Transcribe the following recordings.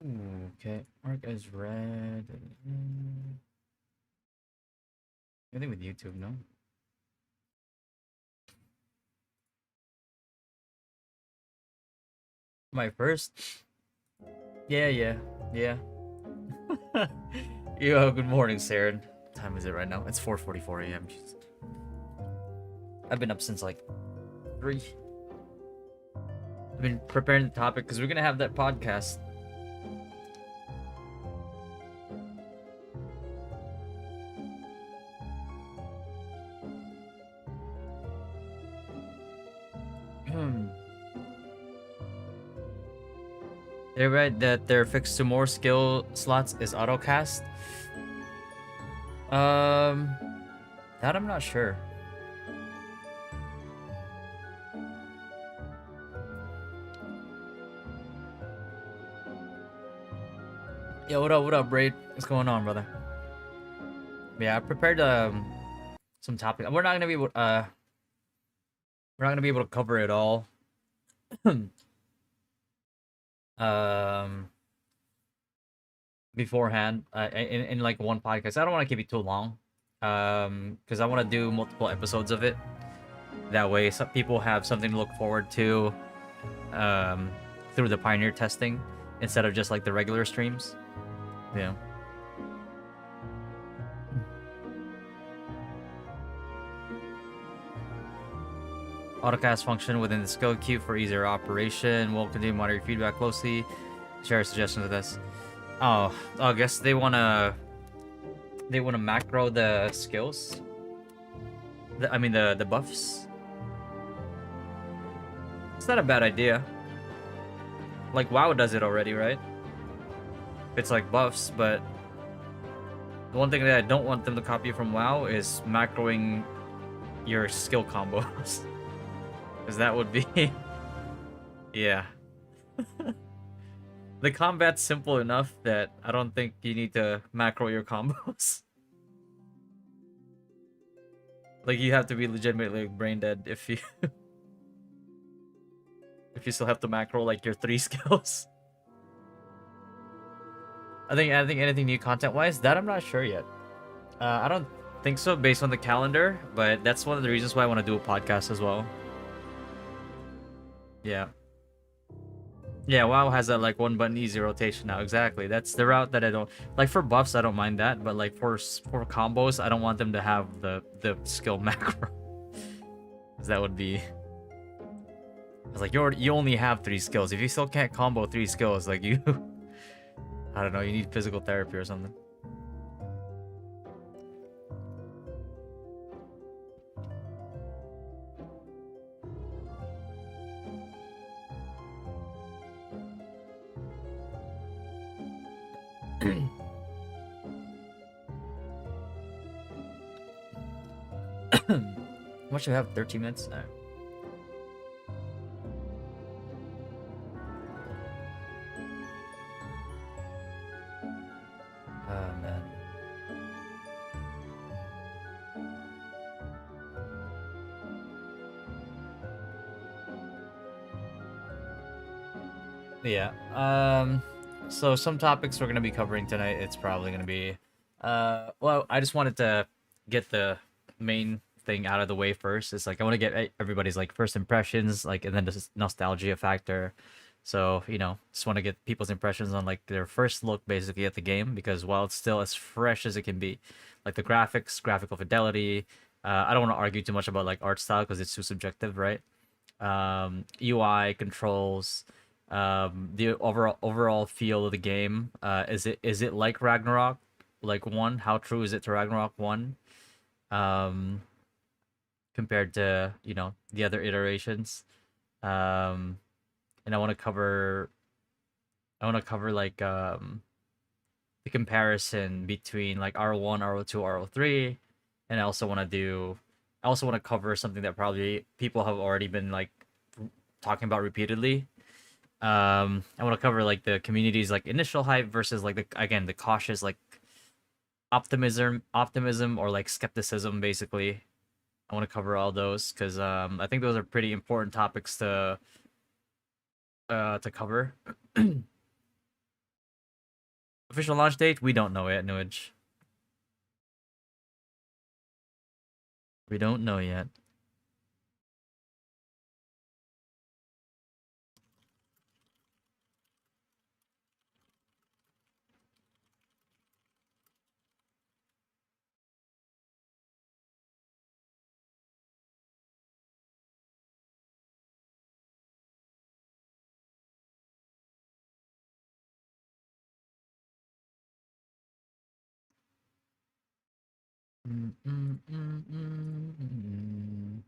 Ooh, okay. Mark as red. I think with YouTube, no? My first? Yeah, yeah, yeah. Yo, good morning, Sarah. What time is it right now? It's 4:44 a.m. Jeez. I've been up since like 3. I've been preparing the topic because we're gonna have that podcast. They're right that they're fixed to more skill slots is autocast. Um, that I'm not sure. Yeah, what up, Braid? What's going on, brother? Yeah, I prepared some topic. We're not gonna be able to cover it all. um, beforehand, in like one podcast. I don't want to keep it too long. Because I want to do multiple episodes of it. That way, some people have something to look forward to, um, through the pioneer testing instead of just like the regular streams. Yeah. Autocast function within the skill queue for easier operation. We'll continue to monitor your feedback closely. Share suggestions with us. Oh, I guess they wanna macro the skills. I mean the buffs. It's not a bad idea. Like WoW does it already, right? It's like buffs, but the one thing that I don't want them to copy from WoW is macroing your skill combos. Because that would be yeah. The combat's simple enough that I don't think you need to macro your combos. Like you have to be legitimately brain dead if you if you still have to macro like your 3 skills. I think anything new content wise, that I'm not sure yet. I don't think so based on the calendar, but that's one of the reasons why I want to do a podcast as well. Yeah. Yeah, WoW has that like one button easy rotation now. Exactly. That's the route that I don't like for buffs. I don't mind that, but like for combos, I don't want them to have the skill macro. 'Cause that would be. It's like you only have 3 skills. If you still can't combo 3 skills, like you, I don't know, you need physical therapy or something. How much do we have? 13 minutes? Oh man. Yeah. So some topics we're gonna be covering tonight. It's probably gonna be, well, I just wanted to get the main thing out of the way first. It's like I want to get everybody's like first impressions, like, and then this nostalgia factor. So just want to get people's impressions on like their first look basically at the game because while it's still as fresh as it can be, like the graphics, graphical fidelity. I don't want to argue too much about like art style because it's too subjective, right? UI controls, the overall feel of the game. Is it like Ragnarok, like one? How true is it to Ragnarok one? Um, Compared to the other iterations. Um, and I want to cover like the comparison between like R1, R02, R03, and I also want to cover something that probably people have already been like talking about repeatedly. I want to cover like the community's like initial hype versus like the cautious like optimism or like skepticism basically. I want to cover all those because I think those are pretty important topics to cover. Official launch date? We don't know yet, Nuage. We don't know yet. Mm, mm, mm, mm, mm.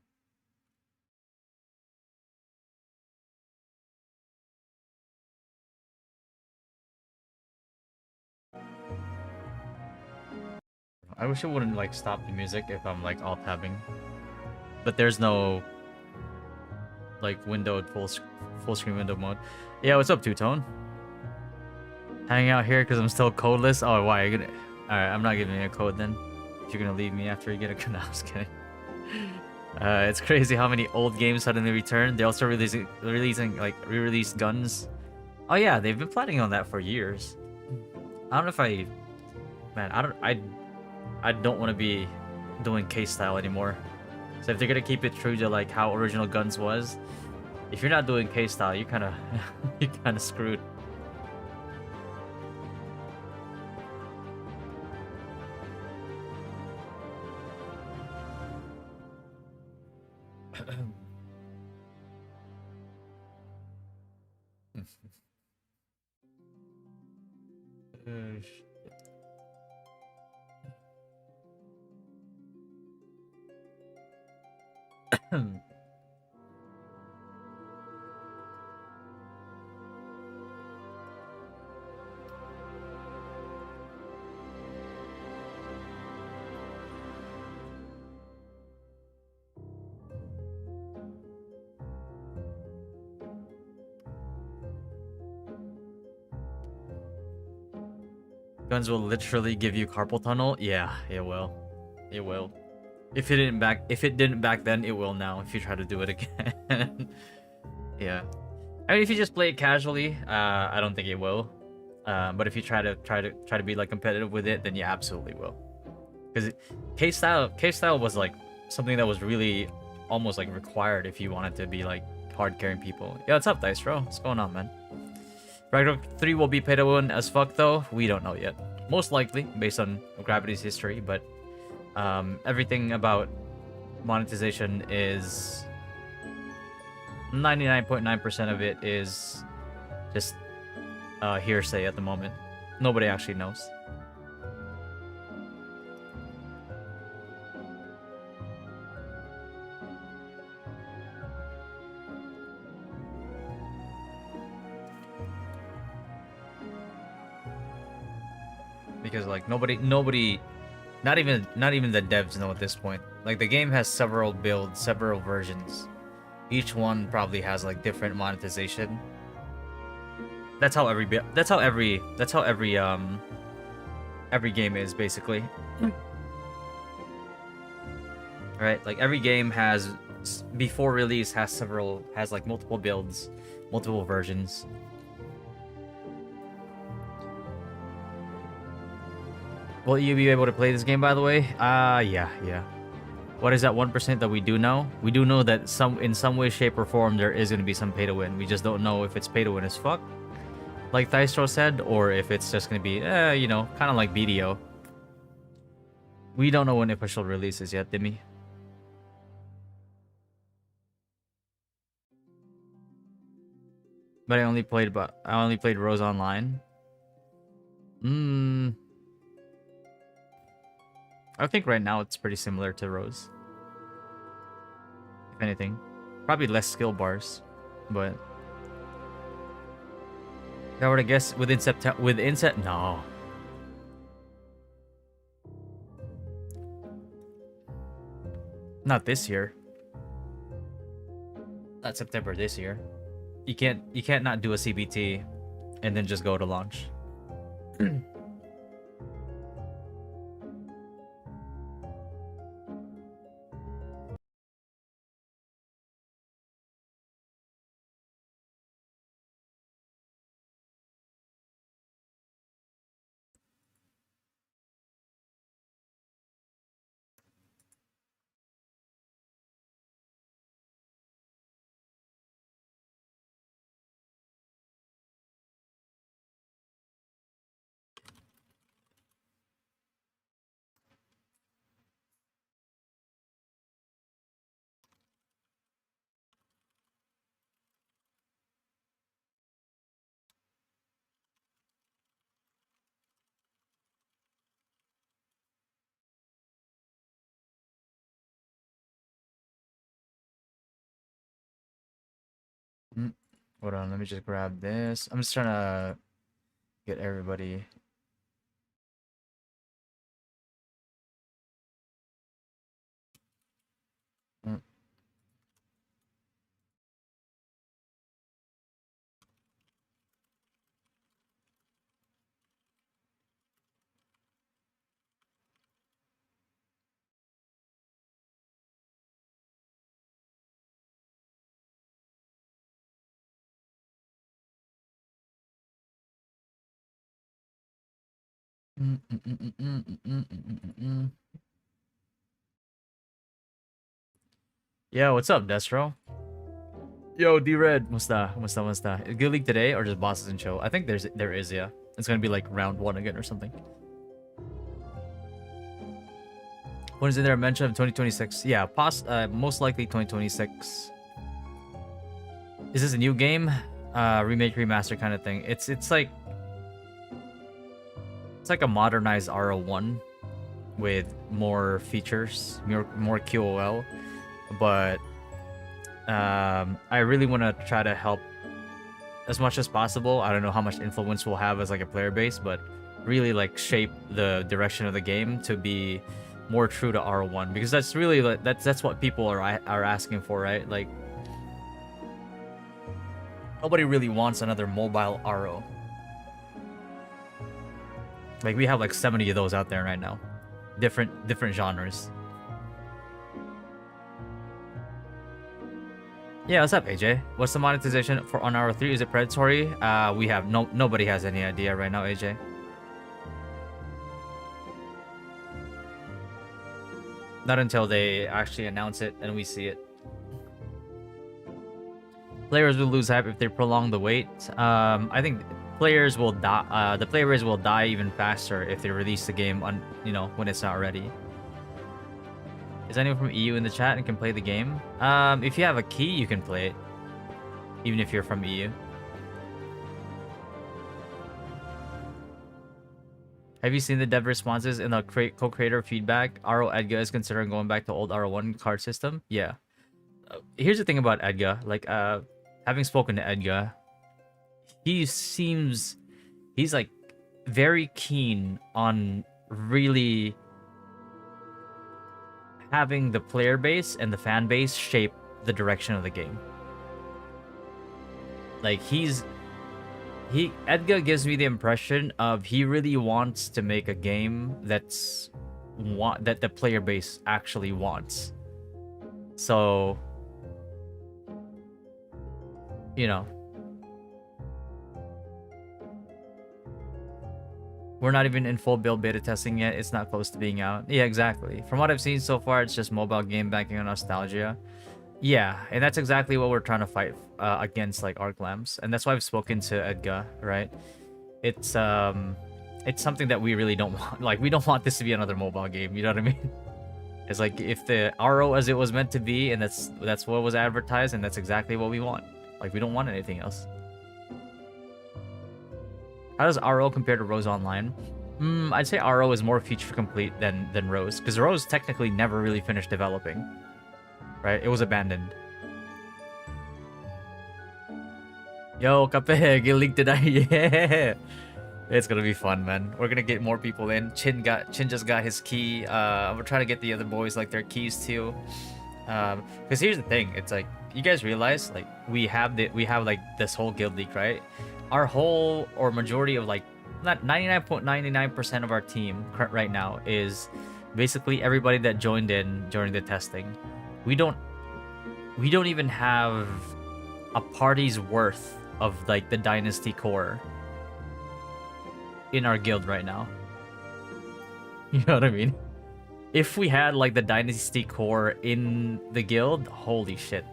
I wish it wouldn't like stop the music if I'm like alt tabbing, but there's no like windowed full screen window mode. Yeah, what's up, Two Tone? Hanging out here because I'm still codeless. Oh, why? You're gonna? All right, I'm not giving you a code then. If you're gonna leave me after you get a code, no, I was kidding. It's crazy how many old games suddenly return. They also releasing like re-released guns. Oh yeah, they've been planning on that for years. I don't know if man, I don't want to be doing case style anymore. So if they're gonna keep it true to like how original guns was, if you're not doing case style, you kind of you kind of screwed. Guns will literally give you carpal tunnel. Yeah, it will. It will. If it didn't back then, it will now. If you try to do it again. Yeah. I mean, if you just play it casually, I don't think it will. But if you try to be like competitive with it, then you absolutely will. Because K style was like something that was really almost like required if you wanted to be like hard carrying people. Yeah, what's up, Dice Bro? What's going on, man? Ragnarok 3 will be pay to win as fuck though. We don't know yet. Most likely, based on Gravity's history, but everything about monetization is 99.9% of it is just hearsay at the moment. Nobody actually knows. Because like nobody not even the devs know at this point. Like the game has several builds, several versions. Each one probably has like different monetization. That's how every game is basically. Right? Like every game has before release has like multiple builds, multiple versions. Will you be able to play this game, by the way? Yeah. What is that 1% that we do know? We do know that in some way, shape, or form, there is going to be some pay to win. We just don't know if it's pay to win as fuck, like Thystro said, or if it's just going to be, you know, kind of like BDO. We don't know when official release is yet, Dimmy. But I only played Rose Online. I think right now it's pretty similar to Rose. If anything, probably less skill bars, but if I were to guess no. Not this year. Not September this year. You can't not do a CBT and then just go to launch. Hold on, let me just grab this. I'm just trying to get everybody. Mm. Mm, mm, mm, mm, mm, mm, mm, mm, mm, mm. Yo, what's up, Destro? Yo, D-Red. What's that? Good league today or just bosses and chill? I think there is, yeah. It's gonna be like round 1 again or something. When is in there a mention of 2026? Yeah, most likely 2026. Is this a new game? Remake, remaster kind of thing. It's like a modernized RO1 with more features, more QOL, but I really want to try to help as much as possible. I don't know how much influence we'll have as like a player base, but really like shape the direction of the game to be more true to RO1 because that's really like that's what people are asking for, right? Like nobody really wants another mobile RO. Like we have like 70 of those out there right now. Different genres. Yeah, what's up, AJ? What's the monetization for on RO3? Is it predatory? We have nobody has any idea right now, AJ. Not until they actually announce it and we see it. Players will lose hype if they prolong the wait. I think players will die. The player base will die even faster if they release the game on, when it's not ready. Is anyone from EU in the chat and can play the game? If you have a key, you can play it, even if you're from EU. Have you seen the dev responses in the co-creator feedback? RO Edgar is considering going back to old RO1 card system. Yeah. Here's the thing about Edgar. Like, having spoken to Edgar, he's like very keen on really having the player base and the fan base shape the direction of the game. Like Edgar gives me the impression of he really wants to make a game that the player base actually wants. So, we're not even in full build beta testing yet. It's not close to being out. Yeah, exactly. From what I've seen so far, it's just mobile game banking on nostalgia. Yeah, and that's exactly what we're trying to fight against, like Arc Lamps, and that's why I've spoken to Edgar. Right? It's something that we really don't want. Like, we don't want this to be another mobile game. You know what I mean? It's like if the RO as it was meant to be, and that's what was advertised, and that's exactly what we want. Like, we don't want anything else. How does RO compare to Rose Online? I'd say RO is more feature complete than Rose, because Rose technically never really finished developing. Right? It was abandoned. Yo, Kape, get leaked tonight. Yeah. It's gonna be fun, man. We're gonna get more people in. Chin just got his key. We're trying to get the other boys like their keys too. Because here's the thing, it's like you guys realize like we have like this whole guild league, right? Our whole or majority of like not 99.99% of our team right now is basically everybody that joined in during the testing. We don't even have a party's worth of like the dynasty core in our guild right now. You know what I mean? If we had like the dynasty core in the guild, holy shit.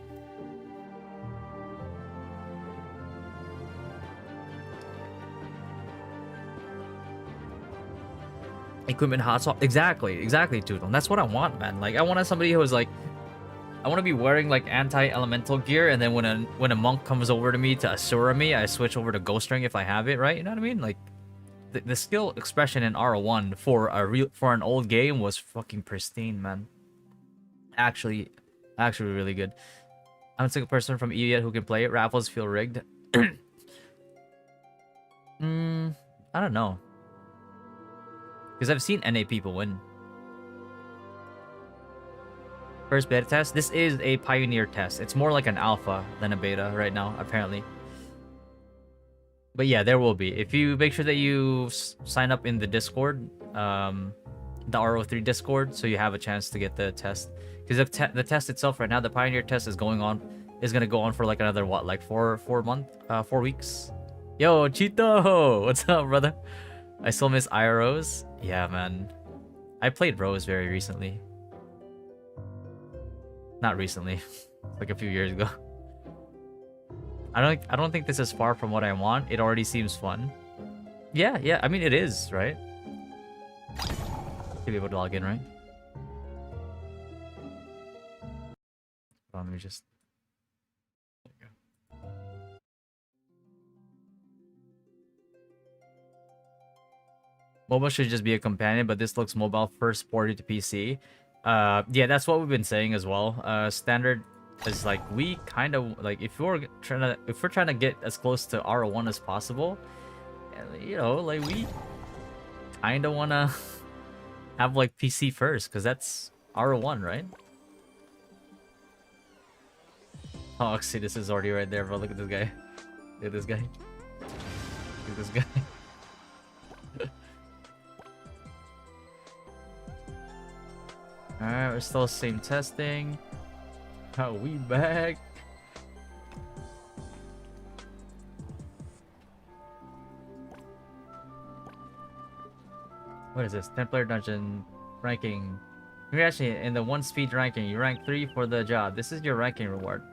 Equipment hot swap. Exactly, Toodle. That's what I want, man. Like, I want somebody who is like, I want to be wearing like anti-elemental gear, and then when a monk comes over to me to Asura me, I switch over to Ghost Ring if I have it, right? You know what I mean? Like, the skill expression in R1 for an old game was fucking pristine, man. Actually really good. I haven't seen a person from EU yet who can play it. Raffles feel rigged. I don't know. Because I've seen NA people win. First beta test? This is a pioneer test. It's more like an alpha than a beta right now, apparently. But yeah, there will be. If you make sure that you sign up in the Discord, the RO3 Discord, so you have a chance to get the test. Because the test itself right now, the pioneer test is going to go on for like another what, like 4 weeks. Yo, Chito, what's up, brother? I still miss IROs. Yeah, man. I played Rose very recently. Not recently, like a few years ago. I don't think this is far from what I want. It already seems fun. Yeah. I mean, it is, right? Should be able to log in, right? Hold on, let me just. There we go. Mobile should just be a companion, but this looks mobile first, ported to PC. Yeah, that's what we've been saying as well. Standard is like we kind of like if we're trying to get as close to R1 as possible, you know, like we kind of want to have like PC first because that's R1, right? Oh, see, this is already right there, bro. Look at this guy. Look at this guy. Look at this guy. Alright, we're still same testing. Oh, we back. What is this? 10-player dungeon ranking. You're actually in the 1 speed ranking. You rank 3 for the job. This is your ranking reward.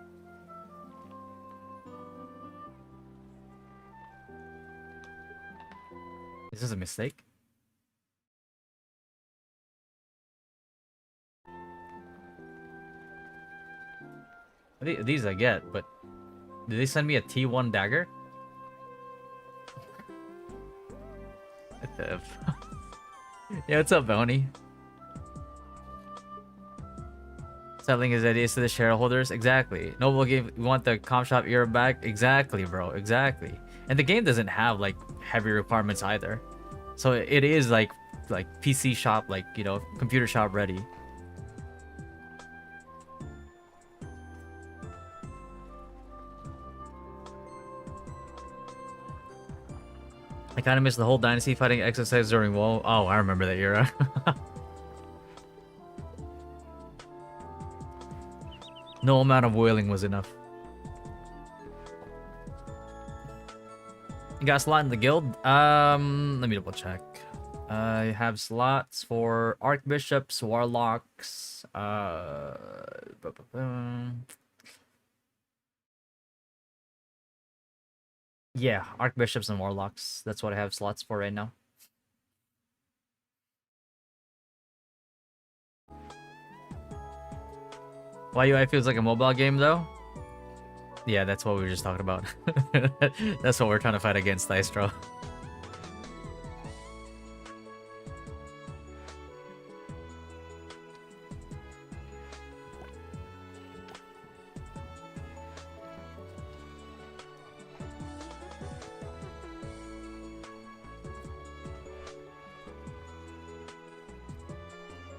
Is this a mistake? These I get, but did they send me a T1 dagger? What the Yeah, what's up, Bounty? Selling his ideas to the shareholders? Exactly. Noble game, we want the comp shop era back? Exactly, bro. Exactly. And the game doesn't have, like, heavy requirements either. So it is, like PC shop, like, you know, computer shop ready. I kind of miss the whole dynasty fighting exercise during WoW. Oh, I remember that era. No amount of wailing was enough. You got a slot in the guild? Let me double check. I have slots for archbishops, warlocks, yeah, archbishops and warlocks. That's what I have slots for right now. YUI feels like a mobile game though. Yeah, that's what we were just talking about. That's what we're trying to fight against, Thystro.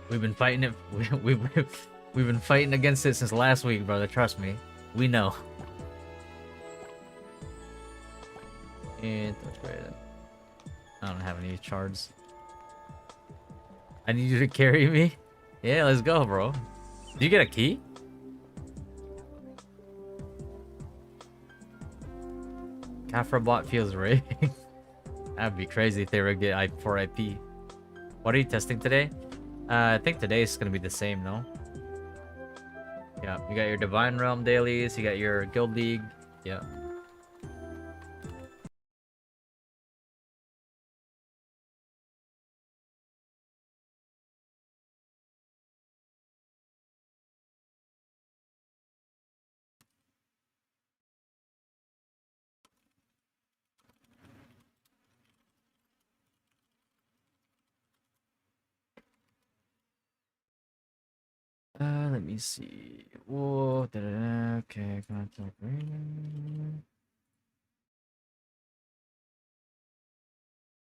We've been fighting it. We've been fighting against it since last week, brother. Trust me, we know. And that's great. I don't have any chards. I need you to carry me. Yeah, let's go, bro. Do you get a key? Kafra bot feels rigged. That'd be crazy if they rigged it for IP. What are you testing today? I think today is gonna be the same, no? Yeah, you got your Divine Realm dailies, you got your Guild League. Yeah. Let me see. Whoa, okay, contact.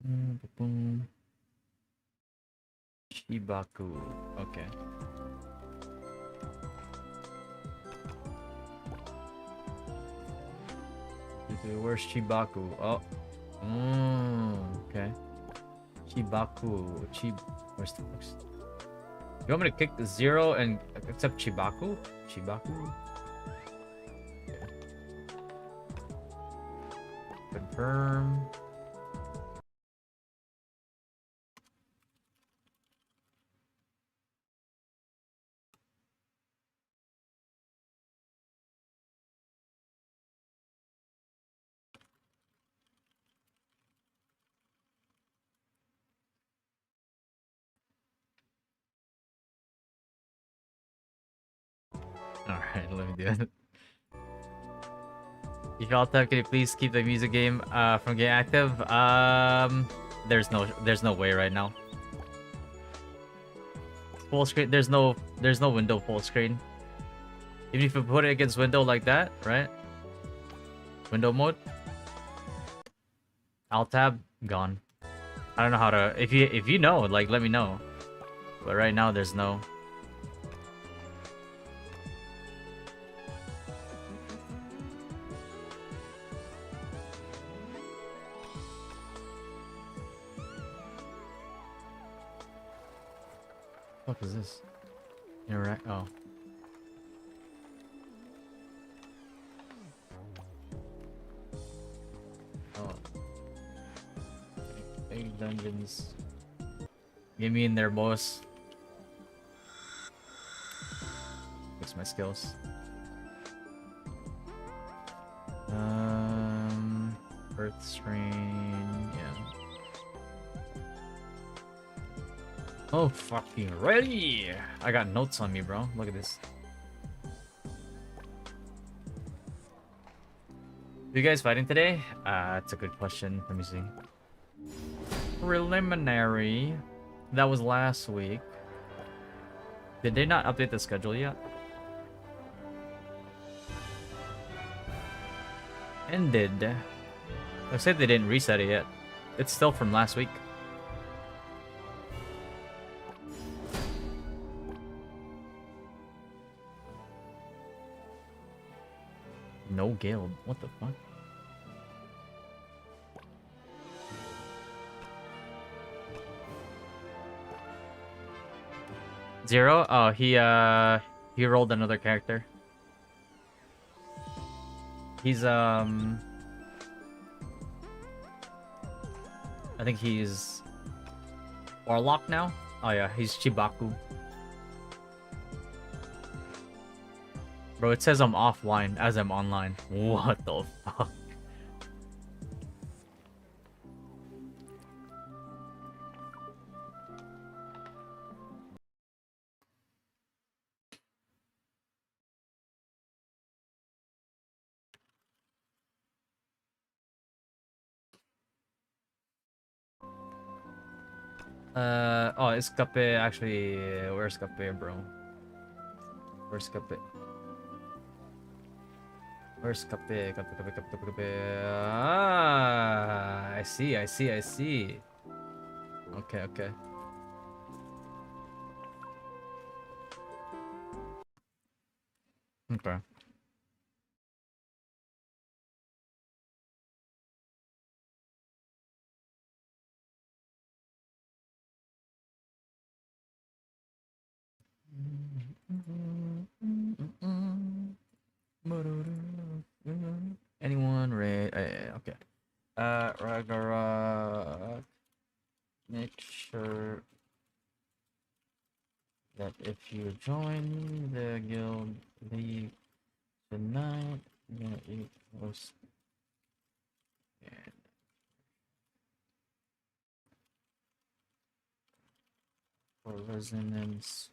Boom. Shibaku. Okay. Where's Shibaku? Oh. Okay. Chibaku. Where's the next? You want me to kick the 0 and accept Chibaku? Chibaku? Okay. Confirm. Alright, let me do it. If y'all type, can you please keep the music game from getting active? There's no way right now. Full screen, there's no window full screen. Even if you put it against window like that, right? Window mode. Alt tab, gone. I don't know how to, if you know, like let me know. But right now there's no. What is this? You're right. Oh. Oh. Big dungeons. Get me in there, boss. Fix my skills. Earth strain. Yeah. Oh, fucking ready! I got notes on me, bro. Look at this. You guys fighting today? That's a good question. Let me see. Preliminary. That was last week. Did they not update the schedule yet? Ended. Looks like they didn't reset it yet. It's still from last week. No guild. What the fuck? Zero? Oh, he rolled another character. He's I think he's Warlock now. Oh yeah, he's Chibaku. Bro, it says I'm offline as I'm online. What the fuck? Oh, is Cape actually... Where's Cape, bro? Where's Cape? Where's Cape? Cape. Ah, I see. Okay. Okay. Anyone read? Okay. Ragnarok. Make sure that if you join the guild league tonight, you're gonna eat most. For resonance.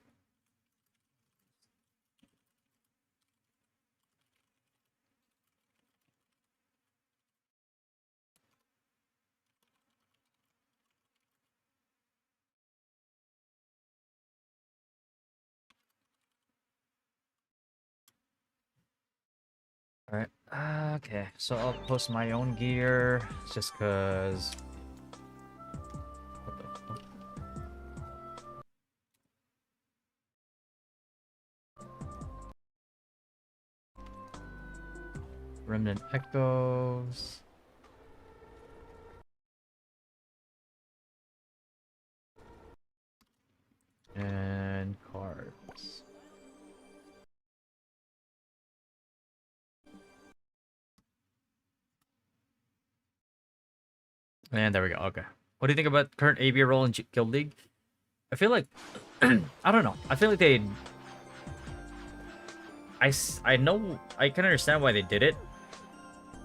Alright. Okay. So I'll post my own gear just cause Remnant Echoes. And cards. And there we go. Okay. What do you think about current AV role in Guild League? I feel like I don't know. I feel like they. I know I can understand why they did it,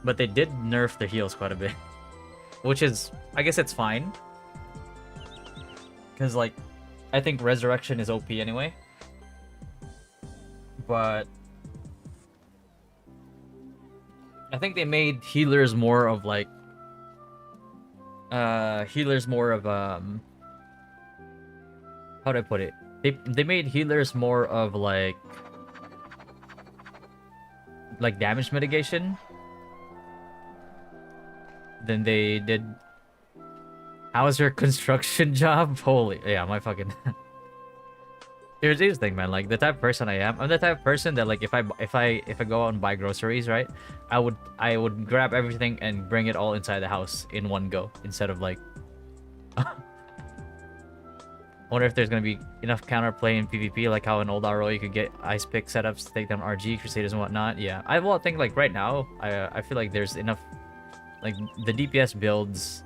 but they did nerf the heals quite a bit, which is I guess it's fine. Because like, I think Resurrection is OP anyway, but I think they made healers more of like healers more of how do I put it? They made healers more of like damage mitigation than they did. How's your construction job? Holy yeah, my fucking Here's the thing, man. Like the type of person I am, I'm the type of person that like if I go out and buy groceries, right? I would grab everything and bring it all inside the house in one go instead of like. I wonder if there's gonna be enough counterplay in PvP, like how in old RO you could get ice pick setups to take down RG Crusaders and whatnot. Yeah, I will think like right now, I feel like there's enough, like the DPS builds.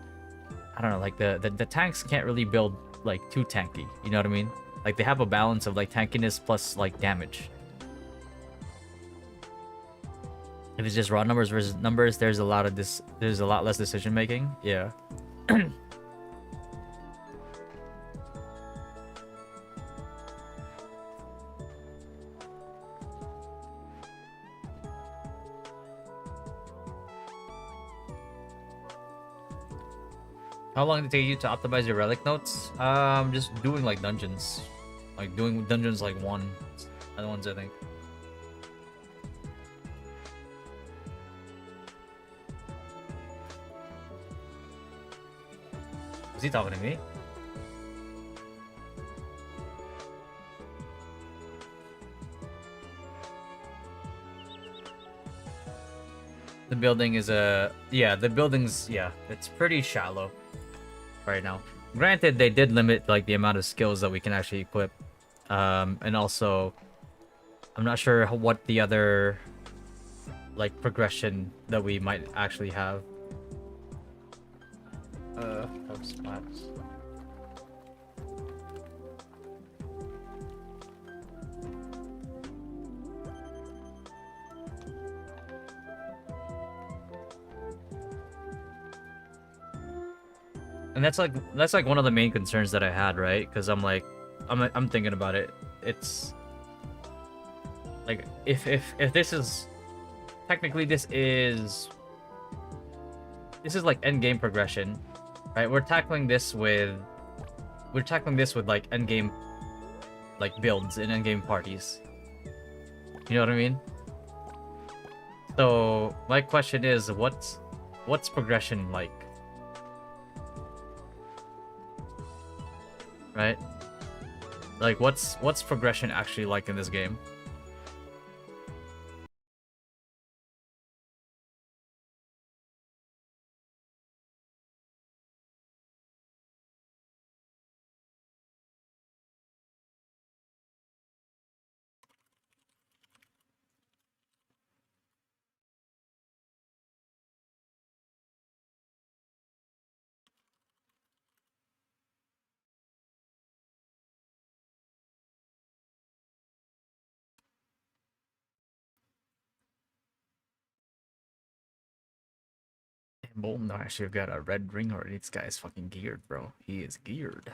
I don't know, like the tanks can't really build like too tanky. You know what I mean? Like they have a balance of like tankiness plus like damage. If it's just raw numbers versus numbers, there's a lot less decision making. Yeah. How long did it take you to optimize your relic notes? Just doing like dungeons. Like doing dungeons like other ones I think. Is he talking to me? The building is the building's it's pretty shallow right now. Granted, they did limit like the amount of skills that we can actually equip, and also I'm not sure what the other like progression that we might actually have. Spots. And that's like one of the main concerns that I had, right? Because I'm thinking about it. It's like if this is technically this is like end game progression, right? We're tackling this with like end game like builds and end game parties. You know what I mean? So my question is, what's progression like? Right? Like what's progression actually like in this game? Bolton actually have got a red ring already. This guy is fucking geared, bro. He is geared.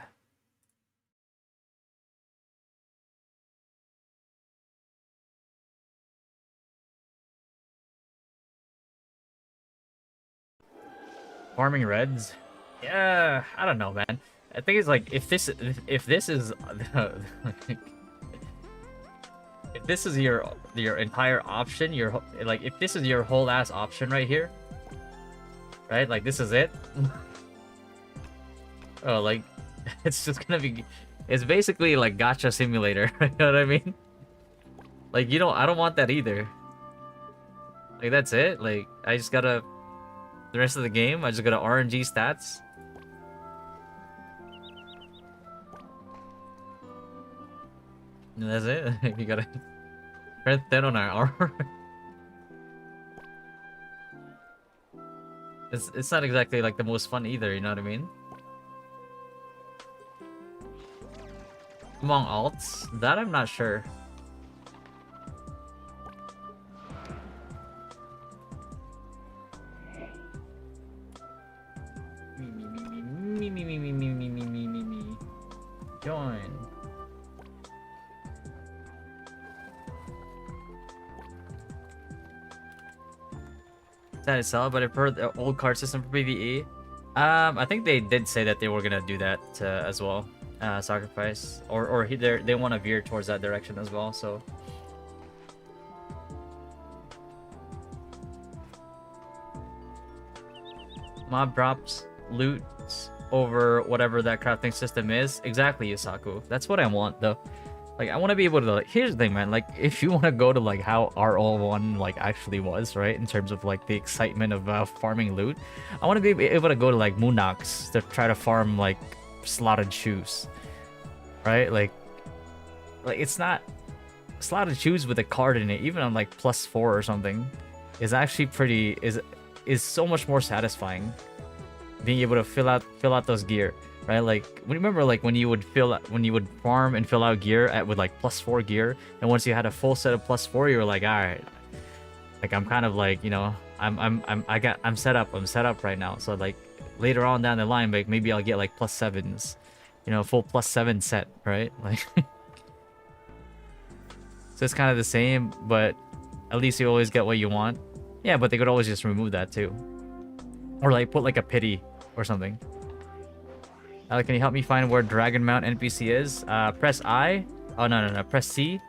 Farming reds? Yeah, I don't know, man. I think it's like if this is if this is your entire option, your like if this is your whole ass option right here, right? Like this is it. Oh, like it's just gonna be. It's basically like gacha simulator. You know what I mean? Like I don't want that either. Like that's it. Like I just gotta the rest of the game. I just gotta RNG stats. And that's it. You gotta press thin on our armor. It's not exactly like the most fun either. You know what I mean? Among alts, that I'm not sure. Me. Join. That itself, but I've heard the old card system for PvE. I think they did say that they were gonna do that as well. Sacrifice, or they want to veer towards that direction as well. So. Mob drops loot over whatever that crafting system is. Exactly, Yusaku. That's what I want, though. Like, I want to be able to, like, here's the thing, man. Like, if you want to go to, like, how RO1, like, actually was, right? In terms of, like, the excitement of farming loot. I want to be able to go to, like, Moonox to try to farm, like, slotted shoes. Right? Like, it's not... Slotted shoes with a card in it, even on, like, +4 or something, is actually pretty... is so much more satisfying. Being able to fill out those gear, right? Like, remember, like when you would farm and fill out gear with like +4 gear, and once you had a full set of +4, you were like, all right, like I'm kind of like, you know, I'm set up right now. So like later on down the line, like maybe I'll get like +7s, you know, full +7 set, right? Like, so it's kind of the same, but at least you always get what you want. Yeah, but they could always just remove that too. Or like put like a pity or something. Can you help me find where Dragon Mount NPC is? Press I. Oh, no. Press C.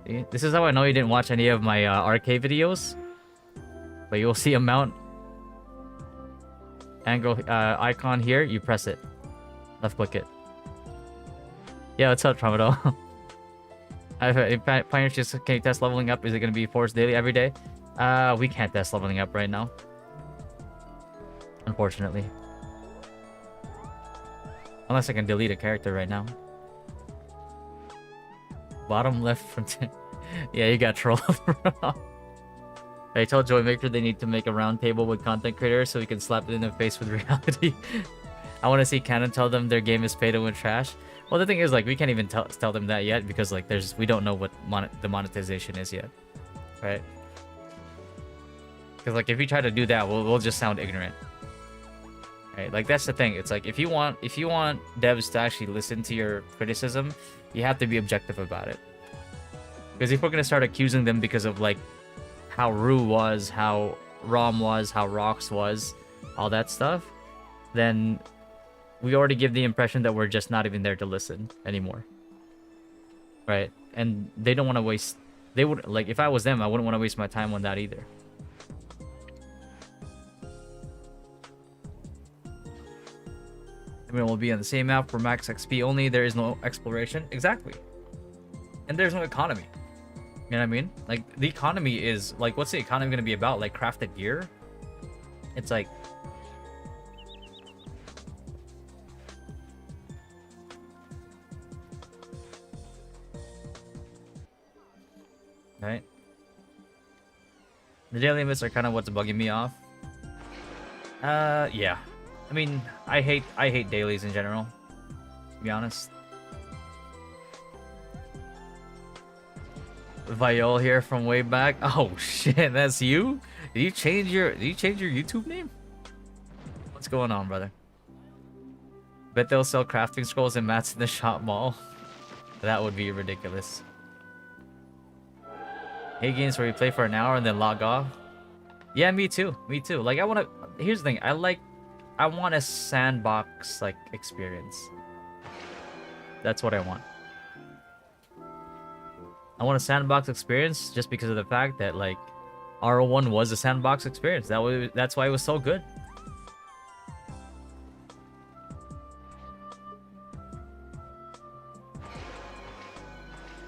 See? This is how I know you didn't watch any of my arcade videos. But you'll see a mount angle icon here. You press it. Left click it. Yeah, what's up, Tramadol? Pioneers, just can you test leveling up? Is it going to be forced daily every day? We can't test leveling up right now. Unfortunately. Unless I can delete a character right now. Bottom left from... Yeah, you got trolled, bro. I told Joy Maker they need to make a round table with content creators so we can slap it in the face with reality. I want to see Canon tell them their game is pay to win trash. Well, the thing is, like, we can't even tell them that yet because, like, we don't know what the monetization is yet, right? Because, like, if we try to do that, we'll just sound ignorant, right? Like, that's the thing. It's like if you want devs to actually listen to your criticism, you have to be objective about it. Because if we're gonna start accusing them because of like how Rue was, how Rom was, how Rox was, all that stuff, then we already give the impression that we're just not even there to listen anymore. Right? And they don't want to waste... They would... Like, if I was them, I wouldn't want to waste my time on that either. I mean, we'll be on the same map for max XP only. There is no exploration. Exactly. And there's no economy. You know what I mean? Like, the economy is... Like, what's the economy going to be about? Like, crafted gear? It's like... Right? The daily limits are kind of what's bugging me off. Yeah. I mean, I hate dailies in general, to be honest. Viol here from way back. Oh shit, that's you? Did you change your YouTube name? What's going on, brother? Bet they'll sell crafting scrolls and mats in the shop mall. That would be ridiculous. Hey, games where you play for an hour and then log off. Yeah, me too. Me too. Like, I want to... Here's the thing. I want a sandbox, like, experience. That's what I want. I want a sandbox experience just because of the fact that, like, RO1 was a sandbox experience. That's why it was so good.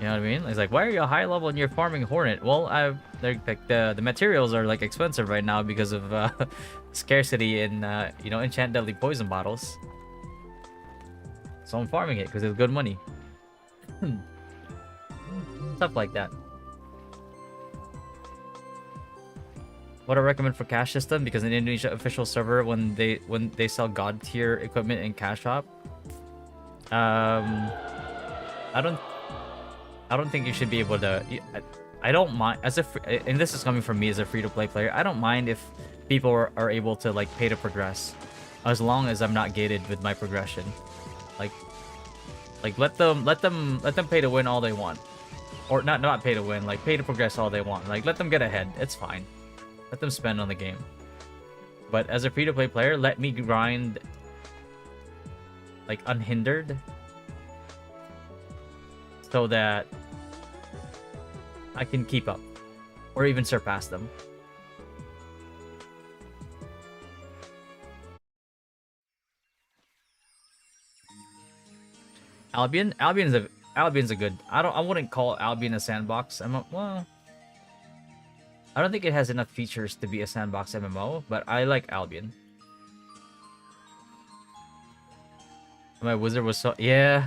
You know what I mean? It's like, why are you a high level and you're farming Hornet? Well, they're like the materials are like expensive right now because of scarcity in you know, enchant deadly poison bottles. So I'm farming it because it's good money. Stuff like that. What I recommend for cash system, because in Indonesia official server when they sell god tier equipment in cash shop, I don't think you should be able to. I don't mind as a and this is coming from me as a free to play player. I don't mind if people are able to like pay to progress, as long as I'm not gated with my progression. Like let them pay to win all they want, or not pay to win, like pay to progress all they want. Like let them get ahead. It's fine. Let them spend on the game. But as a free to play player, let me grind like unhindered, so that I can keep up or even surpass them. Albion's a good. I wouldn't call Albion a sandbox. Well, I don't think it has enough features to be a sandbox MMO, but I like Albion. My wizard was so you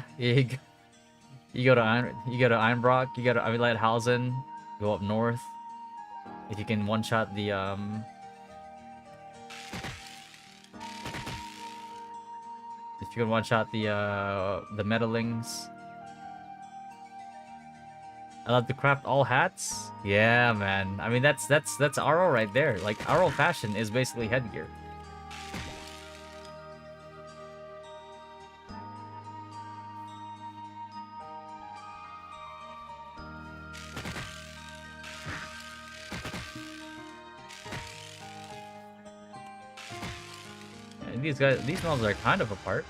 go to Einbrock, you go to Lightshausen, go up north. If you can one-shot the if you can one-shot the meddlings. I love to craft all hats. Yeah, man. I mean that's RO right there. Like RO fashion is basically headgear. And these mobs are kind of apart.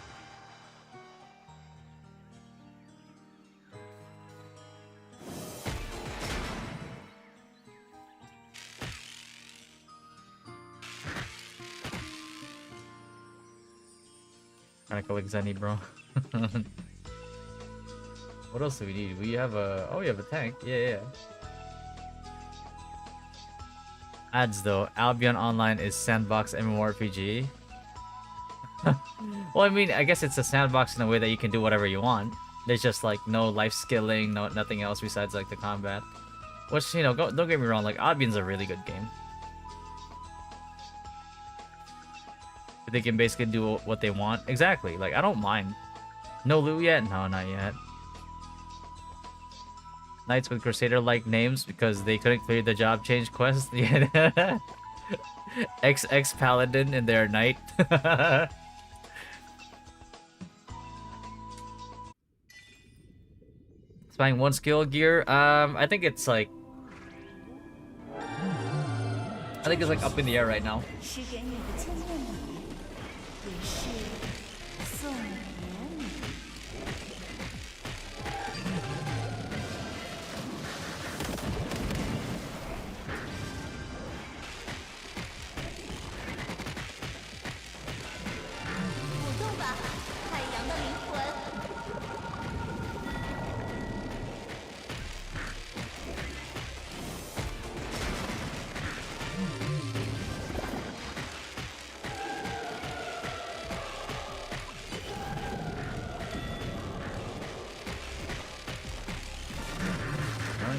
Trying to collect Zenny, bro. What else do we need? We have a... Oh, we have a tank. Yeah. Ads, though. Albion Online is sandbox MMORPG. Well, I mean, I guess it's a sandbox in a way that you can do whatever you want. There's just, like, no life skilling, nothing else besides, like, the combat. Which, you know, don't get me wrong, like, Albion's a really good game. They can basically do what they want. Exactly. Like, I don't mind. No loot yet? No, not yet. Knights with Crusader-like names because they couldn't clear the job change quest. Ex Paladin and their knight. Buying one skill gear. I think it's like up in the air right now.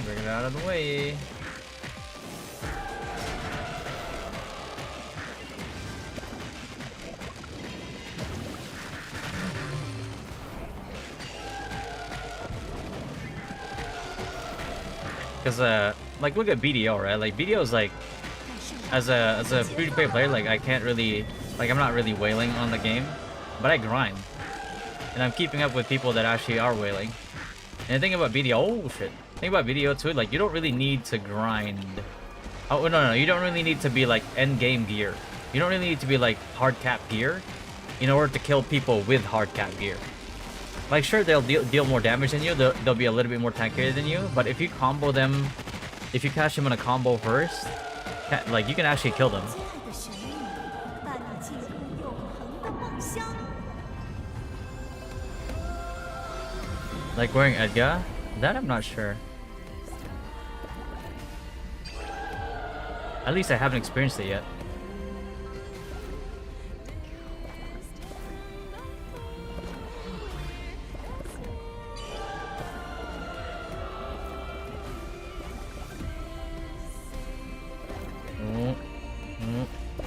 Bring it out of the way. Because like look at BDO, right? Like BDO is like as a free-to-play player, like I can't really, like I'm not really whaling on the game, but I grind. And I'm keeping up with people that actually are whaling. And the thing about BDO, oh shit. The thing about BDO too, like you don't really need to grind. Oh no, you don't really need to be like end game gear. You don't really need to be like hard cap gear in order to kill people with hard cap gear. Like sure, they'll deal more damage than you, they'll be a little bit more tankier than you, but if you combo them, if you catch them in a combo first, like you can actually kill them. Like wearing Edgar? That I'm not sure. At least I haven't experienced it yet.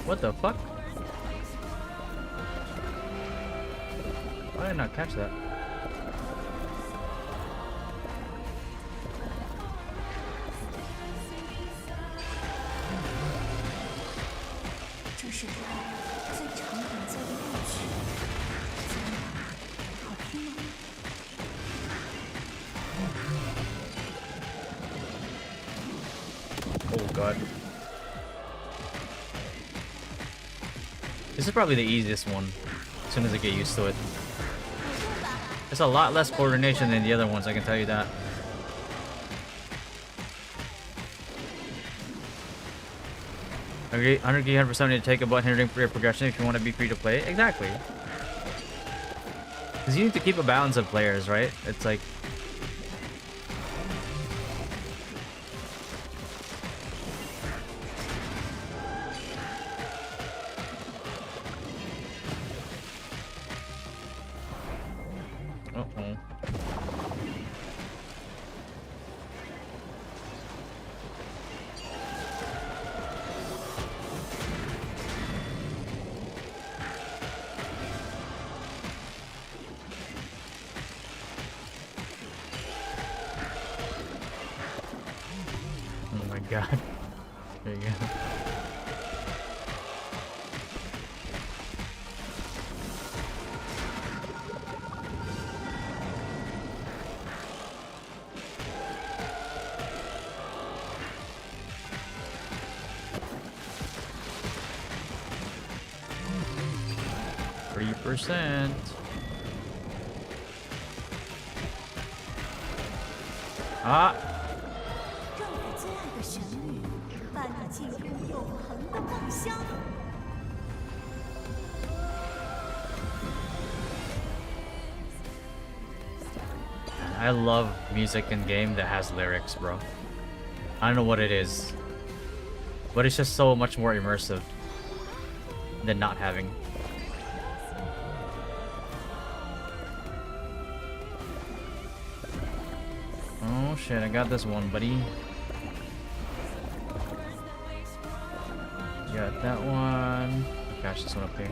What the fuck? Why did I not catch that? Oh god. This is probably the easiest one, as soon as I get used to it. It's a lot less coordination than the other ones, I can tell you that. Agree, 100% need to take about hindering your progression if you want to be free to play. Exactly. Because you need to keep a balance of players, right? It's like... Uh-oh. Oh my god. There you go. %. Ah. I love music in game that has lyrics, bro. I don't know what it is, but it's just so much more immersive than not having. Oh shit, I got this one, buddy. Got that one. Oh, gosh, this one up here.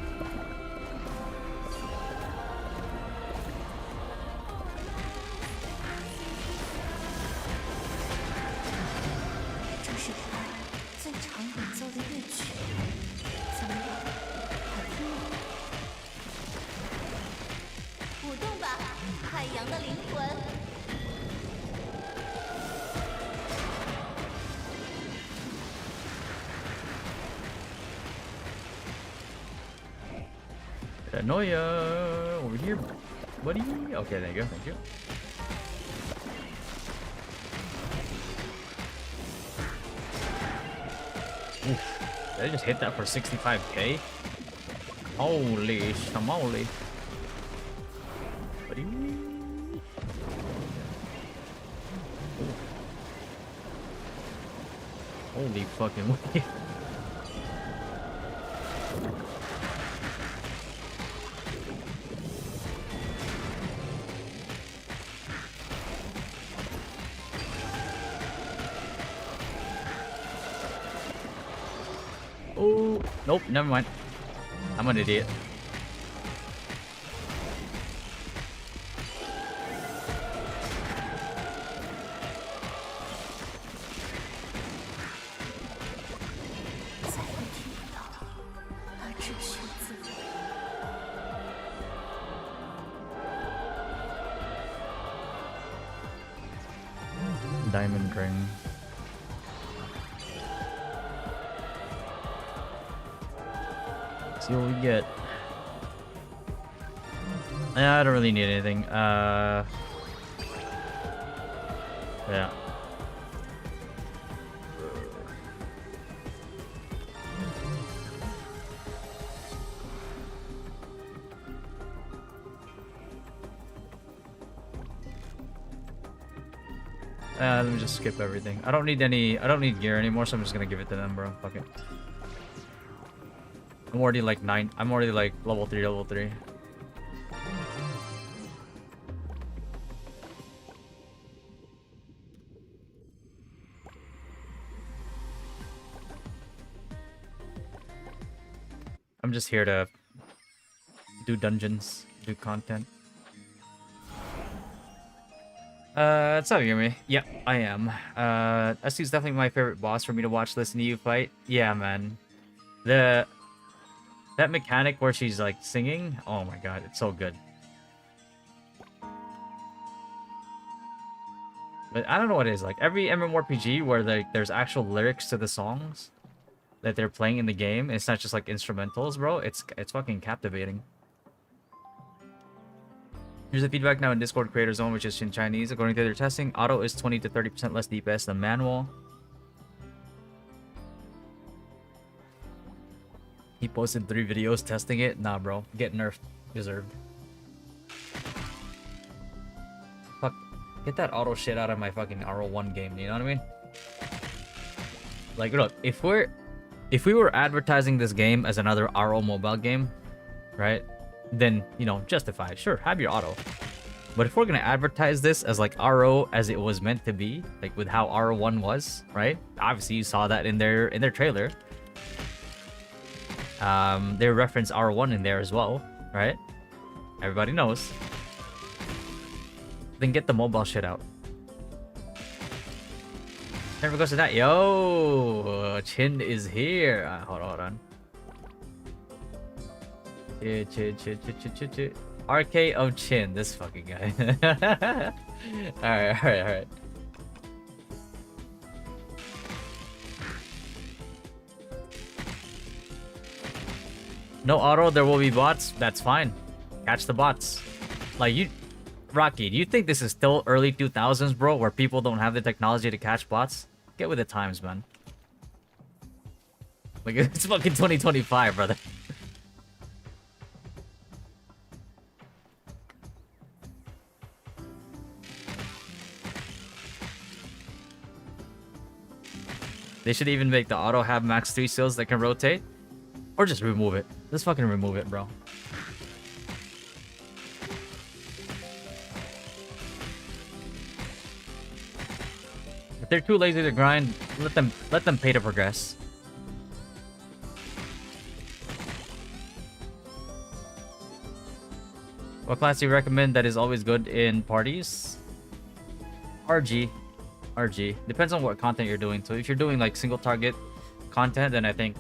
Noya over here, buddy. Okay, there you go. Thank you. Oof. Did I just hit that for 65k? Holy shamoli. Buddy. Holy fucking way. Oh, nope, never mind. I'm an idiot. Diamond ring. See what we get. Yeah, I don't really need anything. Yeah. Let me just skip everything. I don't need gear anymore, so I'm just gonna give it to them, bro. Fuck it. I'm already like level 3, level 3. I'm just here to do dungeons, do content. It's up, Yumi. Yep, I am. SU's definitely my favorite boss for me to watch, listen to you fight. Yeah, man. That mechanic where she's like singing, oh my god, it's so good. But I don't know what it is, like every MMORPG where there's actual lyrics to the songs that they're playing in the game, it's not just like instrumentals, bro. It's fucking captivating. Here's the feedback now in Discord Creator Zone, which is in Chinese. According to their testing, auto is 20 to 30% less DPS than manual. He posted 3 videos testing it. Nah, bro. Get nerfed. Deserved. Fuck. Get that auto shit out of my fucking RO1 game. You know what I mean? Like, look. If we were advertising this game as another RO mobile game, right? Then, you know, justify. Sure, have your auto. But if we're gonna advertise this as like RO as it was meant to be, like with how RO1 was, right? Obviously, you saw that in their trailer. They reference R1 in there as well, right? Everybody knows. Then get the mobile shit out. Never goes to that. Yo, Chin is here. Hold on. Chin. RK of Chin, this fucking guy. Alright. No auto, there will be bots. That's fine. Catch the bots. Like, Rocky, do you think this is still early 2000s, bro, where people don't have the technology to catch bots? Get with the times, man. Like, it's fucking 2025, brother. They should even make the auto have max 3 seals that can rotate. Or just remove it. Just fucking remove it, bro. If they're too lazy to grind, let them pay to progress. What class do you recommend that is always good in parties? RG. Depends on what content you're doing. So if you're doing like single target content, then I think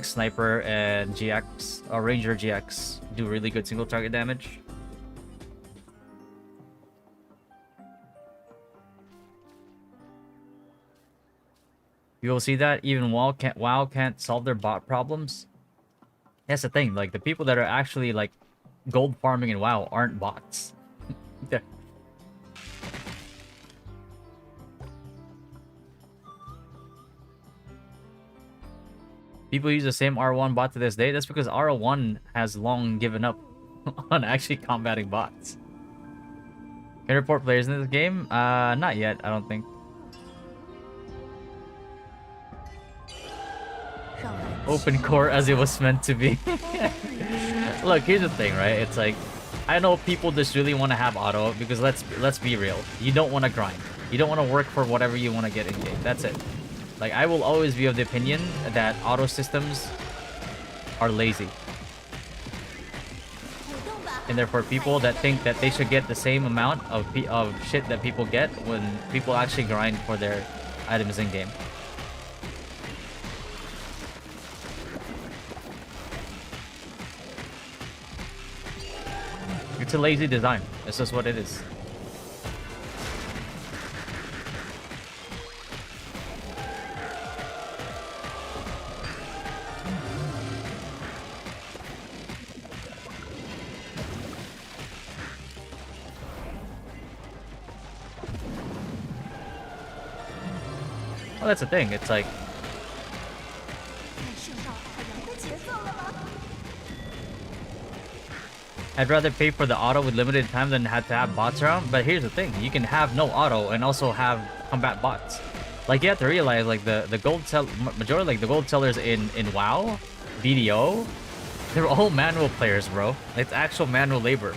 Sniper and GX or Ranger GX do really good single target damage. You will see that even WoW can't solve their bot problems. That's the thing. Like the people that are actually like gold farming in WoW aren't bots. People use the same R1 bot to this day. That's because R1 has long given up on actually combating bots. Can you report players in this game? Not yet, I don't think. Open core as it was meant to be. Look, here's the thing, right? It's like, I know people just really want to have auto because let's be real. You don't want to grind. You don't want to work for whatever you want to get in game. That's it. Like, I will always be of the opinion that auto systems are lazy. And therefore, people that think that they should get the same amount of shit that people get when people actually grind for their items in game. It's a lazy design. This is what it is. Well, that's the thing. It's like, I'd rather pay for the auto with limited time than have to have bots around. But here's the thing: you can have no auto and also have combat bots. Like you have to realize, like the gold majority, like the gold sellers in WoW, BDO, they're all manual players, bro. It's actual manual labor.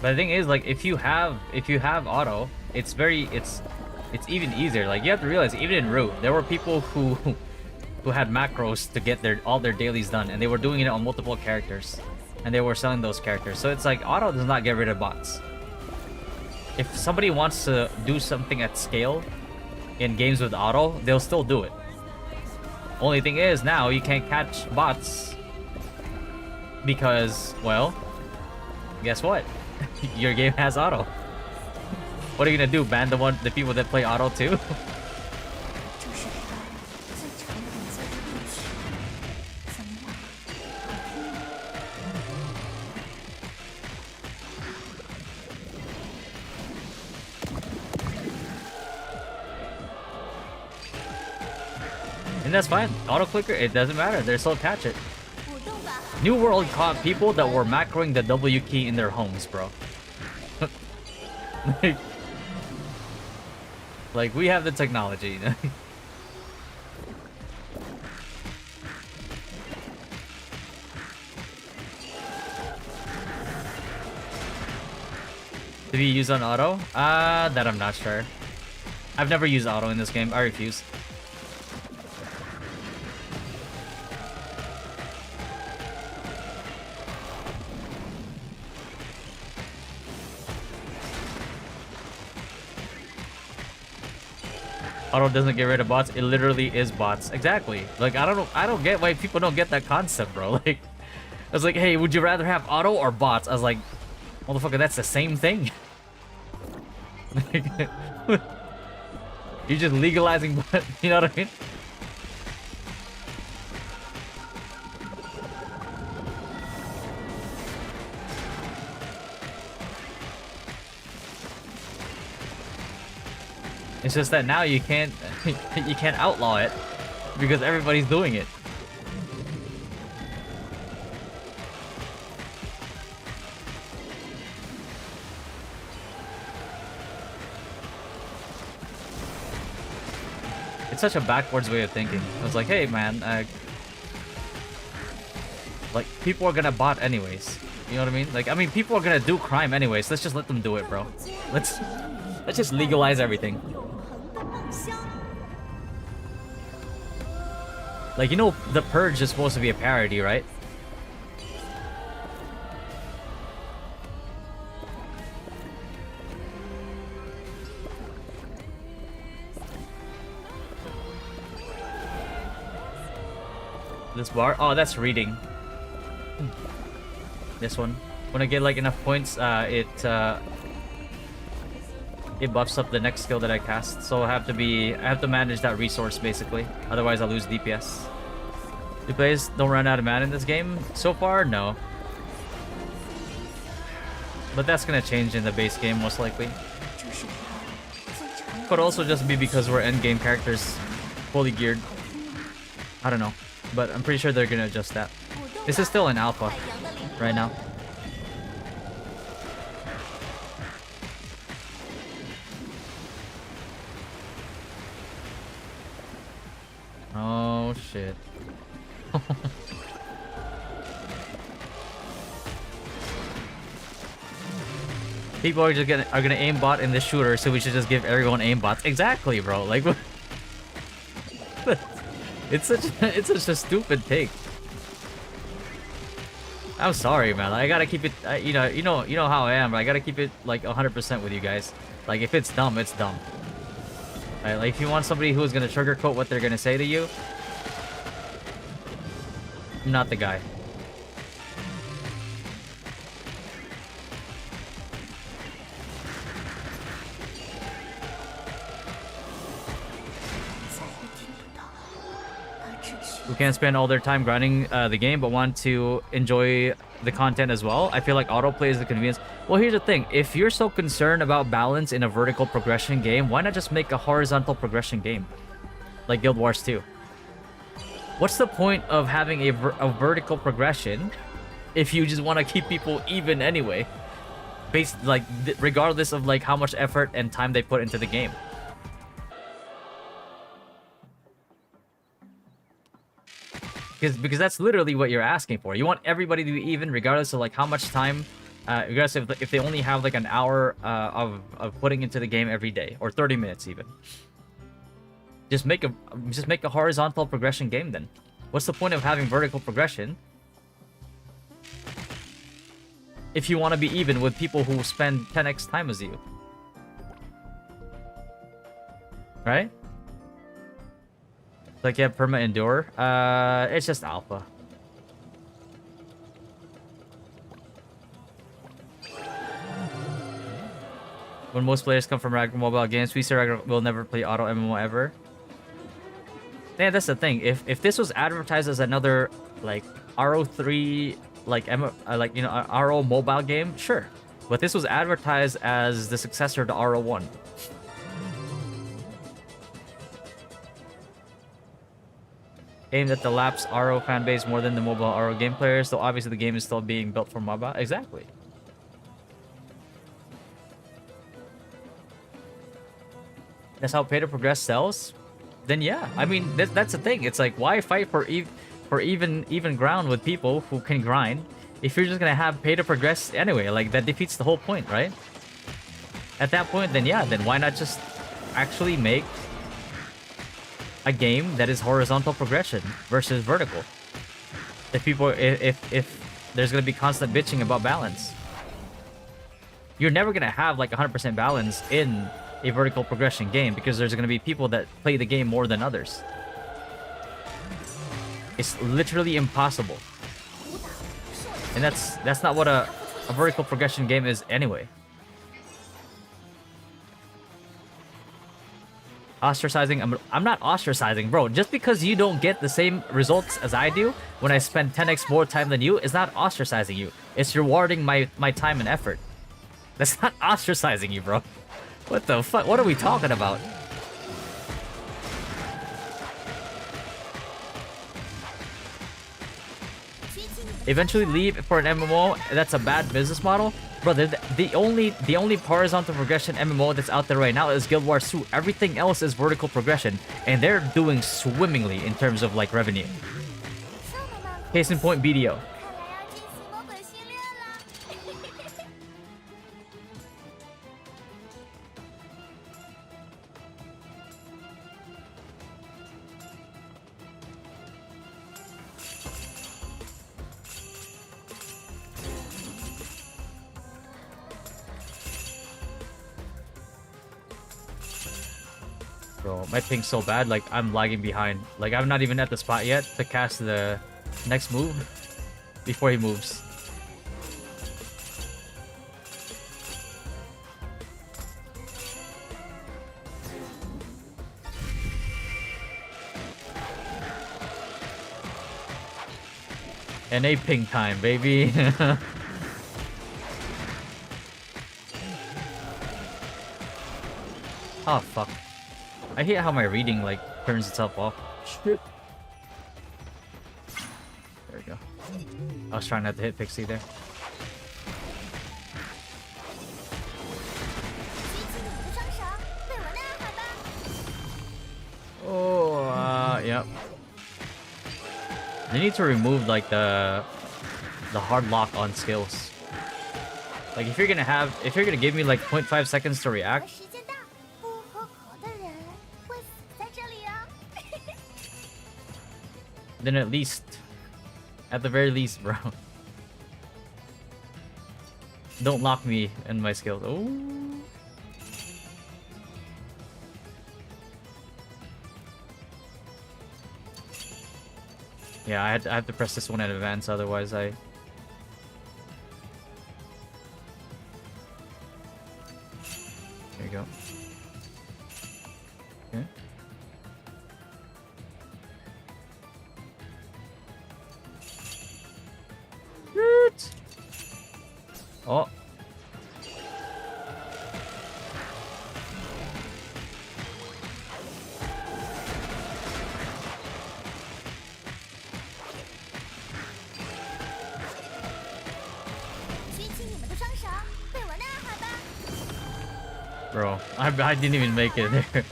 But the thing is, like, if you have auto, it's even easier. Like you have to realize, even in Root, there were people who had macros to get all their dailies done, and they were doing it on multiple characters, and they were selling those characters. So it's like auto does not get rid of bots. If somebody wants to do something at scale in games with auto, they'll still do it. Only thing is, now you can't catch bots because, well, guess what? Your game has auto. What are you gonna do? Ban the people that play auto too? And that's fine. Auto clicker, it doesn't matter. They still catch it. New World caught people that were macroing the W key in their homes, bro. like we have the technology. To be used on auto? That I'm not sure. I've never used auto in this game. I refuse. Auto doesn't get rid of bots. It literally is bots. Exactly. Like I don't get why people don't get that concept, bro. Like I was like, hey, would you rather have auto or bots? I was like, motherfucker, that's the same thing. You're just legalizing, you know what I mean? It's just that now you can't you can't outlaw it because everybody's doing it. It's such a backwards way of thinking. I was like, hey man, like people are gonna bot anyways. You know what I mean? People are gonna do crime anyways. Let's just let them do it, bro. Let's just legalize everything. Like, you know, The Purge is supposed to be a parody, right? This bar? Oh, that's reading. This one. When I get like enough points, it buffs up the next skill that I cast. So I have to manage that resource basically. Otherwise I'll lose DPS. Do players don't run out of mana in this game? So far, no. But that's gonna change in the base game most likely. Could also just be because we're endgame characters fully geared. I don't know. But I'm pretty sure they're gonna adjust that. This is still in alpha right now. Oh shit. People are just gonna aimbot in the shooter, so we should just give everyone aimbots. Exactly, bro. Like, it's such a stupid take. I'm sorry, man. I gotta keep it. You know how I am. I gotta keep it like 100% with you guys. Like, if it's dumb, it's dumb. Right? Like, if you want somebody who's gonna sugarcoat what they're gonna say to you, I'm not the guy. who can't spend all their time grinding the game but want to enjoy the content as well. I feel like autoplay is the convenience. Well, here's the thing. If you're so concerned about balance in a vertical progression game, why not just make a horizontal progression game? Like Guild Wars 2. What's the point of having a vertical progression if you just want to keep people even anyway? Based, like, regardless of, like, how much effort and time they put into the game. Because that's literally what you're asking for. You want everybody to be even, regardless of like how much time, regardless if they only have like an hour of putting into the game every day, or 30 minutes even. Just make a horizontal progression game then. What's the point of having vertical progression if you want to be even with people who spend 10x time as you? Right? Like, yeah, perma endure. It's just alpha. When most players come from mobile games, we say Ragnarok will never play auto MMO ever. Yeah, that's the thing. If this was advertised as another like RO3 like you know, RO mobile game, sure. But this was advertised as the successor to RO1. Aimed at the lapsed RO fanbase more than the mobile RO game players, so obviously the game is still being built for mobile. Exactly. That's how pay to progress sells? Then yeah. I mean, that's the thing. It's like, why fight for even ground with people who can grind if you're just gonna have pay to progress anyway? Like, that defeats the whole point, right? At that point, then yeah, then why not just actually make a game that is horizontal progression versus vertical? If there's gonna be constant bitching about balance, you're never gonna have like 100% balance in a vertical progression game because there's gonna be people that play the game more than others. It's literally impossible, and that's not what a vertical progression game is anyway. Ostracizing? I'm not ostracizing, bro. Just because you don't get the same results as I do when I spend 10x more time than you is not ostracizing you. It's rewarding my time and effort. That's not ostracizing you, bro. What the fuck? What are we talking about? Eventually leave for an MMO, that's a bad business model. Bro, the only horizontal progression MMO that's out there right now is Guild Wars 2. Everything else is vertical progression, and they're doing swimmingly in terms of like revenue. Case in point, BDO. Bro, my ping's so bad, like, I'm lagging behind. Like, I'm not even at the spot yet to cast the next move before he moves. NA ping time, baby. Oh, fuck. I hate how my reading, like, turns itself off. Shit. There we go. I was trying not to hit Pixie there. Oh, yep. They need to remove, like, the hard lock on skills. Like, if you're gonna give me, like, 0.5 seconds to react, then at the very least, bro, don't lock me in my skills. Oh, yeah, I have to press this one in advance, otherwise I. There you go. Okay. Bro, I didn't even make it there.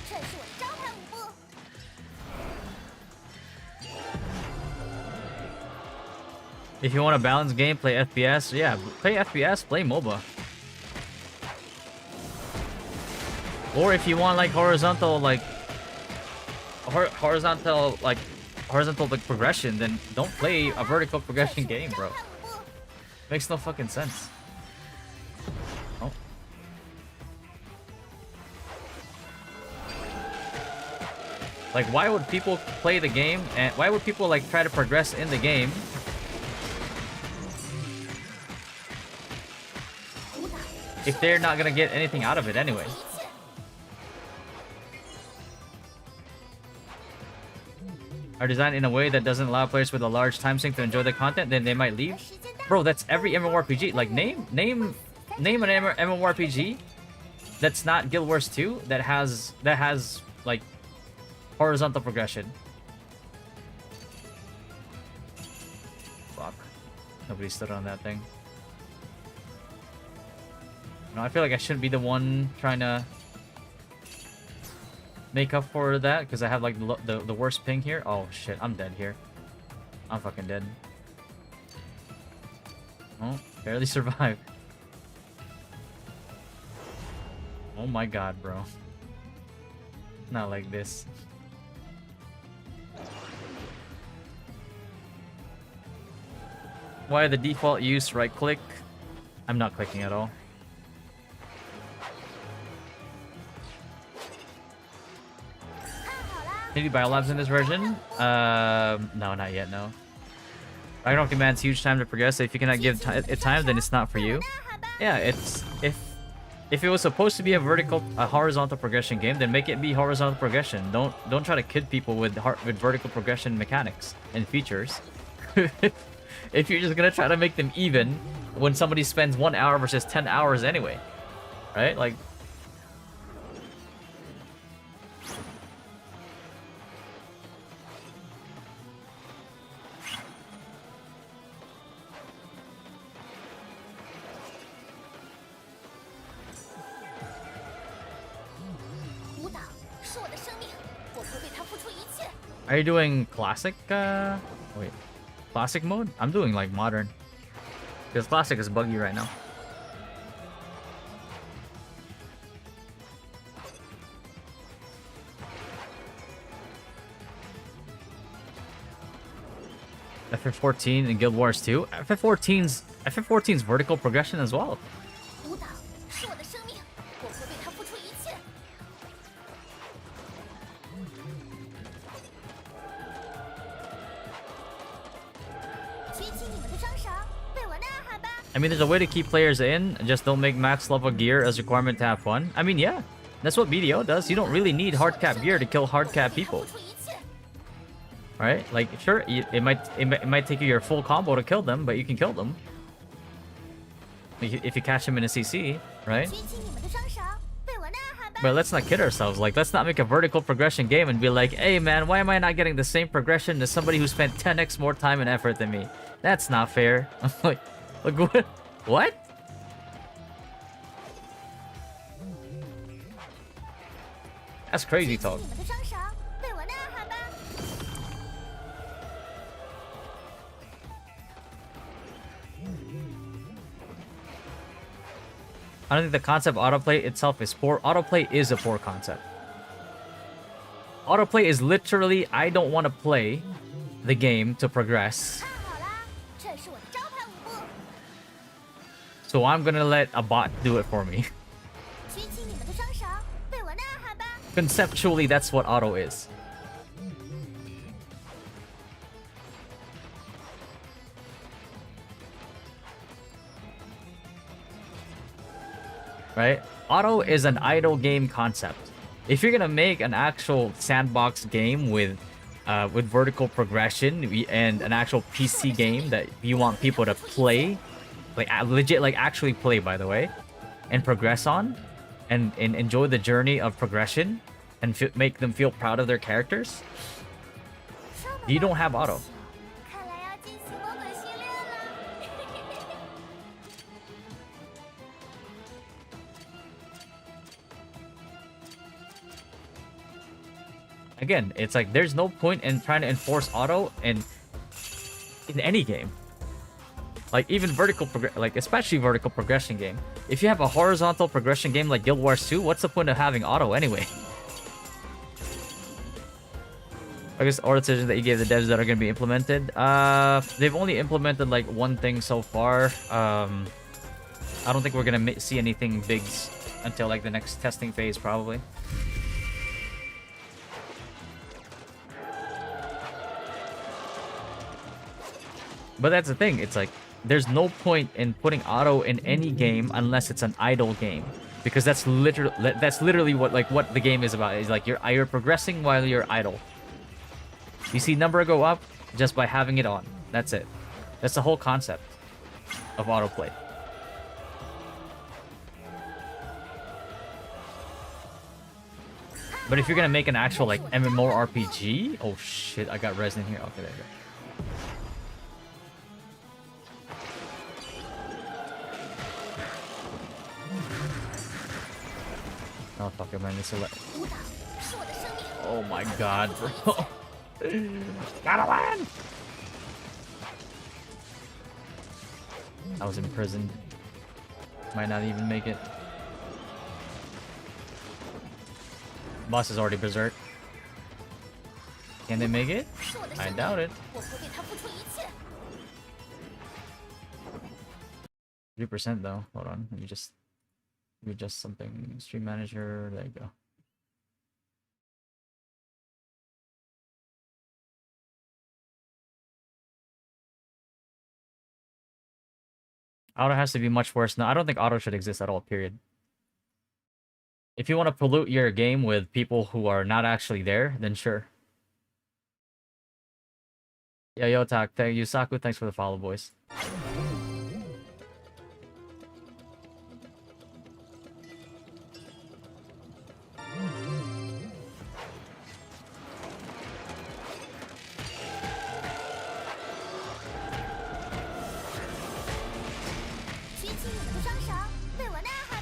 If you want a balanced game, play FPS. Yeah, play FPS, play MOBA. Or if you want like horizontal progression, then don't play a vertical progression game, bro. Makes no fucking sense. Oh. Like, why would people play the game, and why would people like try to progress in the game if they're not gonna get anything out of it anyway? Are designed in a way that doesn't allow players with a large time sink to enjoy the content, then they might leave. Bro, that's every MMORPG. Like, name an MMORPG that's not Guild Wars 2 that has like horizontal progression. Fuck. Nobody stood on that thing. No, I feel like I shouldn't be the one trying to make up for that because I have like the worst ping here. Oh shit, I'm dead here. I'm fucking dead. Oh, barely survived. Oh my god, bro. Not like this. Why the default use right click? I'm not clicking at all. Can you biolabs in this version? No, not yet, no. Ragnarok demands huge time to progress, so if you cannot give it time, then it's not for you. Yeah, it's... If it was supposed to be a horizontal progression game, then make it be horizontal progression. Don't try to kid people with vertical progression mechanics and features. If you're just gonna try to make them even when somebody spends 1 hour versus 10 hours anyway. Right? Like... Are you doing classic, wait, classic mode? I'm doing like modern. Because classic is buggy right now. FF14 and Guild Wars 2? FF14's vertical progression as well. I mean, there's a way to keep players in, just don't make max level gear as requirement to have fun. I mean, yeah, that's what BDO does. You don't really need hard cap gear to kill hard cap people. Right? Like, sure, it might take you your full combo to kill them, but you can kill them. If you catch them in a CC, right? But let's not kid ourselves. Like, let's not make a vertical progression game and be like, hey man, why am I not getting the same progression as somebody who spent 10x more time and effort than me? That's not fair. I'm like what? That's crazy talk. I don't think the concept of autoplay itself is poor. Autoplay is a poor concept. Autoplay is literally, I don't want to play the game to progress, so I'm gonna let a bot do it for me. Conceptually, that's what auto is. Right? Auto is an idle game concept. If you're gonna make an actual sandbox game with vertical progression and an actual PC game that you want people to play, like legit, like actually play, by the way, and progress on, and enjoy the journey of progression, and make them feel proud of their characters, you don't have auto. Again, it's like there's no point in trying to enforce auto in any game. Like even like especially vertical progression game. If you have a horizontal progression game like Guild Wars 2, what's the point of having auto anyway? I guess all decisions that you gave the devs that are going to be implemented. They've only implemented like one thing so far. I don't think we're going to see anything big until like the next testing phase probably. But that's the thing. It's like there's no point in putting auto in any game unless it's an idle game, because that's literally what the game is about. Is like you're progressing while you're idle. You see number go up just by having it on. That's it. That's the whole concept of autoplay. But if you're gonna make an actual like MMORPG, oh shit, I got resin here. Okay, there you go. Oh fuck it, man, this is oh my god, bro. Gotta win! I was imprisoned. Might not even make it. Boss is already berserk. Can they make it? I doubt it. 3% though. Hold on. Let me just adjust something. Stream manager. There you go. Auto has to be much worse. No, I don't think auto should exist at all, period. If you want to pollute your game with people who are not actually there, then sure. Yeah, Yotak, thank you. Saku, thanks for the follow, boys.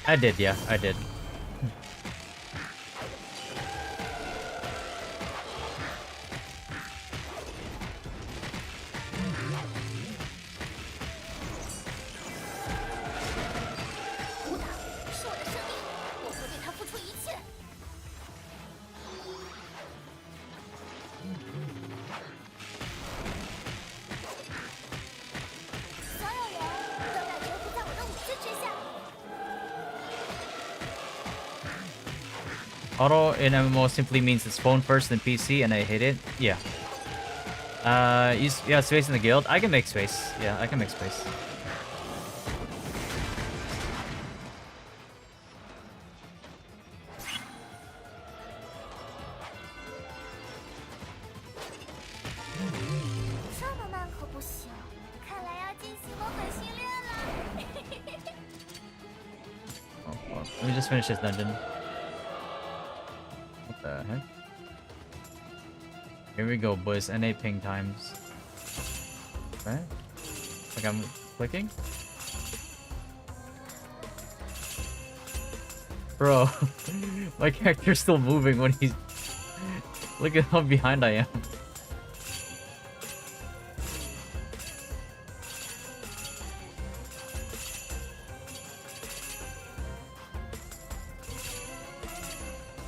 I did, yeah, I did. Auto in MMO simply means it's phone first then PC, and I hate it. Yeah. Yeah, space in the guild. I can make space. Yeah, I can make space. Oh, let me just finish this dungeon. What the heck? Here we go, boys. NA ping times. Okay. Like I'm clicking. Bro, my character's still moving when he's... Look at how behind I am.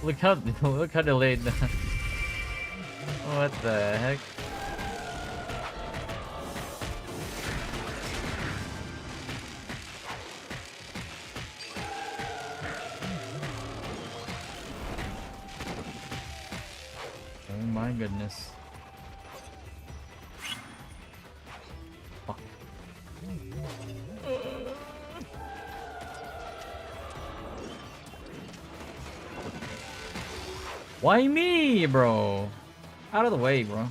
Look how delayed. What the heck? Oh my goodness. Fuck. Why me, bro? Out of the way, bro.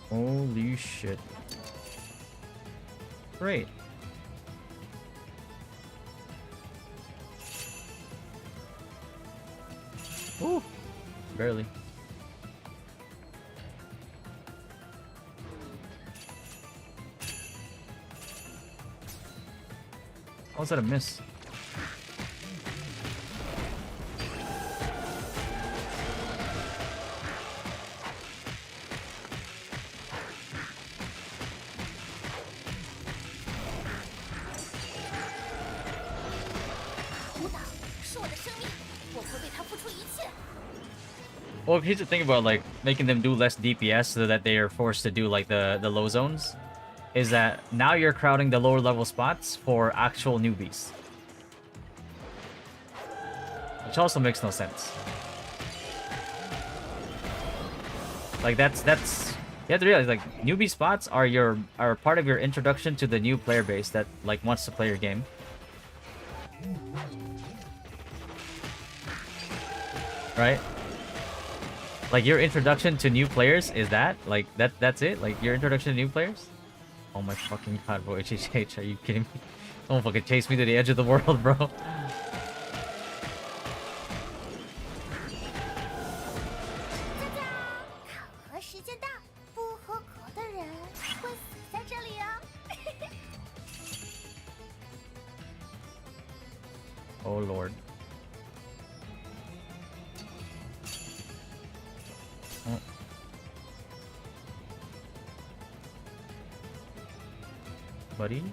Holy shit. Great. Ooh. Barely. How was that a miss? Well, here's the thing about like making them do less DPS so that they are forced to do like the low zones, is that now you're crowding the lower level spots for actual newbies, which also makes no sense. Like that's you have to realize like newbie spots are part of your introduction to the new player base that like wants to play your game. Right? Like your introduction to new players is that? Like that's it? Like your introduction to new players? Oh my fucking god, bro. HHH, are you kidding me? Don't fucking chase me to the edge of the world, bro. Oh lord. Oh. Buddy?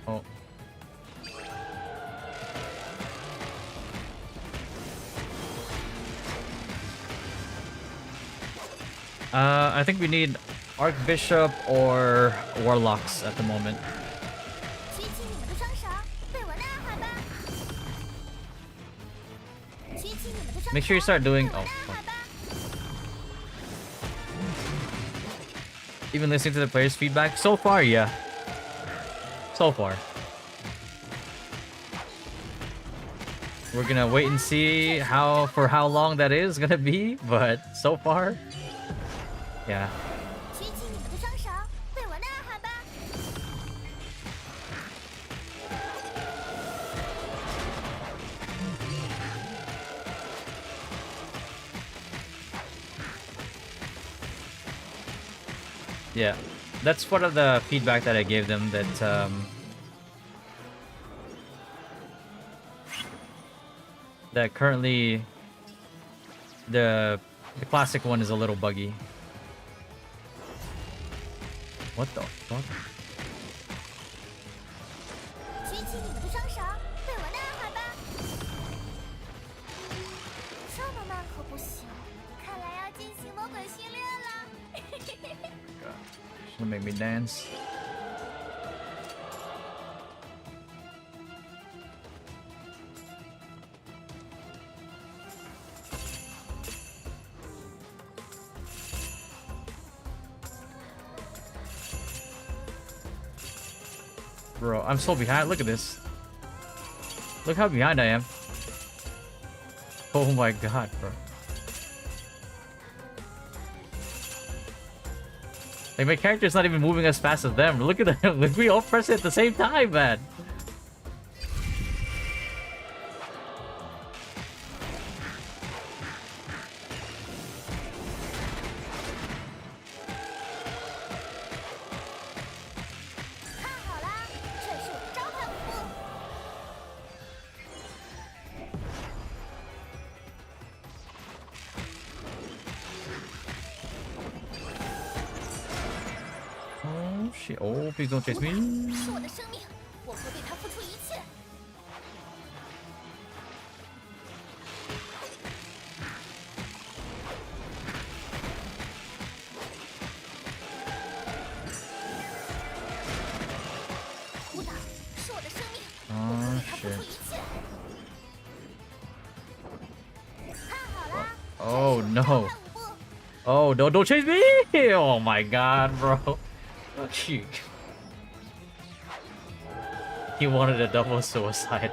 Oh. I think we need Archbishop or Warlocks at the moment. Make sure you start doing... Oh, fuck. Even listening to the players' feedback? So far, yeah. So far. We're gonna wait and see for how long that is gonna be, but so far... Yeah. Yeah, that's part of the feedback that I gave them, that currently the classic one is a little buggy. What the fuck? Gonna make me dance. Bro, I'm so behind. Look at this. Look how behind I am. Oh my god, bro. Like, my character's not even moving as fast as them. Look at them. Like, we all press it at the same time, man. Shit. Oh, please don't chase me. Oh, shit. Oh, no. Oh, no, don't chase me! Oh my god, bro. Fuck you. He wanted a double suicide.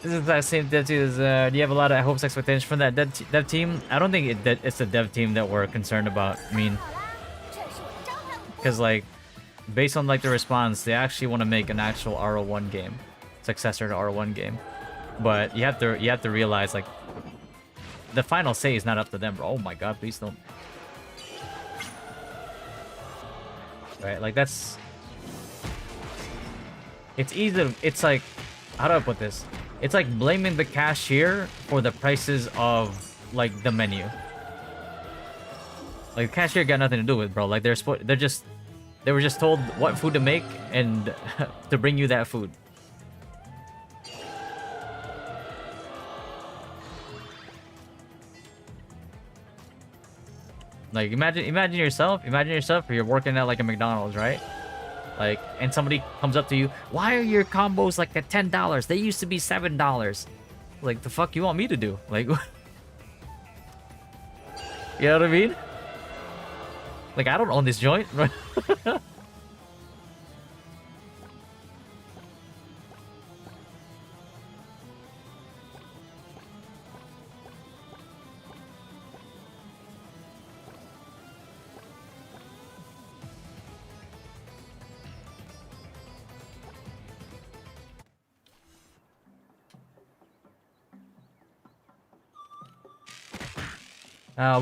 This is that same dev team. Do you have a lot of hopes, expectations from that dev team? I don't think it's the dev team that we're concerned about. I mean, because like, based on like the response, they actually want to make an actual RO1 game, successor to RO1 game. But you have to realize like, the final say is not up to them, bro. Oh my god, please don't. Right, like that's. It's easy. It's like, how do I put this? It's like blaming the cashier for the prices of like the menu. Like the cashier got nothing to do with, bro. Like they were just told what food to make and to bring you that food. Like imagine yourself if you're working at like a McDonald's, right? Like, and somebody comes up to you, why are your combos like at $10? They used to be $7. Like, the fuck you want me to do? Like, you know what I mean? Like, I don't own this joint.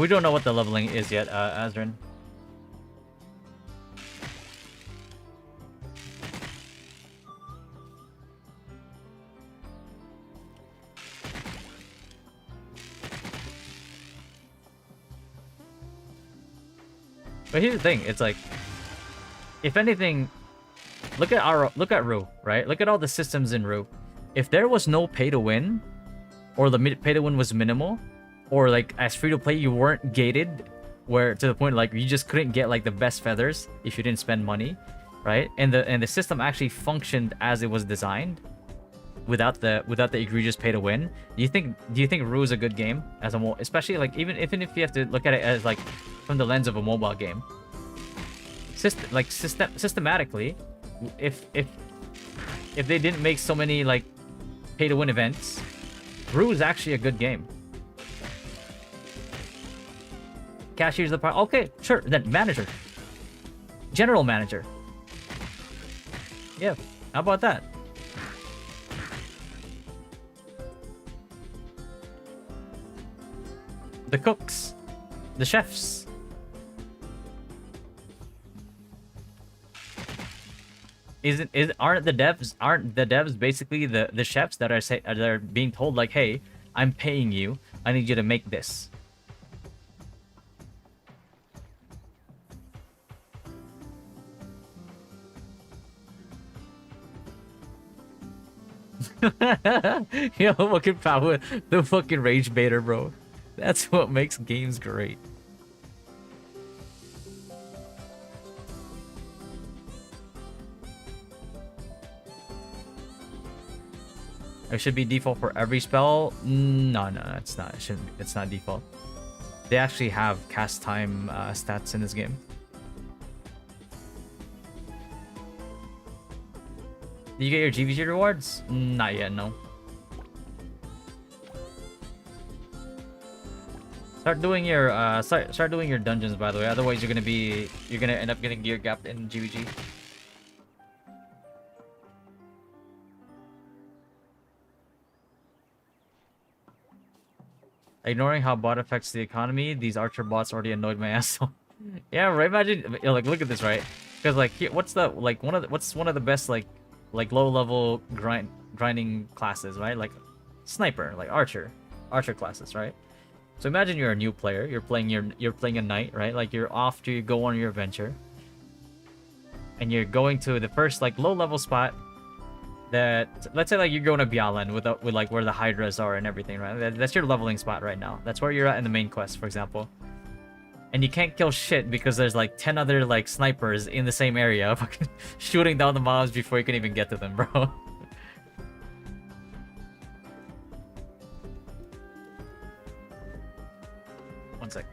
We don't know what the leveling is yet, Azrin. But here's the thing, it's like, if anything, look at Ru, right? Look at all the systems in Ru. If there was no pay to win, or the pay to win was minimal, or like as free to play you weren't gated, where to the point like you just couldn't get like the best feathers if you didn't spend money, right? And the system actually functioned as it was designed, without the egregious pay to win. Do you think Ru is a good game as a especially like even if you have to look at it as like from the lens of a mobile game? Systematically, if they didn't make so many like pay to win events, Ru is actually a good game. Cashier's the part. Okay, sure. Then manager, general manager. Yeah, how about that? The cooks, the chefs. Aren't the devs basically the chefs that are being told like, hey, I'm paying you, I need you to make this. Yo, fucking power, the fucking rage baiter, bro. That's what makes games great. It should be default for every spell. No, it's not. It shouldn't. It's not default. They actually have cast time stats in this game. Did you get your GVG rewards? Not yet, no. Start doing your start doing your dungeons, by the way. Otherwise, you're gonna end up getting gear gapped in GVG. Ignoring how bot affects the economy, these archer bots already annoyed my ass. Yeah, right. Imagine, like, look at this, right? Because like, here, what's one of the best like low level grinding classes, right? Like sniper, like archer classes, right? So imagine you're a new player, you're playing a knight, right? Like you're off to go on your adventure, and you're going to the first like low level spot. That, let's say like you're going to Bialan with like where the hydras are and everything, right? That's your leveling spot right now. That's where you're at in the main quest, for example. And you can't kill shit because there's like 10 other like snipers in the same area fucking shooting down the mobs before you can even get to them, bro. One sec.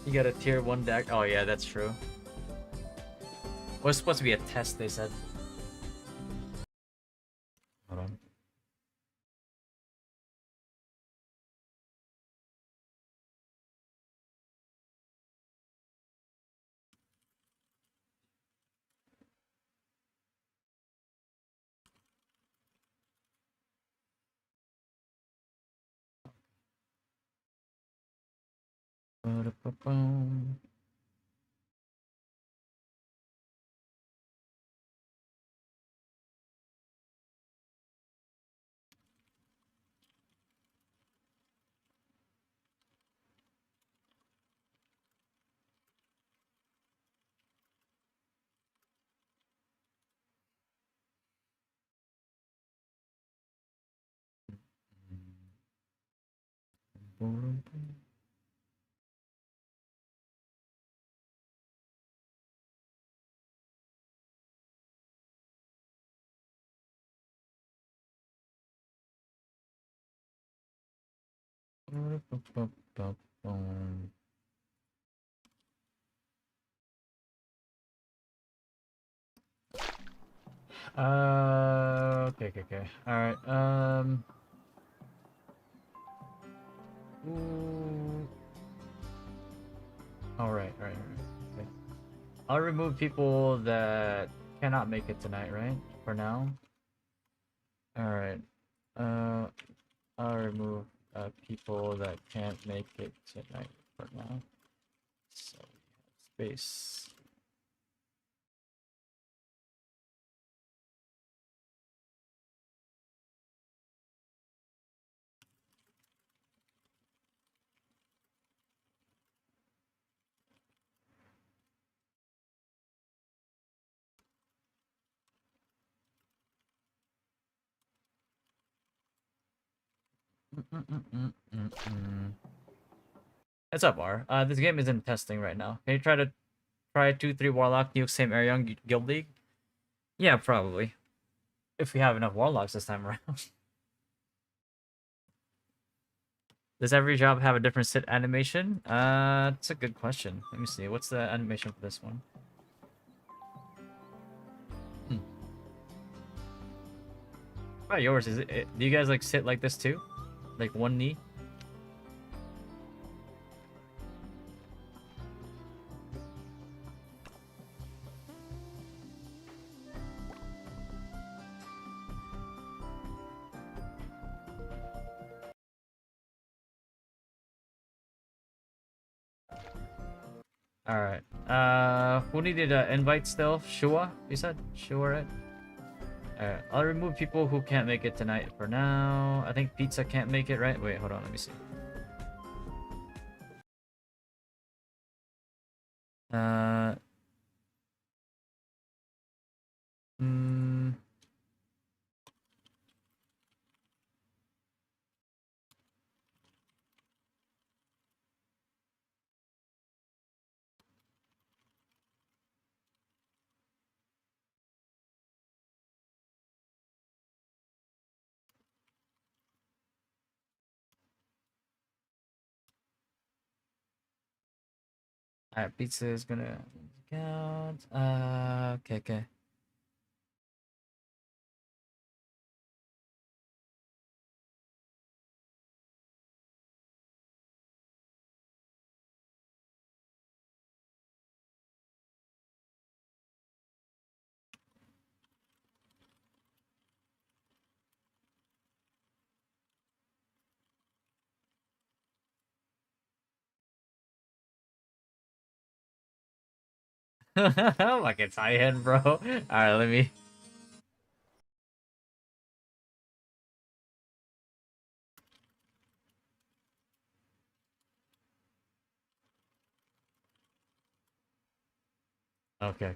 You got a tier 1 deck. Oh yeah, that's true. Was supposed to be a test, they said. Hold on. Ba-da-ba-boom. Ba-da-ba-ba-ba-boom. Okay. All right. Ooh. All right. Okay. I'll remove people that cannot make it tonight, right? For now. All right. Uh, I'll remove people that can't make it tonight for now. So we have space. What's up, R? This game is in testing right now. Can you try 2-3 Warlock nuke same area on Guild League? Yeah, probably. If we have enough Warlocks this time around. Does every job have a different sit animation? That's a good question. Let me see. What's the animation for this one? Hmm. What about yours? Do you guys like sit like this too? Like one knee? Alright. Who needed an invite still? Shua? You said? Shua, right? Alright. I'll remove people who can't make it tonight for now. I think Pizza can't make it, right? Wait, hold on. Let me see. Uh... Hmm... Alright, Pizza is gonna... God... okay. Like it's high end, bro. Alright, let me... Okay.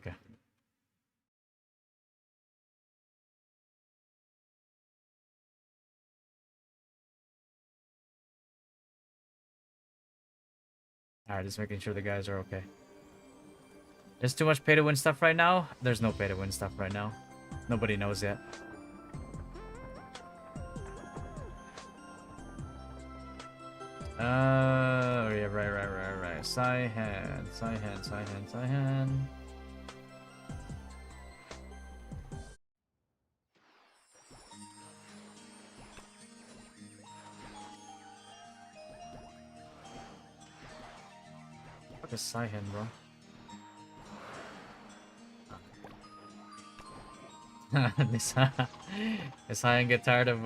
Alright, just making sure the guys are okay. There's too much pay to win stuff right now? There's no pay to win stuff right now. Nobody knows yet. Yeah, right. Okay, Saihan, Saihan, Saihan, Saihan. What is Saihan, bro? this Saihan get tired of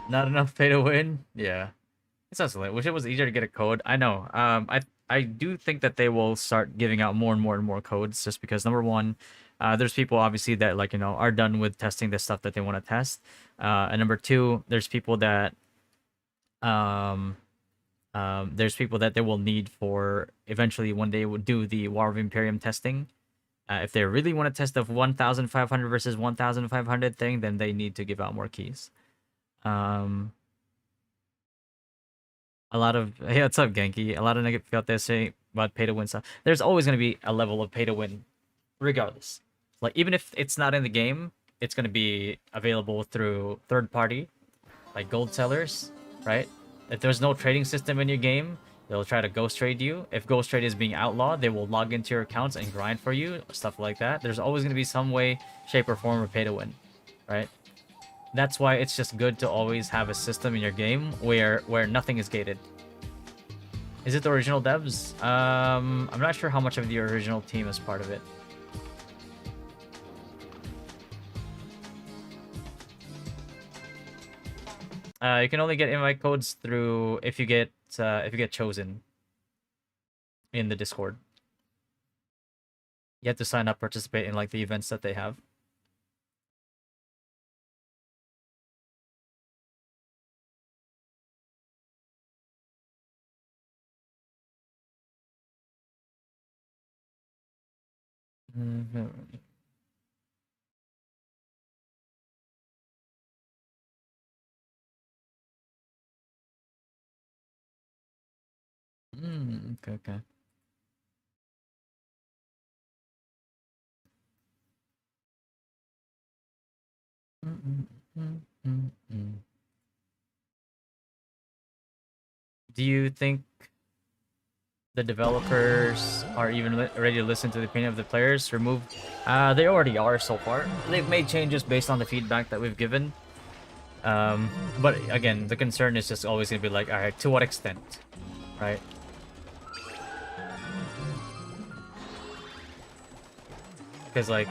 not enough pay to win. Yeah. It sounds like wish it was easier to get a code. I know. I do think that they will start giving out more and more and more codes just because number one, there's people obviously that like are done with testing the stuff that they want to test. And number two, um there's people that they will need for eventually when they would do the War of Imperium testing. If they really want to test the 1,500 versus 1,500 thing, then they need to give out more keys. Um, a lot of hey, what's up, Genki? A lot of negative out there saying about pay to win stuff. There's always gonna be a level of pay to win, regardless. Like even if it's not in the game, it's gonna be available through third party, like gold sellers, right? If there's no trading system in your game, they'll try to ghost trade you. If ghost trade is being outlawed, they will log into your accounts and grind for you, stuff like that. There's always gonna be some way, shape, or form of pay to win, right? That's why it's just good to always have a system in your game where nothing is gated. Is it the original devs? I'm not sure how much of the original team is part of it. You can only get invite codes through if you get chosen in the Discord. You have to sign up, participate in like the events that they have. Okay, okay. Do you think the developers are even ready to listen to the opinion of the players? Remove? They already are so far. They've made changes based on the feedback that we've given. But again, the concern is just always gonna be like, all right, to what extent, right? Because like,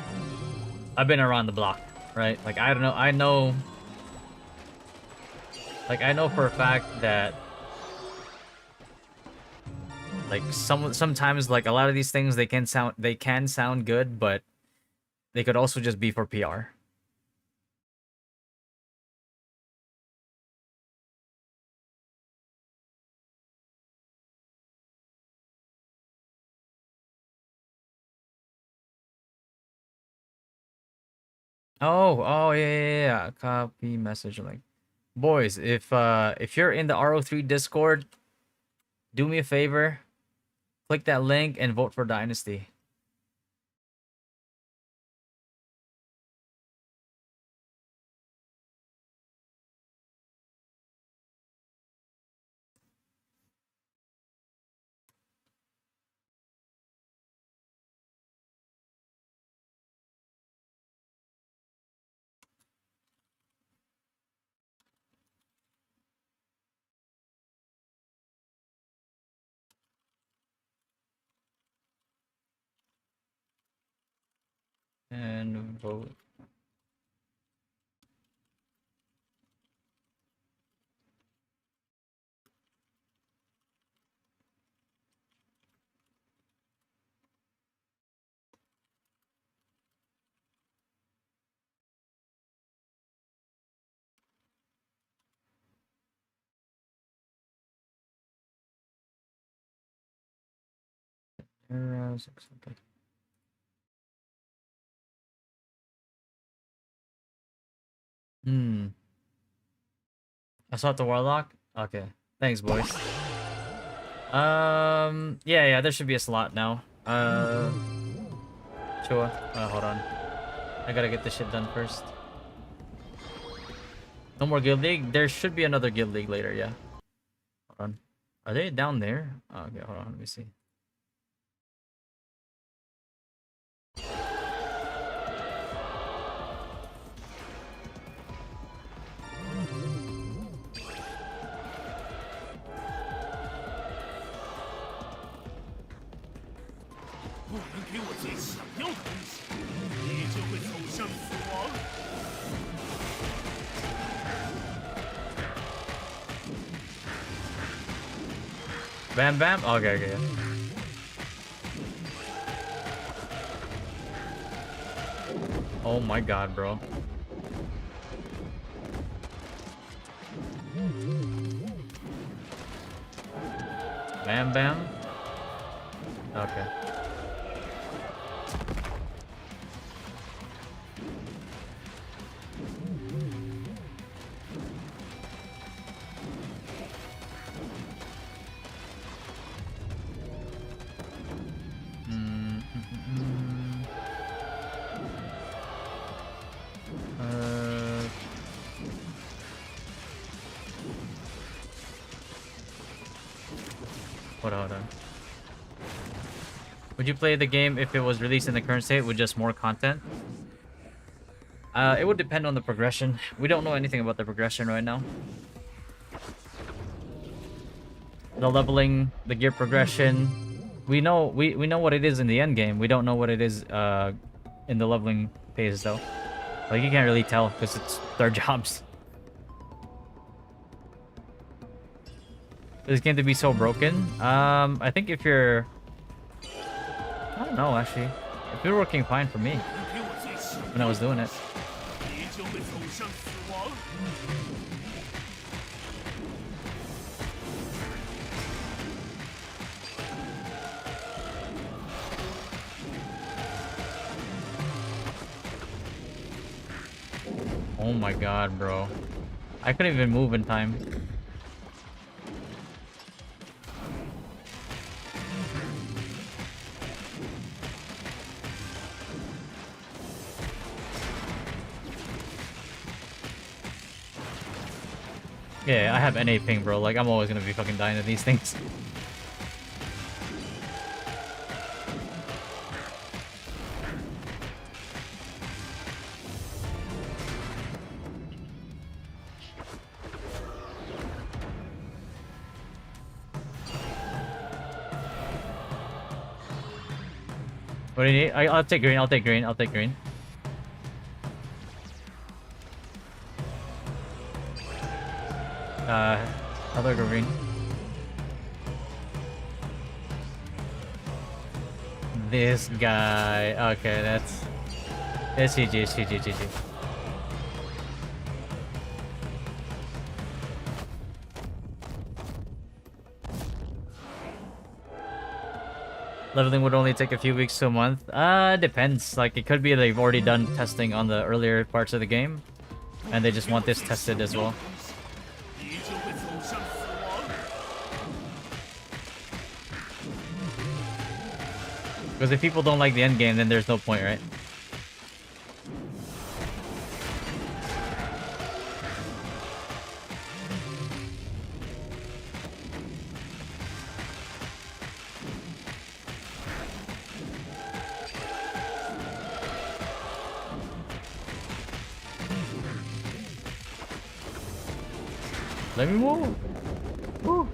I've been around the block, right? Like I don't know, I know for a fact that like sometimes like a lot of these things they can sound good, but they could also just be for PR. Oh yeah, yeah, yeah. Copy message link. Boys, if you're in the RO3 Discord, do me a favor, click that link and vote for Dynasty. And vote. Okay. Assault the Warlock? Okay. Thanks, boys. Yeah, there should be a slot now. Sure. Hold on. I gotta get this shit done first. No more Guild League? There should be another Guild League later, yeah. Hold on. Are they down there? Oh, okay, hold on. Let me see. Bam bam? Okay, okay. Oh my god, bro. Bam bam? Okay. Hold on. Would you play the game if it was released in the current state with just more content? It would depend on the progression. We don't know anything about the progression right now. The leveling, the gear progression. We know what it is in the end game. We don't know what it is in the leveling phase though. Like you can't really tell because it's their jobs. This game to be so broken. I think if you're, I don't know actually. If you're working fine for me when I was doing it. Oh my god, bro. I couldn't even move in time. Yeah, I have NA ping, bro. Like, I'm always gonna be fucking dying to these things. What do you need? I'll take green, I'll take green, I'll take green. I'll go green. This guy. Okay, that's... It's GG, it's GG, GG. Leveling would only take a few weeks to a month. Depends. Like, it could be they've already done testing on the earlier parts of the game, and they just want this tested as well. Because if people don't like the end game, then there's no point, right? Let me move. Woo.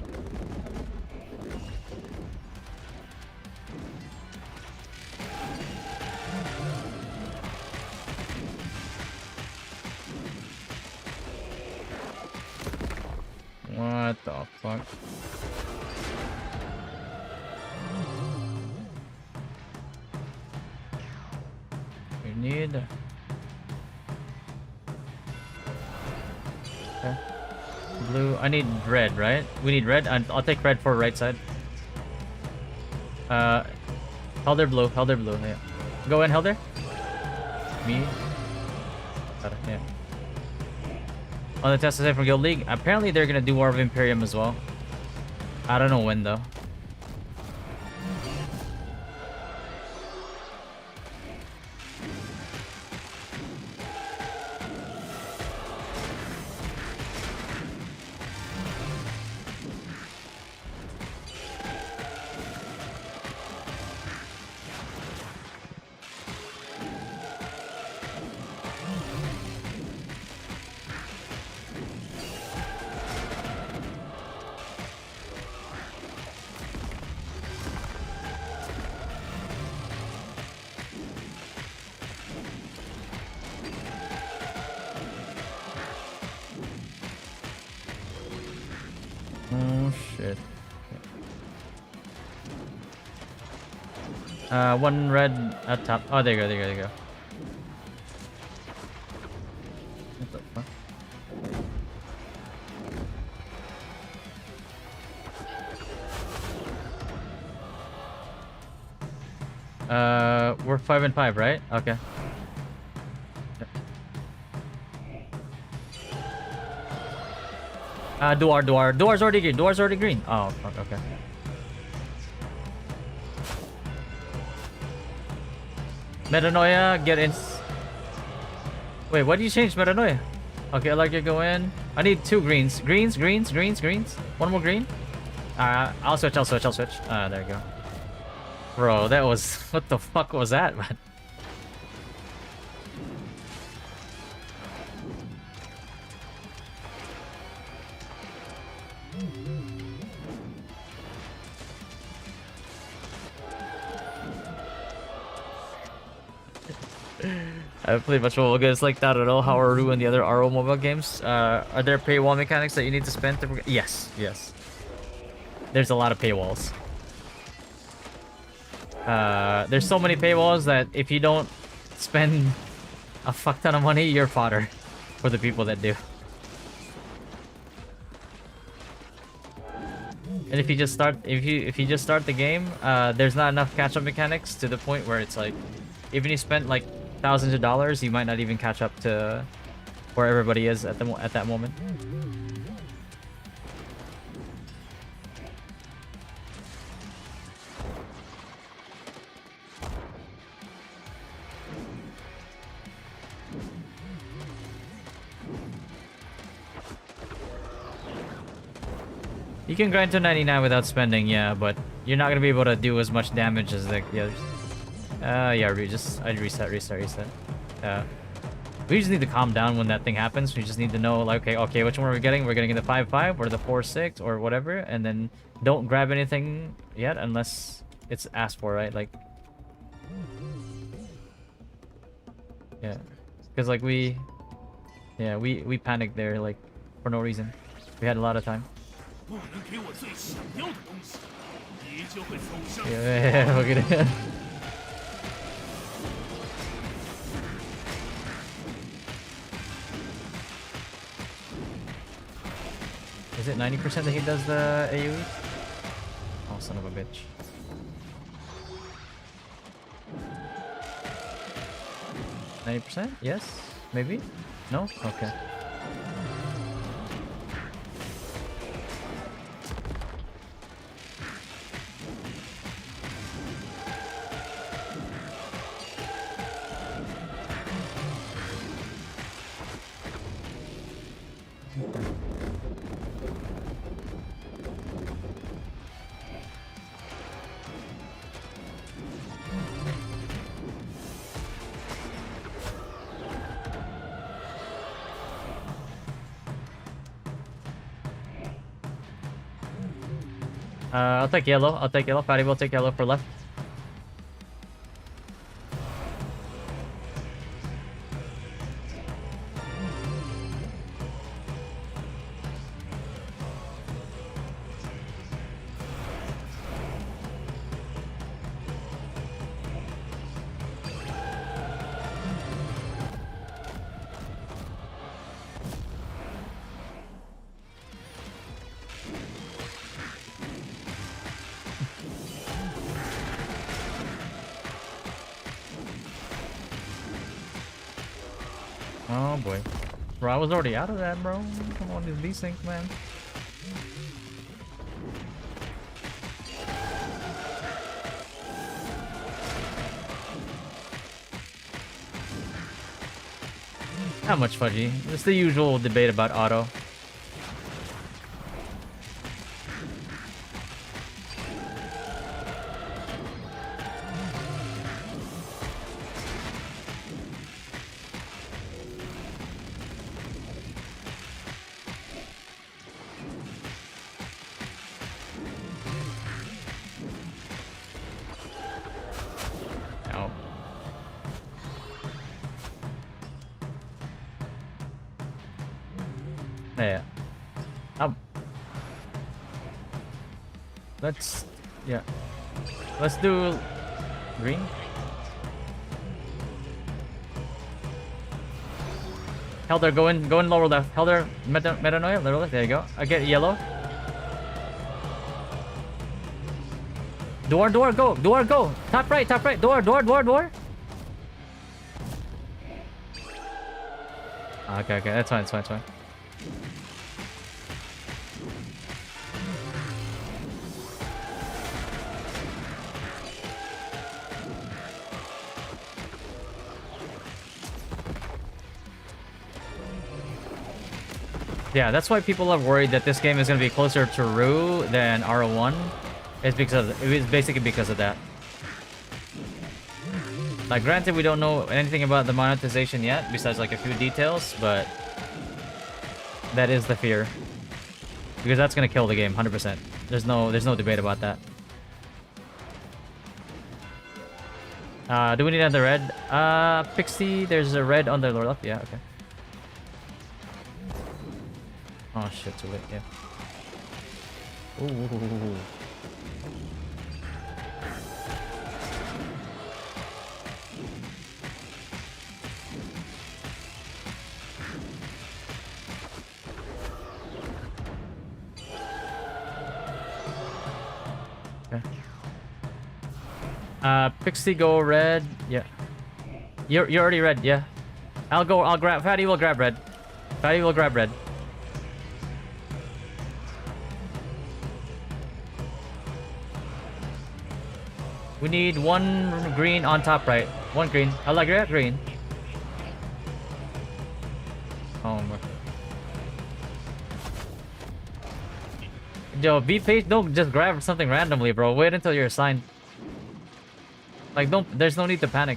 What the fuck? We need... Okay. Blue. I need red, right? We need red. I'll take red for right side. Helder blue. Helder blue. Yeah. Go in, Helder. Me. Yeah. On the test aside from Guild League, apparently they're gonna do War of Imperium as well. I don't know when though. Oh shit. One red at top. Oh, there you go, there you go, there you go. What the fuck? We're 5 and 5, right? Okay. Duar's already green. Duar's already green. Oh, fuck, okay. Metanoia, get in. Wait, what do you change Metanoia? Okay, I like you go in. I need 2 greens. Greens. One more green. I'll switch. There you go. Bro, that was... What the fuck was that, man? I played much mobile games like that at all. How are you and the other RO mobile games? Are there paywall mechanics that you need to spend to... Yes. There's a lot of paywalls. There's so many paywalls that if you don't spend a fuck ton of money, you're fodder for the people that do. And if you just start, if you just start the game, there's not enough catch-up mechanics to the point where it's like, even if you spent like thousands of dollars, you might not even catch up to where everybody is at that moment. You can grind to 99 without spending, yeah, but you're not gonna be able to do as much damage as the others. Yeah, I'd reset. We just need to calm down when that thing happens. We just need to know, like, okay, which one are we getting? We're getting the 5-5 or the 4-6 or whatever, and then don't grab anything yet unless it's asked for, right? Like, yeah, because like we panicked there, like, for no reason. We had a lot of time. Yeah, look at it. Is it 90% that he does the AoE? Oh, son of a bitch. 90%? Yes? Maybe? No? Okay. I'll take yellow. Fatty will take yellow for left. Oh boy. Bro, I was already out of that, bro. Come on, these desync, man. How much fudgy? It's the usual debate about auto. Let's... Yeah. Let's do... green? Helder, go in lower left. Helder, metanoia, lower left. There you go. I get yellow. Door, go. Door, go. Top right. Door. Okay. That's fine. Yeah, that's why people are worried that this game is going to be closer to Rue than RO1. It's basically because of that. Like, granted, we don't know anything about the monetization yet, besides like a few details, but that is the fear, because that's going to kill the game 100%. There's no debate about that. Do we need another red? Pixie, there's a red on the lower left. Yeah, okay. Oh shit, too late, yeah. Ooh. Okay. Pixie, go red. Yeah. You're already red, yeah. I'll grab... Fatty will grab red. We need one green on top right. One green. I like that green. Oh my. Yo, be patient. Don't just grab something randomly, bro. Wait until you're assigned. Like, there's no need to panic.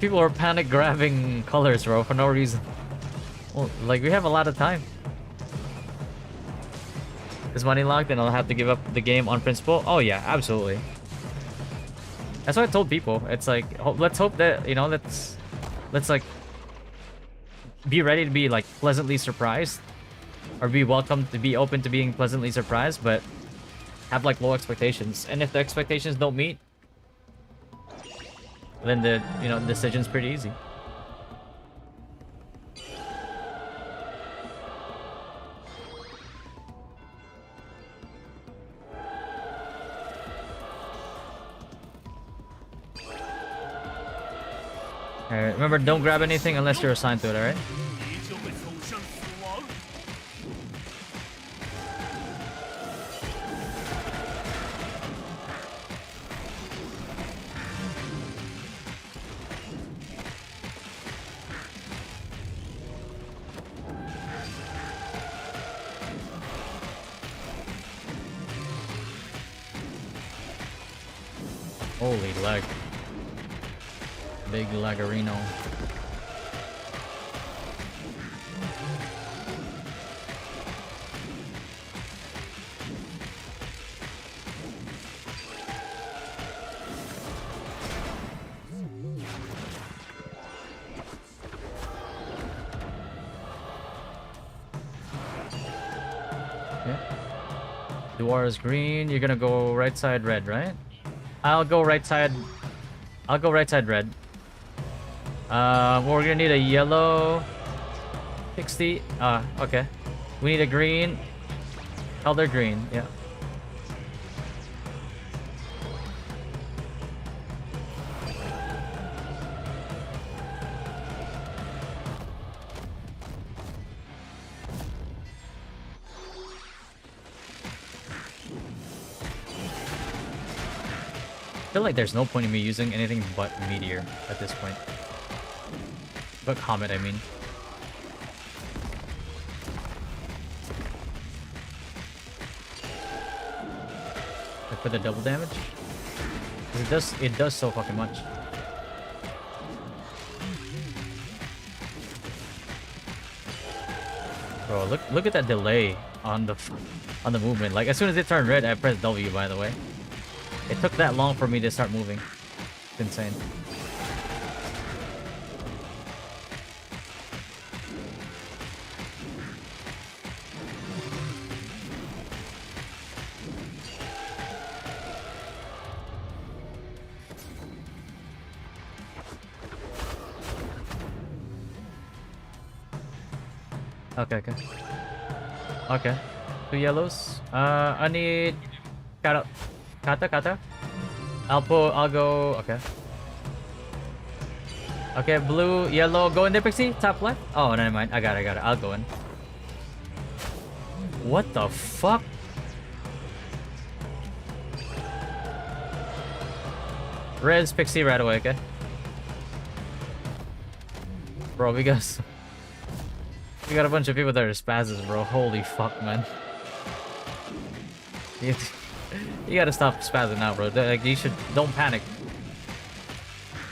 People are panic grabbing colors, bro, for no reason. Well, like, we have a lot of time. Is money locked and I'll have to give up the game on principle? Oh yeah, absolutely. That's what I told people. It's like, let's hope that, you know, let's like be ready to be like pleasantly surprised, or be welcome to be open to being pleasantly surprised, but have like low expectations. And if the expectations don't meet, then the, you know, decision's pretty easy. Alright, remember, don't grab anything unless you're assigned to it, alright? Holy lag. Big lagarino. Okay. Duar is green. You're gonna go right side red, right? I'll go right side red. We're gonna need a yellow 60. Okay. We need a green. Color green, yeah. I feel like there's no point in me using anything but meteor at this point. But comet, I mean. Like for the double damage? It does so fucking much. Bro, look at that delay on the movement. Like, as soon as it turned red, I pressed W, by the way. It took that long for me to start moving. It's insane. Okay, okay. Okay. 2 yellows. I need kata, kata. I'll go. Okay. Okay, blue, yellow. Go in there, Pixie. Top left. Oh, never mind. I got it. I'll go in. What the fuck? Red's Pixie right away, okay? Bro, we got a bunch of people that are spazzes, bro. Holy fuck, man. You, you gotta stop spazzing now, bro. Like, you should... Don't panic.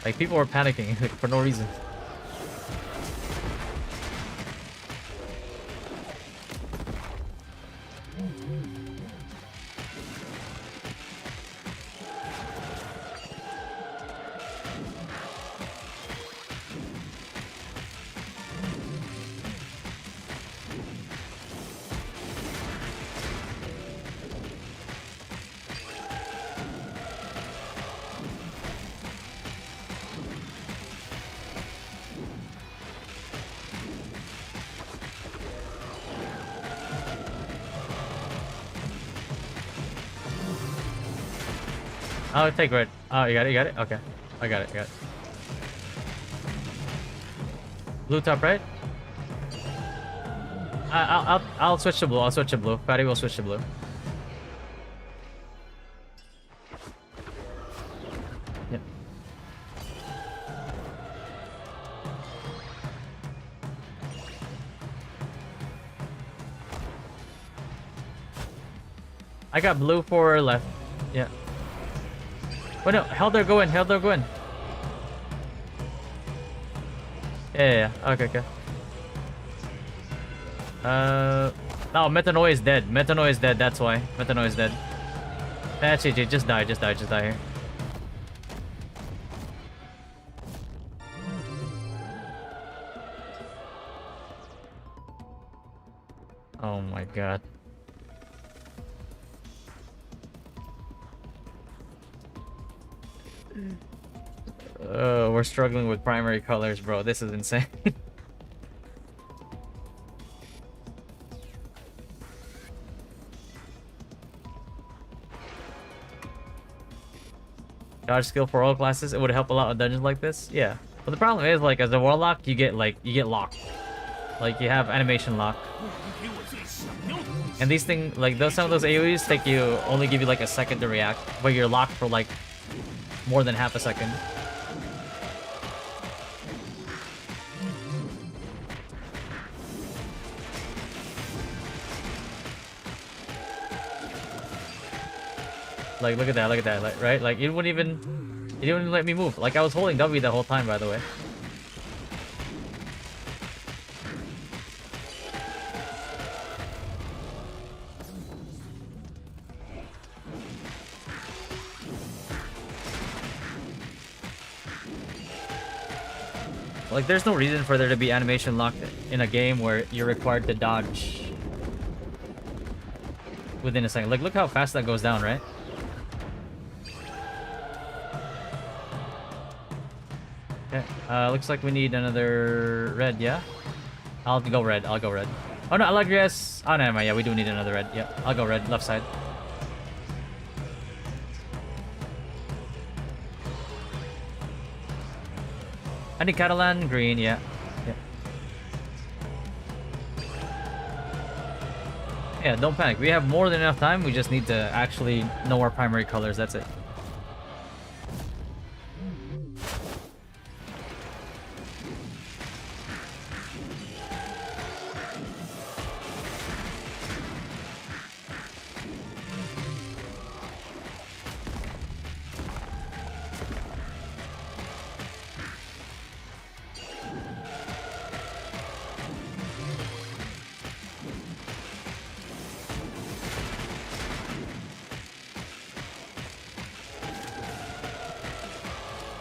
Like, people are panicking like, for no reason. I'll take red. Oh, you got it? Okay. I got it. Blue top right? I'll switch to blue. Fatty will switch to blue. Yep. I got blue for left. Yeah. Oh no, Helder go in. Yeah. Okay. No, Metanoia is dead. That's why. Metanoia is dead. That's it, just die here. Oh my god. We're struggling with primary colors, bro. This is insane. Dodge skill for all classes. It would help a lot with dungeons like this. Yeah. But the problem is, like, as a warlock, you get locked. Like, you have animation lock. And these things, like, some of those AoEs only give you like a second to react, but you're locked for like more than half a second. Like, look at that, like, right? Like, you didn't even let me move. Like, I was holding W the whole time, by the way. Like, there's no reason for there to be animation locked in a game where you're required to dodge within a second. Like, look how fast that goes down, right? Okay, looks like we need another red, yeah? I'll go red. Oh no, Allegrias. Oh, no, yeah, we do need another red. Yep, I'll go red, left side. I need Catalan, green, yeah. Yeah, don't panic. We have more than enough time. We just need to actually know our primary colors. That's it.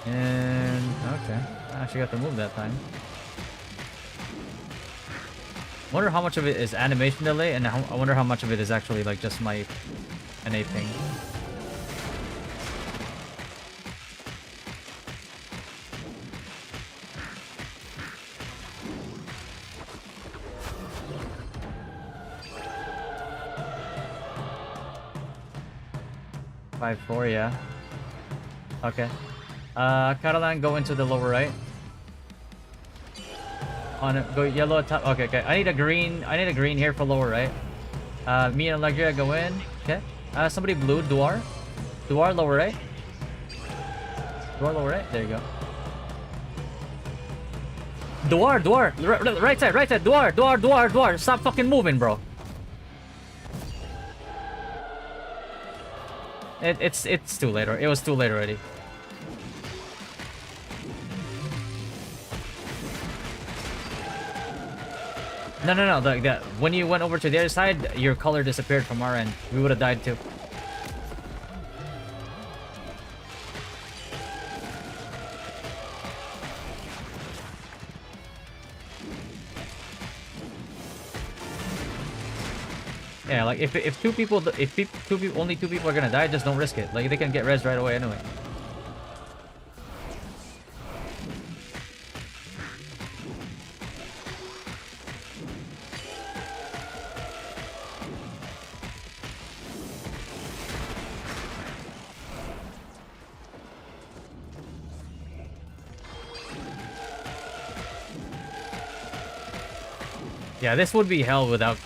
And okay, I actually got to move that time. Wonder how much of it is animation delay, and I wonder how much of it is actually like just my NA ping. 5-4, yeah. Okay. Catalan, go into the lower right. On it, go yellow at top. Okay, okay. I need a green here for lower right. Me and Allegra go in. Okay. Somebody blue. Duar lower right. Duar lower right. There you go. Duar. Right side. Duar. Stop fucking moving, bro. It's too late. It was too late already. No. When you went over to the other side, your color disappeared from our end. We would have died too. Yeah, like if only two people are gonna die, just don't risk it. Like they can get res right away anyway. Yeah, this would be hell without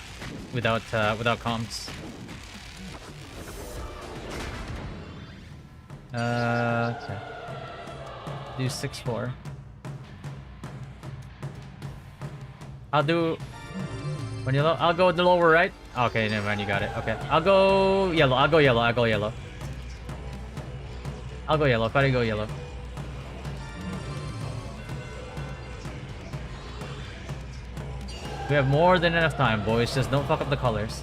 comms. Okay. Do 6-4. I'll do when you I'll go the lower right. Okay, never mind, you got it. Okay. I'll go yellow. Gotta go yellow. We have more than enough time, boys. Just don't fuck up the colors.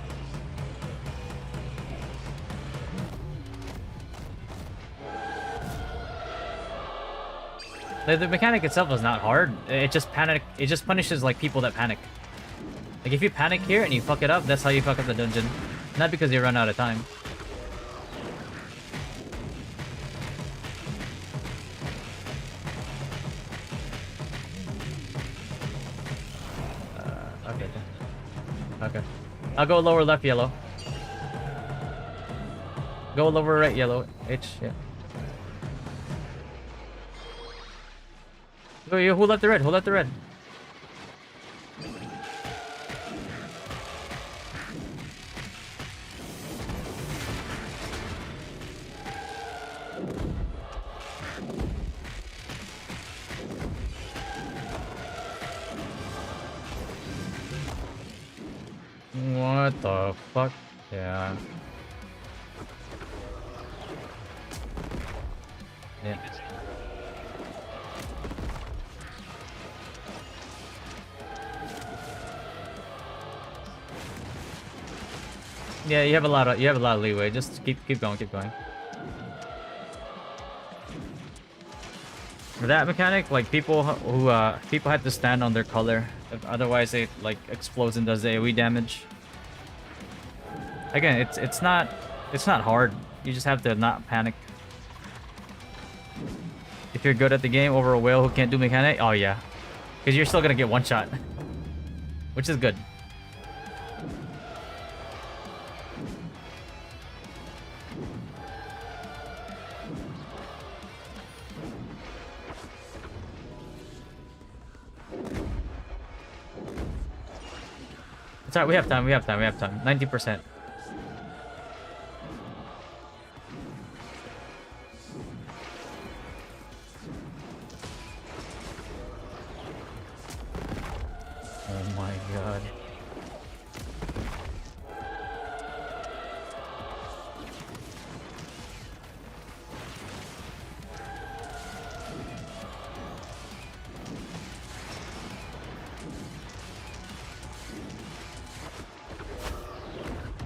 The mechanic itself is not hard. It just punishes like people that panic. Like if you panic here and you fuck it up, that's how you fuck up the dungeon. Not because you run out of time. Okay. I'll go lower left yellow. Go lower right yellow. H, yeah. Go, you hold up the red. What the fuck? Yeah. Yeah. Yeah, you have a lot of leeway. Just keep going. For that mechanic, like people had to stand on their color, otherwise it like explodes and does AoE damage. Again, it's not hard. You just have to not panic. If you're good at the game over a whale who can't do mechanic, oh yeah, because you're still gonna get one shot, which is good. It's alright, we have time. 90%. Oh my god.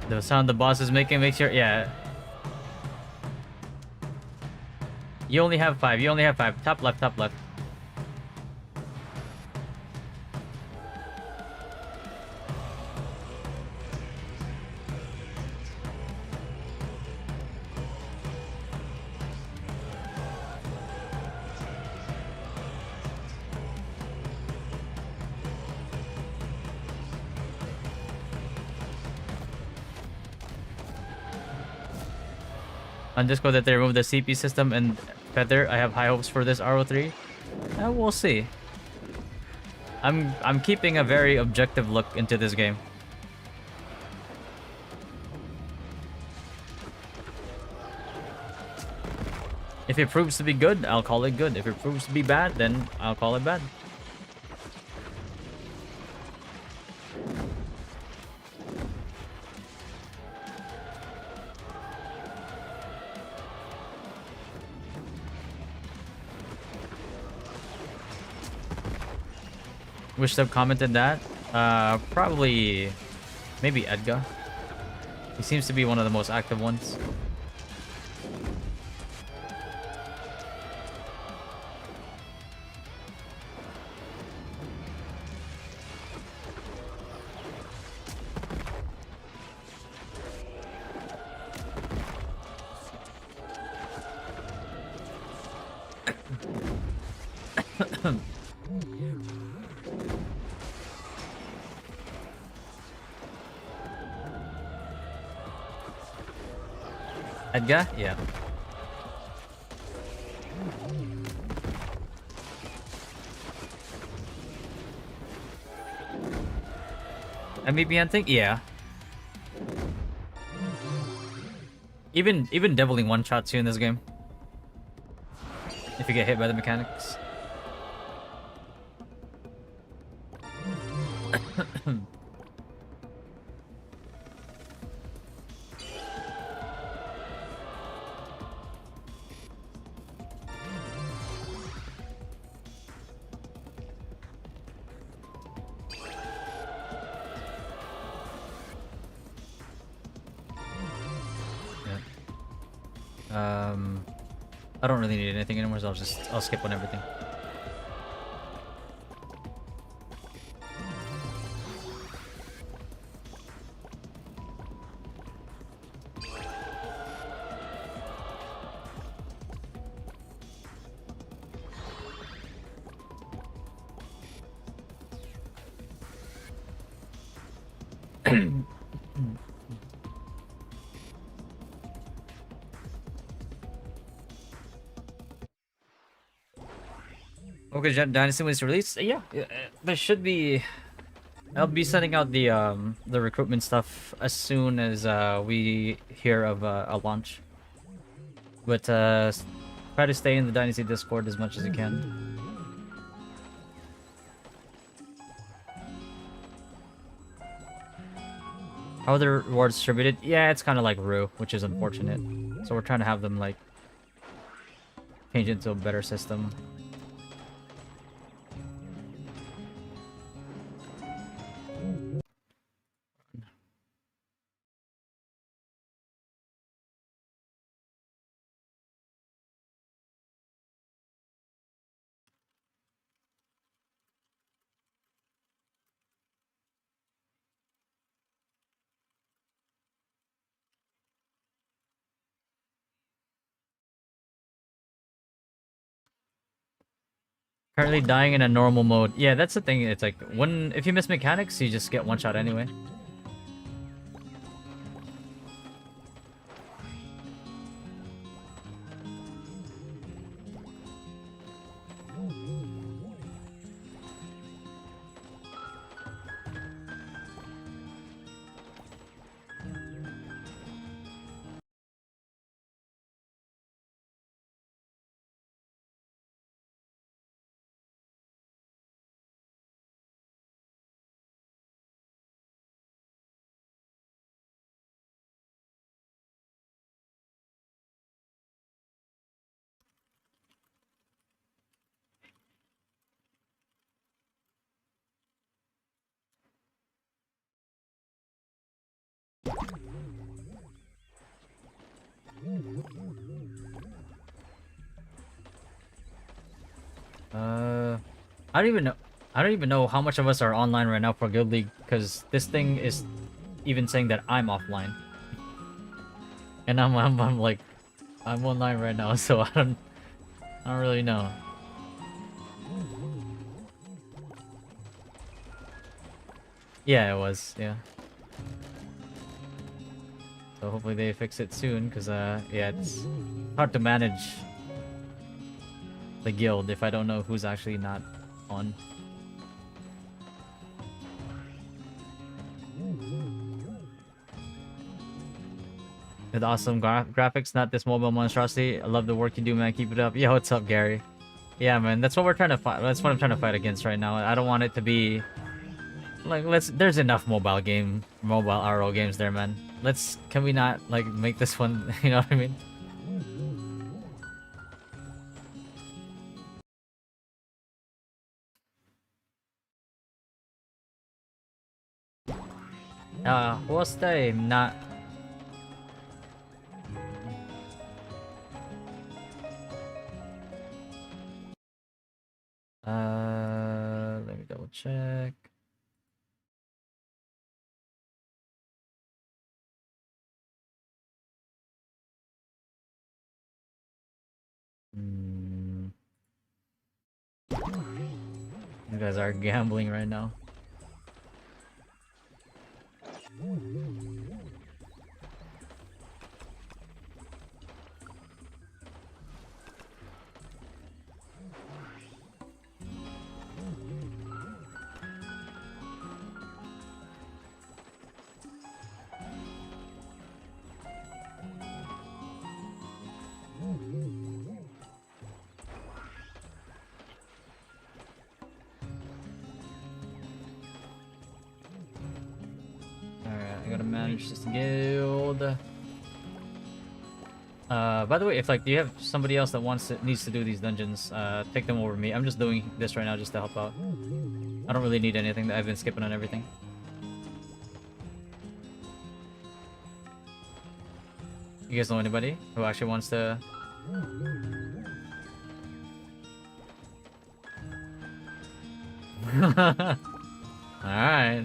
The sound the boss is making, make sure, yeah. You only have 5. Top left. on Discord that they removed the CP system and Feather. I have high hopes for this RO3. We'll see. I'm keeping a very objective look into this game. If it proves to be good, I'll call it good. If it proves to be bad, then I'll call it bad. Wish they've commented that. Probably, maybe Edgar. He seems to be one of the most active ones. Edgar? Yeah. MVP hunting? Yeah. Even deviling one shots you in this game. If you get hit by the mechanics. I don't really need anything anymore, so I'll skip on everything. Okay, Dynasty was released. Yeah, there should be. I'll be sending out the recruitment stuff as soon as we hear of a launch. But try to stay in the Dynasty Discord as much as you can. How are the rewards distributed? Yeah, it's kind of like Rue, which is unfortunate. So we're trying to have them like change it to a better system. Currently dying in a normal mode. Yeah, that's the thing. It's like if you miss mechanics, you just get one shot anyway. I don't even know. I don't even know how much of us are online right now for Guild League, because this thing is even saying that I'm offline, and I'm like, I'm online right now, so I don't really know. Yeah, it was. Yeah. So hopefully they fix it soon, because yeah, it's hard to manage the guild if I don't know who's actually not on. With awesome graphics, not this mobile monstrosity. I love the work you do, man. Keep it up. Yeah, what's up, Gary? Yeah, man, that's what we're trying to fight. That's what I'm trying to fight against right now. I don't want it to be like there's enough mobile RO games there, man. Can we not like make this one, you know what I mean? What's the not let me double check. You guys are gambling right now. I gotta manage this guild. By the way, if like you have somebody else that needs to do these dungeons, take them over me. I'm just doing this right now just to help out. I don't really need anything. I've been skipping on everything. You guys know anybody who actually wants to? All right.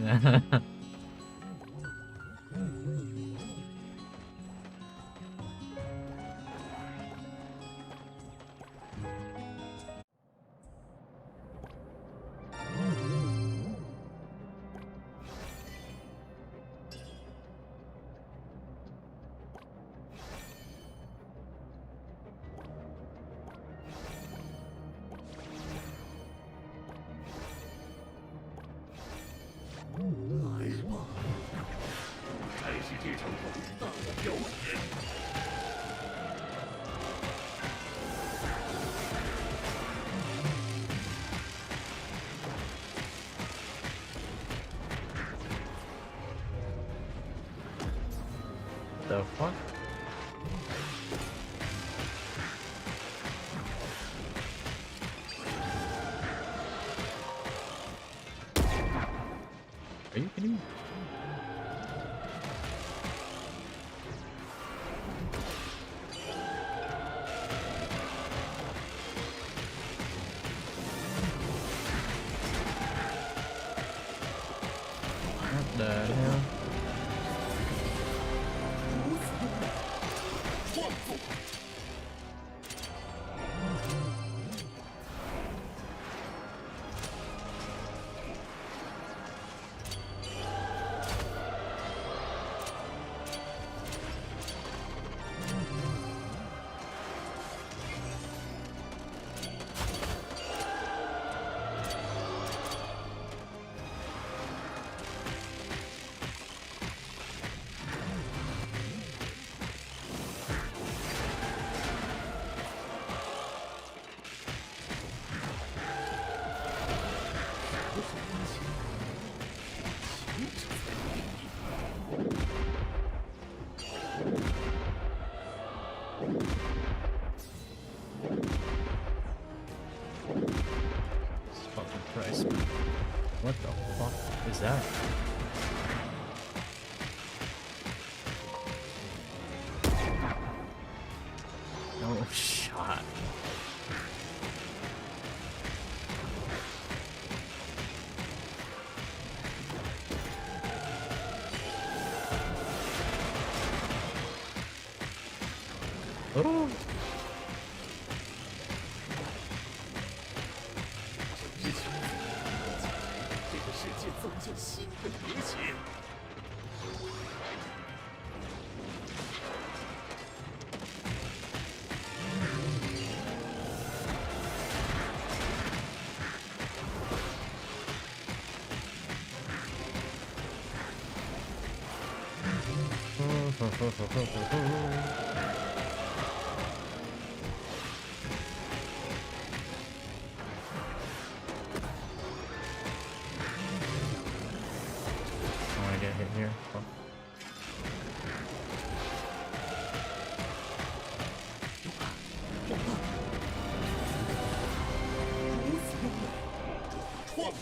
The fuck? Are you kidding me? What the hell? Christ, man. What the fuck is that? No shot. Oh. want to get hit here. Oh.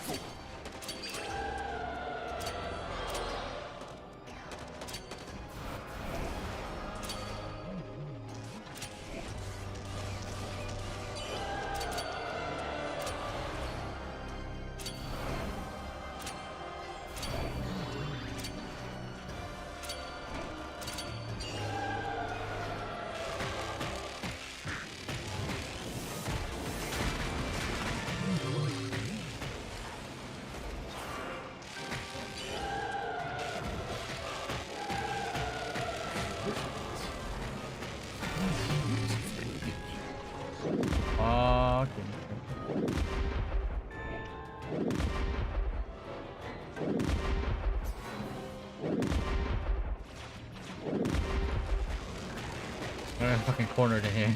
I'm fucking cornered in here.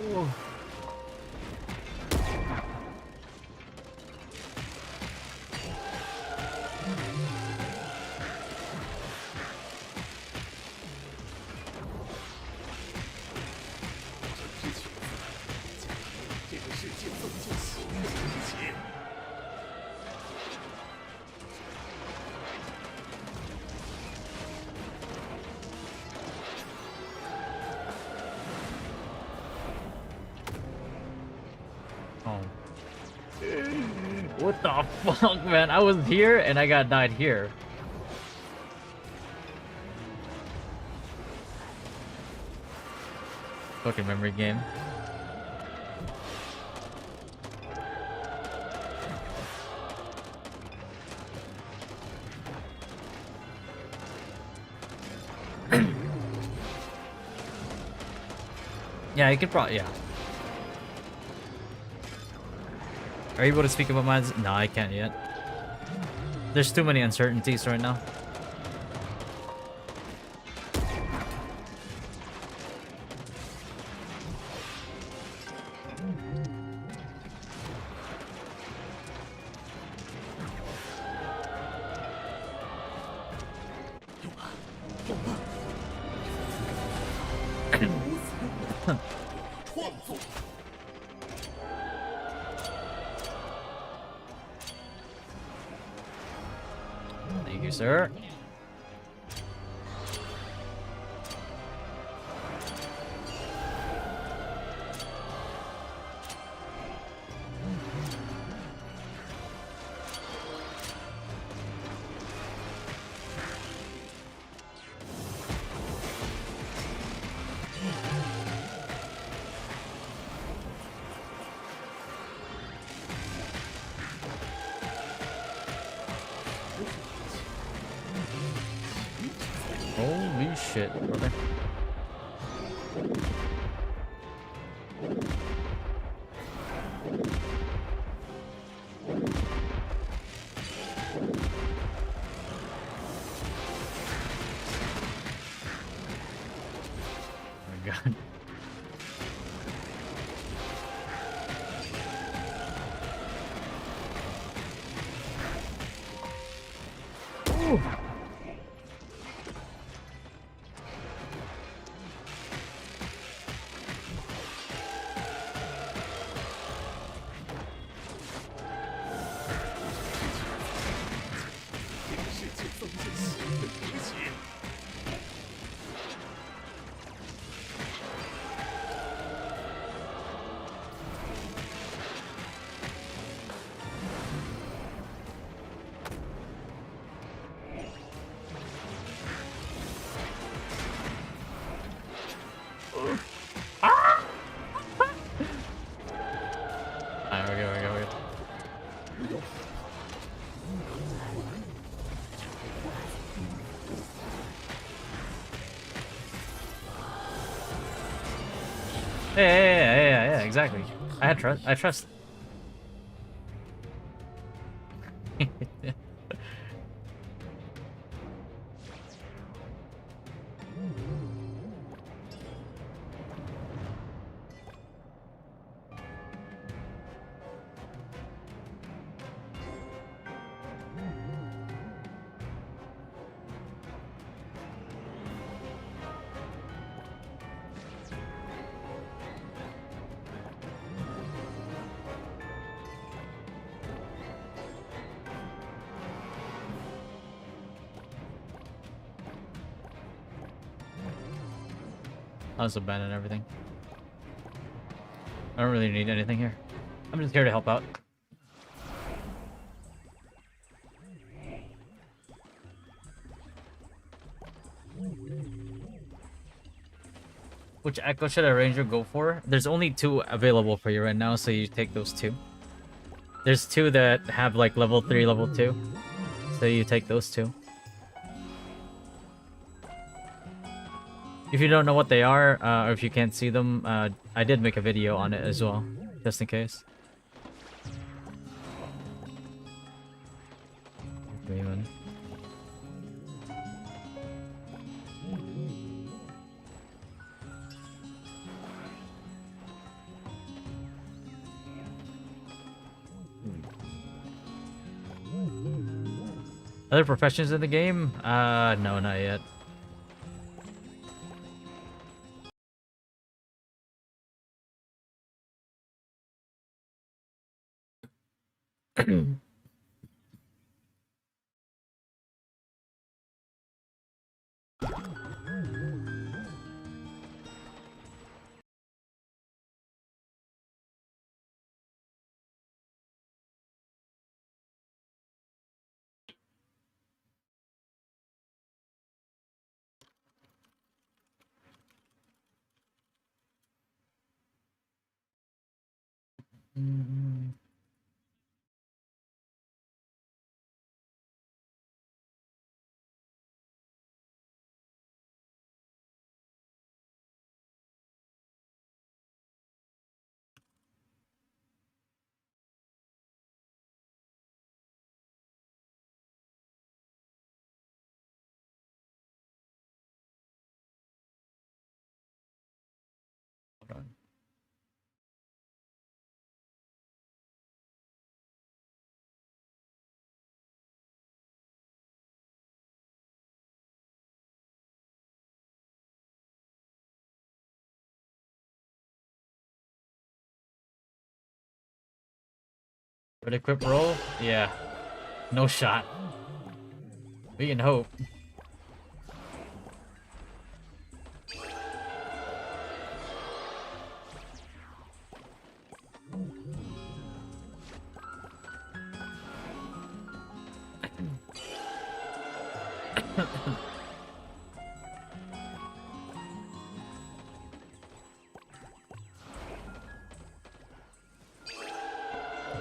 Oh. What the fuck, man? I was here and I got died here. Fucking memory game. Yeah, you could probably, yeah. Are you able to speak about mines? No, I can't yet. There's too many uncertainties right now. Thank you, sir. Holy shit, brother. Oh my god. Ooh. Alright, we're good. Yeah, exactly. I trust. I trust. I'll just abandon everything. I don't really need anything here. I'm just here to help out. Which echo should a ranger go for? There's only 2 available for you right now, so you take those 2. There's 2 that have like level 3, level 2. So you take those 2. If you don't know what they are, or if you can't see them, I did make a video on it as well, just in case. Even. Other professions in the game? No, not yet. Hold on. Red equip roll? Yeah. No shot. We can hope.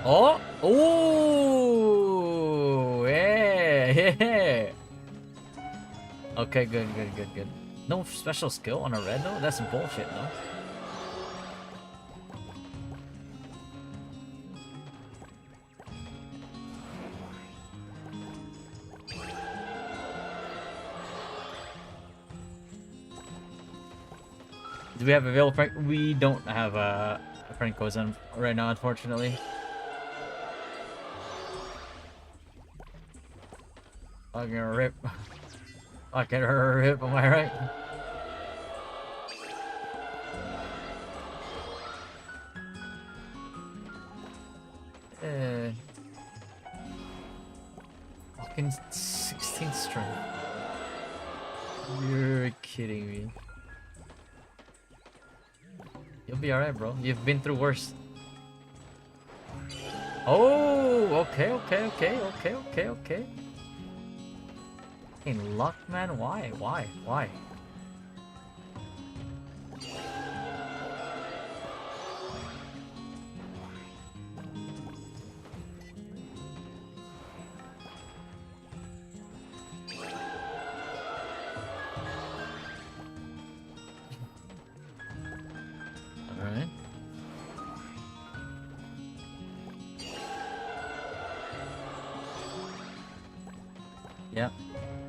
Oh! Ooh! Yeah! Yeah! Okay, good. No special skill on a red though? That's bullshit, though. Do we have available Frank? We don't have Franco's on right now, unfortunately. I can rip. I can rip, am I right? Fucking 16th strength. You're kidding me. You'll be alright, bro. You've been through worse. Oh, okay. Fucking luck, man. Why? Alright.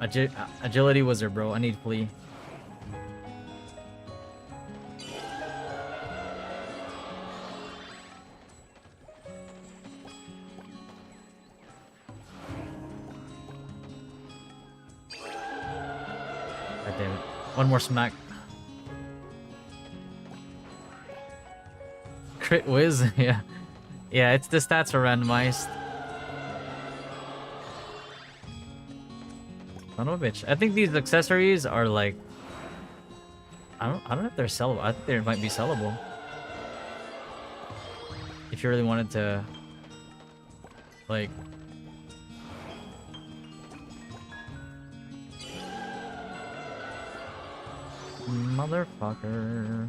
Agility wizard, bro. I need flee. God damn it. One more smack. Crit whiz? Yeah. Yeah, it's the stats are randomized. Son of a bitch. I think these accessories are like I don't know if they're sellable. I think they might be sellable. If you really wanted to like motherfucker.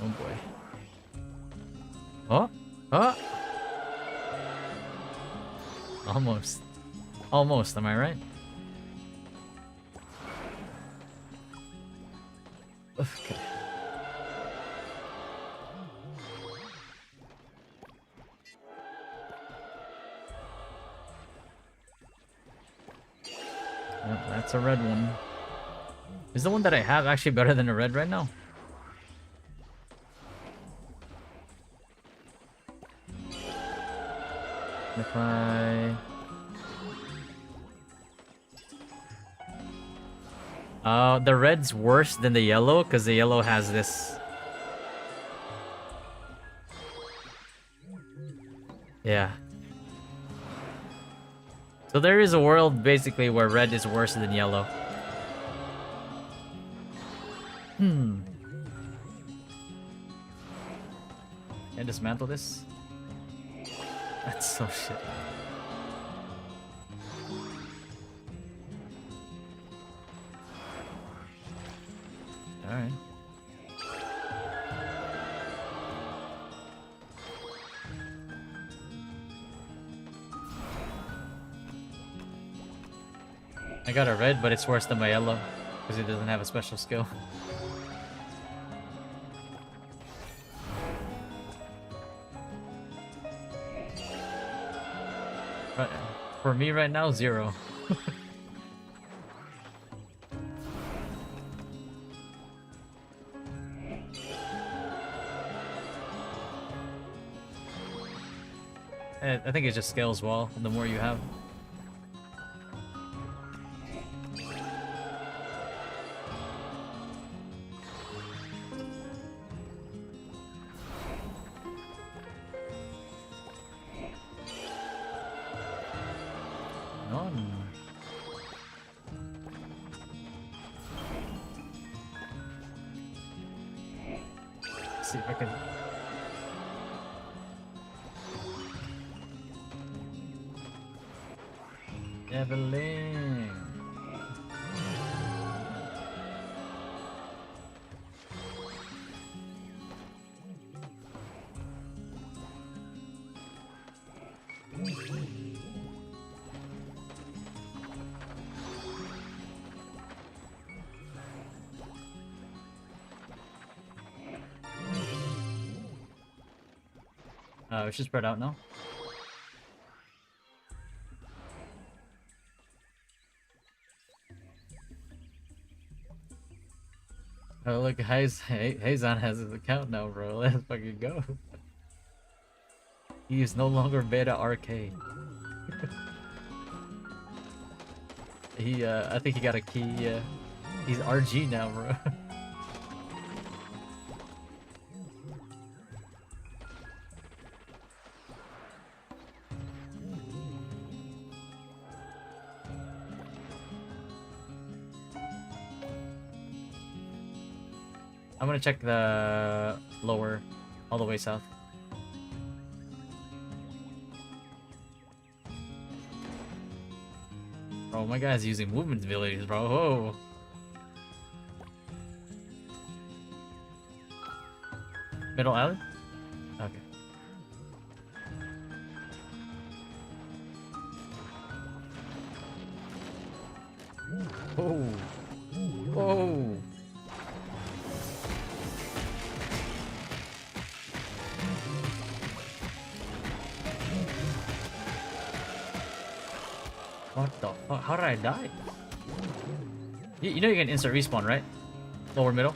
Oh boy. Oh? Oh! Almost. Almost, am I right? Okay. Yep, that's a red one. Is the one that I have actually better than a red right now? If I... the red's worse than the yellow because the yellow has this. Yeah. So there is a world basically where red is worse than yellow. Can I dismantle this? That's so shit. Alright. I got a red, but it's worse than my yellow because it doesn't have a special skill. Right, for me right now, 0. I think it just scales well the more you have. See if I can. Evelyn. We should spread out now. Oh look, Hazon has his account now, bro. Let's fucking go. He is no longer beta arcade. I think he got a key. He's RG now, bro. I'm gonna check the lower, all the way south. Bro, my guy's using movement abilities, bro. Whoa. Middle alley? Okay. Whoa. Whoa. What the fuck? How did I die? You know you can instant respawn, right? Lower middle.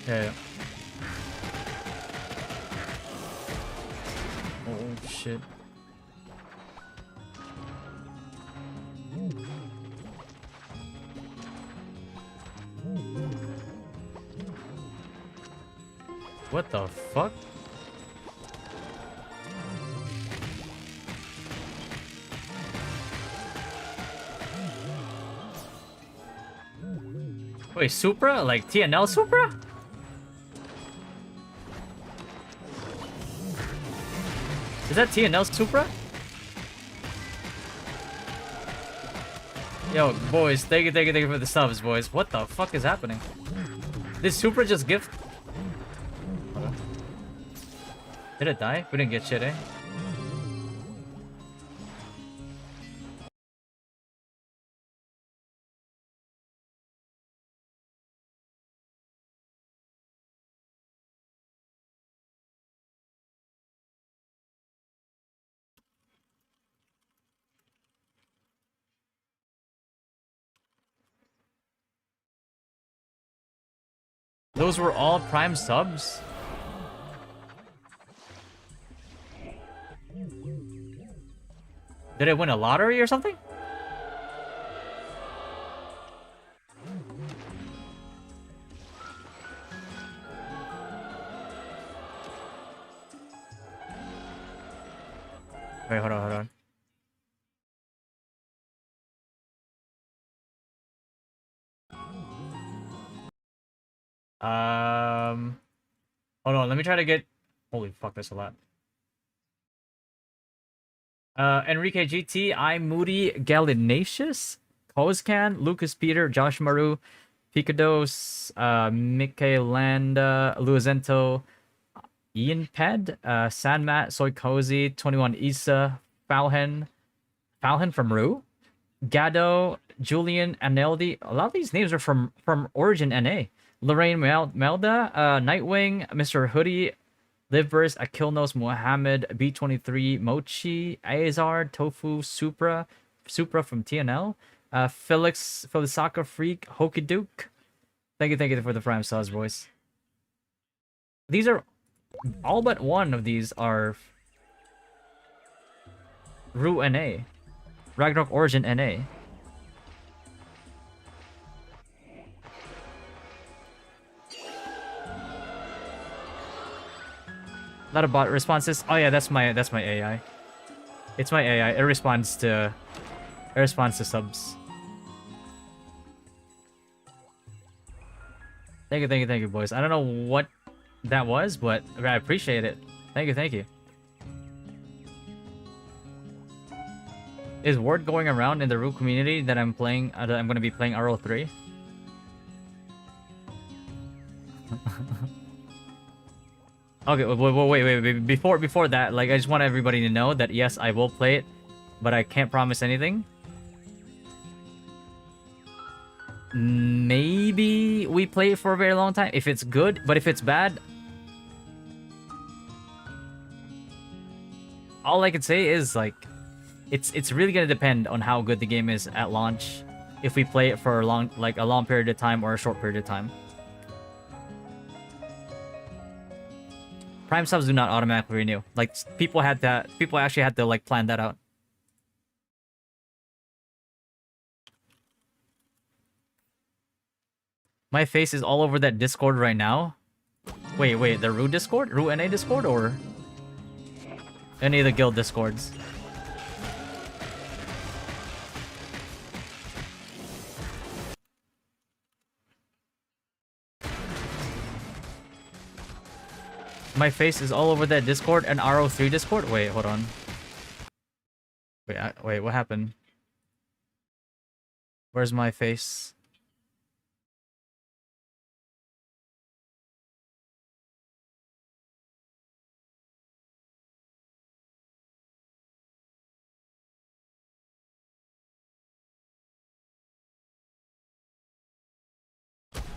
Yeah. Oh shit. What the fuck? Wait, Supra? Like TNL Supra? Is that TNL Supra? Yo, boys, thank you for the subs, boys. What the fuck is happening? Did Supra just gift? Did it die? We didn't get shit, eh? Those were all Prime subs? Did I win a lottery or something? Wait, hold on. Hold on, let me try to get... Holy fuck, that's a lot. Enrique GT, I Moody Gallinaceous, Kozcan, Lucas Peter, Josh Maru, Picados, Michaelanda, Luizento, Ian Ped, Sandmat, Soy Cozy, 21 Isa, Falhen from Rue, Gado, Julian Aneldi. A lot of these names are from Origin NA. Lorraine Melda, Nightwing, Mr. Hoodie, Liveverse, Akilnos, Mohammed, B23, Mochi, Azar, Tofu, Supra from TNL, Felix, Felisaka Freak, Hokiduke. Thank you for the Prime Stars, boys. These are all but one of these are Ru NA. Ragnarok Origin NA. A lot of bot responses. Oh yeah, that's my AI. It's my AI. It responds to subs. Thank you, boys. I don't know what that was, but I appreciate it. Thank you. Is word going around in the Root community that I'm playing? That I'm gonna be playing RO3? Okay, wait. Before that, like, I just want everybody to know that yes, I will play it, but I can't promise anything. Maybe we play it for a very long time if it's good, but if it's bad, all I can say is like, it's really gonna depend on how good the game is at launch. If we play it for a long period of time or a short period of time. Prime subs do not automatically renew. Like, people actually had to like plan that out. My face is all over that Discord right now. Wait, the Ru Discord? Ru NA Discord or any of the guild Discords? My face is all over that Discord and RO3 Discord? Wait, hold on. Wait, what happened? Where's my face?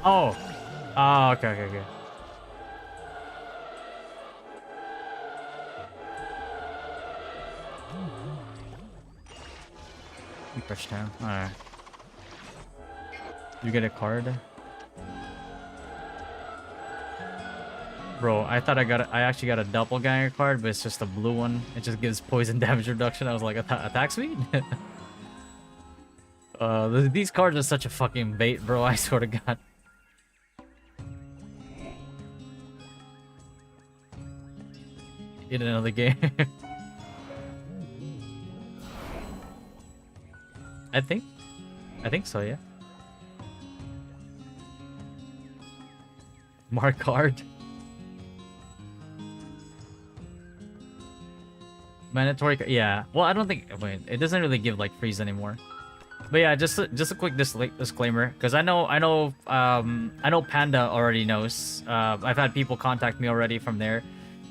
Oh. Oh, okay. Refresh town. Alright. You get a card? Bro, I thought I actually got a doppelganger card, but it's just a blue one. It just gives poison damage reduction. I was like, attack speed? These cards are such a fucking bait, bro. I swear to God. In another game. I think so, yeah. Mark card. Mandatory, yeah. Well, I don't think. Wait, it doesn't really give like freeze anymore. But yeah, just a quick disclaimer, because I know Panda already knows. I've had people contact me already from there.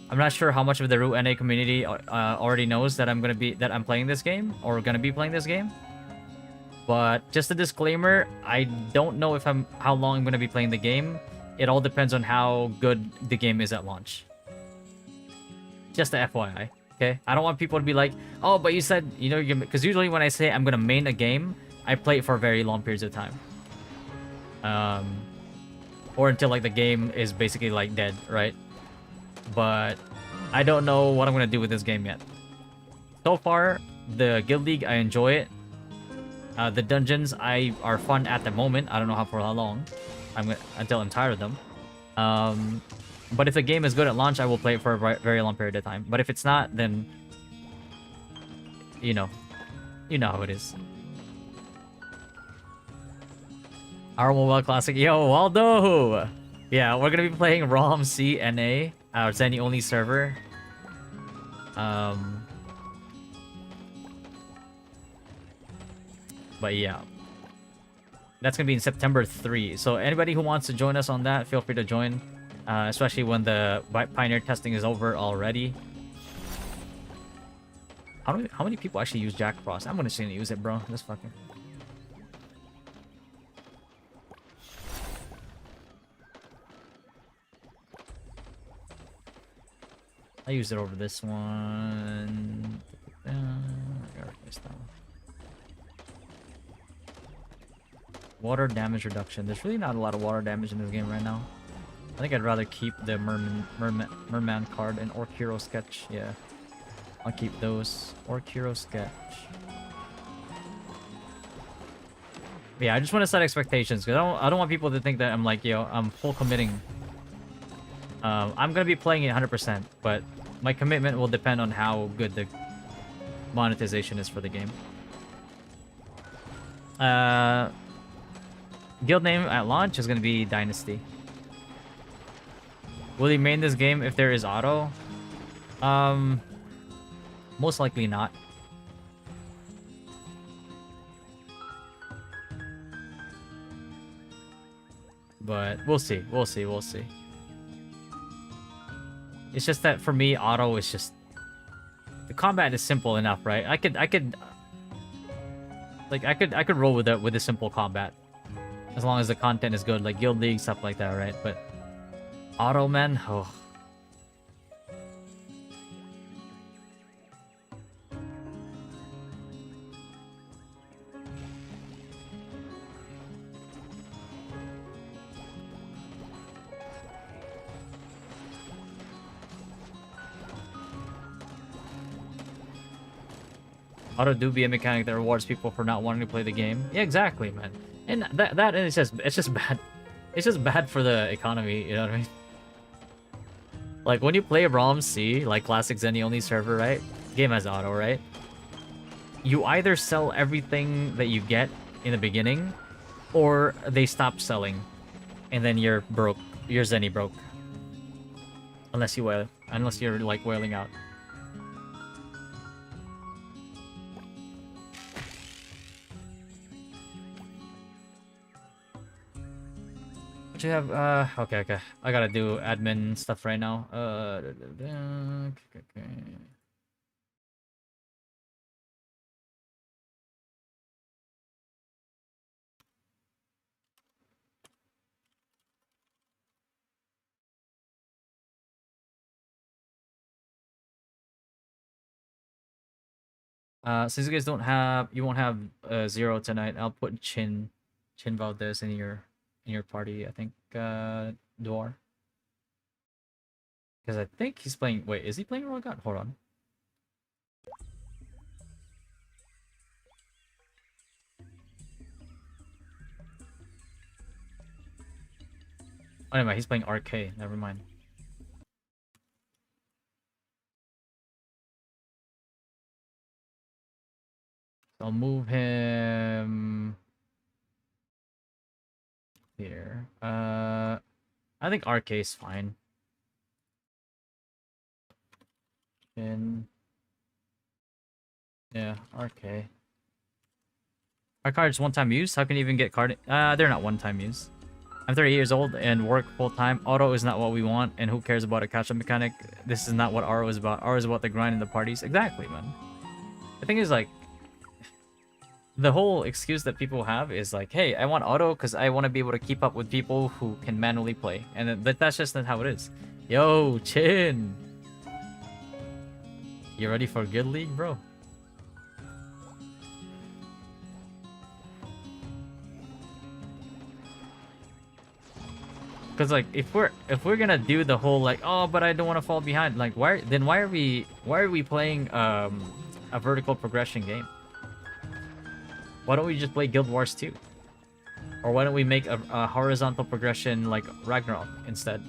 I'm not sure how much of the Root NA community already knows that I'm playing this game or gonna be playing this game. But just a disclaimer, I don't know how long I'm gonna be playing the game. It all depends on how good the game is at launch. Just a FYI. Okay, I don't want people to be like, oh, but you said, you know, because usually when I say I'm gonna main a game, I play it for very long periods of time. Or until like the game is basically like dead, right? But I don't know what I'm gonna do with this game yet. So far, the Guild League, I enjoy it. The dungeons are fun at the moment. I don't know for how long. Until I'm tired of them. But if the game is good at launch, I will play it for a very long period of time. But if it's not, then you know how it is. Our Mobile Classic, yo, Waldo. Yeah, we're gonna be playing ROM C NA, our Zenny only server. But yeah, that's gonna be in September 3. So anybody who wants to join us on that, feel free to join. Especially when the Pioneer testing is over already. How many people actually use Jack Frost? I'm gonna use it, bro. Just fucking. I used it over this one. I gotta replace that one. Water damage reduction. There's really not a lot of water damage in this game right now. I think I'd rather keep the Merman card and Orc Hero Sketch. Yeah, I'll keep those. Orc Hero Sketch. Yeah, I just want to set expectations because I don't want people to think that I'm like, yo, I'm full committing. I'm gonna be playing it 100%, but my commitment will depend on how good the monetization is for the game. Guild name at launch is gonna be Dynasty. Will he main this game if there is auto? Most likely not. But we'll see. We'll see. We'll see. It's just that for me, auto is just the combat is simple enough, right? I could roll with it with a simple combat as long as the content is good, like Guild League stuff like that, right? But auto, man, oh. Auto do be a mechanic that rewards people for not wanting to play the game. Yeah, exactly, man. And that is just it's just bad. It's just bad for the economy, you know what I mean? Like when you play ROM C, like classic Zenny only server, right? Game has auto, right? You either sell everything that you get in the beginning, or they stop selling, and then you're broke. You're Zenny broke. Unless you're like wailing out. You have okay. I gotta do admin stuff right now. Okay. Since you guys don't have, you won't have Zero tonight. I'll put Chin Valdez in your party. I think Dwar, because I think he's playing. Wait, is he playing Royal God? Hold on. Oh, never mind. He's playing RK. Never mind. So I'll move him here. I think RK is fine. And yeah, RK. Our card's one-time use. How can you even get card? They're not one-time use. I'm 30 years old and work full-time. Auto is not what we want, and who cares about a catch-up mechanic? This is not what RO is about. RO is about the grind and the parties. Exactly, man. The thing is, like, the whole excuse that people have is like, hey, I want auto because I want to be able to keep up with people who can manually play. And that's just not how it is. Yo, Chin! You ready for Guild League, bro? Because like if we're gonna do the whole like, oh, but I don't want to fall behind, like why are we playing a vertical progression game? Why don't we just play Guild Wars 2? Or why don't we make a horizontal progression like Ragnarok instead?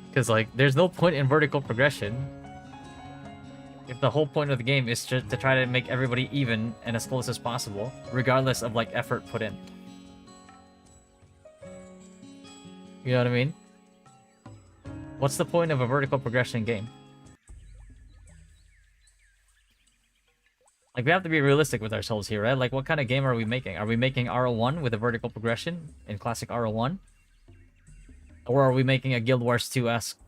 Because like there's no point in vertical progression if the whole point of the game is just to try to make everybody even and as close as possible, regardless of like effort put in. You know what I mean? What's the point of a vertical progression game? Like, we have to be realistic with ourselves here, right? Like, what kind of game are we making? Are we making RO1 with a vertical progression in classic RO1? Or are we making a Guild Wars 2-esque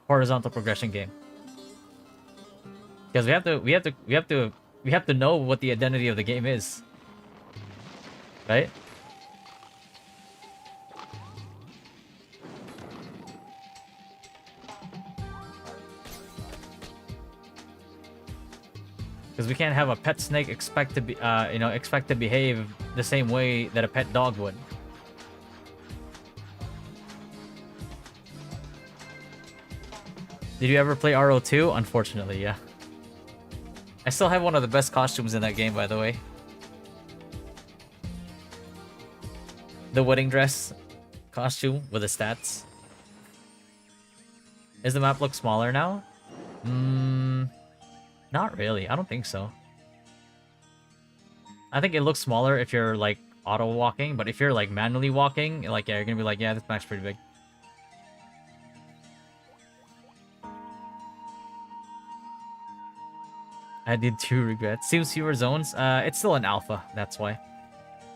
horizontal progression game? Because we have to know what the identity of the game is. Right? Because we can't have a pet snake expect to be, expect to behave the same way that a pet dog would. Did you ever play RO2? Unfortunately, yeah. I still have one of the best costumes in that game, by the way. The wedding dress costume with the stats. Does the map look smaller now? Not really. I don't think so. I think it looks smaller if you're like auto walking, but if you're like manually walking, like yeah, you're gonna be like, yeah, this map's pretty big. I did 2 regrets. Seems fewer zones. It's still an alpha. That's why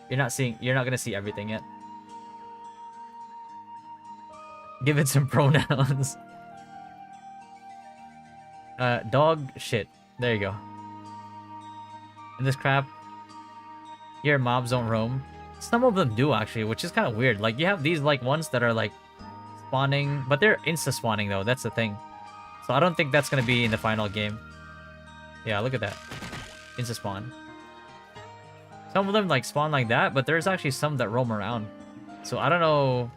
you're not gonna see everything yet. Give it some pronouns. Dog shit. There you go. In this crap, your mobs don't roam. Some of them do actually, which is kind of weird. Like you have these like ones that are like spawning, but they're insta spawning though. That's the thing. So I don't think that's gonna be in the final game. Yeah, look at that. Insta spawn. Some of them like spawn like that, but there's actually some that roam around. So I don't know.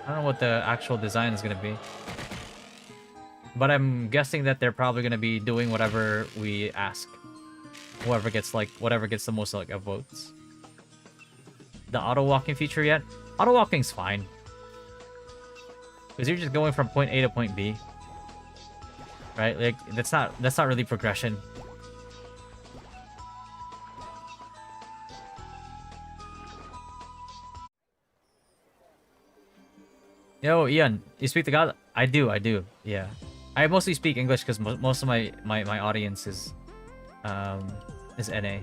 I don't know what the actual design is gonna be. But I'm guessing that they're probably gonna be doing whatever we ask. Whatever gets the most like votes. The auto walking feature yet? Auto walking's fine. Because you're just going from point A to point B. Right? Like that's not really progression. Yo, Ian, you speak to God? I do. Yeah. I mostly speak English because most of my audience is NA.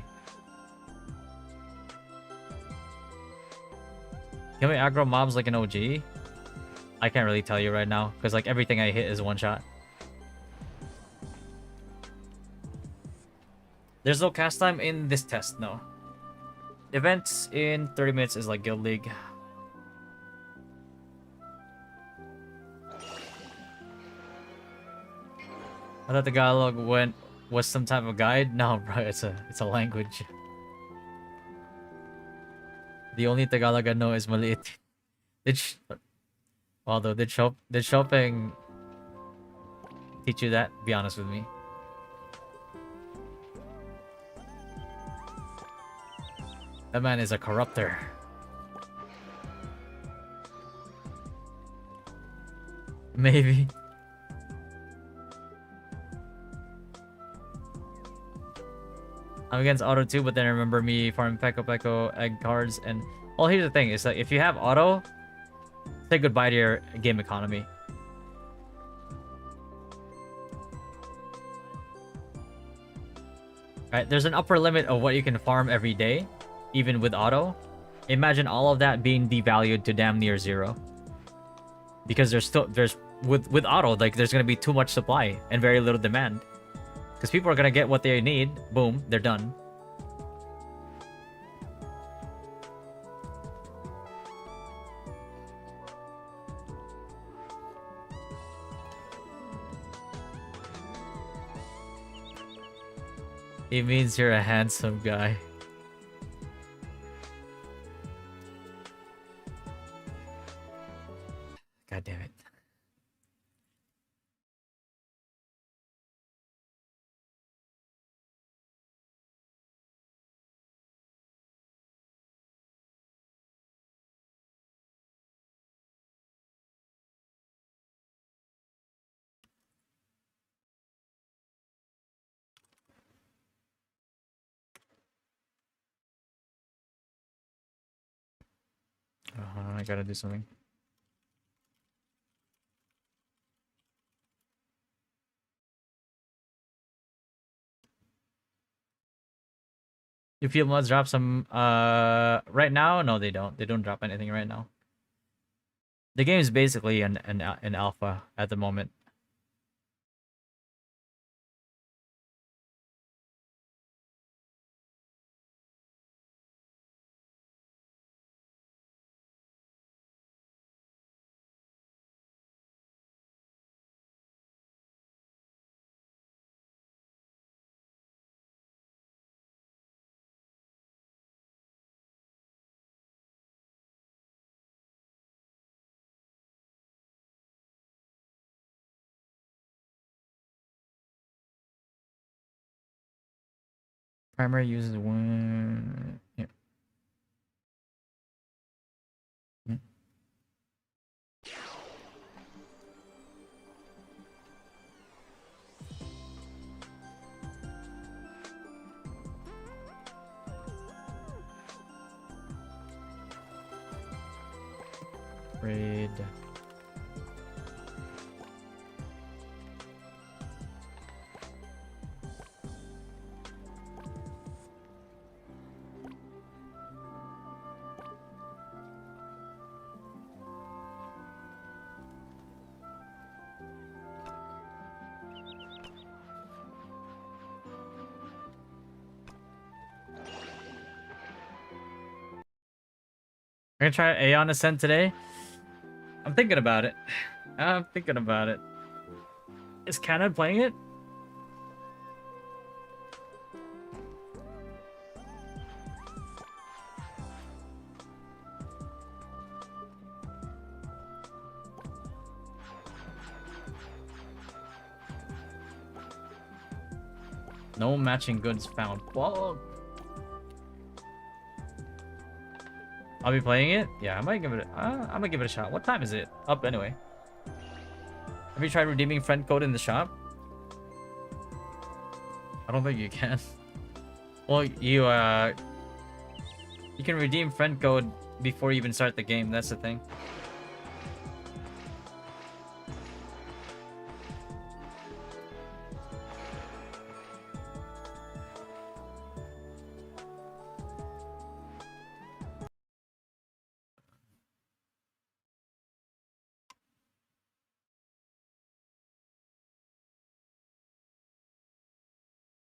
Can we aggro mobs like an OG? I can't really tell you right now because like everything I hit is one shot. There's no cast time in this test, no. Events in 30 minutes is like Guild League. I thought Tagalog was some type of guide. No, bro, it's a language. The only Tagalog I know is maliit. Did sh although did shopping teach you that? Be honest with me. That man is a corrupter. Maybe. I'm against auto too, but then I remember me farming Peko Peko egg cards and well, here's the thing: is that if you have auto, say goodbye to your game economy. Right? There's an upper limit of what you can farm every day, even with auto. Imagine all of that being devalued to damn near zero. Because there's with auto, like there's gonna be too much supply and very little demand. Because people are gonna get what they need, boom, they're done. It means you're a handsome guy. God damn it. I gotta do something. You feel mods drop some right now? No, they don't. They don't drop anything right now. The game is basically an alpha at the moment. Primary uses one. Yeah. Raid. I'm gonna try Aeon Ascent today. I'm thinking about it. I'm thinking about it. Is Canon playing it? No matching goods found. Whoa. I'll be playing it. Yeah, I might give it. I'm gonna give it a shot. What time is it? Up anyway. Have you tried redeeming friend code in the shop? I don't think you can. Well, you can redeem friend code before you even start the game. That's the thing.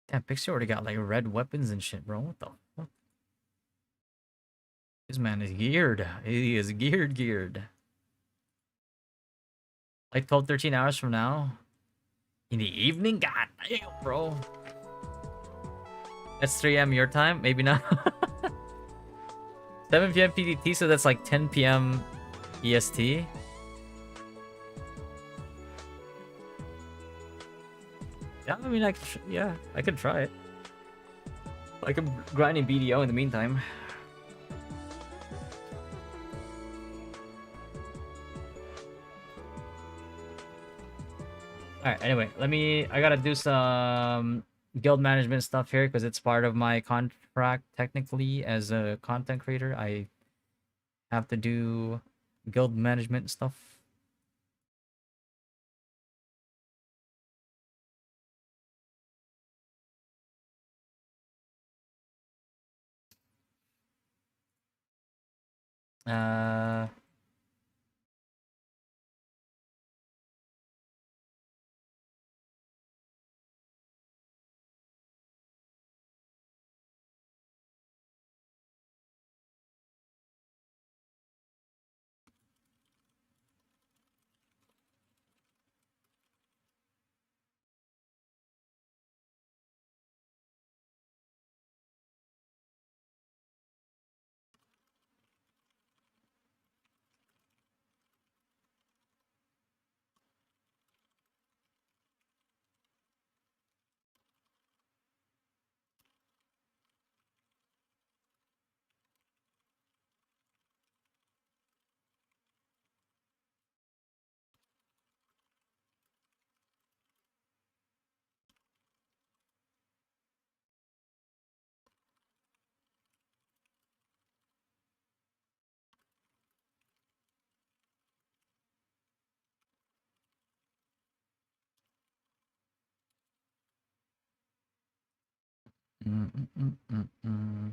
Damn, Pixie already got like red weapons and shit, bro. What the fuck? This man is geared. He is geared. Like 12, 13 hours from now. In the evening? God damn, bro. That's 3 a.m. your time? Maybe not. 7 p.m. PDT, so that's like 10 p.m. EST. Yeah, I mean, yeah, I could try it. I could grind in BDO in the meantime. Alright, anyway, I gotta do some guild management stuff here because it's part of my contract technically as a content creator. I have to do guild management stuff. Uh, mm, mm, mm, mm, mm.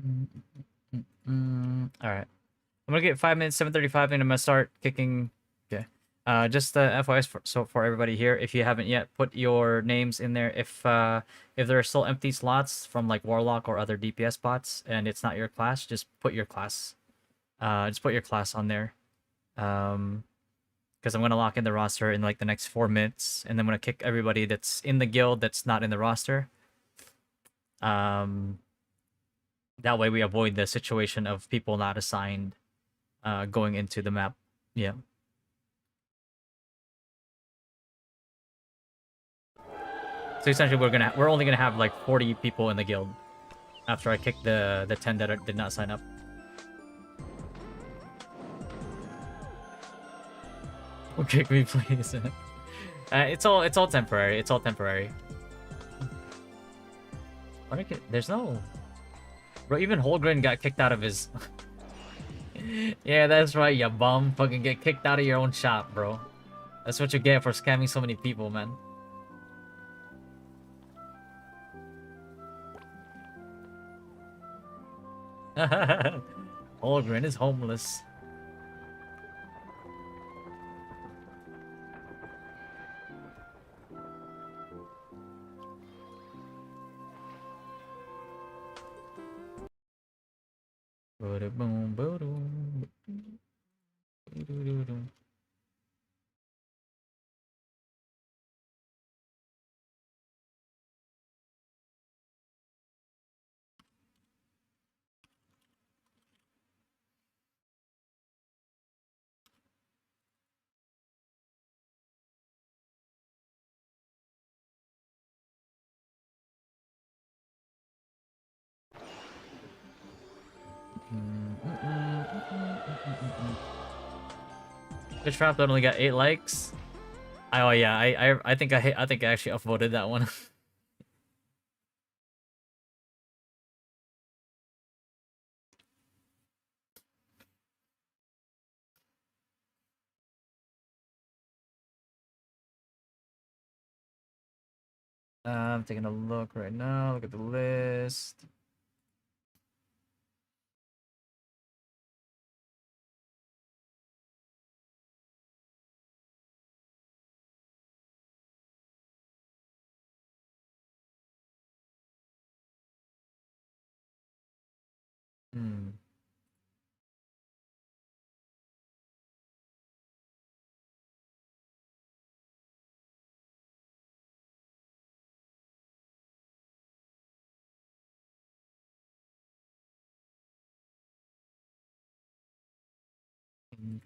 Mm, mm, All right. I'm gonna get 5 minutes, 7:35, and I'm gonna start kicking. Okay. Just FYS for everybody here, if you haven't yet, put your names in there. If there are still empty slots from like Warlock or other DPS bots, and it's not your class, just put your class. Just put your class on there. Because I'm gonna lock in the roster in like the next 4 minutes, and then I'm gonna kick everybody that's in the guild that's not in the roster. Um, that way we avoid the situation of people not assigned going into the map. Yeah. So essentially, we're only gonna have like 40 people in the guild after I kick the 10 that did not sign up. Well, kick me, please. It's all temporary. It's all temporary. There's no. Bro, even Holgren got kicked out of his. Yeah, that's right, you bum. Fucking get kicked out of your own shop, bro. That's what you get for scamming so many people, man. Holgren is homeless. Boom, boom, boom. The trap that only got 8 likes. Oh yeah, I think I think I actually upvoted that one. I'm taking a look right now. Look at the list. Hmm.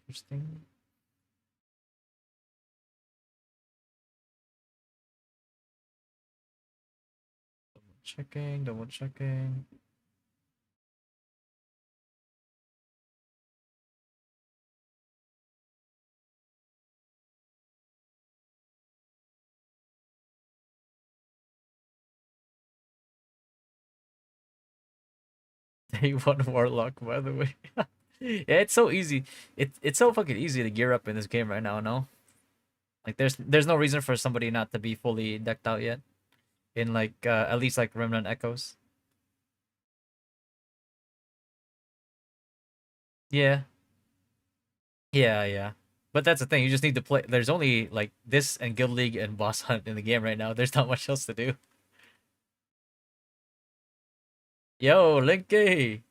Interesting. Checking, double checking. Day one warlock, by the way. Yeah, it's so easy. It's so fucking easy to gear up in this game right now. No, like there's no reason for somebody not to be fully decked out yet. In like at least like Remnant Echoes. Yeah, yeah. But that's the thing. You just need to play. There's only like this and Guild League and Boss Hunt in the game right now. There's not much else to do. Yo, Linky.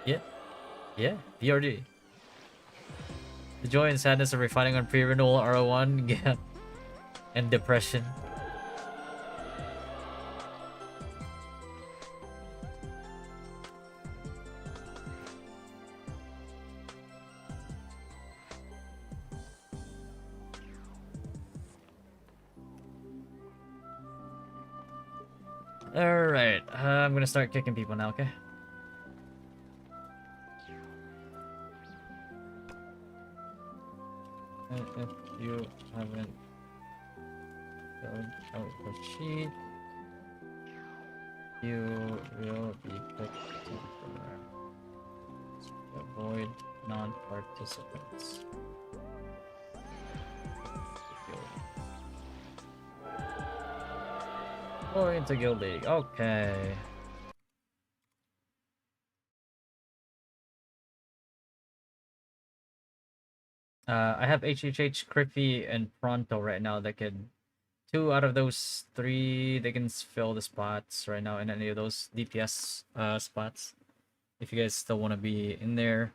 Yeah, yeah. VRD. The joy and sadness of refining on pre-renewal RO1. Yeah, and depression. All right, I'm gonna start kicking people now. Okay. If you haven't filled out the sheet, you will be kicked to avoid non-participants. Go into Guild League. Okay. I have HHH, Crippy, and Pronto right now that can... Two out of those three, they can fill the spots right now in any of those DPS spots. If you guys still want to be in there.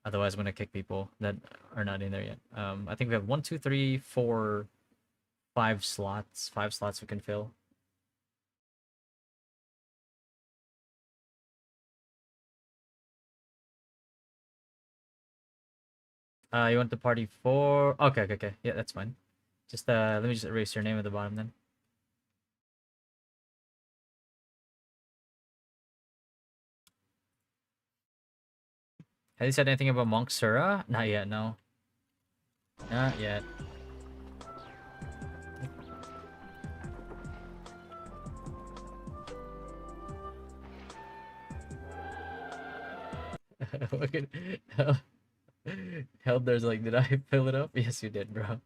Otherwise, I'm going to kick people that are not in there yet. I think we have 1, 2, 3, 4, 5 slots. 5 slots we can fill. You want the party for... Okay. Yeah, that's fine. Just let me just erase your name at the bottom then. Have you said anything about Monk Sura? Not yet, no. Not yet. Helder's like, did I fill it up? Yes, you did, bro.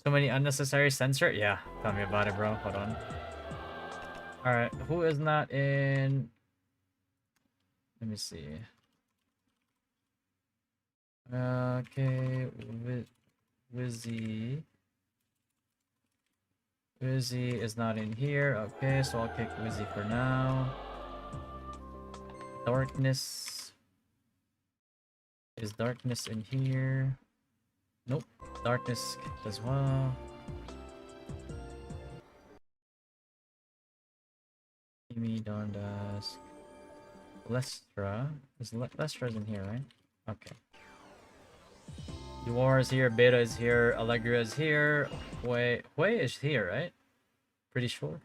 So many unnecessary censor? Yeah, tell me about it, bro. Hold on. Alright, who is not in... Let me see. Okay, Wizzy. Wizzy is not in here. Okay, so I'll kick Wizzy for now. Darkness. Is Darkness in here? Nope. Darkness kicked as well. Amy, Darndusk. Lestra. Lestra's in here, right? Okay. Duar is here, Beta is here, Allegra is here, Hui is here, right? Pretty sure.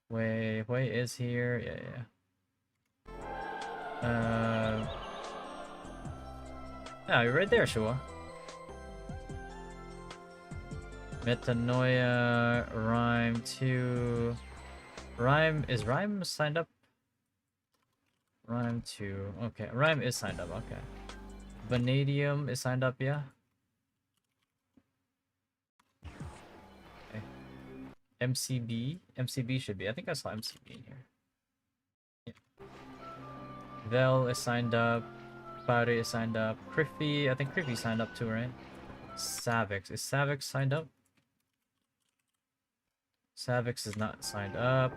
Hui is here, yeah. Yeah, you're right there, Shua. Metanoia, Rhyme 2. Is Rhyme signed up? Rhyme 2. Okay, Rhyme is signed up, okay. Vanadium is signed up, yeah? Okay. MCB? MCB should be. I think I saw MCB in here. Yeah. Vel is signed up. Cloudy is signed up. Criffy, I think Criffy signed up too, right? Savix. Is Savix signed up? Savix is not signed up.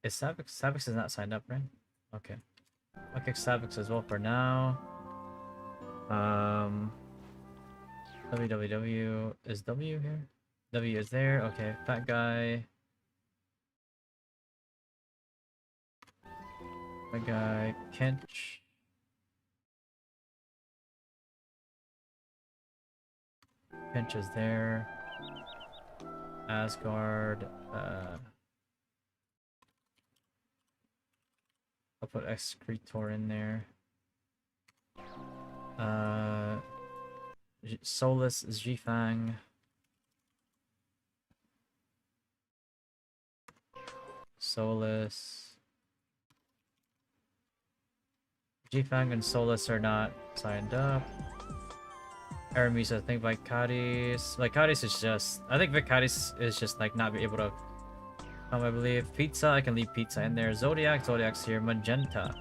Is Savix? Savix is not signed up, right? Okay. I'll kick Savix as well for now. WWW. Is W here? W is there. Okay. Fat guy. Fat guy. Kench. Kench is there. Asgard. I'll put Excretor in there. Solus is Zhifang. Solus. Zhifang and Solus are not signed up. Aramis, I think Vicadis. Vicadis is just... I think Vicadis is just like not be able to come, I believe. Pizza, I can leave Pizza in there. Zodiac's here. Magenta.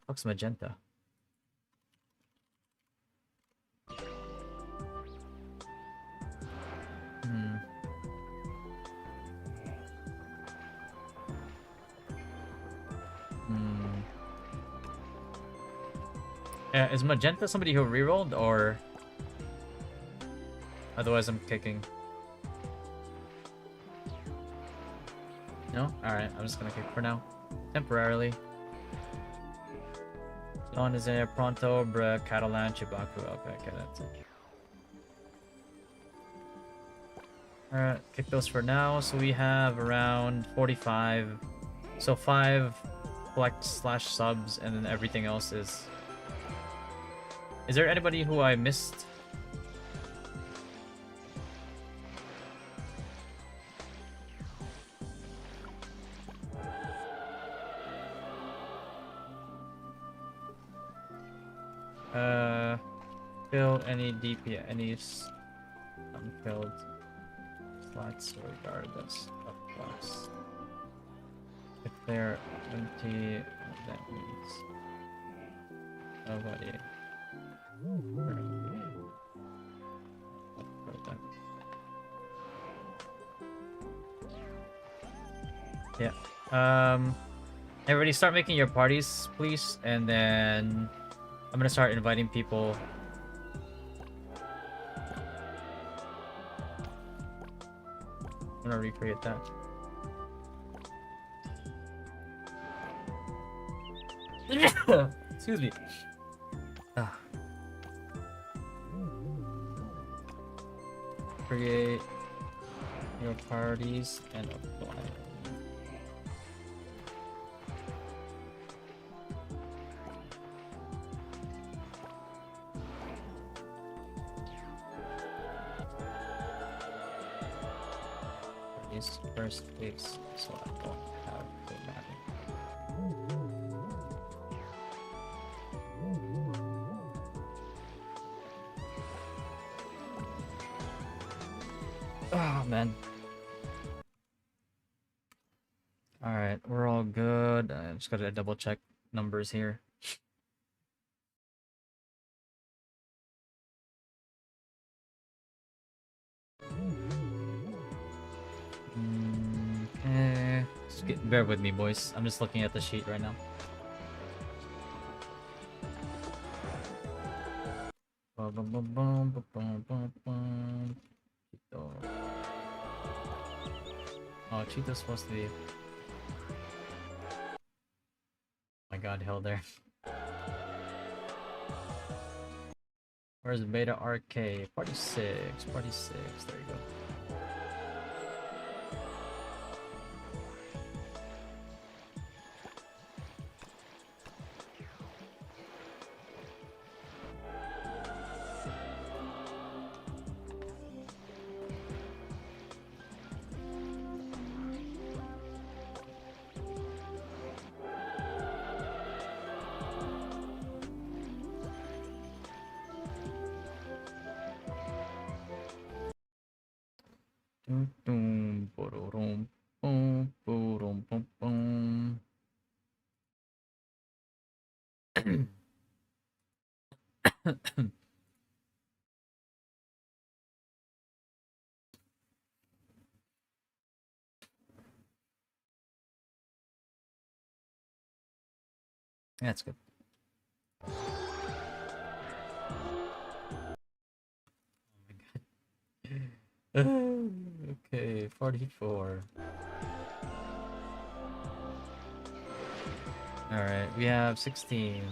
What's Magenta? Is Magenta somebody who rerolled, or... Otherwise I'm kicking. No? Alright, I'm just gonna kick for now. Temporarily. Dawn is there, Pronto, Bra, Catalan, Chibaku. Okay, that's it. Alright, kick those for now. So we have around 45. So 5 flex/subs, and then everything else is... Is there anybody who I missed? Fill any DP, any unfilled slots regardless of class. If they're empty, that means nobody. Yeah. Everybody start making your parties, please, and then I'm gonna start inviting people. I'm gonna recreate that. Excuse me. Create your parties and apply. Parties first, please, so I don't have to manage. Oh man. Alright, we're all good. I just gotta double check numbers here. Okay. Bear with me, boys. I'm just looking at the sheet right now. Oh, Cheetah's supposed to be... my god, hell there. Where's Beta RK? Party 6, Party 6, there you go. Dum, dum, ba-da-dum, boom, boom, boom, boom. That's good. Oh my god. Okay, 44. Alright, we have 16.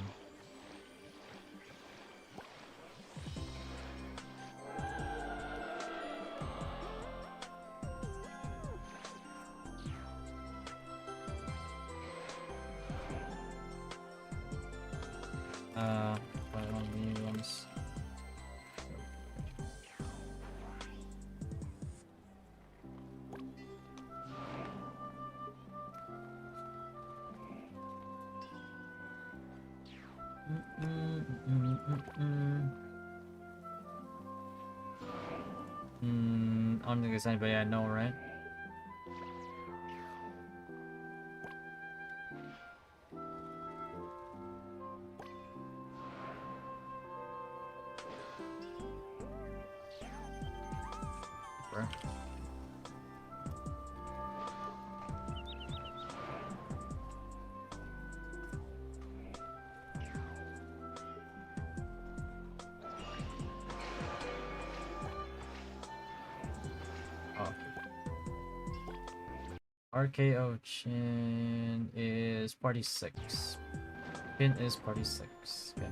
Put on mediums. I don't think there's anybody I know, right? Where? Oh. RKO Chin is party 6. Pin is party 6. Okay.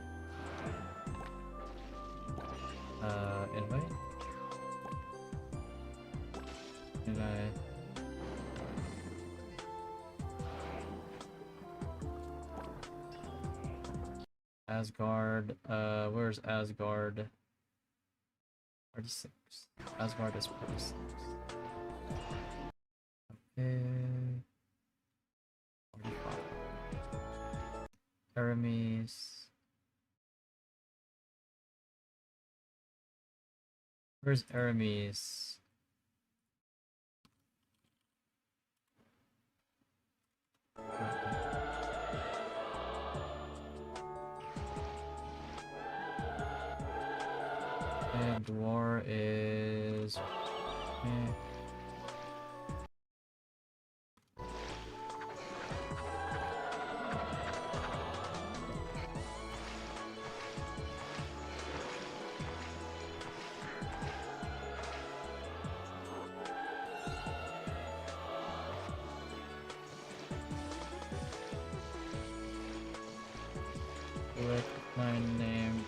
Invite? Did Asgard, where's Asgard? Party 6. Asgard is party 6. Okay. 45. Aramis. Where's Aramis? And Dwar is... With my name.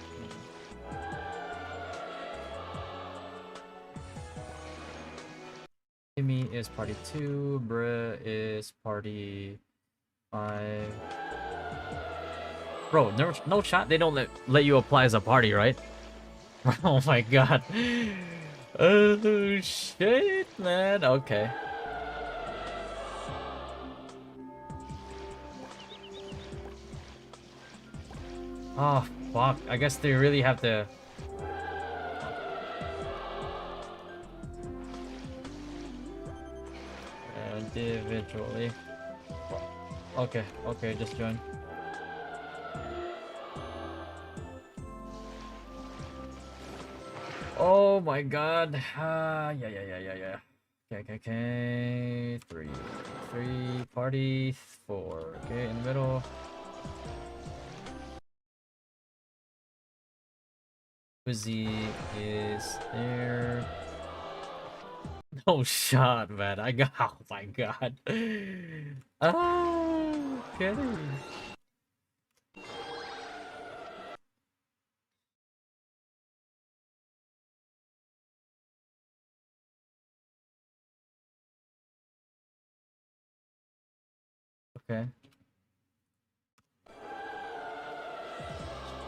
Timmy is party 2, Bruh is party 5. Bro, no shot. They don't let you apply as a party, right? Oh my god. Oh shit, man. Okay. Oh fuck. I guess they really have to. Individually. Okay, okay, just join. Oh my god. Yeah. Okay. Three, party 4. Okay, in the middle. Wizzy is there. No shot, man. I got. Oh my god. Oh, okay. Okay.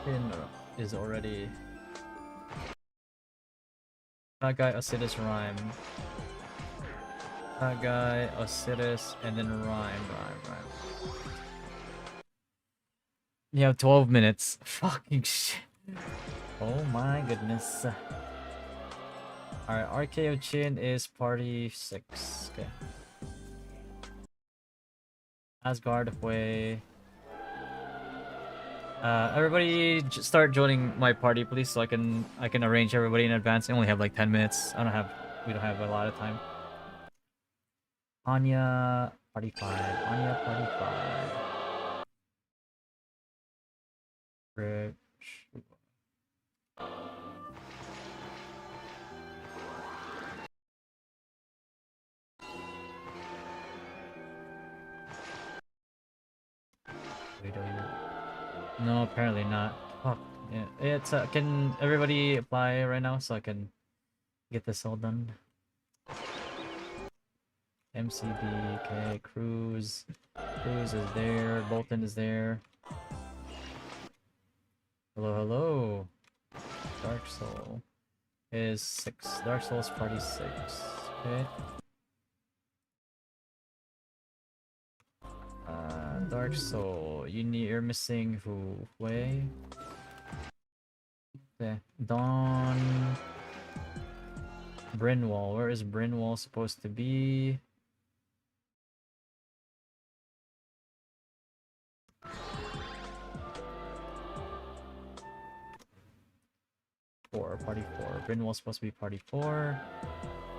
Shin is already. That guy Osiris rhyme. That guy Osiris and then rhyme. You have 12 minutes. Fucking shit. Oh my goodness. Alright, RKO Chin is party 6. Okay. Asgard way. Everybody start joining my party, please, so I can arrange everybody in advance. I only have like 10 minutes. We don't have a lot of time. Anya party 5. Anya party 5. Rich. No, apparently not. Fuck. Yeah, it's can everybody apply right now so I can get this all done? MCB, okay, Cruz. Cruz is there, Bolton is there. Hello, hello. Dark Soul is 6. Dark Soul's party 6. Okay. Dark Soul. You're missing who? Wei? Okay. Dawn. Brynwall. Where is Brynwall supposed to be? Party 4. Brynwall's supposed to be party 4.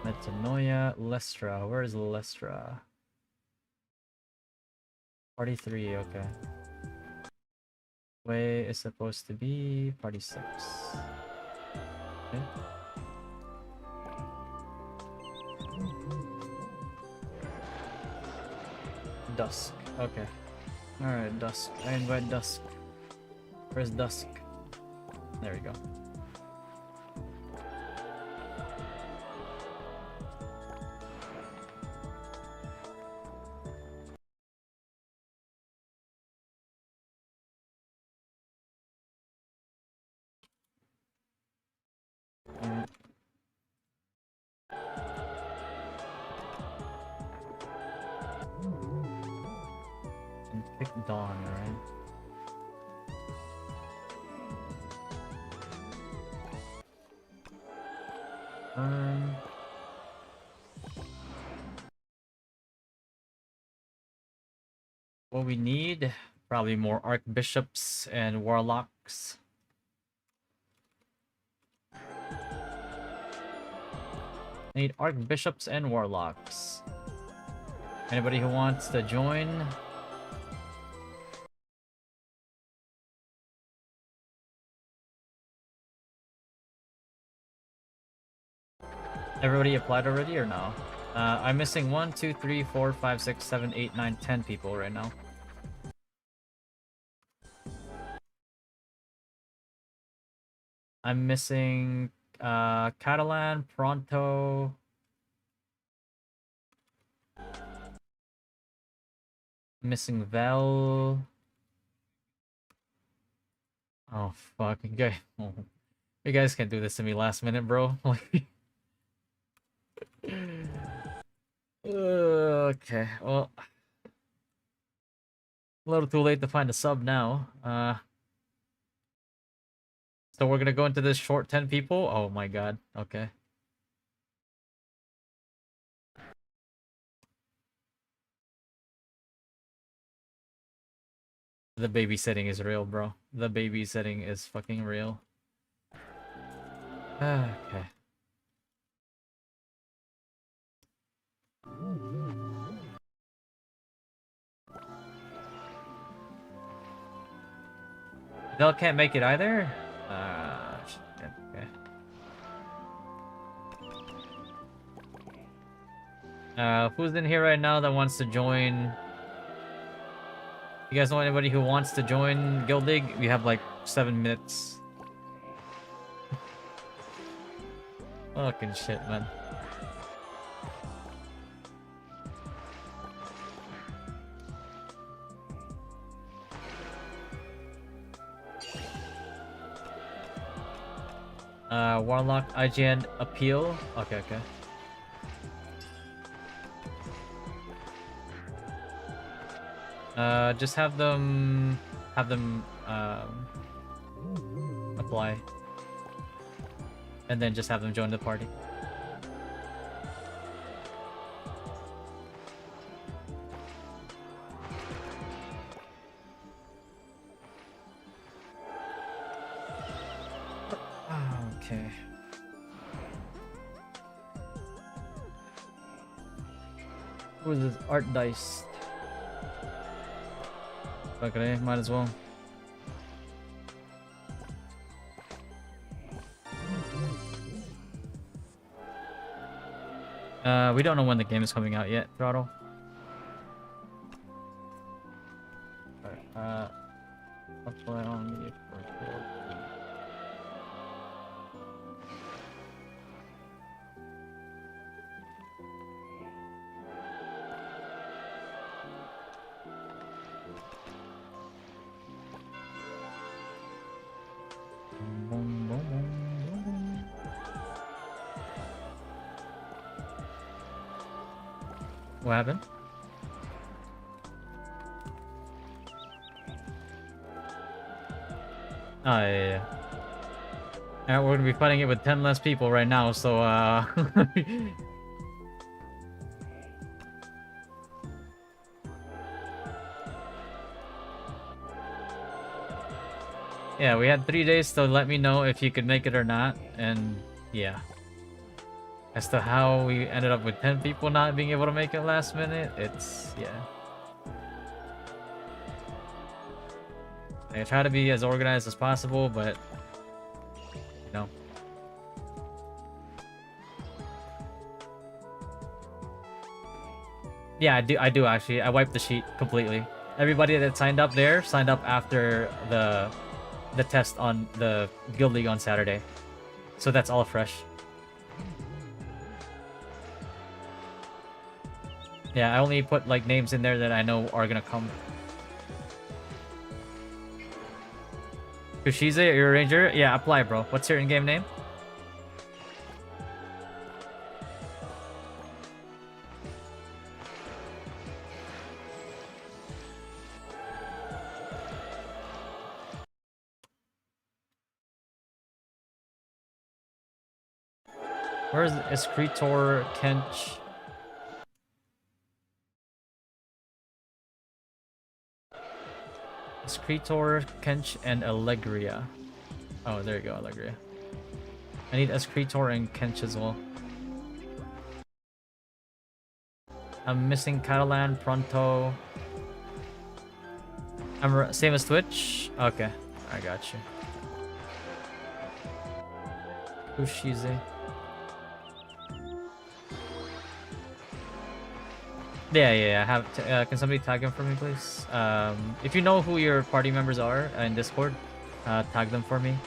Metanoia. Lestra. Where is Lestra? Party 3, okay. Way is supposed to be party 6. Okay. Dusk. Okay. Alright, Dusk. I invite Dusk. Where's Dusk? There we go. And pick Dawn, right? What we need, probably more archbishops and warlocks. Need archbishops and warlocks. Anybody who wants to join? Everybody applied already or no? I'm missing 1, 2, 3, 4, 5, 6, 7, 8, 9, 10 people right now. I'm missing Catalan, Pronto. Missing Vel. Oh fuck, oh. You guys can't do this to me last minute, bro. Okay, well, a little too late to find a sub now. So we're gonna go into this short 10 people. Oh my god. Okay. The babysitting is real, bro. The babysitting is fucking real. Okay. Del can't make it either? Shit, okay. Who's in here right now that wants to join? You guys know anybody who wants to join Guild League? We have like 7 minutes. Fucking shit, man. Warlock IGN appeal. Okay, okay. Just have them apply, and then just have them join the party. Okay. What is this? Art dice. Okay, might as well. We don't know when the game is coming out yet, Throttle. Alright, apply on media for What happened? Oh, yeah. And we're gonna be fighting it with 10 less people right now, so, yeah, we had 3 days to let me know if you could make it or not, and yeah. As to how we ended up with 10 people not being able to make it last minute, it's, yeah. I try to be as organized as possible, but, you know. Yeah, I do actually. I wiped the sheet completely. Everybody that signed up there signed up after the test on the Guild League on Saturday. So that's all fresh. Yeah, I only put like names in there that I know are gonna come. Kushize, you're a ranger? Yeah, apply, bro. What's your in-game name? Where's Escritor Kench? Escritor, Kench, and Allegria. Oh, there you go, Allegria. I need Escritor and Kench as well. I'm missing Catalan, Pronto. I'm same as Twitch? Okay, I got you. Kushize. Yeah. Have can somebody tag him for me, please? If you know who your party members are in Discord, tag them for me.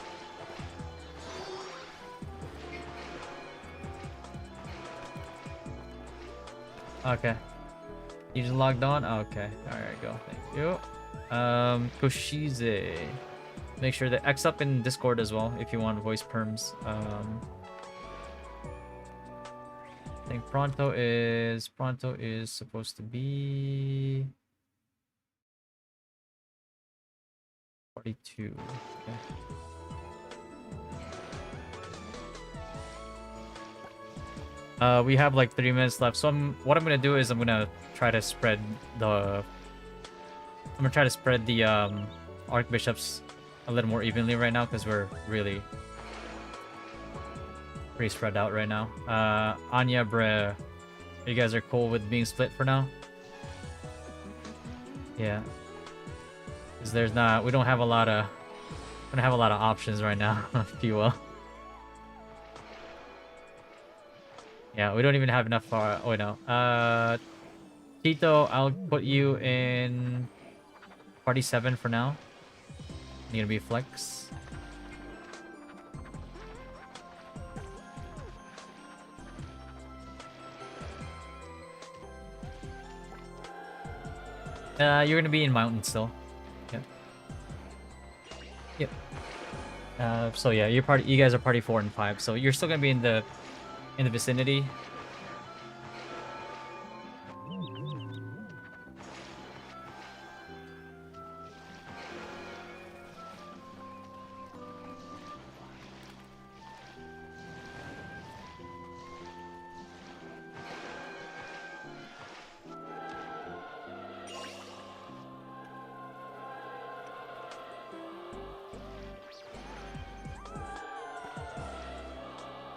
Okay. You just logged on? Okay. Alright, go. Thank you. Kushize. Make sure to X up in Discord as well if you want voice perms. I think Pronto is supposed to be 42. Okay. We have like 3 minutes left, so what I'm gonna do is I'm gonna try to spread the archbishops a little more evenly right now because we're really pretty spread out right now. Anya, Bre, you guys are cool with being split for now? Yeah. Because we don't have a lot of options right now, if you will. Yeah, we don't even have enough for... Oh, no. Tito, I'll put you in party 7 for now. You're gonna be flex. You're gonna be in mountain still. Yep. Yep. So yeah, you guys are party 4 and 5, so you're still gonna be in the vicinity.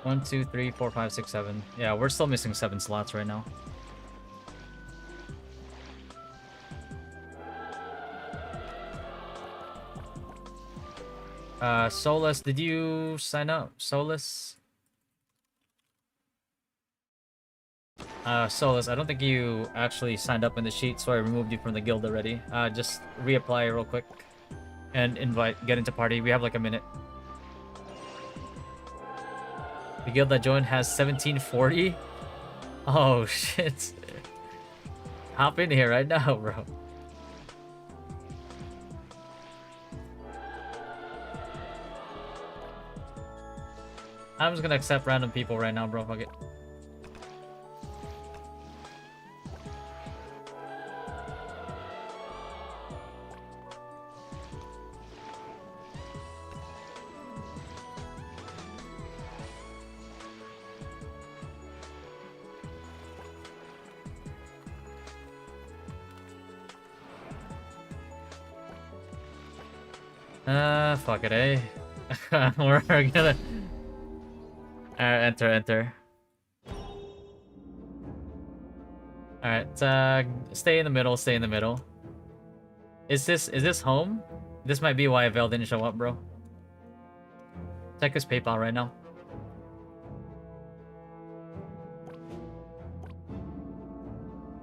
One, two, three, four, five, six, 7. Yeah, we're still missing 7 slots right now. Solus, did you sign up? Solus? Solus, I don't think you actually signed up in the sheet, so I removed you from the guild already. Just reapply real quick and get into party. We have like a minute. The guild that joined has 1740. Oh shit. Hop in here right now, bro. I'm just gonna accept random people right now, bro. Fuck it. Fuck it, eh? We're gonna... enter. Alright, stay in the middle. Is this home? This might be why Vel didn't show up, bro. Check his PayPal right now.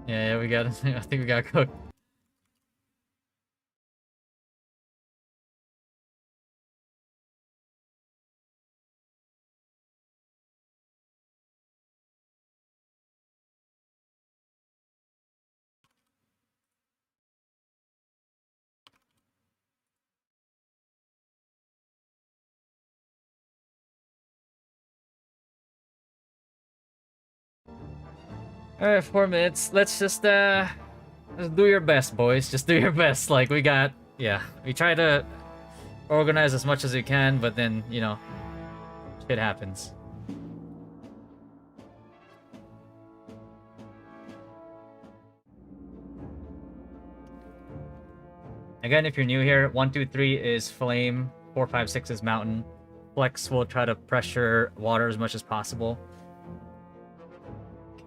Yeah, we got I think we got cooked. Alright, 4 minutes. Let's just do your best, boys. Just do your best. Like, we try to organize as much as we can, but then, you know, shit happens. Again, if you're new here, 1, 2, 3 is flame, 4, 5, 6 is mountain. Flex will try to pressure water as much as possible.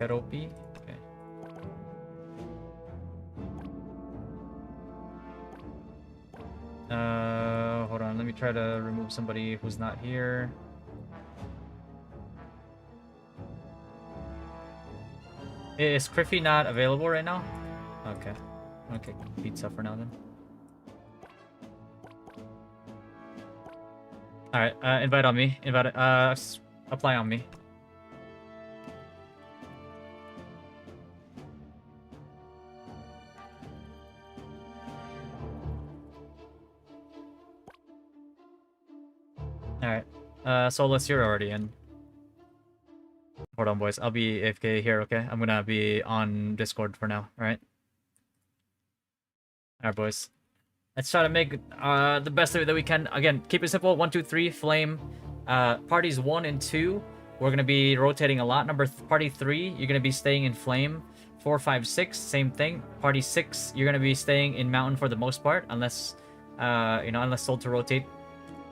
Keropi? Okay. Hold on, let me try to remove somebody who's not here. Is Criffy not available right now? Okay. Okay, pizza for now then. Alright, invite on me. Apply on me. Alright. Solus, you're already in. Hold on, boys. I'll be AFK here, okay? I'm gonna be on Discord for now, alright? Alright, boys. Let's try to make the best of it that we can. Again, keep it simple. 1, 2, 3, flame. Parties 1 and 2, we're gonna be rotating a lot. Party 3, you're gonna be staying in flame. 4, 5, 6, same thing. Party 6, you're gonna be staying in mountain for the most part, unless unless told to rotate.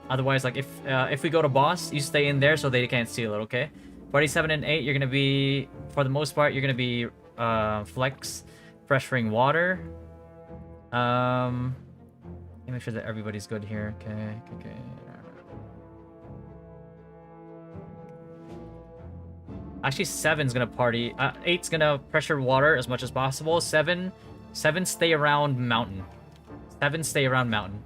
Otherwise, like if we go to boss, you stay in there so they can't steal it, okay? Party 7 and 8, you're gonna be, for the most part, you're gonna be flex, pressuring water. Make sure that everybody's good here. Okay. Actually, 7's gonna party. 8's gonna pressure water as much as possible. 7 stay around mountain. 7 stay around mountain.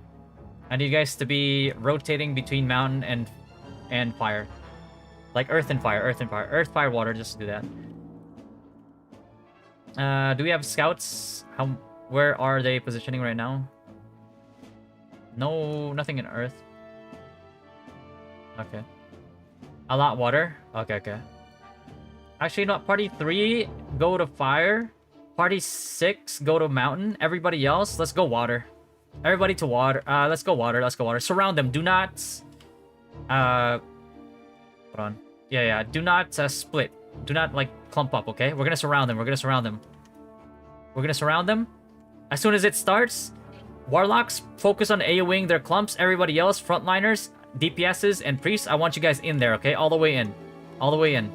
I need you guys to be rotating between mountain and fire. Like earth and fire, earth and fire. Earth, fire, water, just do that. Do we have scouts? Where are they positioning right now? No, nothing in earth. Okay. A lot water? Okay, okay. Actually, no, party 3, go to fire. Party 6, go to mountain. Everybody else, let's go water. Everybody to water. Let's go water, let's go water. Surround them, do not... hold on. Yeah, do not split. Do not, like, clump up, okay? We're gonna surround them, we're gonna surround them. We're gonna surround them. As soon as it starts, Warlocks, focus on AoEing their clumps. Everybody else, frontliners, DPSs, and priests, I want you guys in there, okay? All the way in. All the way in.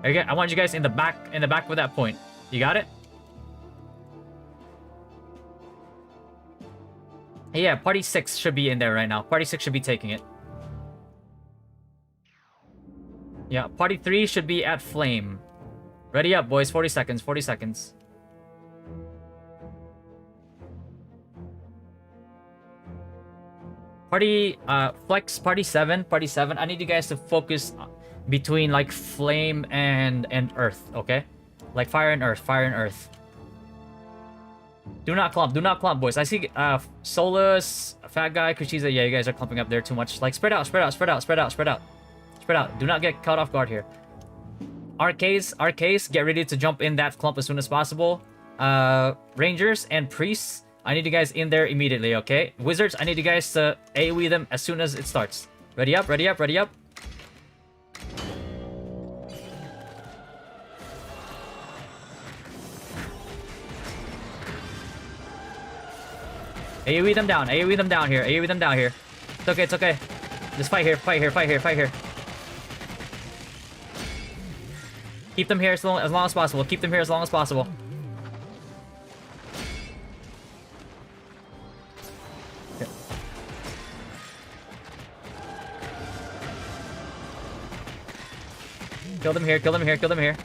Okay, I want you guys in the back with that point. You got it? Yeah, party 6 should be in there right now. Party 6 should be taking it. Yeah, party 3 should be at flame. Ready up, boys. 40 seconds, 40 seconds. Party, flex, party 7, party 7. I need you guys to focus between, like, flame and earth, okay? Like, fire and earth, fire and earth. Do not clump, boys. I see, Solus, Fat Guy, Kushiza. Yeah, you guys are clumping up there too much. Like, spread out, spread out, spread out, spread out, spread out. Spread out. Do not get caught off guard here. Arcades, get ready to jump in that clump as soon as possible. Rangers and priests, I need you guys in there immediately, okay? Wizards, I need you guys to AoE them as soon as it starts. Ready up, ready up, ready up. AoE them down here, AoE them down here. It's okay, it's okay. Just fight here, fight here, fight here, fight here. Keep them here as long as possible, keep them here as long as possible. Okay. Kill them here, kill them here, kill them here.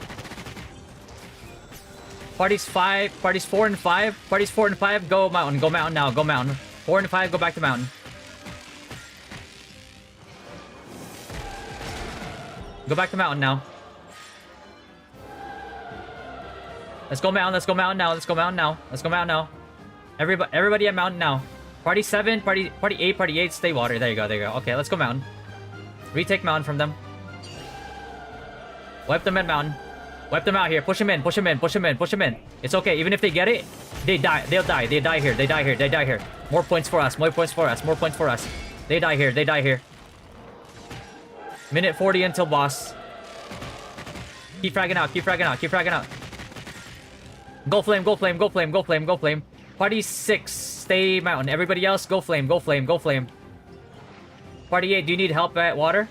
Parties 4 and 5. Parties 4 and 5, go mountain now, go mountain. 4 and 5, go back to mountain. Go back to mountain now. Let's go mountain now, let's go mountain now. Everybody at mountain now. Party 7, party 8, stay water. There you go. Okay, let's go mountain. Retake mountain from them. Wipe them at mountain. Wipe them out here. Push them in. It's okay. Even if they get it, they die. They'll die. They die here. More points for us. They die here. Minute 40 until boss. Keep fragging out. Go flame. Party 6, stay mountain. Everybody else, go flame. Party 8, do you need help at water?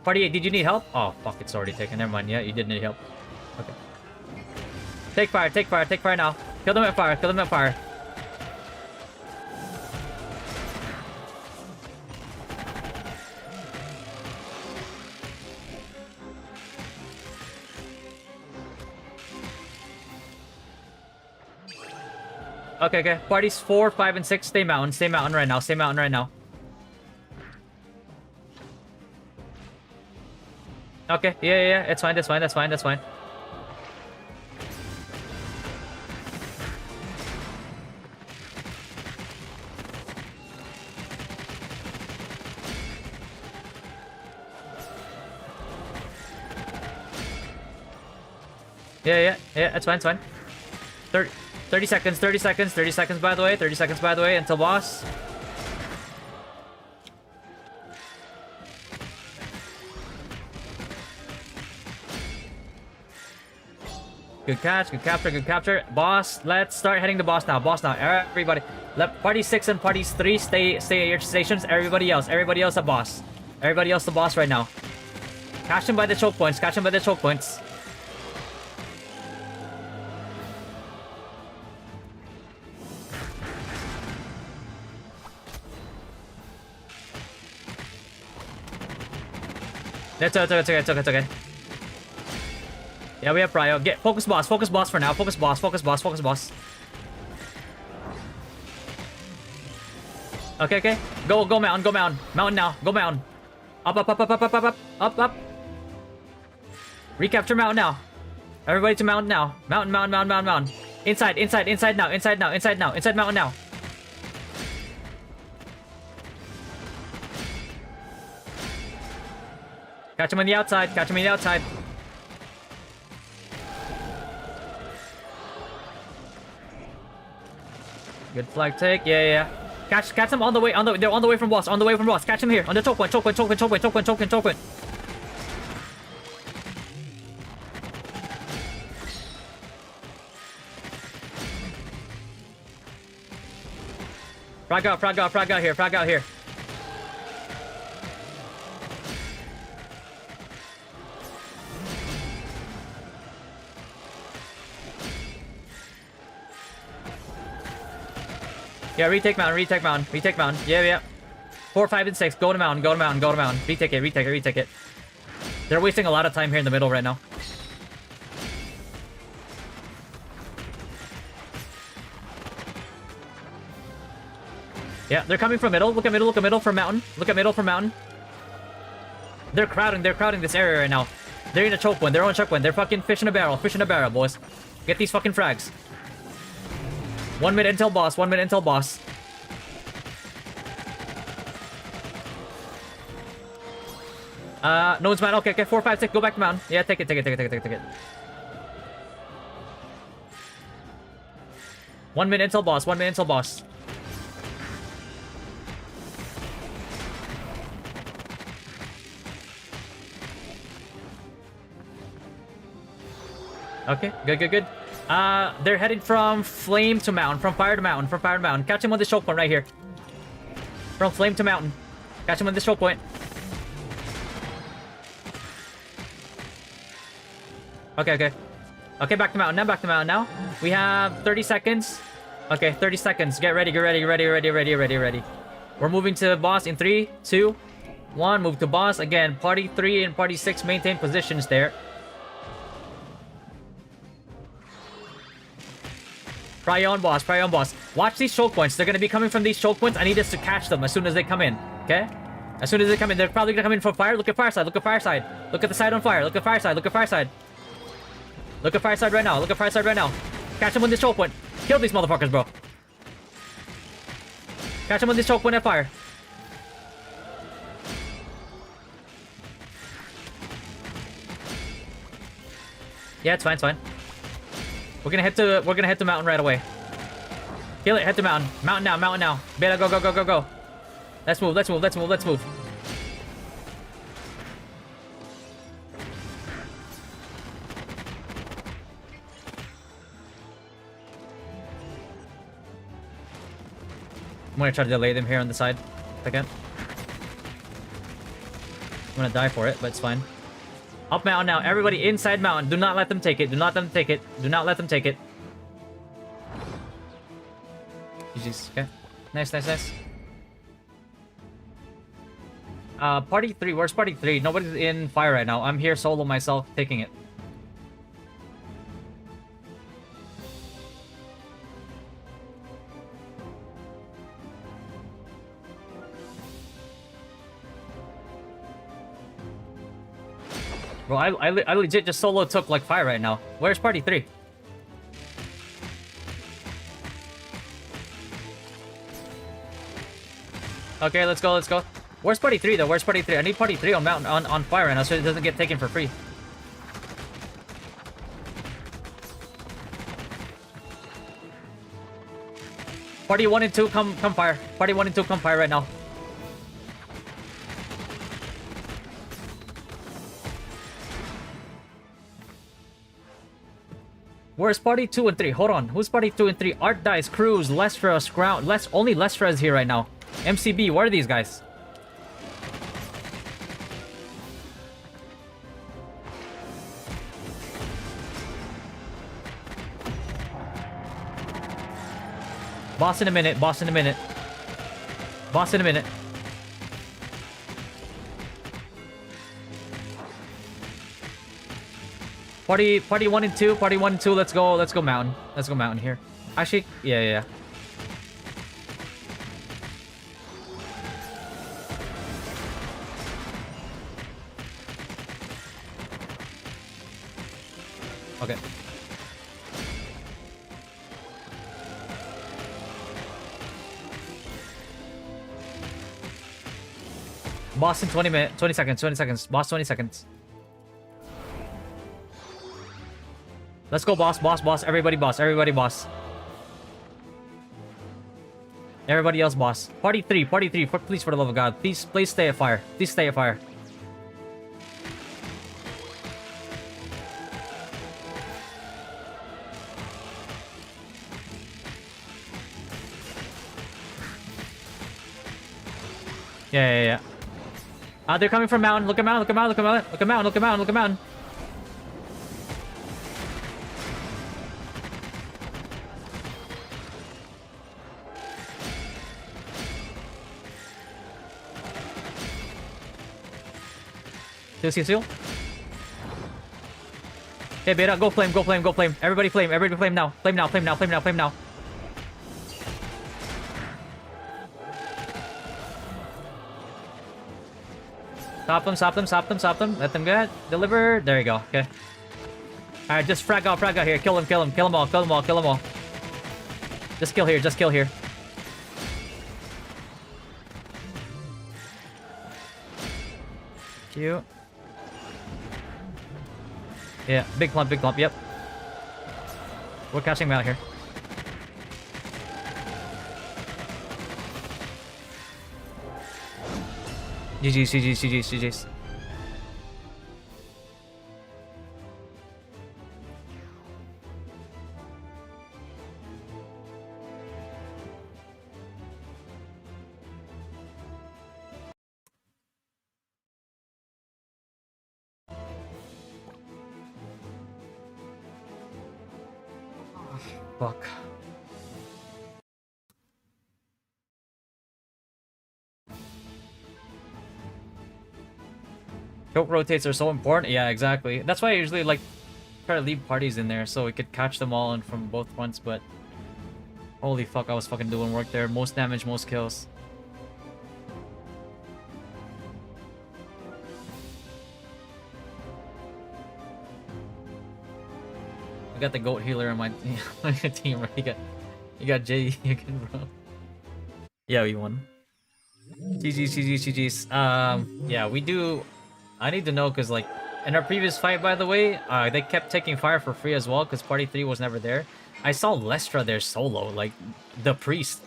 Party 8, did you need help? Oh, fuck, it's already taken. Never mind. Yeah, you did need help. Okay. Take fire now. Kill them at fire. Okay. Parties 4, 5, and 6, stay mountain right now. Okay, yeah, it's fine, that's fine. Yeah, it's fine. 30 seconds, by the way, until boss. Good capture. Boss, let's start heading to boss now. Everybody. Let party 6 and parties 3 stay at your stations. Everybody else a boss. Everybody else the boss right now. Catch him by the choke points. It's okay. Yeah, we have prio. Get focus boss for now. Focus boss. Okay. Go mountain. Mountain now. Go mountain. Up. Recapture mountain now. Everybody to mountain now. Mountain. Inside now. Inside mountain now. Catch him on the outside. Good flag take. Yeah. Catch them on the way. They're on the way from boss. Catch them here. On the choke point. Frag out here. Yeah, retake mountain. Yeah. 4, 5, and 6. Go to mountain. Retake it. They're wasting a lot of time here in the middle right now. Yeah, they're coming from middle. Look at middle from mountain. They're crowding this area right now. They're in a choke point. They're fucking fish in a barrel, boys. Get these fucking frags. 1 minute intel boss. No one's mountain. Okay. 4, 5, 6. Go back to mountain. Yeah, take it. 1 minute intel boss. Okay, good. They're headed from flame to mountain, from fire to mountain. Catch him on this choke point right here. From flame to mountain. Catch him on this choke point. Okay, back to mountain now. We have 30 seconds. Okay, 30 seconds. Get ready. We're moving to boss in 3, 2, 1. Move to boss. Again, party 3 and party 6 maintain positions there. Prio on boss. Watch these choke points. They're going to be coming from these choke points. I need us to catch them as soon as they come in. Okay? As soon as they come in. They're probably going to come in from fire. Look at fire side. Look at the side on fire. Look at fire side right now. Catch them on this choke point. Kill these motherfuckers, bro. Catch them on this choke point at fire. Yeah, it's fine. We're gonna head to mountain right away. Kill it, head to mountain. Mountain now. Beta, go. Let's move. I'm gonna try to delay them here on the side. Second. I'm gonna die for it, but it's fine. Up mountain now. Everybody inside mountain. Do not let them take it. GG's. Okay. Nice. Party 3. Where's party 3? Nobody's in fire right now. I'm here solo myself, taking it. Bro, I legit just solo took like fire right now. Where's party 3? Okay, let's go. Where's party 3 though? I need party 3 on mountain on fire right now so it doesn't get taken for free. Party 1 and 2 come fire. Party 1 and 2 come fire right now. Where's party 2 and 3? Hold on. Who's party 2 and 3? Art Dice, Cruz, Lestras, Ground. Only Lestras here right now. MCB, where are these guys? Boss in a minute. Party 1 and 2. Party 1 and 2. Let's go mountain. Let's go mountain here. Actually, yeah. Okay. Boss in 20 seconds. Boss 20 seconds. Let's go, boss. Everybody boss. Everybody else boss. Party 3. Please, for the love of God. Please stay at fire. Yeah. They're coming from mountain. Look at mountain. Seal. Okay, Beta, go flame. Everybody flame now. Flame now. Stop them. Let them get delivered. There you go. Okay. Alright, just frag out here. Kill them all. Just kill here. Cute. Yeah, big clump, yep. We're catching him out here. GG's. Fuck. Choke rotates are so important. Yeah, exactly. That's why I usually like try to leave parties in there so we could catch them all in from both fronts, but holy fuck, I was fucking doing work there. Most damage, most kills. I got the goat healer on my team, right? You got Jay again, bro. Yeah, we won. GG's. Yeah, we do. I need to know because, like, in our previous fight, by the way, they kept taking fire for free as well because Party 3 was never there. I saw Lestra there solo, like the priest,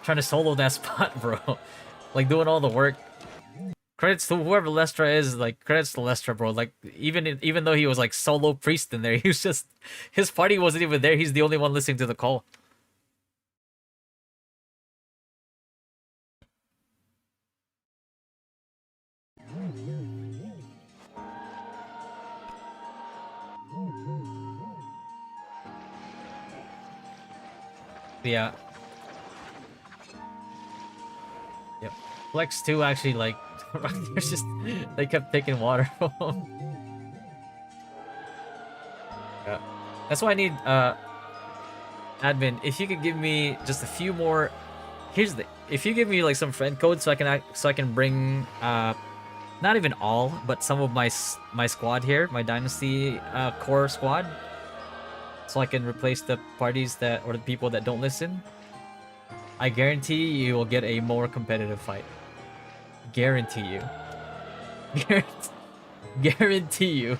trying to solo that spot, bro. Like doing all the work. Credits to whoever Lestra is, like credits to Lestra, bro. Like even though he was like solo priest in there, he was just his party wasn't even there. He's the only one listening to the call. Yeah. Yep. Flex 2 actually like there's just they kept taking water from him. Yeah. That's why I need admin, if you could give me just a few more. Here's the if you give me like some friend codes so I can bring not even all, but some of my squad here, my dynasty core squad, so I can replace the parties that or the people that don't listen. I guarantee you will get a more competitive fight. Guarantee you. Guarantee you.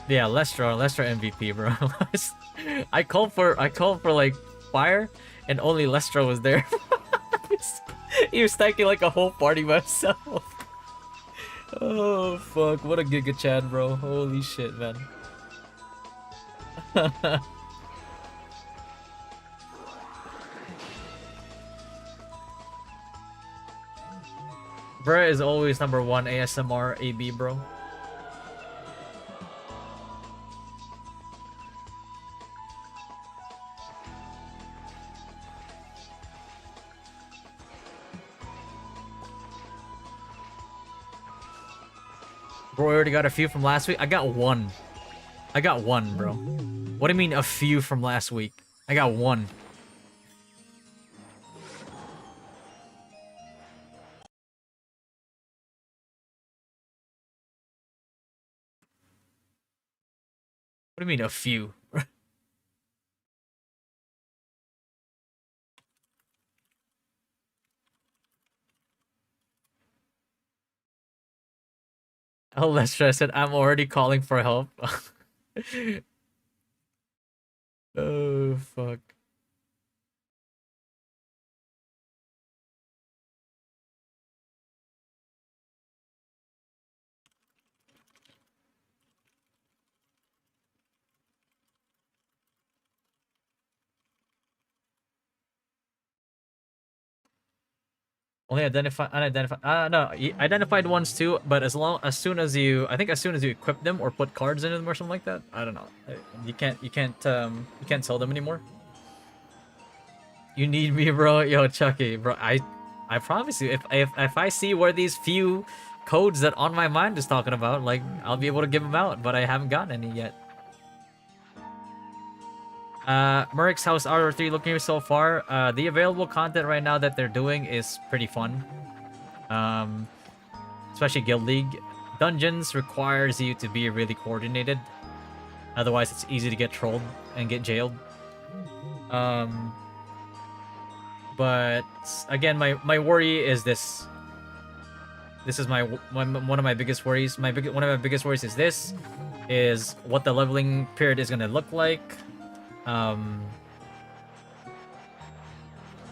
Yeah, Lestra MVP, bro. I called for like fire, and only Lestra was there. He was stacking like a whole party by himself. Oh fuck! What a Giga Chad, bro! Holy shit, man. Bruh is always #1 ASMR AB, bro. Bro, I already got a few from last week. I got one. I got one, bro. What do you mean a few from last week? I got one. What do you mean a few? Oh, Lester said, I'm already calling for help. Oh, fuck. Only identify unidentified. No, identified ones too. But as soon as you, I think as soon as you equip them or put cards into them or something like that, I don't know. You can't sell them anymore. You need me, bro. Yo, Chucky, bro. I promise you, if I see where these few codes that on my mind is talking about, like, I'll be able to give them out. But I haven't gotten any yet. Merrick's House R3 looking so far. The available content right now that they're doing is pretty fun. Especially Guild League. Dungeons requires you to be really coordinated. Otherwise, it's easy to get trolled and get jailed. But again, my worry is this. This is one of my biggest worries. One of my biggest worries is this, is what the leveling period is gonna look like.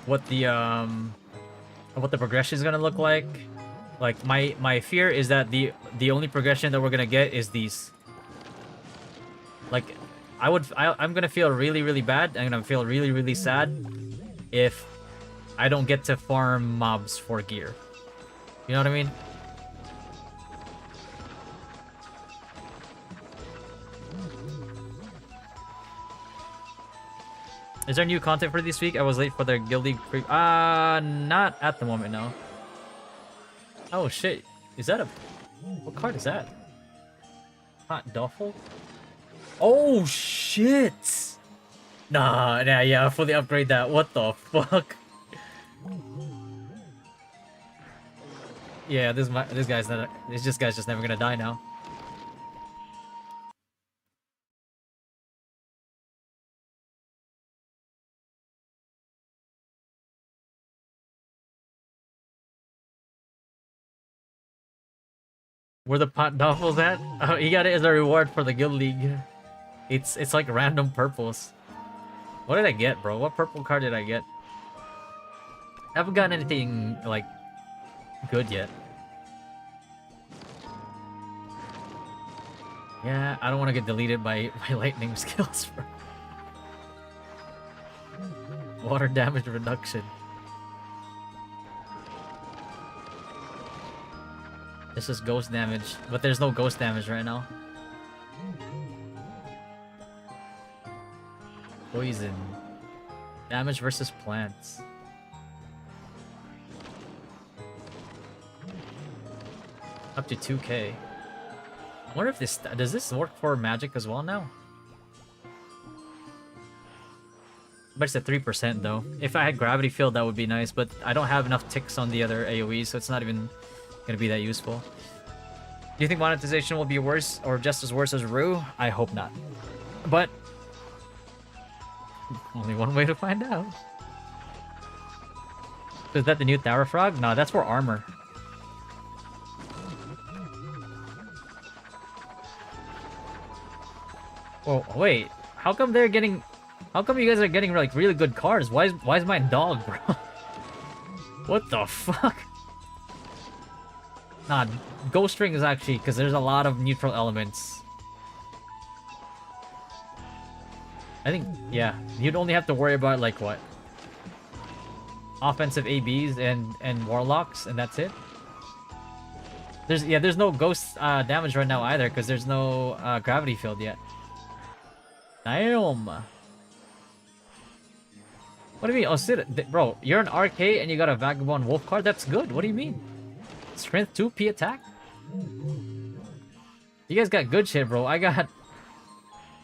What the progression is gonna look like. Like my fear is that the only progression that we're gonna get is these. Like, I'm gonna feel really bad. I'm gonna feel really sad if I don't get to farm mobs for gear. You know what I mean? Is there new content for this week? I was late for the Guild League creep. Not at the moment, no. Oh shit. Is that a... What card is that? Hot Duffel? Oh shit! Nah, yeah, fully upgrade that. What the fuck? Yeah, this guy's just never gonna die now. Where the pot duffels at? Oh, you got it as a reward for the Guild League. It's like random purples. What did I get, bro? What purple card did I get? I haven't gotten anything like good yet. Yeah, I don't want to get deleted by lightning skills. Water damage reduction. This is ghost damage, but there's no ghost damage right now. Poison. Damage versus plants. Up to 2k. I wonder if does this work for magic as well now? But it's at 3% though. If I had gravity field, that would be nice, but I don't have enough ticks on the other AoEs, so it's not even gonna be that useful. Do you think monetization will be worse or just as worse as Rue? I hope not. But only one way to find out. Is that the new Tower Frog? No, that's for armor. Oh wait, how come they're getting? How come you guys are getting like really good cards? Why is mine dog, bro? What the fuck? Nah, Ghost Ring is actually because there's a lot of neutral elements. I think, yeah, you'd only have to worry about like what? Offensive ABs and Warlocks, and that's it. There's no ghost damage right now either because there's no gravity field yet. Damn. What do you mean? Oh, Sid, bro, you're an RK and you got a Vagabond Wolf card? That's good. What do you mean? Strength 2 P attack? You guys got good shit, bro. I got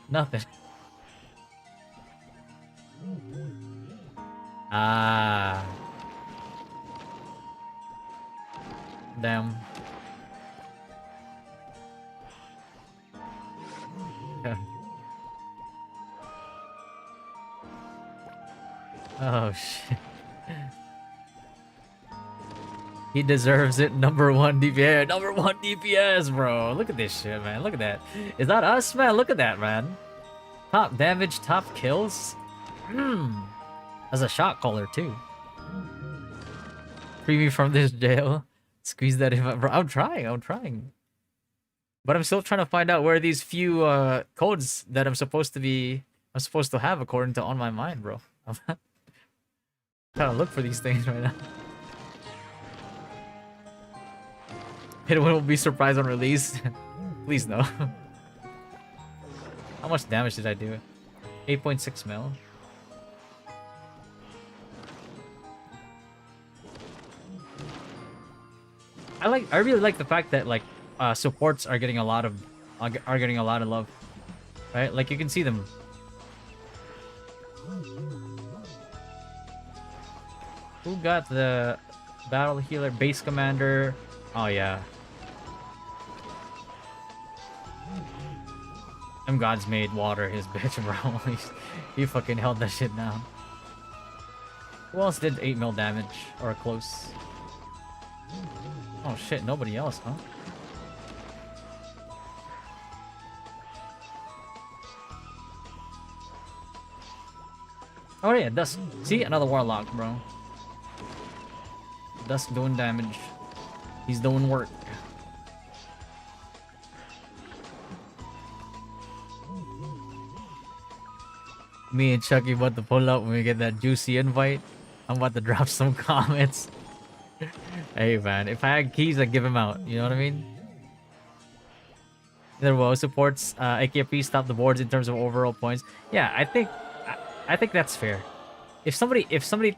nothing. Ah, damn. Oh shit. He deserves it. Number one DPS. Number one DPS, bro. Look at this shit, man. Look at that. Is that us, man? Look at that, man. Top damage, top kills. Hmm. As a shot caller, too. Free me from this jail. Squeeze that in. Bro, I'm trying. I'm trying. But I'm still trying to find out where these few codes that I'm supposed to have according to On My Mind, bro. I'm trying to look for these things right now. Anyone will be surprised on release. Please no. How much damage did I do? 8.6 mil. I really like the fact that like supports are getting a lot of love, right? Like you can see them. Who got the battle healer base commander? Oh yeah. Them gods made water his bitch, bro. He fucking held that shit down. Who else did 8 mil damage or close? Oh shit, nobody else, huh? Oh yeah, Dusk. See, another warlock, bro. Dusk doing damage. He's doing work. Me and Chucky about to pull up when we get that juicy invite. I'm about to drop some comments. Hey man, if I had keys, I'd give him out. You know what I mean? There well supports AKP stop the boards in terms of overall points. Yeah, I think that's fair. If somebody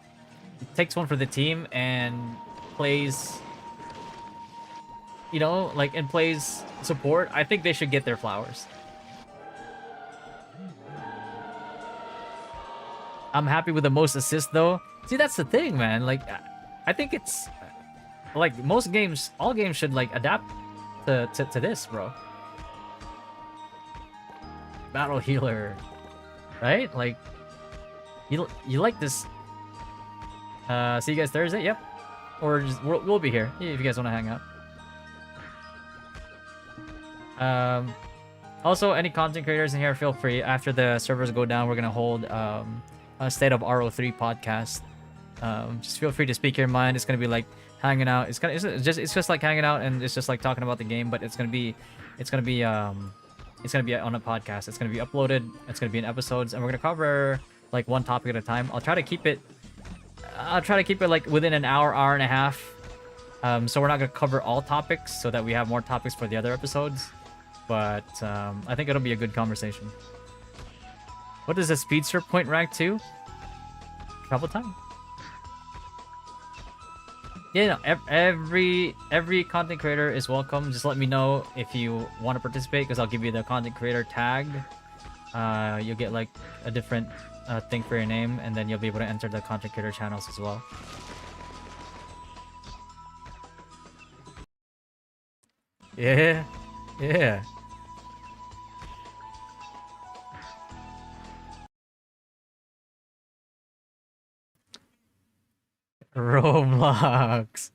takes one for the team and plays, you know, like and plays support, I think they should get their flowers. I'm happy with the most assists though. See, that's the thing, man. Like, I think it's like most games, all games should like adapt to this, bro. Battle healer, right? Like, you like this? See you guys Thursday. Yep. Or just, we'll be here if you guys want to hang out. Also, any content creators in here, feel free. After the servers go down, we're gonna hold a State of RO3 podcast. Just feel free to speak your mind. It's gonna be like hanging out. It's just like hanging out, and it's just like talking about the game. But it's gonna be on a podcast. It's gonna be uploaded. It's gonna be in episodes, and we're gonna cover like one topic at a time. I'll try to keep it like within an hour, hour and a half. So we're not gonna cover all topics, so that we have more topics for the other episodes. But I think it'll be a good conversation. What is a speedster point rank 2? Travel time. Yeah, no, every content creator is welcome. Just let me know if you want to participate, because I'll give you the content creator tag. You'll get like a different thing for your name, and then you'll be able to enter the content creator channels as well. Yeah, yeah. Roblox.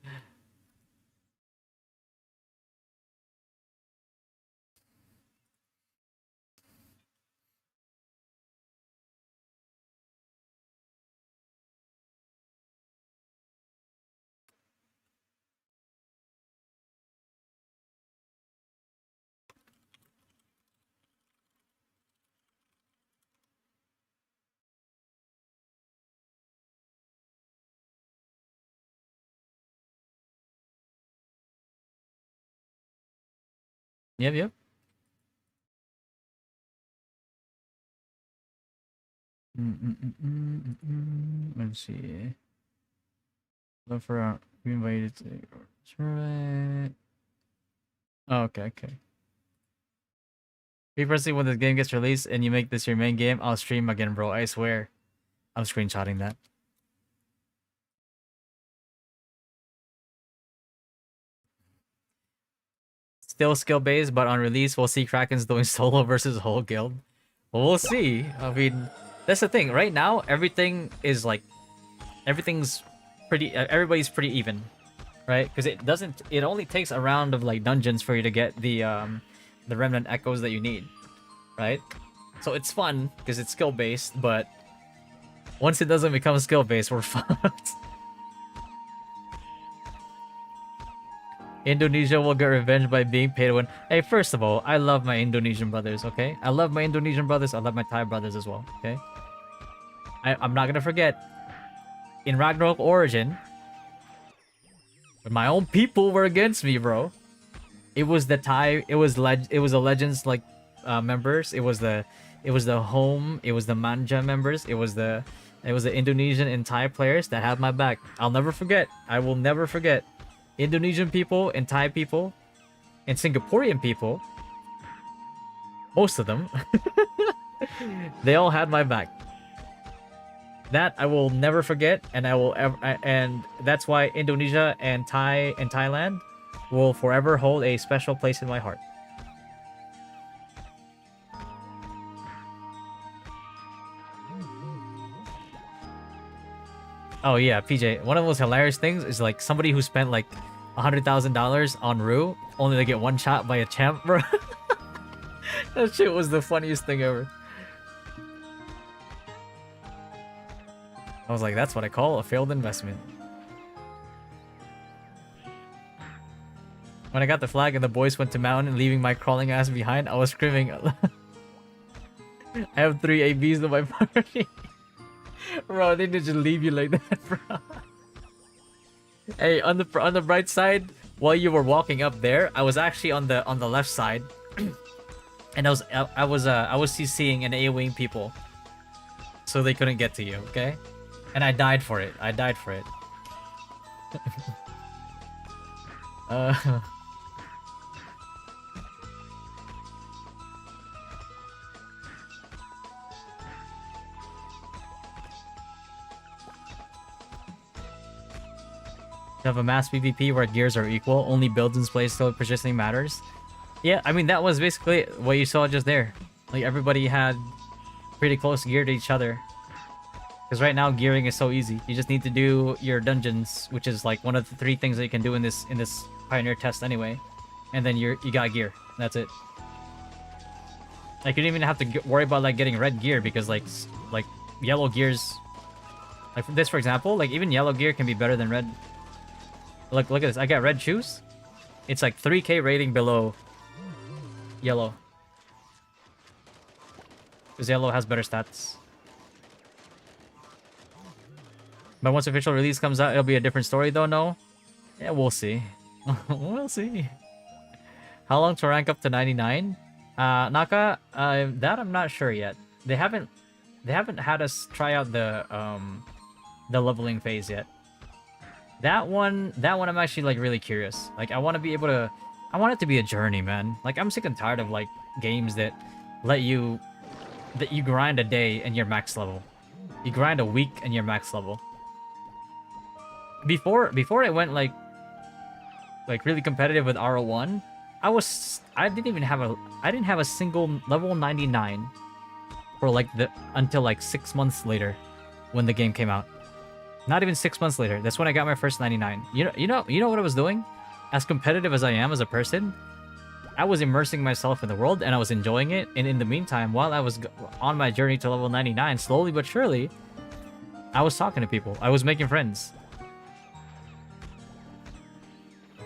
Yep, yep. Let's see. Look for we invited to. Right. Oh, okay, okay. Me personally, when this game gets released and you make this your main game, I'll stream again, bro. I swear. I'm screenshotting that. Still skill based, but on release, we'll see Kraken's doing solo versus whole guild. Well, we'll see. I mean, that's the thing. Right now, everything is like, everything's pretty. Everybody's pretty even, right? Because it doesn't. It only takes a round of like dungeons for you to get the remnant echoes that you need, right? So it's fun because it's skill based, but once it doesn't become skill based, we're fucked. Indonesia will get revenge by being paid to win. Hey, first of all, I love my Indonesian brothers, okay? I love my Indonesian brothers. I love my Thai brothers as well, okay? I'm not gonna forget, in Ragnarok Origin, when my own people were against me, bro. It was the Thai, it was the Legends, like, members. It was the Home, it was the Manja members. It was the Indonesian and Thai players that had my back. I'll never forget. I will never forget. Indonesian people and Thai people and Singaporean people, most of them, they all had my back. That I will never forget, and and that's why Indonesia and Thailand will forever hold a special place in my heart. Oh yeah, PJ. One of the most hilarious things is like somebody who spent like $100,000 on Rue only to get one shot by a champ, bro. That shit was the funniest thing ever. I was like, that's what I call a failed investment. When I got the flag and the boys went to mountain, leaving my crawling ass behind, I was screaming. I have 3 ABs in my party. Bro, they didn't just leave you like that, bro. Hey, on the bright side, while you were walking up there, I was actually on the left side, and I was CCing and AoEing people, so they couldn't get to you. Okay, and I died for it. I died for it. Have a mass PvP where gears are equal, only builds and plays still positioning matters. Yeah, I mean that was basically what you saw just there. Like everybody had pretty close gear to each other. Because right now gearing is so easy. You just need to do your dungeons, which is like one of the 3 things that you can do in this Pioneer test anyway. And then you got gear. That's it. Like you don't even have to worry about like getting red gear because like yellow gears, like for this for example, like even yellow gear can be better than red. Look at this. I got red shoes. It's like 3k rating below yellow. Because yellow has better stats. But once official release comes out, it'll be a different story though, no? Yeah, we'll see. We'll see. How long to rank up to 99? Naka, that I'm not sure yet. They haven't had us try out the leveling phase yet. That one I'm actually like really curious. Like I want to be able to, I want it to be a journey, man. Like I'm sick and tired of like games that you grind a day and you're max level. You grind a week and you're max level. Before I went like really competitive with RO1, I didn't have a single level 99 for like until like 6 months later when the game came out. Not even 6 months later. That's when I got my first 99. You know what I was doing? As competitive as I am as a person, I was immersing myself in the world and I was enjoying it. And in the meantime, while I was on my journey to level 99, slowly but surely, I was talking to people. I was making friends.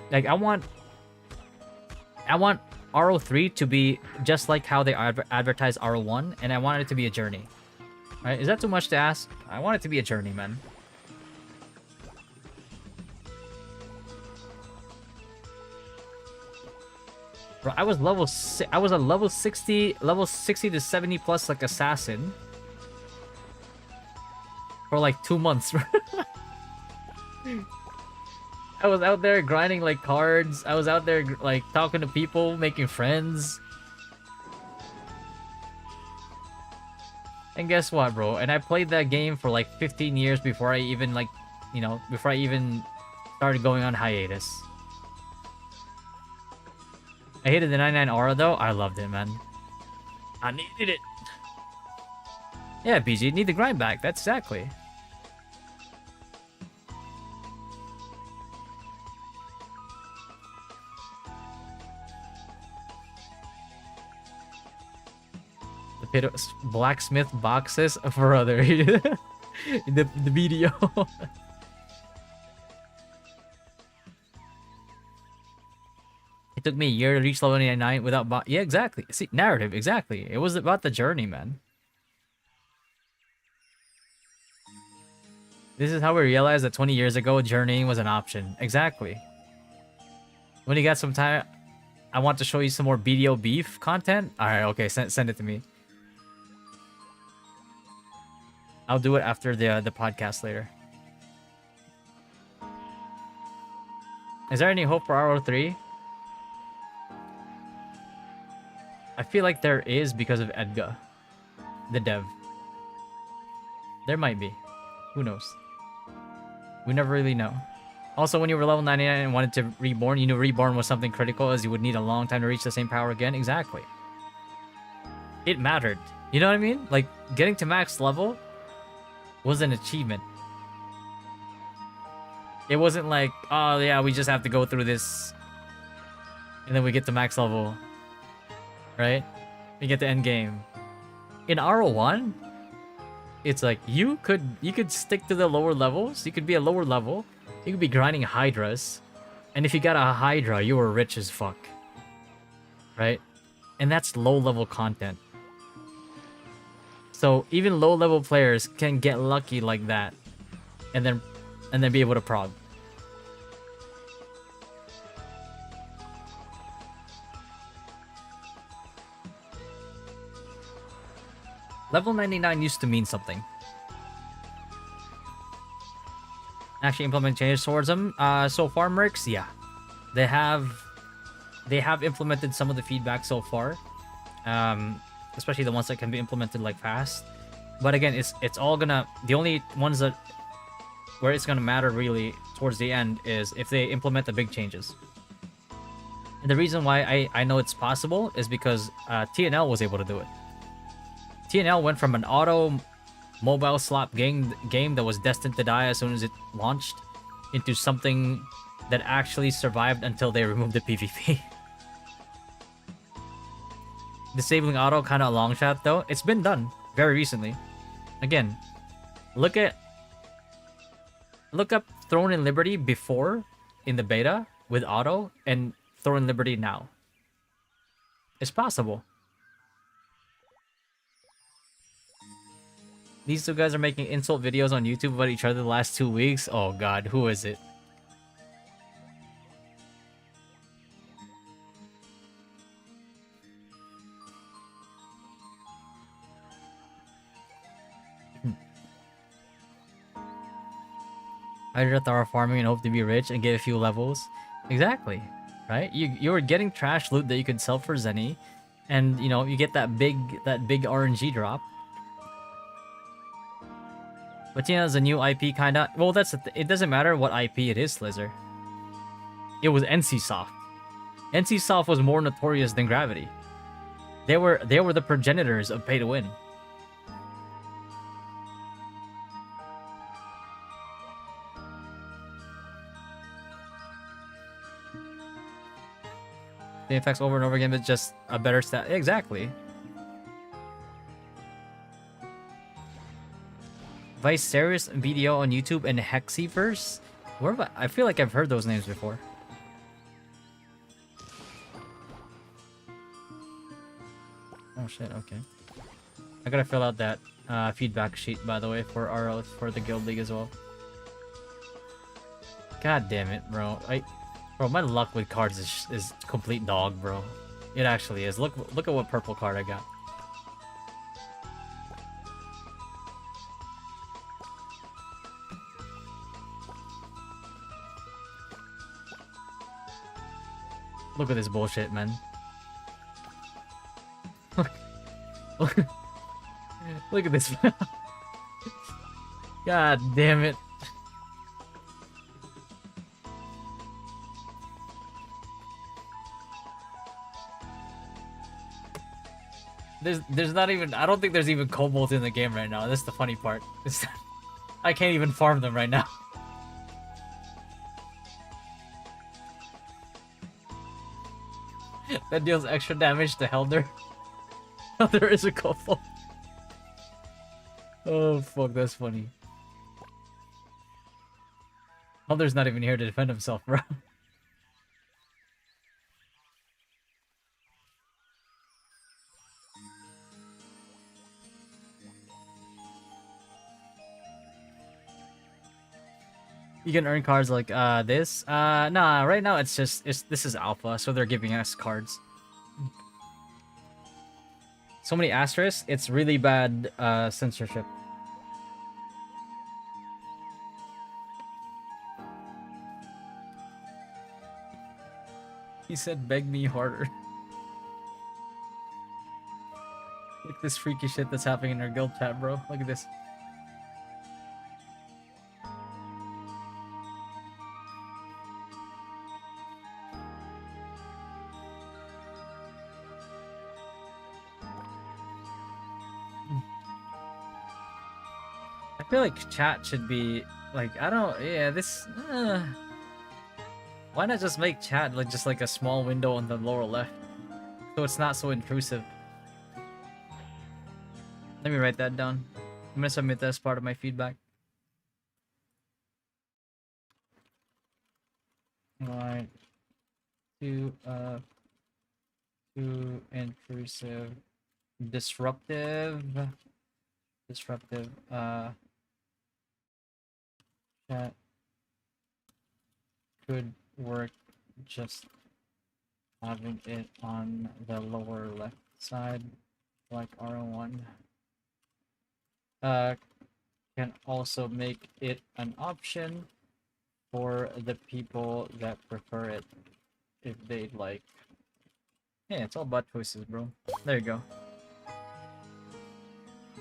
Like I want RO3 to be just like how they advertise RO1, and I want it to be a journey. Right? Is that too much to ask? I want it to be a journey, man. Bro, I was a level 60 to 70 plus like assassin for like 2 months. I was out there grinding like cards. I was out there like talking to people, making friends. And guess what, bro? And I played that game for like 15 years before I even like, before I even started going on hiatus. I hated the 99 aura though. I loved it, man. I needed it. Yeah, BG, you need the grind back. That's exactly. The pit of blacksmith boxes for other in the video. It took me a year to reach level 99 without yeah, exactly. See, narrative, exactly. It was about the journey, man. This is how we realized that 20 years ago, journeying was an option. Exactly. When you got some time, I want to show you some more BDO beef content. All right, okay, send it to me. I'll do it after the podcast later. Is there any hope for RO3? I feel like there is because of Edga, the dev. There might be. Who knows? We never really know. Also, when you were level 99 and wanted to reborn, you knew reborn was something critical as you would need a long time to reach the same power again. Exactly. It mattered. You know what I mean? Like, getting to max level was an achievement. It wasn't like, oh yeah, we just have to go through this and then we get to max level. Right? We get to end game. In RO1, it's like you could stick to the lower levels. You could be a lower level. You could be grinding hydras. And if you got a hydra, you were rich as fuck. Right? And that's low level content. So even low level players can get lucky like that. And then be able to prog. Level 99 used to mean something. Actually implement changes towards them. So far, Mercs, yeah. They have implemented some of the feedback so far. Especially the ones that can be implemented like fast. But again, it's all gonna, the only ones that where it's gonna matter really towards the end is if they implement the big changes. And the reason why I know it's possible is because TNL was able to do it. TNL went from an auto mobile slot game that was destined to die as soon as it launched into something that actually survived until they removed the PvP. Disabling auto, kind of a long shot though. It's been done very recently. Again, look up Throne and Liberty before in the beta with auto and Throne and Liberty now. It's possible. These two guys are making insult videos on YouTube about each other the last 2 weeks. Oh god, who is it? Hydra Tower farming and hope to be rich and get a few levels. Exactly. Right? You were getting trash loot that you could sell for Zenny, and you get that big RNG drop. But it's a new IP kinda. Well, it doesn't matter what IP it is, Slizzer. It was NCSoft. NCSoft was more notorious than Gravity. They were the progenitors of pay to win. The effects over and over again, but just a better stat. Exactly. Viserys video on YouTube and Hexiverse? Where have I feel like I've heard those names before. Oh shit, okay. I gotta fill out that feedback sheet, by the way, for RL, for the Guild League as well. God damn it, bro. Bro, my luck with cards is complete dog, bro. It actually is. Look at what purple card I got. Look at this bullshit, man. Look at this. God damn it. There's not even, I don't think there's even kobolds in the game right now. That's the funny part. I can't even farm them right now. That deals extra damage to Helder. Helder is a kobold. Oh fuck, that's funny. Helder's not even here to defend himself, bro. You can earn cards like this. Nah, right now it's this is alpha, so they're giving us cards. So many asterisks, it's really bad censorship. He said beg me harder. Look at this freaky shit that's happening in our guild chat, bro. Look at this. I feel like chat should be like, I don't, yeah, this why not just make chat like just like a small window on the lower left so it's not so intrusive. Let me write that down. I'm gonna submit that as part of my feedback. Right. Too intrusive. Disruptive. Chat could work just having it on the lower left side like R1. Can also make it an option for the people that prefer it if they'd like. Yeah, it's all about choices, bro. There you go.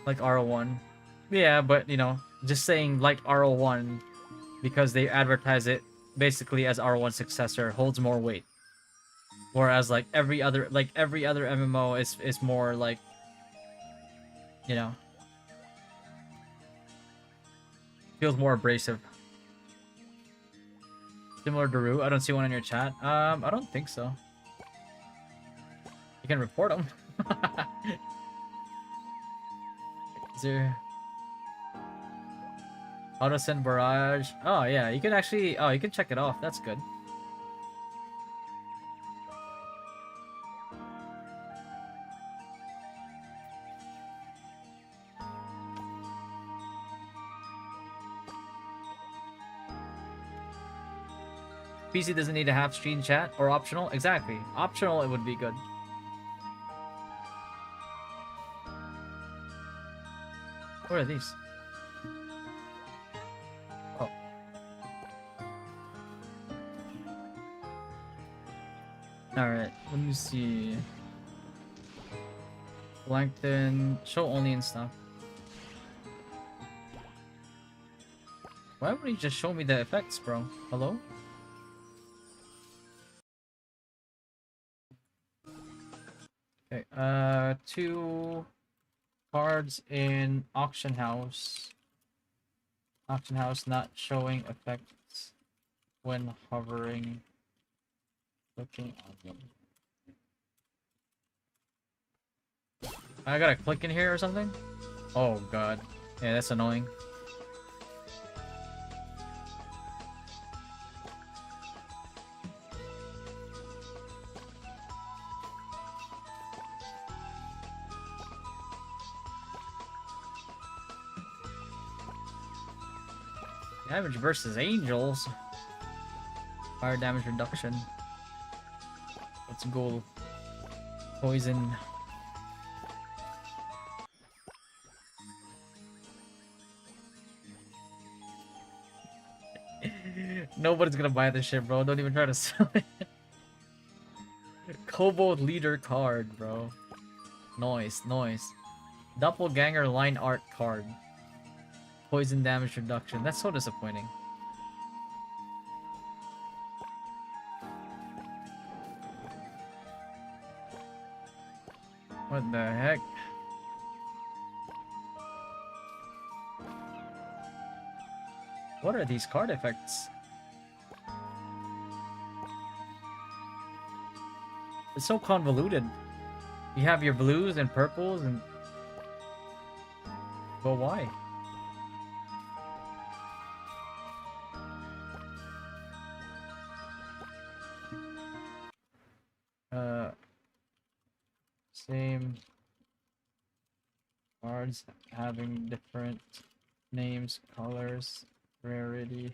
Like R1. Yeah, but you know, just saying like R1 because they advertise it basically as R1 successor holds more weight. Whereas like every other MMO is more like, you know, feels more abrasive. Similar to Rue. I don't see one in your chat. I don't think so. You can report them. Is there auto send barrage? Oh yeah, you can actually. Oh, you can check it off. That's good. PC doesn't need to have screen chat or optional. Exactly. Optional, it would be good. What are these? Oh. Alright, let me see. Plankton, show only and stuff. Why would he just show me the effects, bro? Hello? Okay, 2 cards in auction house. Auction house not showing effects when hovering. Clicking on them. I gotta click in here or something? Oh god. Yeah, that's annoying. Damage versus angels. Fire damage reduction. Let's go. Poison. Nobody's gonna buy this shit, bro. Don't even try to sell it. Kobold leader card, bro. Noise. Doppelganger line art card. Poison damage reduction. That's so disappointing. What the heck? What are these card effects? It's so convoluted. You have your blues and purples and... But why? Same cards having different names, colors, rarity.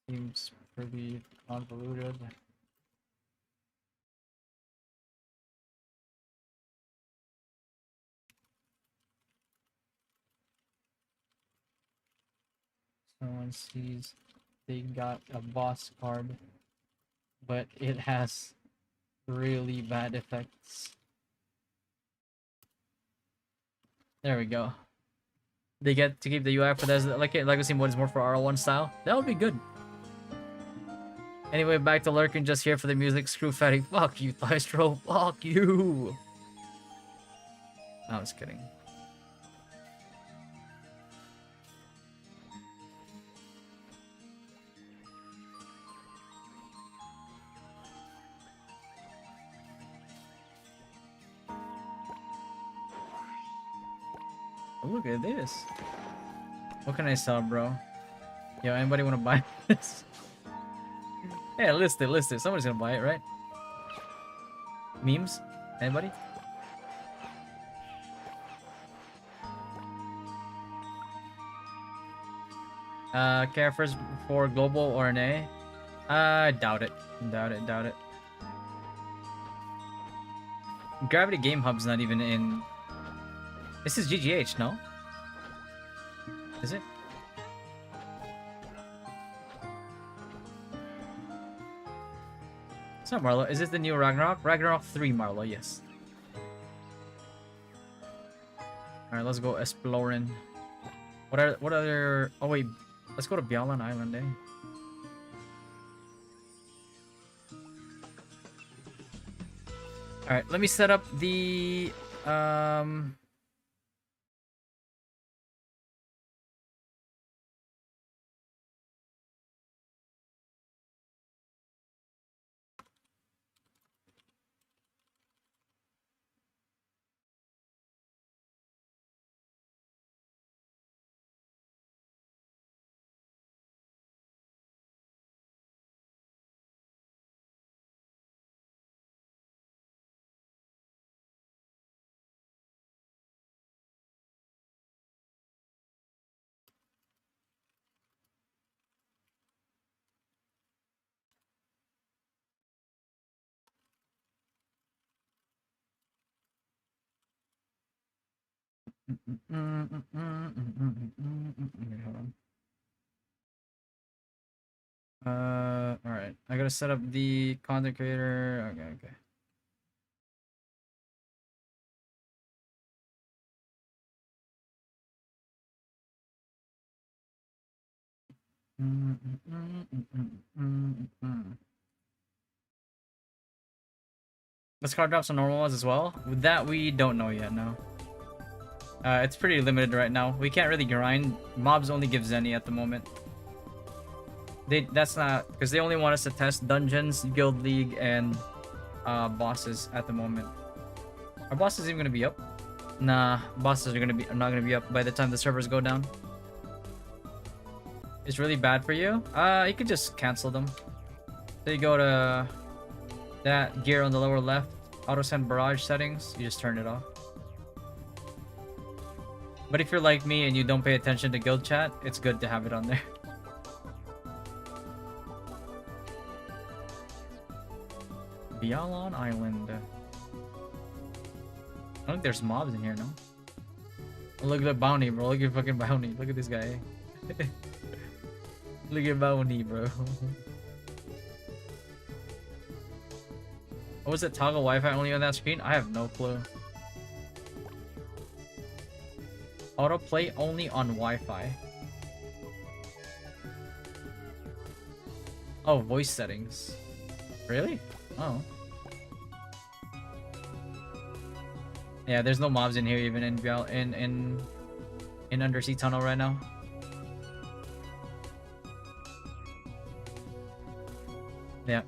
Seems pretty convoluted. Someone sees they got a boss card, but it has really bad effects. There we go. They get to keep the UI for this, like Legacy mode is more for R1 style. That would be good. Anyway, back to lurking, just here for the music. Screw Fatty. Fuck you, Thystro. Fuck you. I was kidding. Oh, look at this. What can I sell, bro? Yo, anybody want to buy this? Yeah, list it. Somebody's gonna buy it, right? Memes? Anybody? Care first for global or an A? Doubt it. Doubt it. Gravity Game Hub's not even in... This is GGH, no? Is it? It's not Marlo. Is this the new Ragnarok? Ragnarok 3 Marlo, yes. Alright, let's go exploring. What other... Oh wait, let's go to Byalan Island, eh? Alright, let me set up the... Alright. I gotta set up the content creator. Okay. Let's card drops on normal ones as well. With that, we don't know yet, no. It's pretty limited right now. We can't really grind. Mobs only give Zenny at the moment. That's not... Because they only want us to test dungeons, guild league, and bosses at the moment. Are bosses even gonna be up? Nah, bosses are not gonna be up by the time the servers go down. It's really bad for you? You could just cancel them. So you go to that gear on the lower left, auto send barrage settings, you just turn it off. But if you're like me and you don't pay attention to guild chat, it's good to have it on there. Byalan Island. I don't think there's mobs in here, no? Oh, look at the bounty, bro. Look at fucking bounty. Look at this guy. Look at bounty, bro. What was it? Toggle Wi-Fi only on that screen? I have no clue. Autoplay only on Wi-Fi. Oh, voice settings. Really? Oh. Yeah, there's no mobs in here even in Undersea Tunnel right now. Yeah.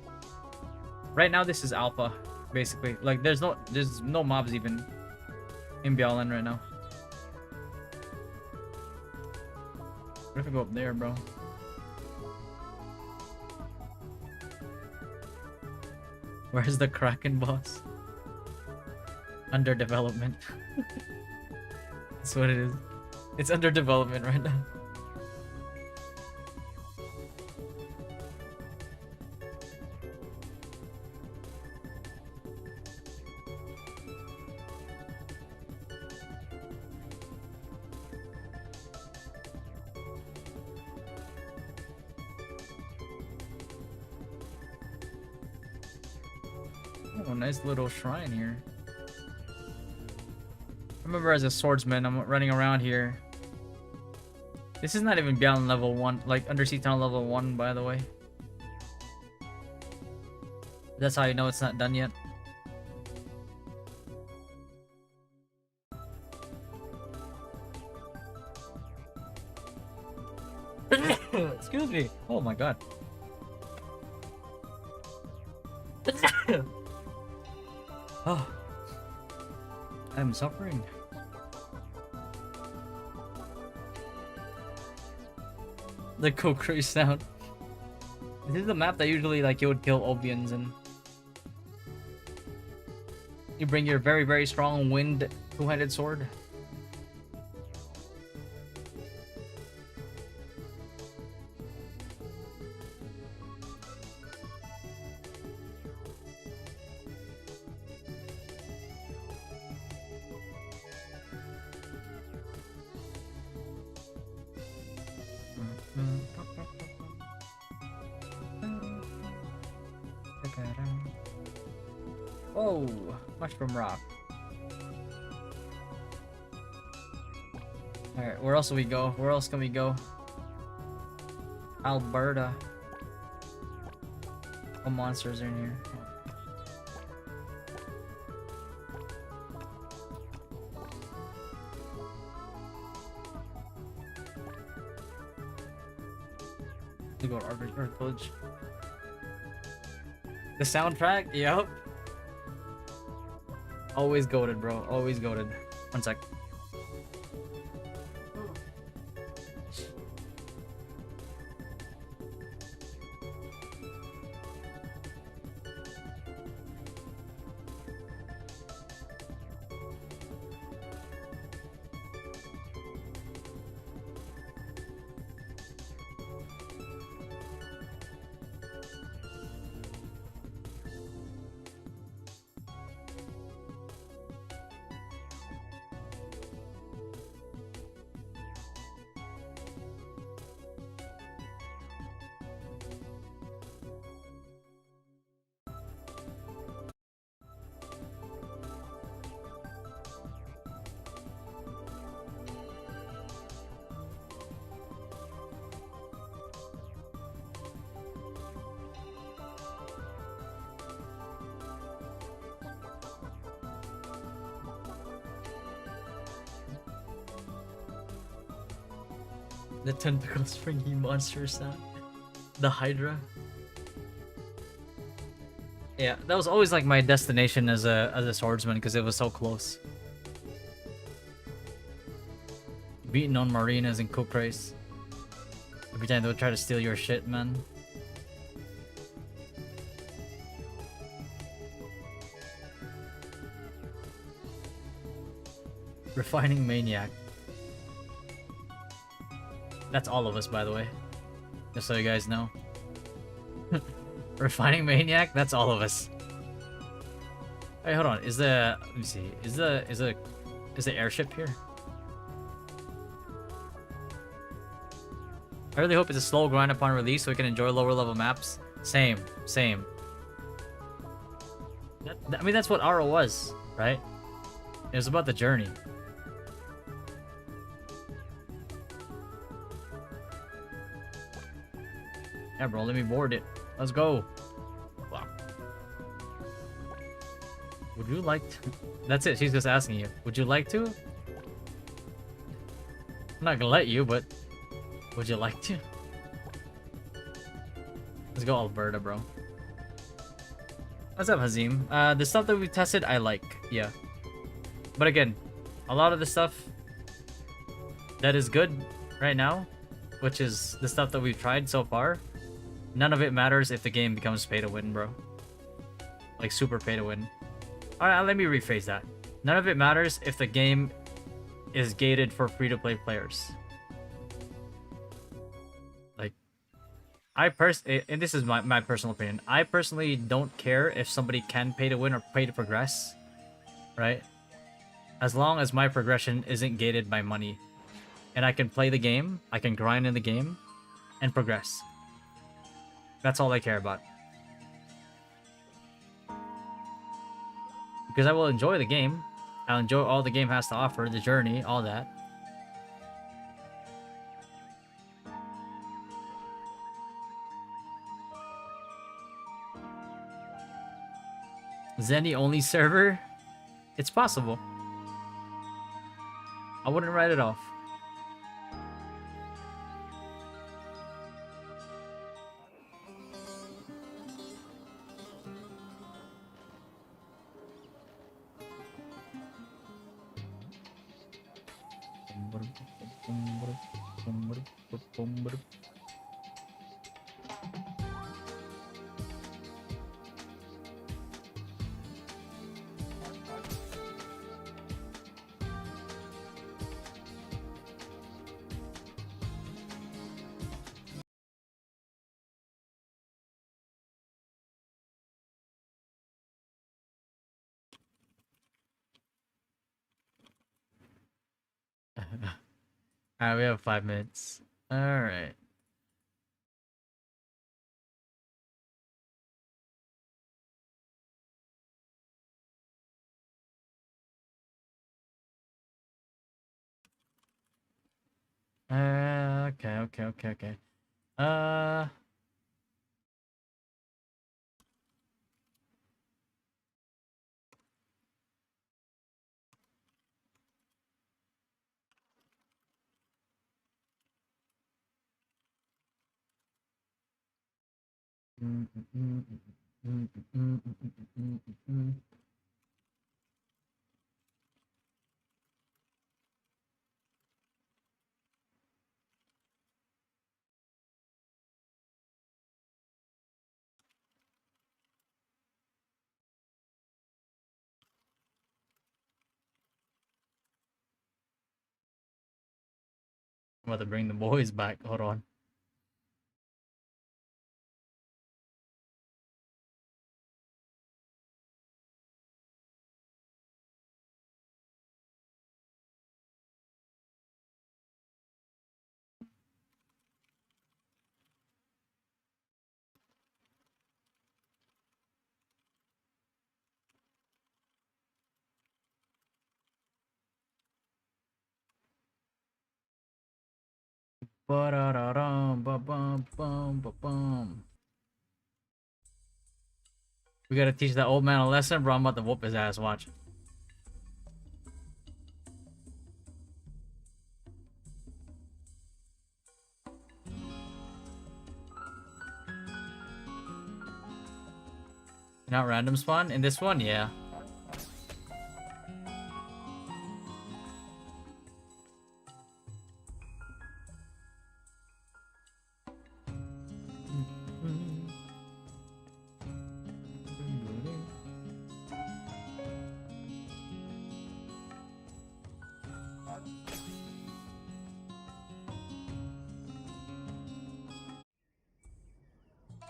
Right now this is alpha, basically. Like there's no mobs even in Bialan right now. What if I go up there, bro? Where's the Kraken boss? Under development. That's what it is. It's under development right now. Oh, nice little shrine here. I remember as a swordsman, I'm running around here. This is not even beyond level 1, like Undersea Tunnel level 1, by the way. That's how you know it's not done yet. Excuse me. Oh my god. Oh. I'm suffering. The Kokiri sound. This is the map that usually like you would kill Obians and you bring your very, very strong wind two-handed sword. Whoa, Mushroom Rock. Alright, where else do we go? Where else can we go? Alberta. What monsters are in here? We go to Earth Village. The soundtrack? Yep. Always goated, bro. Always goated. One sec. The tentacle springy monster sound. The Hydra. Yeah, that was always like my destination as a swordsman because it was so close. Beating on marinas and cook race. Every time they would try to steal your shit, man. Refining Maniac. That's all of us, by the way. Just so you guys know. Refining Maniac? That's all of us. Hey, hold on. Let me see. Is the airship here? I really hope it's a slow grind upon release so we can enjoy lower level maps. Same. I mean, that's what Aura was, right? It was about the journey. Yeah, bro, let me board it. Let's go. Wow. Would you like to... That's it, she's just asking you. Would you like to? I'm not gonna let you, but... Would you like to? Let's go Alberta, bro. What's up, Hazim? The stuff that we tested, I like. Yeah. But again, a lot of the stuff that is good right now, which is the stuff that we've tried so far, none of it matters if the game becomes pay to win, bro. Like super pay to win. Alright, let me rephrase that. None of it matters if the game is gated for free-to-play players. Like, and this is my personal opinion, I personally don't care if somebody can pay to win or pay to progress, right? As long as my progression isn't gated by money. And I can play the game, I can grind in the game, and progress. That's all I care about. Because I will enjoy the game. I'll enjoy all the game has to offer, the journey, all that. Zenny only server? It's possible. I wouldn't write it off. Alright, we have 5 minutes. Alright. Okay. Uh... I'm about to bring the boys back. Hold on. Ba-da-da-dum, ba-bum, bum, ba-bum. We gotta teach that old man a lesson, bro. I'm about to whoop his ass. Watch. Not random spawn? In this one? Yeah.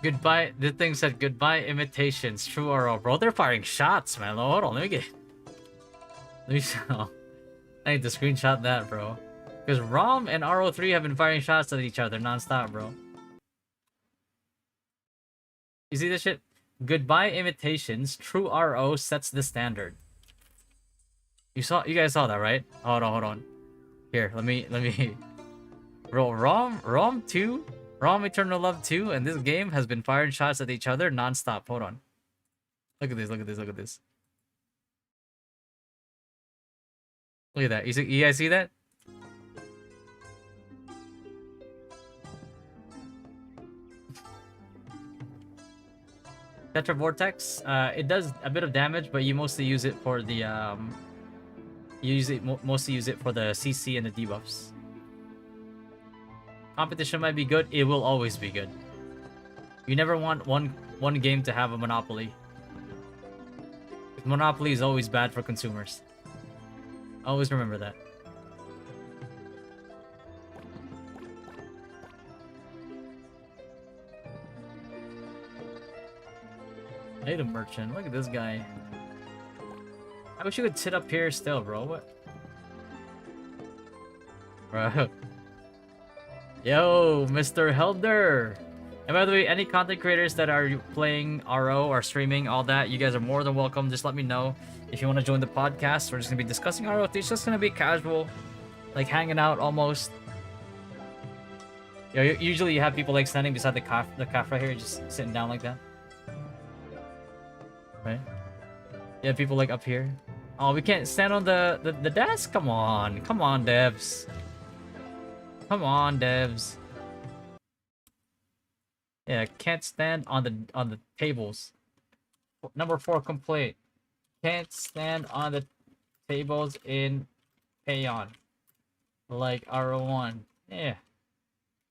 Goodbye. The thing said goodbye imitations. True or all, bro. They're firing shots, man. Hold on. Let me get. Let me. Oh, I need to screenshot that, bro. Because ROM and RO3 have been firing shots at each other nonstop, bro. You see this shit? Goodbye imitations. True RO sets the standard. You guys saw that, right? Hold on. Here, let me. Bro, ROM 2 Rom Eternal Love 2 and this game has been firing shots at each other non-stop. Hold on. Look at this, look at this, look at this. Look at that. You guys see that? Tetra Vortex, it does a bit of damage, but you mostly use it for the mostly use it for the CC and the debuffs. Competition might be good, it will always be good. You never want one game to have a monopoly. Monopoly is always bad for consumers. Always remember that. Item merchant, look at this guy. I wish you could sit up here still, bro. What? Bro. Yo, Mr. Helder. And by the way, any content creators that are playing RO or streaming, all that, you guys are more than welcome. Just let me know if you want to join the podcast. We're just going to be discussing RO. It's just going to be casual, like hanging out almost. Yo, usually you have people like standing beside the calf right here, just sitting down like that. Right? Yeah, people like up here. Oh, we can't stand on the desk? Come on. Come on, devs. Come on, devs. Yeah, can't stand on the tables. Number 4 complaint. Can't stand on the tables in Payon. Like RO1. Yeah.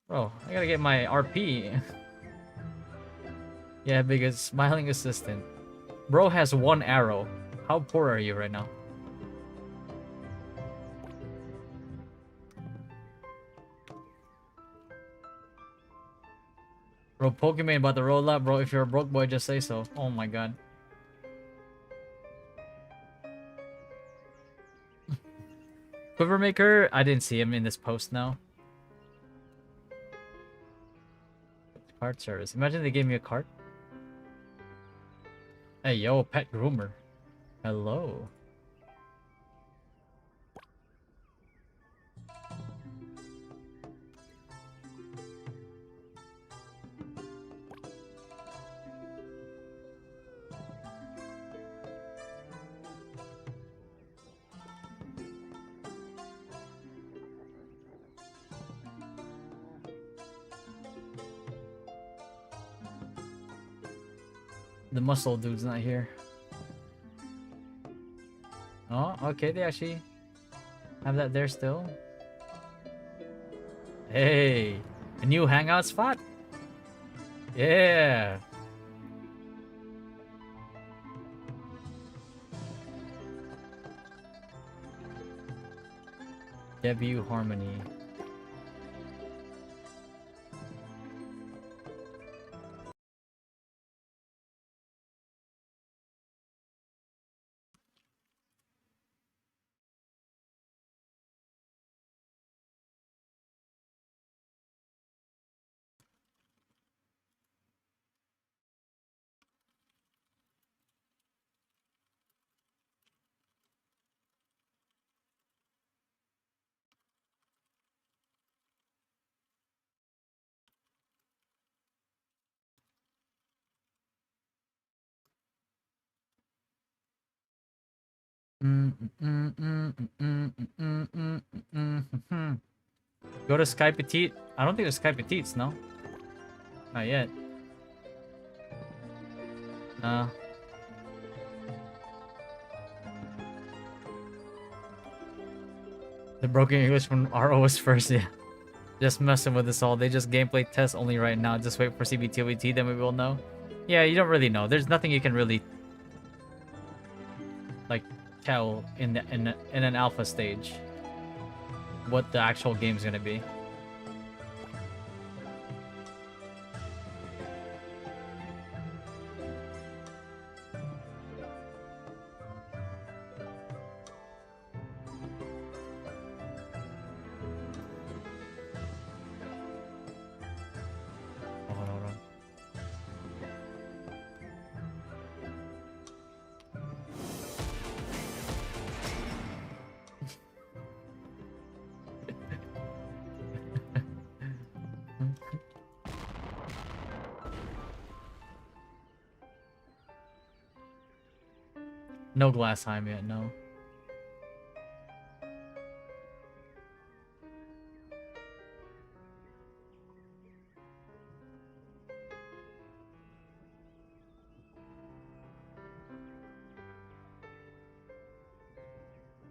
Bro, I gotta get my RP. Yeah, because smiling assistant. Bro has 1 arrow. How poor are you right now? Bro, Pokemon about to roll up, bro. If you're a broke boy, just say so. Oh my god. Quivermaker, I didn't see him in this post now. Cart service. Imagine they gave me a cart. Hey, yo, pet groomer. Hello. The muscle dude's not here. Oh, okay, they actually have that there still. Hey, a new hangout spot? Yeah. Debut Harmony. Go to Sky Petite. I don't think there's Sky Petites, no? Not yet. No. The broken English from RO was first, yeah. Just messing with us all. They just gameplay test only right now. Just wait for CBTOVT, then we will know. Yeah, you don't really know. There's nothing you can really like tell in an alpha stage what the actual game's gonna be. Hold on. No glass time yet, no.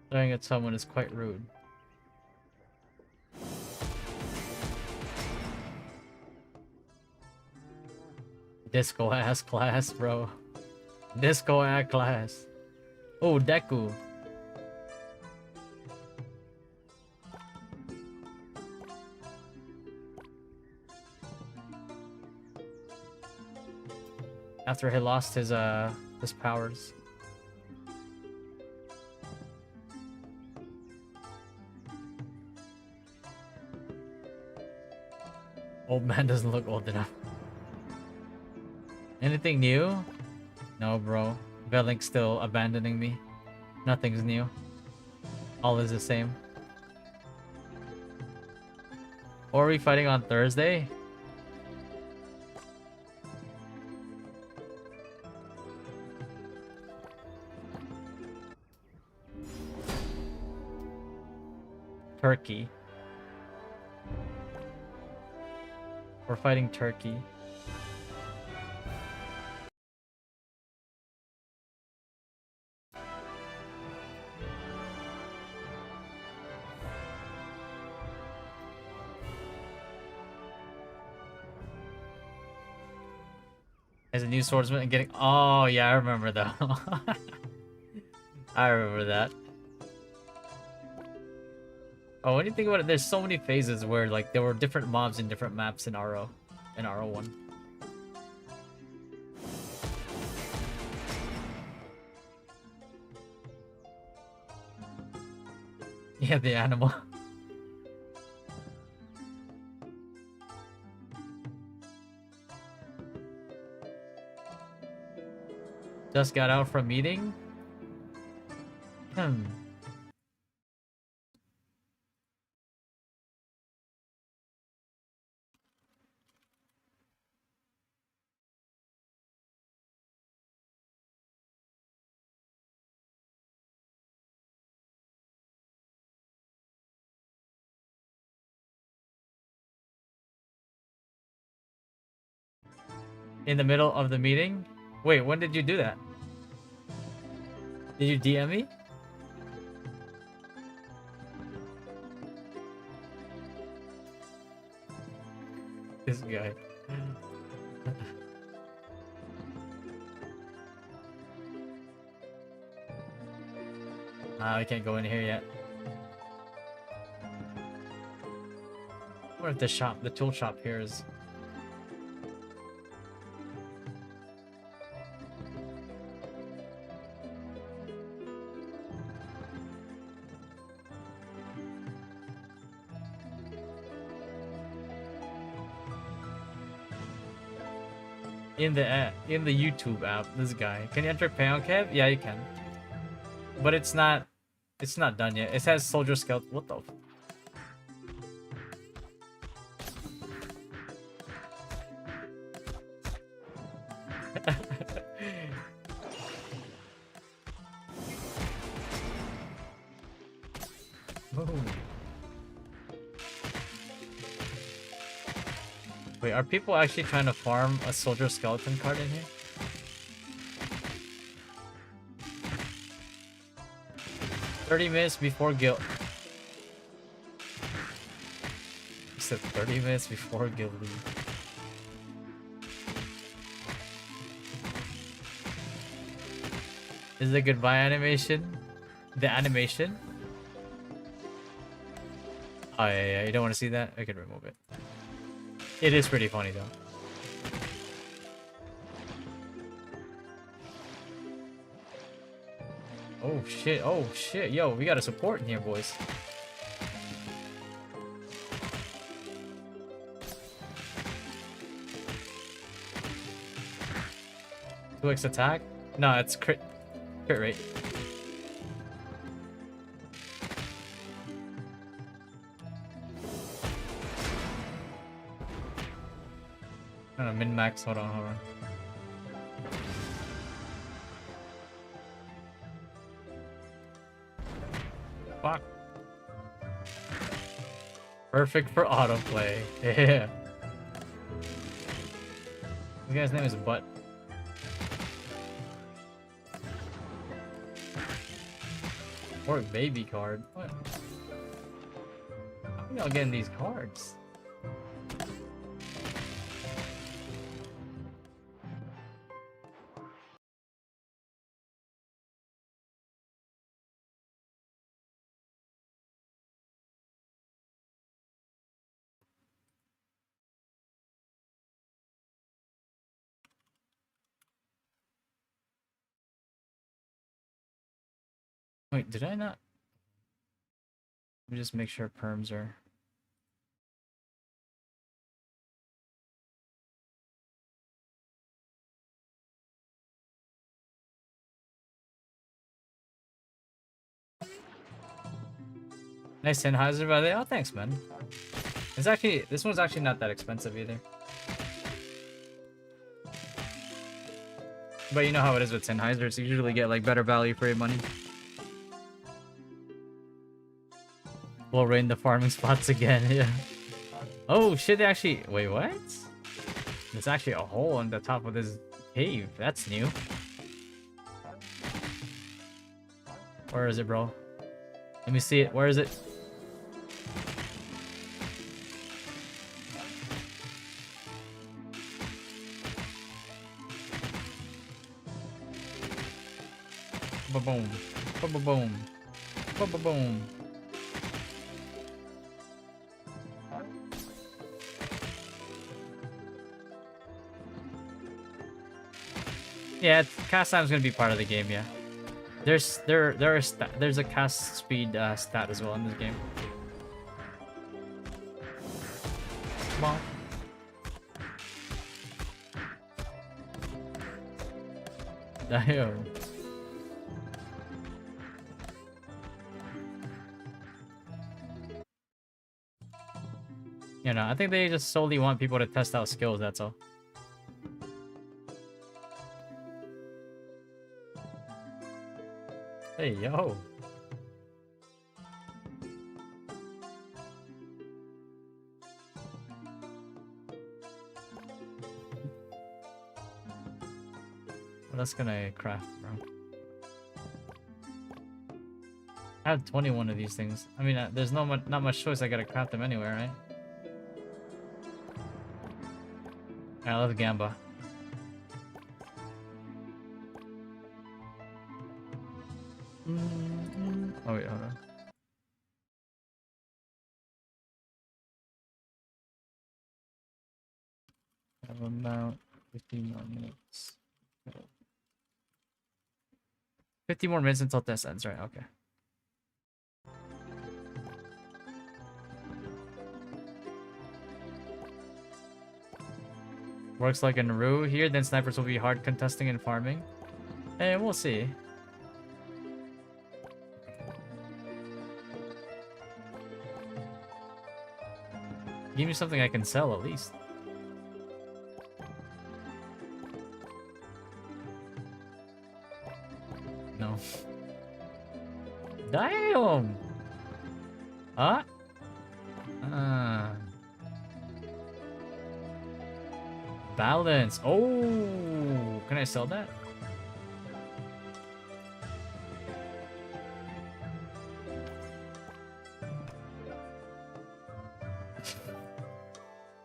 Staring at someone is quite rude. Disco ass class, bro. Disco ass class. Oh, Deku. After he lost his powers. Old man doesn't look old enough. Anything new? No, bro. Velink's still abandoning me. Nothing's new. All is the same. Or are we fighting on Thursday? Turkey. We're fighting Turkey. As a new swordsman and getting... Oh, yeah, I remember that. I remember that. Oh, when you think about it, there's so many phases where, like, there were different mobs in different maps in RO. In RO1. Yeah, the animal. Just got out from meeting? In the middle of the meeting? Wait, when did you do that? Did you DM me? This guy. I can't go in here yet. What if the tool shop here is... in the YouTube app, this guy. Can you enter Payon Kev? Yeah, you can. But it's not done yet. It says soldier skeleton. What the Wait, are people actually trying to farm a soldier skeleton card in here? "30 minutes before guild." You said 30 minutes before guild leave. Is the goodbye animation? The animation? Oh yeah, you don't want to see that? I can remove it. It is pretty funny though. Oh shit, yo, we got a support in here, boys. 2x attack? No, it's crit rate. No, min-max, hold on. Fuck. Perfect for autoplay. Yeah. This guy's name is Butt. Or baby card. What? How are y'all getting these cards? Wait, did I not? Let me just make sure perms are... Nice Sennheiser, by the way. Oh, thanks, man. It's actually... This one's actually not that expensive either. But you know how it is with Sennheisers. You usually get, like, better value for your money. We'll rain the farming spots again, yeah. Oh, shit, they actually... Wait, what? There's actually a hole on the top of this cave. That's new. Where is it, bro? Let me see it. Where is it? Ba-boom. Ba-ba-boom. Ba-ba-boom. Yeah, cast time's gonna be part of the game. Yeah, there's a cast speed stat as well in this game. Bonk. Damn. You know, I think they just solely want people to test out skills. That's all. Hey, yo. What else can I craft, bro? I have 21 of these things. I mean, there's not much choice. I gotta craft them anyway, right? I love Gamba. Oh wait, hold on. I have about 15 more minutes. 50 more minutes until test ends, right? Okay. Works like in Naru here, then snipers will be hard contesting and farming. And we'll see. Give me something I can sell at least. No. Damn! Huh? Balance. Oh, can I sell that?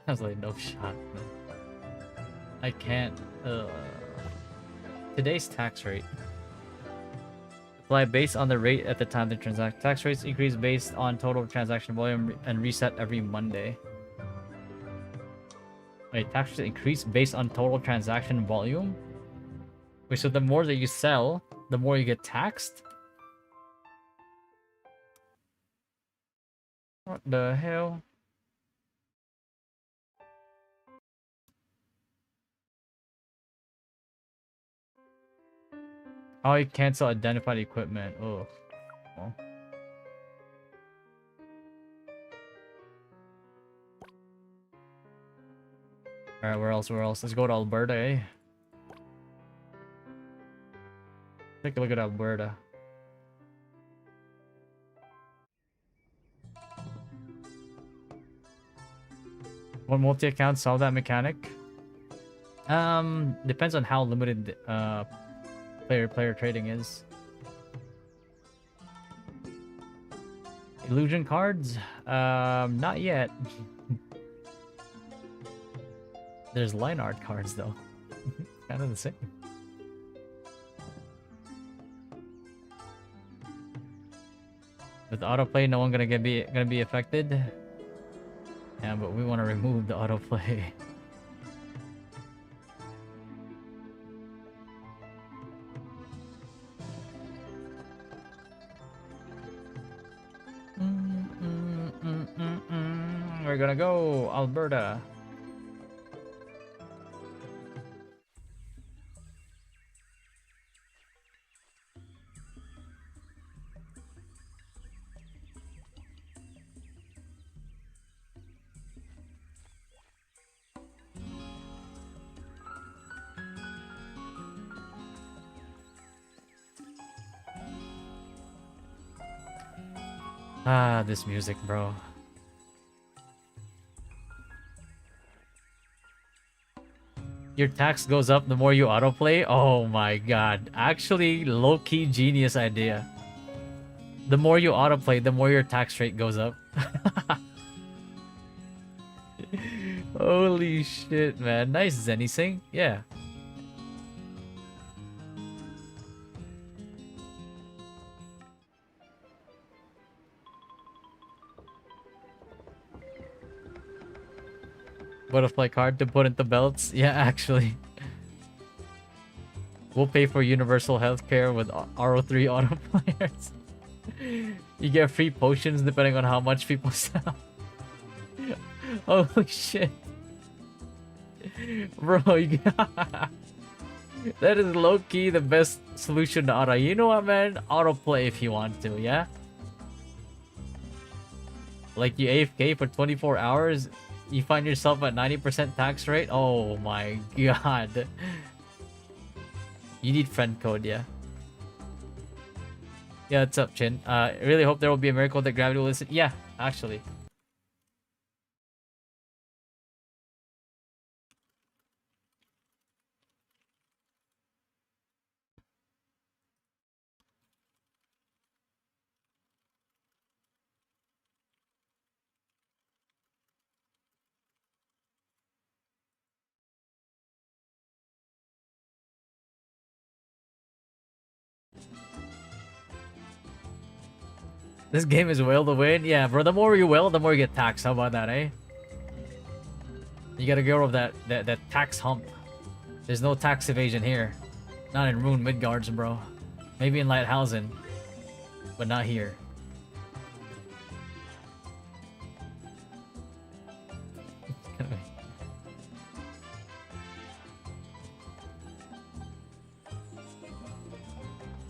I was like, no shot. No. I can't. Today's tax rate. Apply based on the rate at the time they transact. Tax rates increase based on total transaction volume and reset every Monday. Wait, tax rates increase based on total transaction volume? Wait, so the more that you sell, the more you get taxed? What the hell? Oh, you cancel identified equipment. Oh. Well. Alright, where else? Where else? Let's go to Alberta, eh? Take a look at Alberta. One multi-account solve that mechanic? Depends on how limited player trading is. Illusion cards? Not yet. There's line art cards though. Kind of the same. With autoplay, no one gonna be affected. Yeah, but we want to remove the autoplay. We're gonna go Alberta. Ah, this music, bro. Your tax goes up the more you autoplay? Oh my god. Actually, low-key genius idea. The more you autoplay, the more your tax rate goes up. Holy shit, man. Nice, Zenny. Yeah. Butterfly card to put into belts? Yeah, actually. We'll pay for universal healthcare with RO3 auto players. You get free potions depending on how much people sell. Holy shit. Bro, that is low-key the best solution to auto. You know what, man? Autoplay if you want to, yeah? Like you AFK for 24 hours, you find yourself at 90% tax rate? Oh my god. You need friend code, yeah. Yeah, what's up, Chin? I really hope there will be a miracle that gravity will listen. Yeah, actually. This game is whale to win? Yeah, bro, the more you whale, the more you get taxed. How about that, eh? You gotta get over that tax hump. There's no tax evasion here. Not in Rune Midgards, bro. Maybe in Lighthousen. But not here.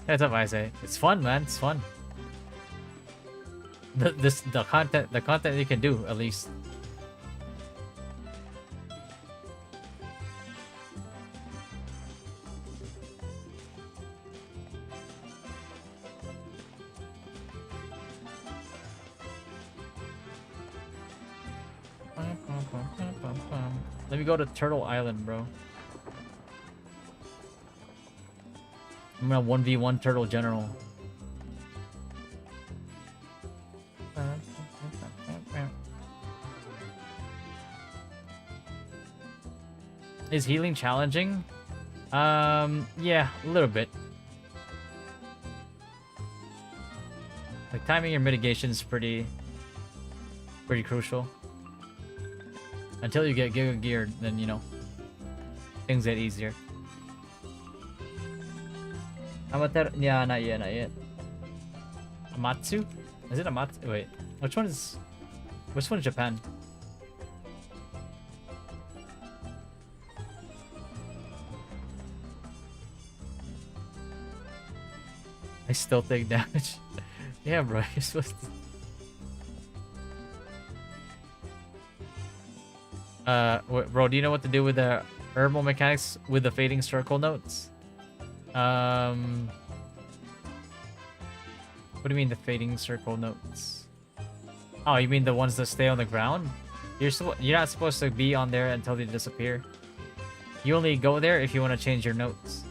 That's what I say. It's fun, man. It's fun. The content you can do, at least. Let me go to Turtle Island, bro. I'm gonna 1v1 Turtle General. Is healing challenging? Yeah, a little bit. Like timing your mitigation is pretty crucial. Until you get Giga geared, then you know things get easier. Amateur? Yeah, not yet, not yet. Amatsu? Is it Amatsu? Wait, which one is Japan? I still take damage. Yeah, bro, you're supposed to. Bro, do you know what to do with the herbal mechanics with the fading circle notes? What do you mean the fading circle notes? Oh, you mean the ones that stay on the ground? You're not supposed to be on there until they disappear. You only go there if you want to change your notes.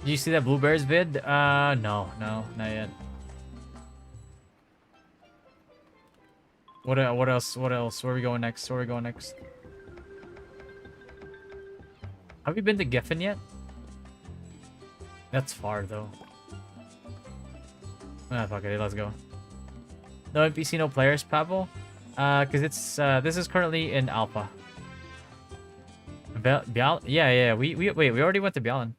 Do you see that Blueberries vid? No, not yet. What else? What else? Where are we going next? Where are we going next? Have you been to Giffen yet? That's far though. Ah, fuck it, let's go. No NPC, no players, Pablo. Cause it's this is currently in alpha. Yeah. We already went to Bialan.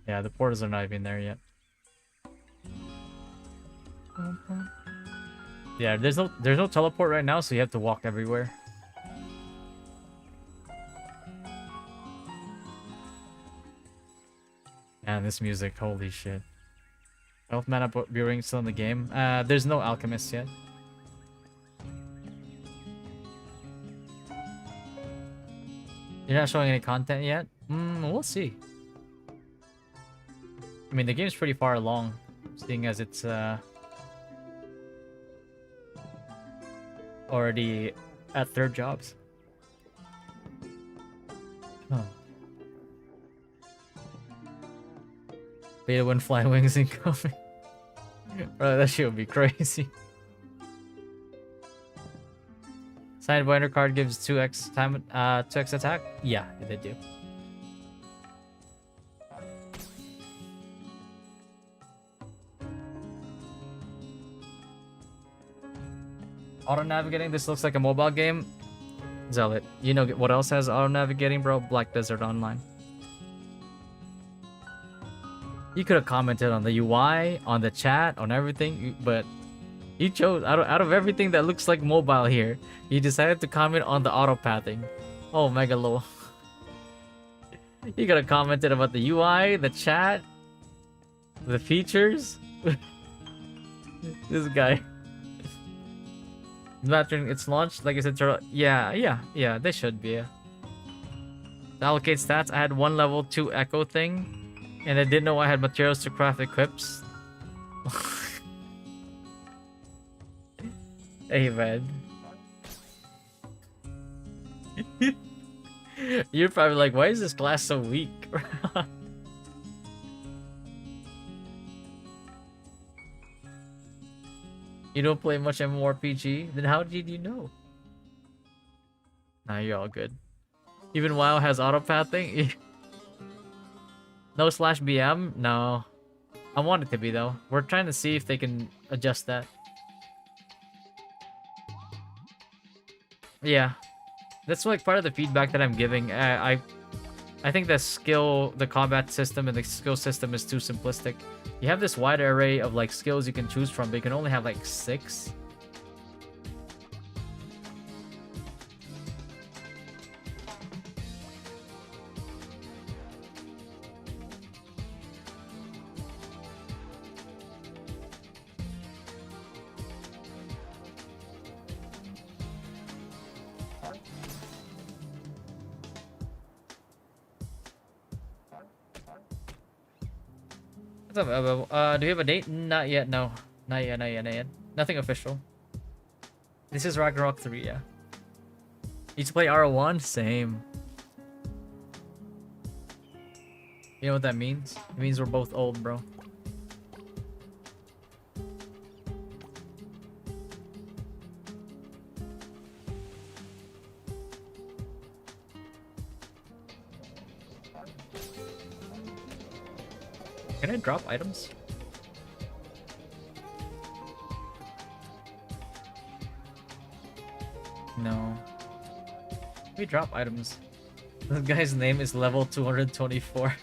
Yeah, the portals are not even there yet. Yeah, there's no teleport right now, so you have to walk everywhere. Man, this music, holy shit. Health mana Buring still in the game. There's no alchemist yet. You're not showing any content yet? We'll see. I mean, the game's pretty far along, seeing as it's already at third jobs. Huh. Beta 1 flying wings incoming. Bro, that shit would be crazy. Signed binder card gives 2x time 2x attack? Yeah, they do. Auto navigating, this looks like a mobile game. Zealot. You know what else has auto navigating, bro? Black Desert Online. You could have commented on the UI, on the chat, on everything, but you chose out of everything that looks like mobile here, you decided to comment on the auto pathing. Oh, mega low. You could have commented about the UI, the chat, the features. This guy. Mattering it's launched, like I said, yeah, they should be. To allocate stats, I had 1 level 2 echo thing, and I didn't know I had materials to craft equips. Hey, man. You're probably like, why is this class so weak? You don't play much MMORPG? Then how did you know? Nah, you're all good. Even WoW has autopathing? No slash BM? No. I want it to be though. We're trying to see if they can adjust that. Yeah. That's like part of the feedback that I'm giving. I think the combat system and the skill system is too simplistic. You have this wide array of like skills you can choose from, but you can only have like 6. What's up, do we have a date? Not yet, no. Not yet. Nothing official. This is Ragnarok 3, yeah. You to play R1? Same. You know what that means? It means we're both old, bro. Can I drop items? No. We drop items. This guy's name is level 224.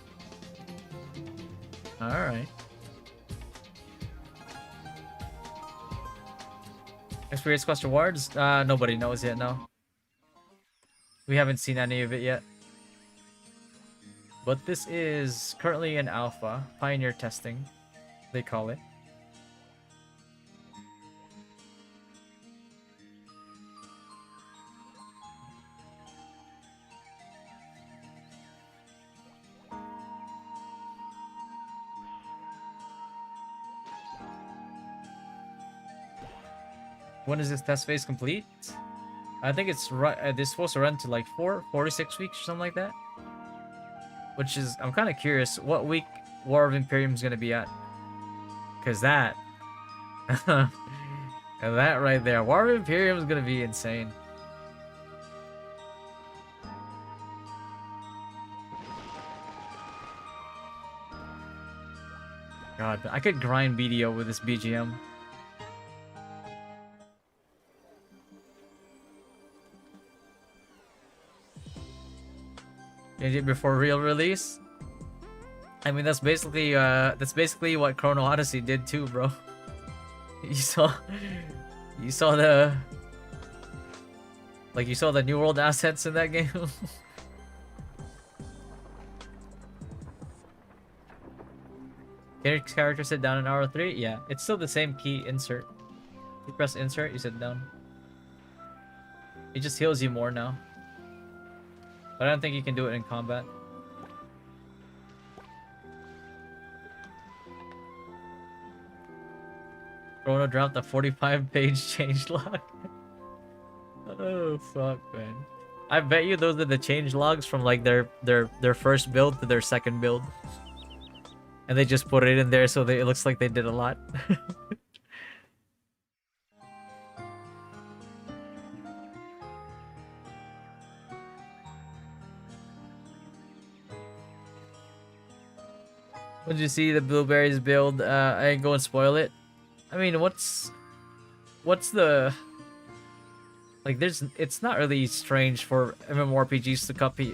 Alright. Experience quest rewards? Nobody knows yet, no. We haven't seen any of it yet. But this is currently in alpha. Pioneer testing, they call it. When is this test phase complete? I think it's this supposed to run to like 4 to 6 weeks or something like that. Which is, I'm kind of curious what week War of Imperium is going to be at. Because that... and that right there, War of Imperium is going to be insane. God, I could grind BDO with this BGM. Before real release. I mean, that's basically what Chrono Odyssey did too, bro. You saw the New World assets in that game. Can your character sit down in hour 3? Yeah, it's still the same key insert. You press insert, you sit down. It just heals you more now. But I don't think you can do it in combat. Chrono dropped a 45-page changelog. Oh fuck, man! I bet you those are the change logs from like their first build to their second build, and they just put it in there so it looks like they did a lot. When you see the blueberries build, I ain't go and spoil it. I mean, what's the like? It's not really strange for MMORPGs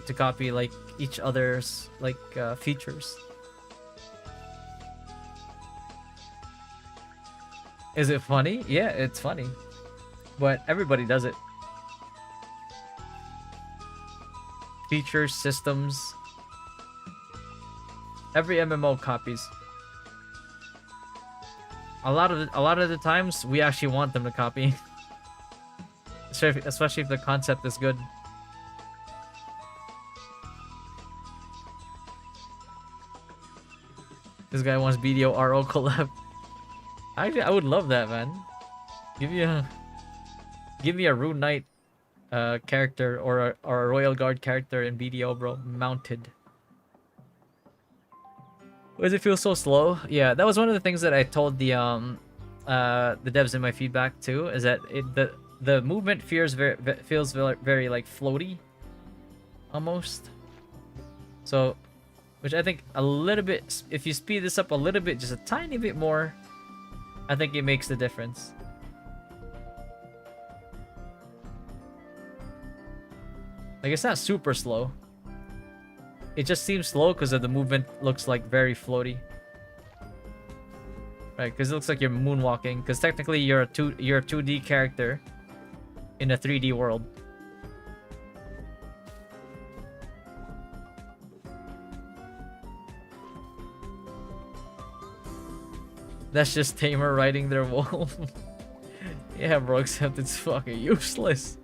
to copy like each other's like features. Is it funny? Yeah, it's funny, but everybody does it. Features, systems. Every MMO copies. A lot of the times we actually want them to copy, especially if the concept is good. This guy wants BDO RO collab. I would love that, man. Give me a Rune Knight character or a Royal Guard character in BDO, bro, mounted. Why does it feel so slow? Yeah, that was one of the things that I told the devs in my feedback too, is that the movement feels very like floaty, almost. So, which I think a little bit, if you speed this up a little bit, just a tiny bit more, I think it makes the difference. Like, it's not super slow. It just seems slow because of the movement looks like very floaty. Right, because it looks like you're moonwalking. Because technically you're a 2D character in a 3D world. That's just Tamer riding their wall. Yeah, bro, except it's fucking useless.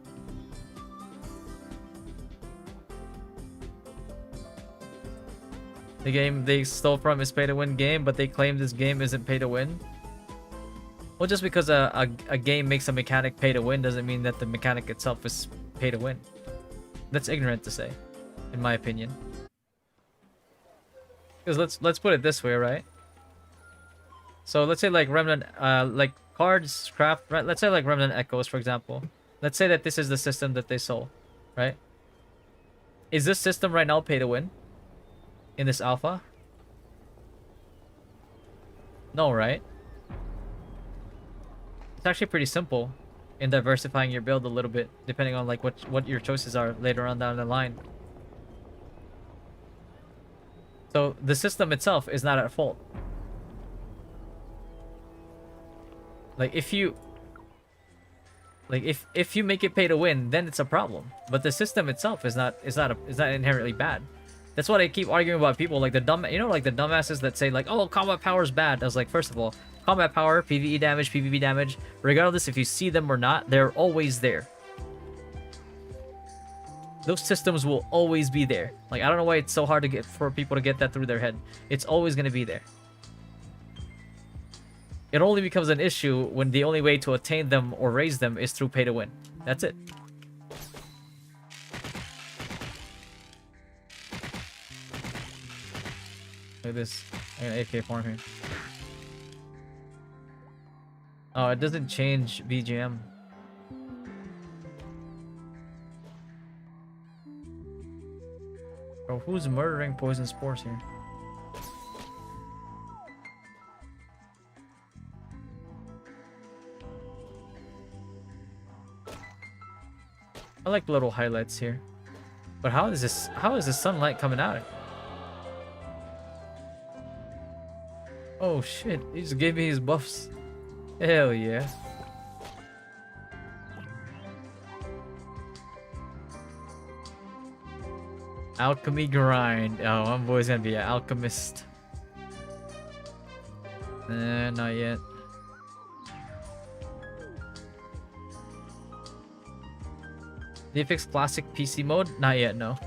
The game they stole from is pay-to-win game, but they claim this game isn't pay-to-win. Well, just because a game makes a mechanic pay-to-win doesn't mean that the mechanic itself is pay-to-win. That's ignorant to say, in my opinion. Because let's put it this way, right? So let's say like Remnant, like cards, craft, right? Let's say like Remnant Echoes, for example. Let's say that this is the system that they sold, right? Is this system right now pay-to-win? In this alpha? No, right? It's actually pretty simple. in diversifying your build a little bit, depending on like what your choices are later on down the line. So the system itself is not at fault. Like if you make it pay to win, then it's a problem. But the system itself is not inherently bad. That's what I keep arguing about people like the like the dumbasses that say like, oh, combat power is bad. I was like, first of all, combat power, PvE damage, PvP damage, regardless if you see them or not, they're always there. Those systems will always be there. Like, I don't know why it's so hard to get for people to get that through their head. It's always going to be there. It only becomes an issue when the only way to attain them or raise them is through pay to win. That's it. Look at this. I got an AK farm here. Oh, it doesn't change BGM. Bro, who's murdering poison spores here? I like little highlights here. But how is the sunlight coming out? Oh shit, he just gave me his buffs. Hell yeah. Alchemy grind. Oh, my boy's gonna be an alchemist. Not yet. Did you fix classic PC mode? Not yet, no.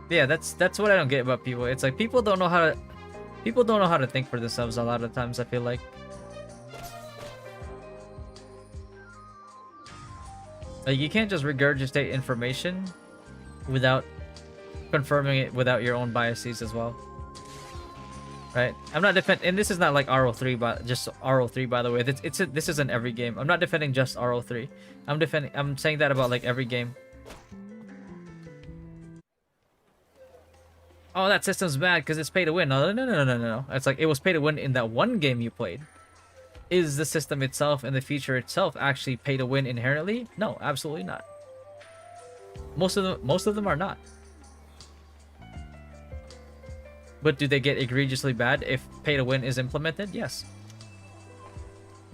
Yeah, that's what I don't get about people. It's like people don't know how to think for themselves a lot of times, I feel like. Like, you can't just regurgitate information without confirming it without your own biases as well. Right? I'm not and this is not like RO3, but just RO3, by the way. This isn't every game. I'm not defending just RO3. I'm saying that about like every game. Oh, that system's bad because it's pay to win. No. It's like it was pay to win in that one game you played. Is the system itself and the feature itself actually pay to win inherently? No, absolutely not. Most of them are not. But do they get egregiously bad if pay to win is implemented? Yes.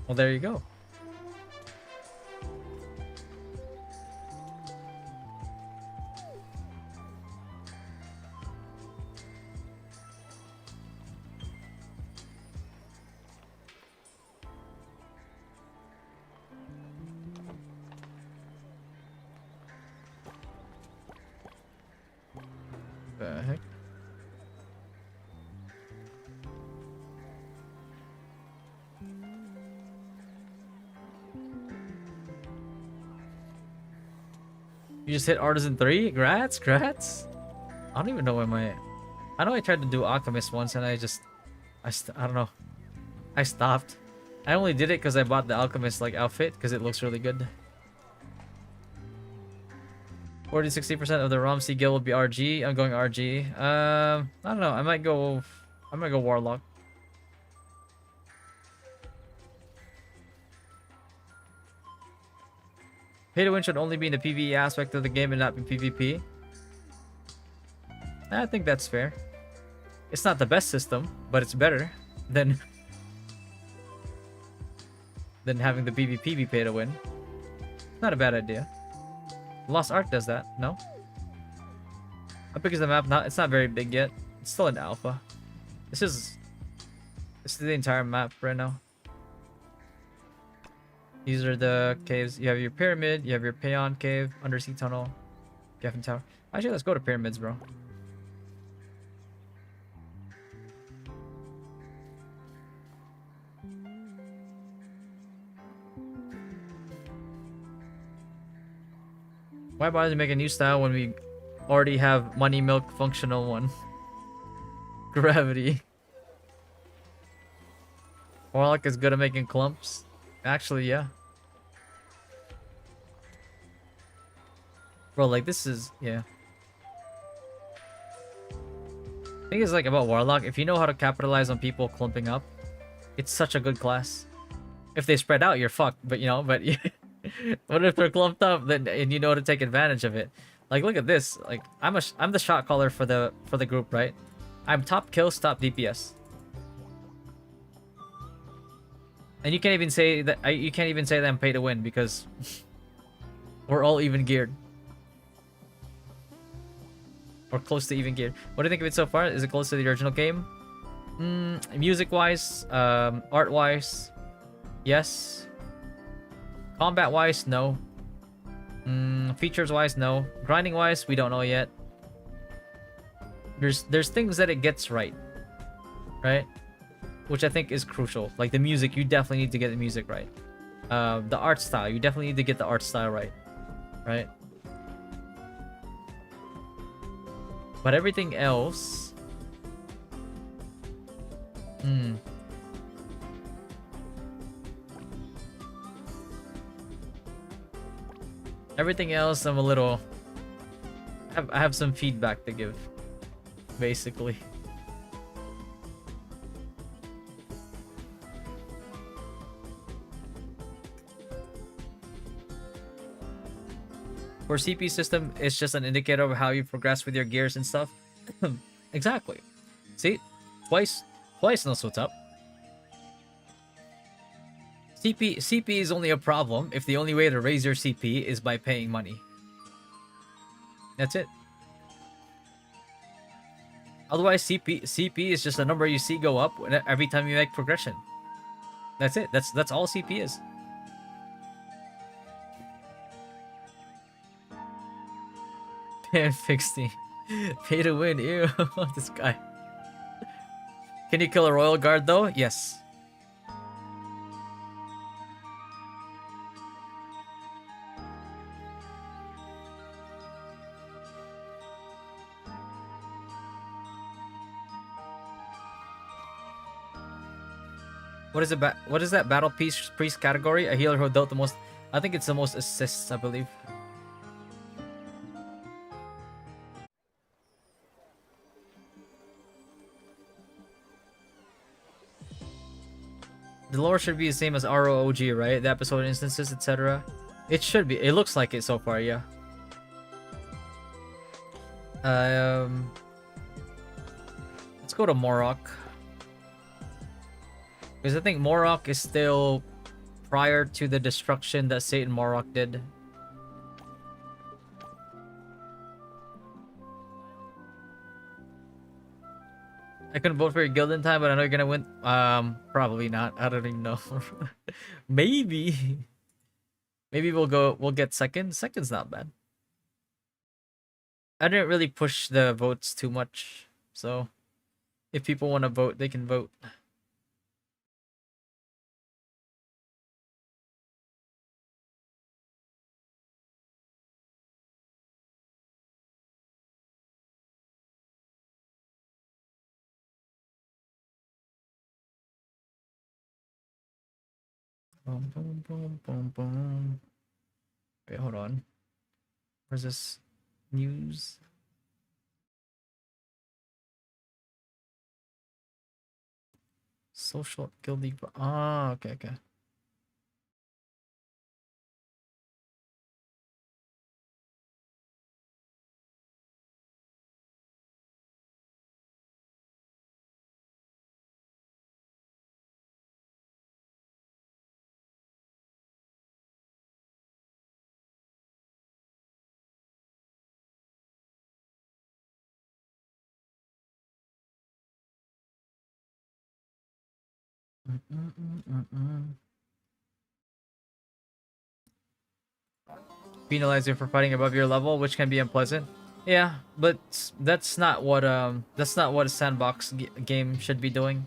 Well, there you go. The heck? You just hit Artisan 3? Grats? I don't even know why I know I tried to do Alchemist once and I don't know. I stopped. I only did it because I bought the Alchemist like outfit because it looks really good. 40-60% of the ROMC guild will be RG. I'm going RG. I don't know. I might go Warlock. Pay to win should only be in the PvE aspect of the game and not be PvP. I think that's fair. It's not the best system, but it's better than having the PvP be pay to win. Not a bad idea. Lost Ark does that, no? How big is the map? It's not very big yet. It's still in alpha. This is the entire map right now. These are the caves. You have your pyramid, you have your Paeon cave, undersea tunnel, Geffen Tower. Actually, let's go to pyramids, bro. Why bother to make a new style when we already have Money Milk functional one? Gravity. Warlock is good at making clumps. Actually, yeah. Bro, like this is, yeah. Thing is like about Warlock, if you know how to capitalize on people clumping up, it's such a good class. If they spread out, you're fucked. But you know, but what if they're clumped up? Then and you know to take advantage of it. Like look at this. Like I'm the shot caller for the group, right? I'm top kills, top DPS. And you can't even say that I'm pay to win because we're all even geared. Or close to even geared. What do you think of it so far? Is it close to the original game? Music-wise, art-wise, yes. Combat-wise, no. Features-wise, no. Grinding-wise, we don't know yet. There's things that it gets right, which I think is crucial. Like the music, you definitely need to get the music right. The art style, you definitely need to get the art style right? But everything else, everything else, I'm a little. I have some feedback to give, basically. For CP system, it's just an indicator of how you progress with your gears and stuff. Exactly. See, twice knows what's up. CP is only a problem if the only way to raise your CP is by paying money. That's it. Otherwise, CP is just a number you see go up every time you make progression. That's it. That's all CP is. Fixing. Pay to win. Ew. This guy. Can you kill a royal guard though? Yes. What is that battle priest category? A healer who dealt the most. I think it's the most assists, I believe. The lore should be the same as ROG, right? The episode instances, etc. It should be. It looks like it so far, yeah. Let's go to Morok. Because I think Morok is still prior to the destruction that Satan Morok did. I couldn't vote for your guild in time, but I know you're gonna win. Probably not. I don't even know. Maybe. Maybe we'll get second. Second's not bad. I didn't really push the votes too much. So if people want to vote, they can vote. Boom, boom, boom, boom, boom. Wait, hold on. Where's this news? Social guilty. Ah, okay, okay. Penalize you for fighting above your level, which can be unpleasant. Yeah, but that's not what a sandbox game should be doing.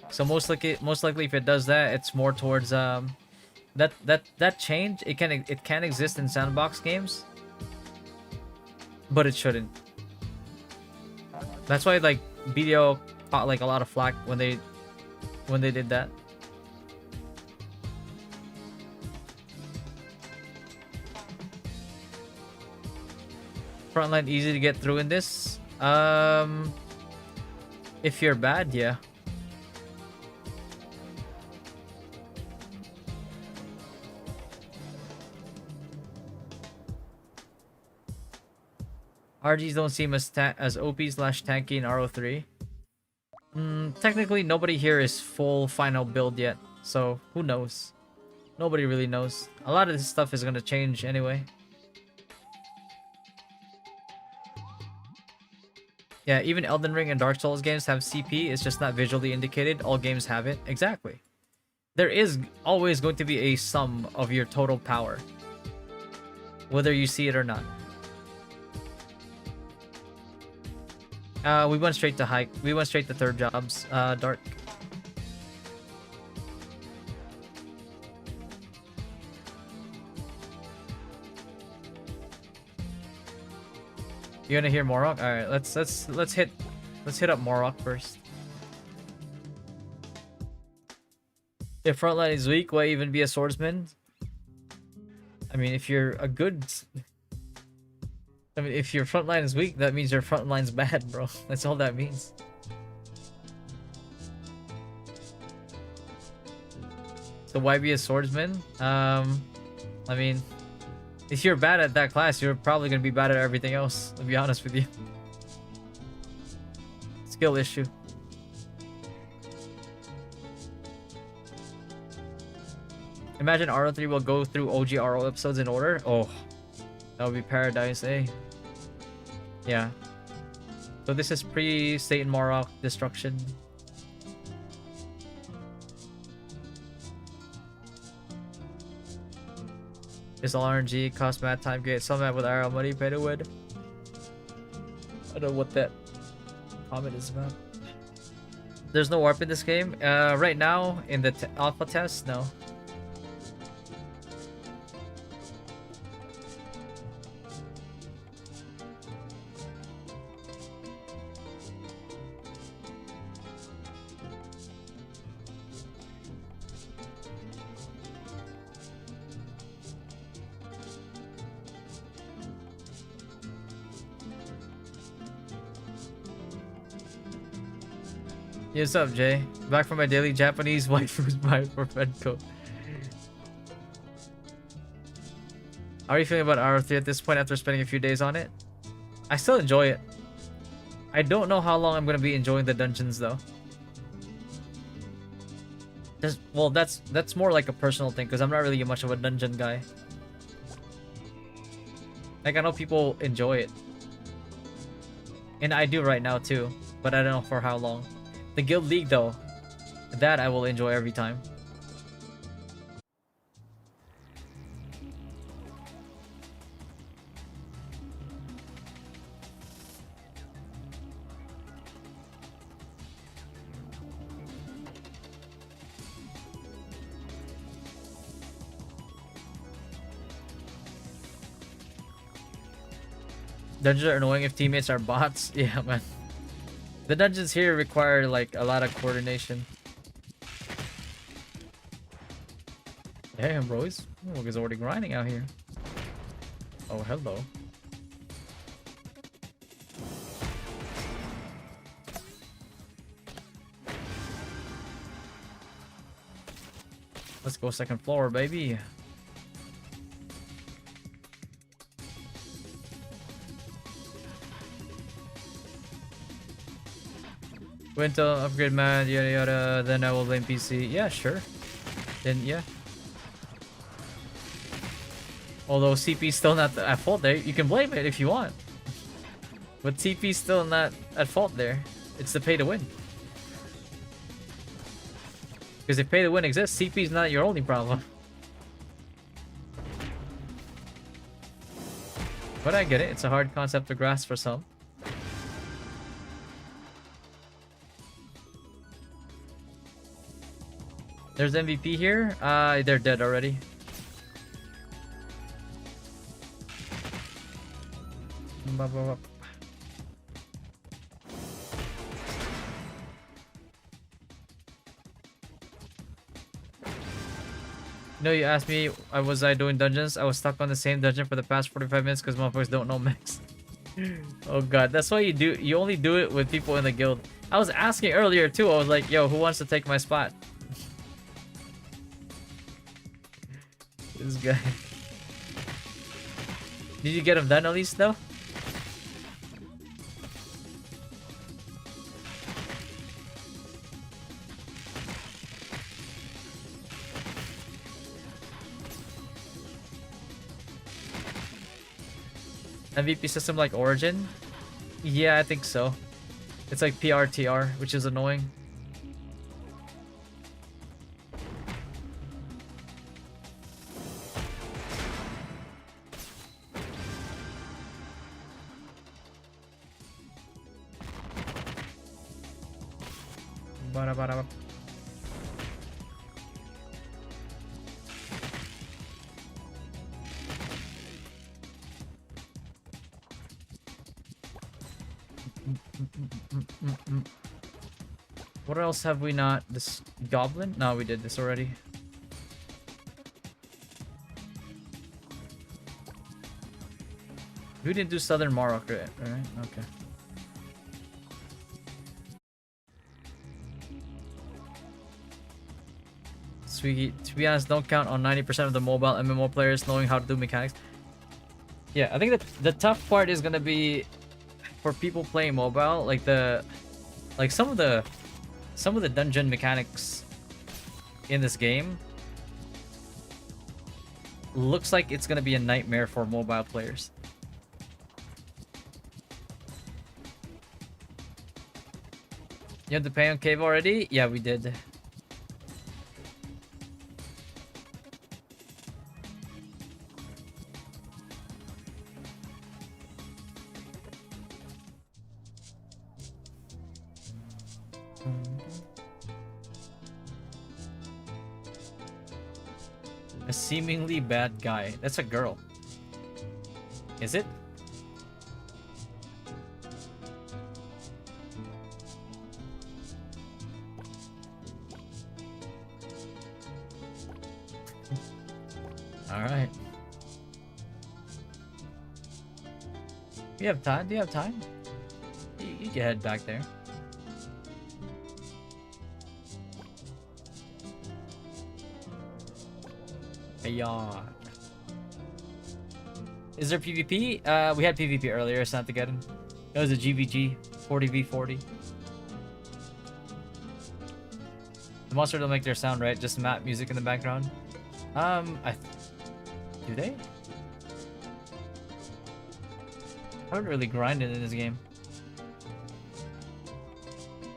So most likely if it does that, it's more towards that change. It can exist in sandbox games, but it shouldn't. That's why like BDO caught like a lot of flack when they did that. Frontline easy to get through in this. If you're bad, yeah. RGs don't seem as OP/tanky in RO3. Technically, nobody here is full final build yet, so who knows? Nobody really knows. A lot of this stuff is gonna change anyway. Yeah, even Elden Ring and Dark Souls games have CP, it's just not visually indicated. All games have it. Exactly. There is always going to be a sum of your total power, whether you see it or not. We went straight to hike. We went straight to third jobs. Dark. You gonna hear Morok? All right, let's hit up Morok first. If frontline is weak, why even be a swordsman? I mean, if you're a good... I mean, if your frontline is weak, that means your frontline's bad, bro. That's all that means. So why be a swordsman? I mean, if you're bad at that class, you're probably gonna be bad at everything else, to be honest with you. Skill issue. Imagine RO3 will go through OG RO episodes in order. Oh, that would be paradise, eh? Yeah. So this is pre-Satan Morok destruction. It's all RNG, cost mad time, get some mad with IRL money, pay to win. I don't know what that comment is about. There's no warp in this game. Right now, in the alpha test, no. Hey, what's up, Jay? Back from my daily Japanese waifus buy for Fedco. How are you feeling about RO3 at this point after spending a few days on it? I still enjoy it. I don't know how long I'm gonna be enjoying the dungeons though. Well, that's more like a personal thing because I'm not really much of a dungeon guy. Like, I know people enjoy it. And I do right now too, but I don't know for how long. The Guild League though, that I will enjoy every time. Dungeons are annoying if teammates are bots. Yeah, man. The dungeons here require like a lot of coordination. Damn, bro, he's already grinding out here. Oh, hello. Let's go second floor, baby. Went to upgrade mad, yada yada, then I will blame PC. Yeah, sure. Then, yeah. Although CP's still not at fault there. You can blame it if you want. But CP's still not at fault there. It's the pay to win. Because if pay to win exists, CP's not your only problem. But I get it. It's a hard concept to grasp for some. There's MVP here. They're dead already. No, you asked me, was I doing dungeons? I was stuck on the same dungeon for the past 45 minutes because motherfuckers don't know mechs. Oh god, that's why you only do it with people in the guild. I was asking earlier too, I was like, yo, who wants to take my spot? This guy. Did you get him done at least though? MVP system like Origin? Yeah, I think so. It's like PRTR, which is annoying. Bada. What else have we not? This goblin? No, we did this already. We didn't do Southern Morocco, right? Okay. Sweet. To be honest, don't count on 90% of the mobile MMO players knowing how to do mechanics. Yeah, I think that the tough part is gonna be for people playing mobile, like some of the dungeon mechanics in this game looks like it's gonna be a nightmare for mobile players. You had to pay on cave already? Yeah, we did. A seemingly bad guy. That's a girl. Is it? Alright. You have time? Do you have time? You can head back there. Yeah. Is there PvP? We had PvP earlier, it's not to get him. It was a GVG, 40v40. The monster don't make their sound right, just map music in the background. Do they? I haven't really grinded in this game.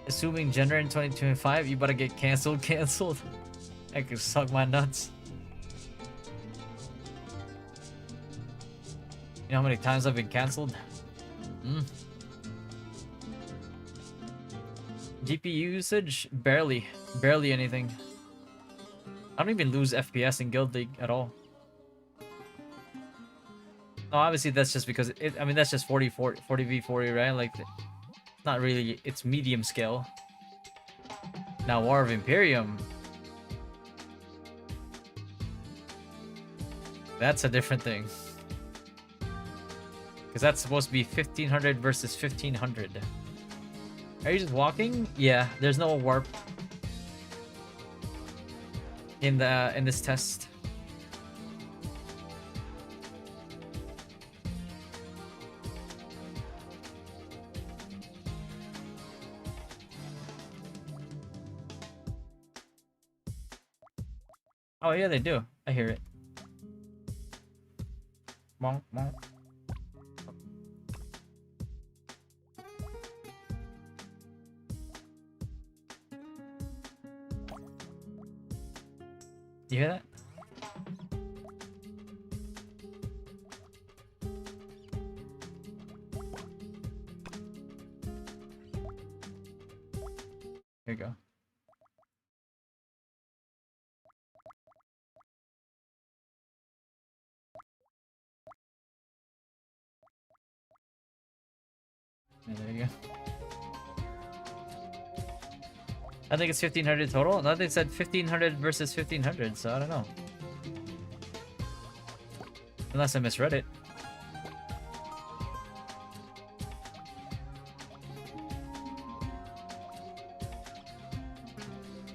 Assuming gender in 2025, you better get cancelled. I could suck my nuts. You know how many times I've been cancelled? GPU usage? Barely anything. I don't even lose FPS in Guild League at all. No, obviously that's just because I mean that's just 40v40, right? Like, not really. It's medium scale. Now War of Imperium. That's a different thing. Because that's supposed to be 1500 versus 1500. Are you just walking? Yeah, there's no warp in this test. Oh yeah, they do. I hear it. Bonk, bonk. You hear that? Here you go. Yeah, there you go. I think it's 1500 total. No, they said 1500 versus 1500, so I don't know. Unless I misread it.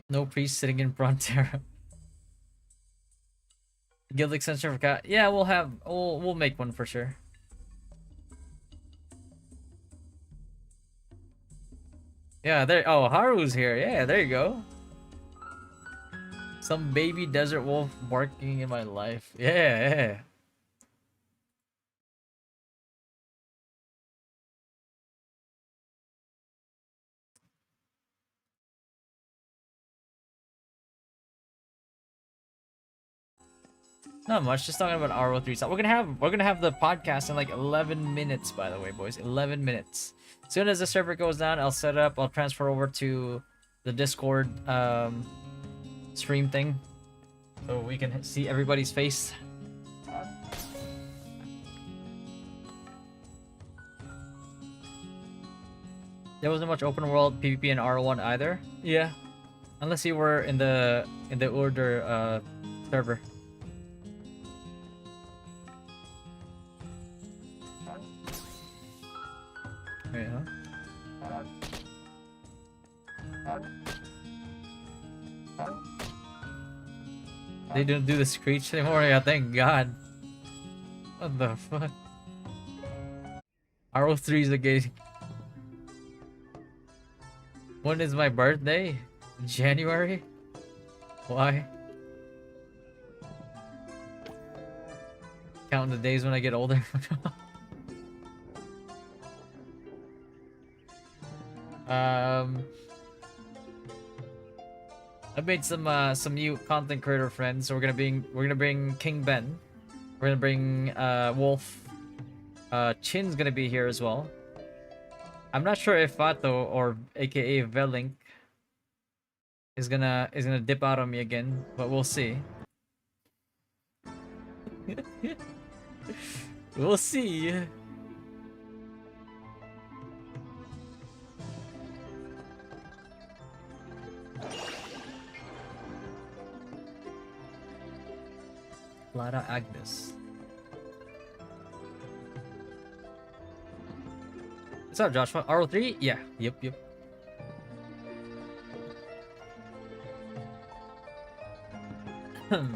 No priest sitting in Frontera. Guild extension for cat. Yeah, we'll make one for sure. Yeah, there. Oh, Haru's here. Yeah, there you go. Some baby desert wolf barking in my life. Yeah, yeah. Not much. Just talking about RO3 stuff. We're gonna have the podcast in like 11 minutes. By the way, boys, 11 minutes. As soon as the server goes down, I'll set up. I'll transfer over to the Discord stream thing, so we can see everybody's face. There wasn't much open world PvP in R1 either. Yeah, unless you were in the order server. Wait, huh? They don't do the screech anymore. Yeah, thank God. What the fuck? RO3 is the gate. When is my birthday? January? Why? Counting the days when I get older. I made some new content creator friends. So we're gonna bring King Ben. We're gonna bring Wolf. Chin's gonna be here as well. I'm not sure if Fato or AKA Velink is gonna dip out on me again, but we'll see. We'll see. Clara Agnes. What's up, Joshua? RO3? Yeah. Yep. Oh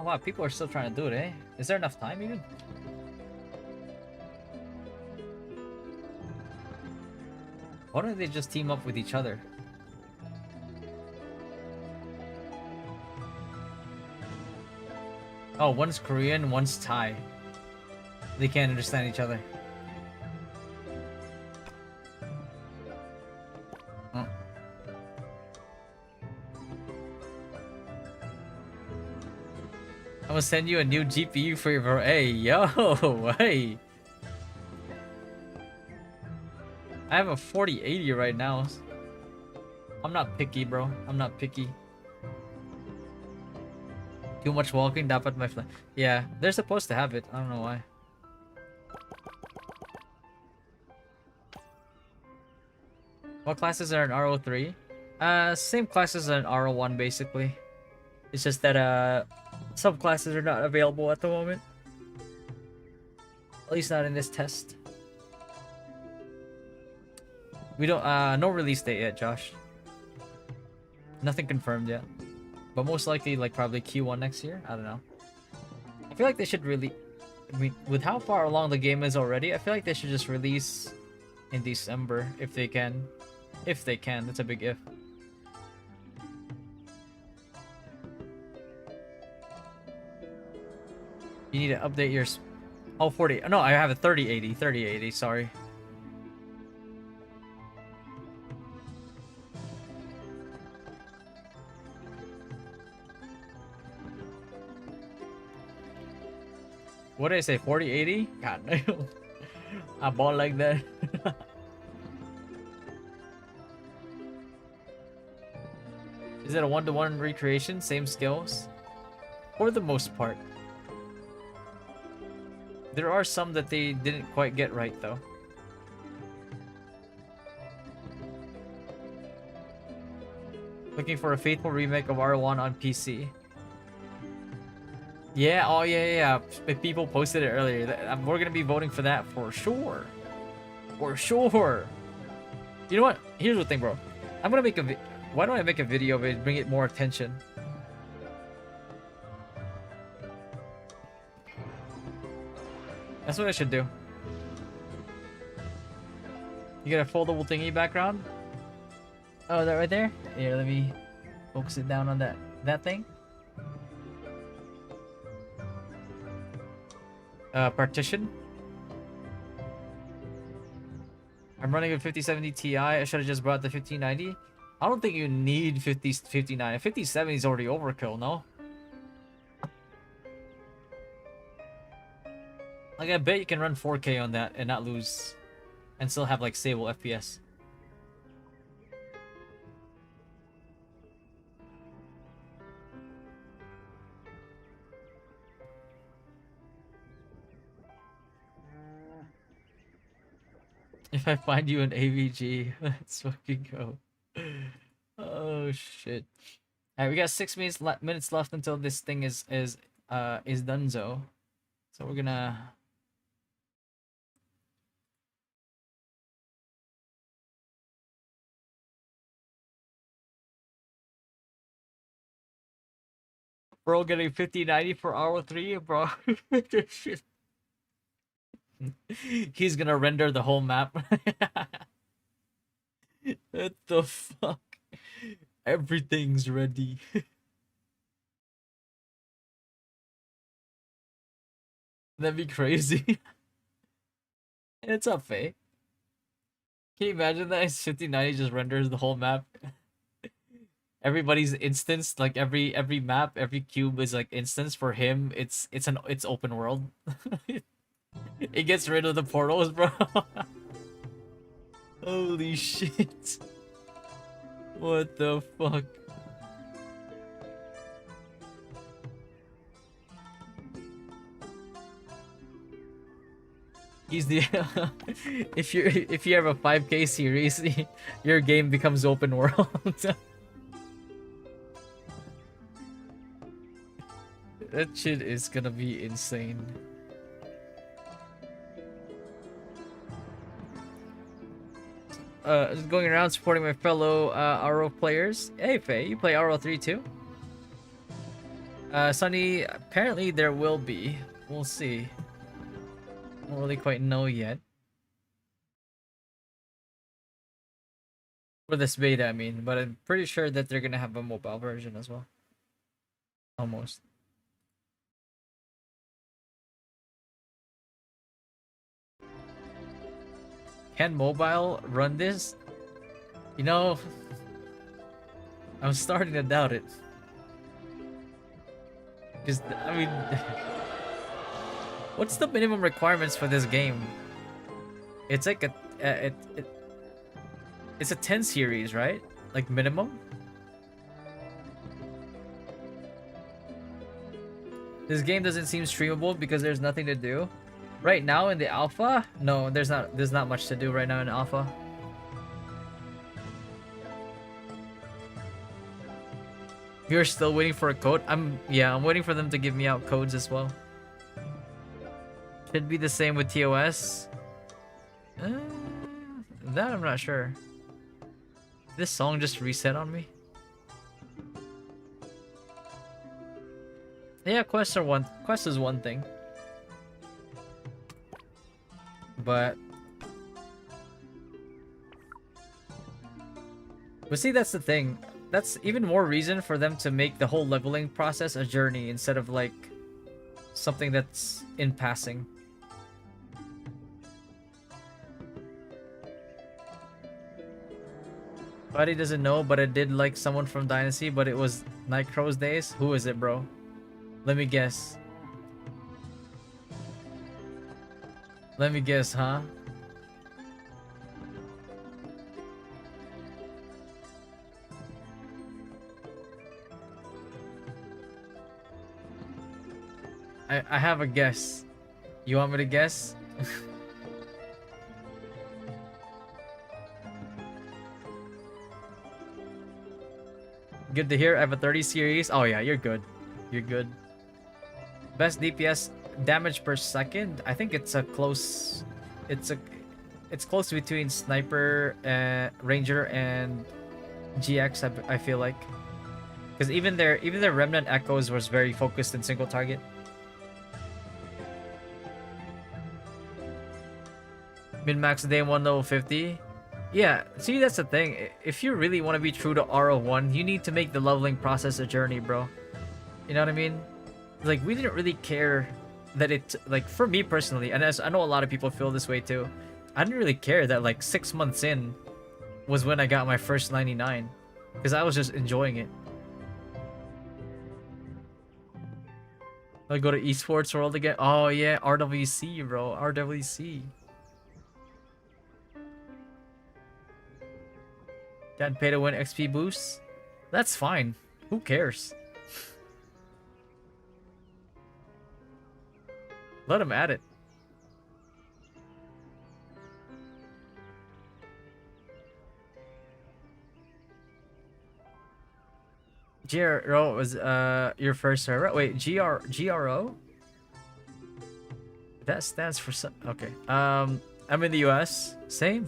wow, people are still trying to do it, eh? Is there enough time even? Why don't they just team up with each other? Oh, one's Korean, one's Thai. They can't understand each other. Oh. I'm gonna send you a new GPU for your... Hey, yo, hey. I have a 4080 right now. I'm not picky, bro. I'm not picky. Too much walking, dapat my fly. Yeah, they're supposed to have it. I don't know why. What classes are in RO3? Same classes as in RO1 basically. It's just that some classes are not available at the moment. At least not in this test. We don't no release date yet, Josh. Nothing confirmed yet. But most likely like probably Q1 next year. I don't know. I feel like they should really with how far along the game is already, I feel like they should just release in December if they can. If they can, that's a big if. You need to update your... Oh, 40. No, I have a 3080. 3080, sorry. What did I say? 4080? God damn. I bought like that. Is it a one-to-one recreation? Same skills? For the most part. There are some that they didn't quite get right, though. Looking for a faithful remake of R1 on PC. Yeah, oh yeah. People posted it earlier. We're gonna be voting for that for sure. For sure. You know what? Here's the thing, bro. I'm gonna make a why don't I make a video of it, bring it more attention? That's what I should do. You get a foldable thingy background? Oh, that right there? Here, let me focus it down on that thing. Partition. I'm running a 5070 Ti. I should have just brought the 1590. I don't think you need 5090. 5070 is already overkill, no? Like, I bet you can run 4K on that and not lose, and still have like stable FPS. If I find you an AVG, let's fucking go. Oh shit! All right, we got 6 minutes left until this thing is donezo. So we're gonna. Bro, getting 5090 for RO3, bro. Shit. He's gonna render the whole map. What the fuck? Everything's ready. That'd be crazy. It's up, Faye. Can you imagine that? 5090 just renders the whole map. Everybody's instance, like every map, every cube is like instance. For him, it's open world. It gets rid of the portals, bro. Holy shit. What the fuck? He's the if you have a 5K series, your game becomes open world. That shit is gonna be insane. Just going around supporting my fellow RO players. Hey Faye, you play RO3 too? Sunny, apparently there will be. We'll see. Don't really quite know yet. For this beta, I mean, but I'm pretty sure that they're gonna have a mobile version as well. Almost. Can mobile run this? You know, I'm starting to doubt it. Because, I mean, what's the minimum requirements for this game? It's like it's a 10 series, right? Like minimum? This game doesn't seem streamable because there's nothing to do. Right now in the alpha? No, there's not much to do right now in alpha. You're still waiting for a code? I'm waiting for them to give me out codes as well. Should be the same with TOS. That I'm not sure. This song just reset on me. Yeah, quests is one thing. But see, that's the thing. That's even more reason for them to make the whole leveling process a journey instead of like something that's in passing. Buddy doesn't know, but I did like someone from Dynasty, but it was Nightcrow's days. Who is it, bro? Let me guess. Let me guess, huh? I have a guess. You want me to guess? Good to hear. I have a 30 series. Oh yeah, you're good. You're good. Best DPS damage per second. I think it's a close. it's close between sniper, ranger, and GX. I feel like, because even their remnant echoes was very focused in single target. Min max day 1 level 50. Yeah, see, that's the thing. If you really want to be true to RO1, you need to make the leveling process a journey, bro. You know what I mean? Like, we didn't really care that it, like, for me personally, and as I know a lot of people feel this way too, I didn't really care that, like, 6 months in was when I got my first 99. Because I was just enjoying it. I go to esports world again. Oh, yeah, RWC, bro. RWC. Can't pay to win XP boosts? That's fine. Who cares? Let him add it. GRO was your first server. Wait, GRO? That stands for some. Okay. I'm in the US. Same.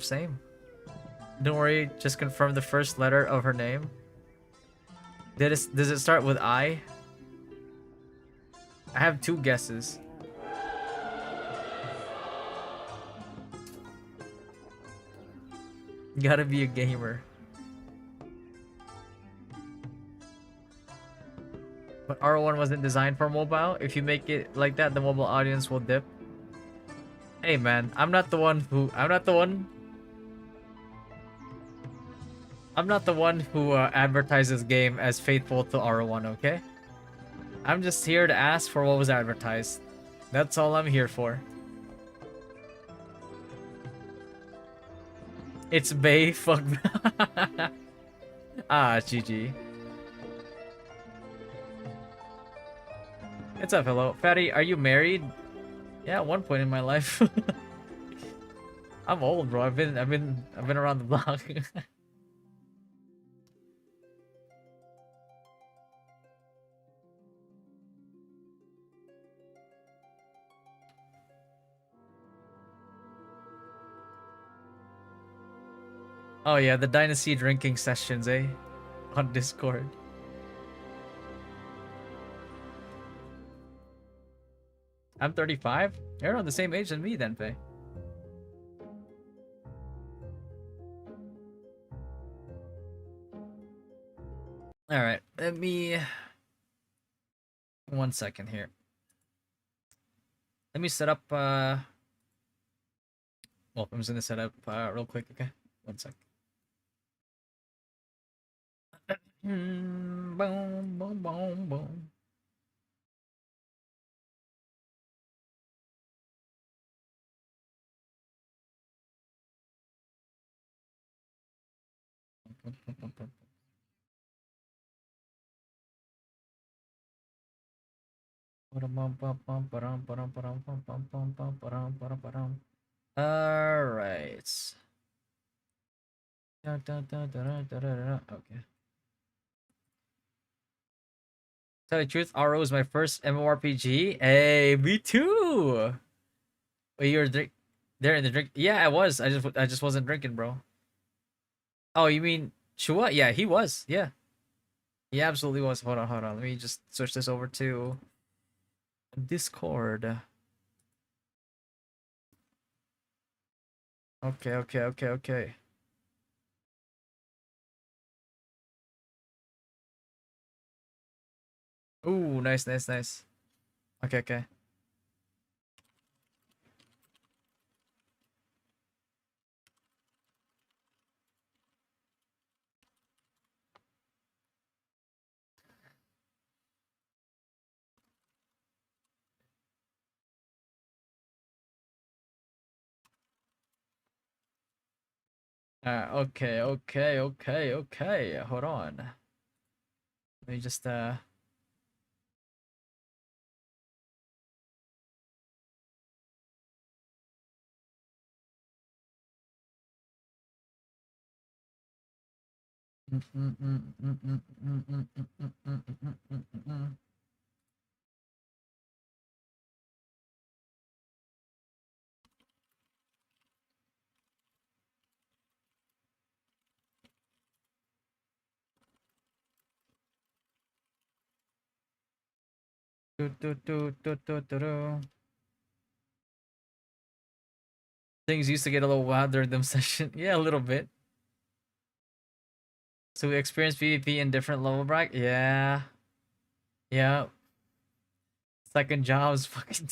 Don't worry. Just confirm the first letter of her name. Does it start with I? I have two guesses. Gotta be a gamer. But R1 wasn't designed for mobile. If you make it like that, the mobile audience will dip. Hey man, I'm not the one who advertises game as faithful to R1, okay? I'm just here to ask for what was advertised. That's all I'm here for. It's Bay, fuck. Ah, GG. What's up, hello? Fatty, are you married? Yeah, at one point in my life. I'm old, bro. I've been around the block. Oh yeah, the Dynasty drinking sessions, eh? On Discord. I'm 35? You're around the same age as me then, Faye. Alright, let me... 1 second here. Let me set up, Well, I'm just gonna set up, real quick, okay? 1 sec. Boom, boom, boom, boom. Alright. Okay. Tell the truth, RO is my first MMORPG. Hey, me too. Wait, you were there in the drink? Yeah, I was. I just wasn't drinking, bro. Oh, you mean Chua? Yeah, he was. Yeah, he absolutely was. Hold on. Let me just switch this over to Discord. Okay. Ooh, nice. Okay. Okay. Hold on. Let me just Do, do, do, do, do, do, do. Things used to get a little wild during them session. Yeah, a little bit. So we experienced PvP in different level bracket. Yeah. Yeah. Second jobs fucking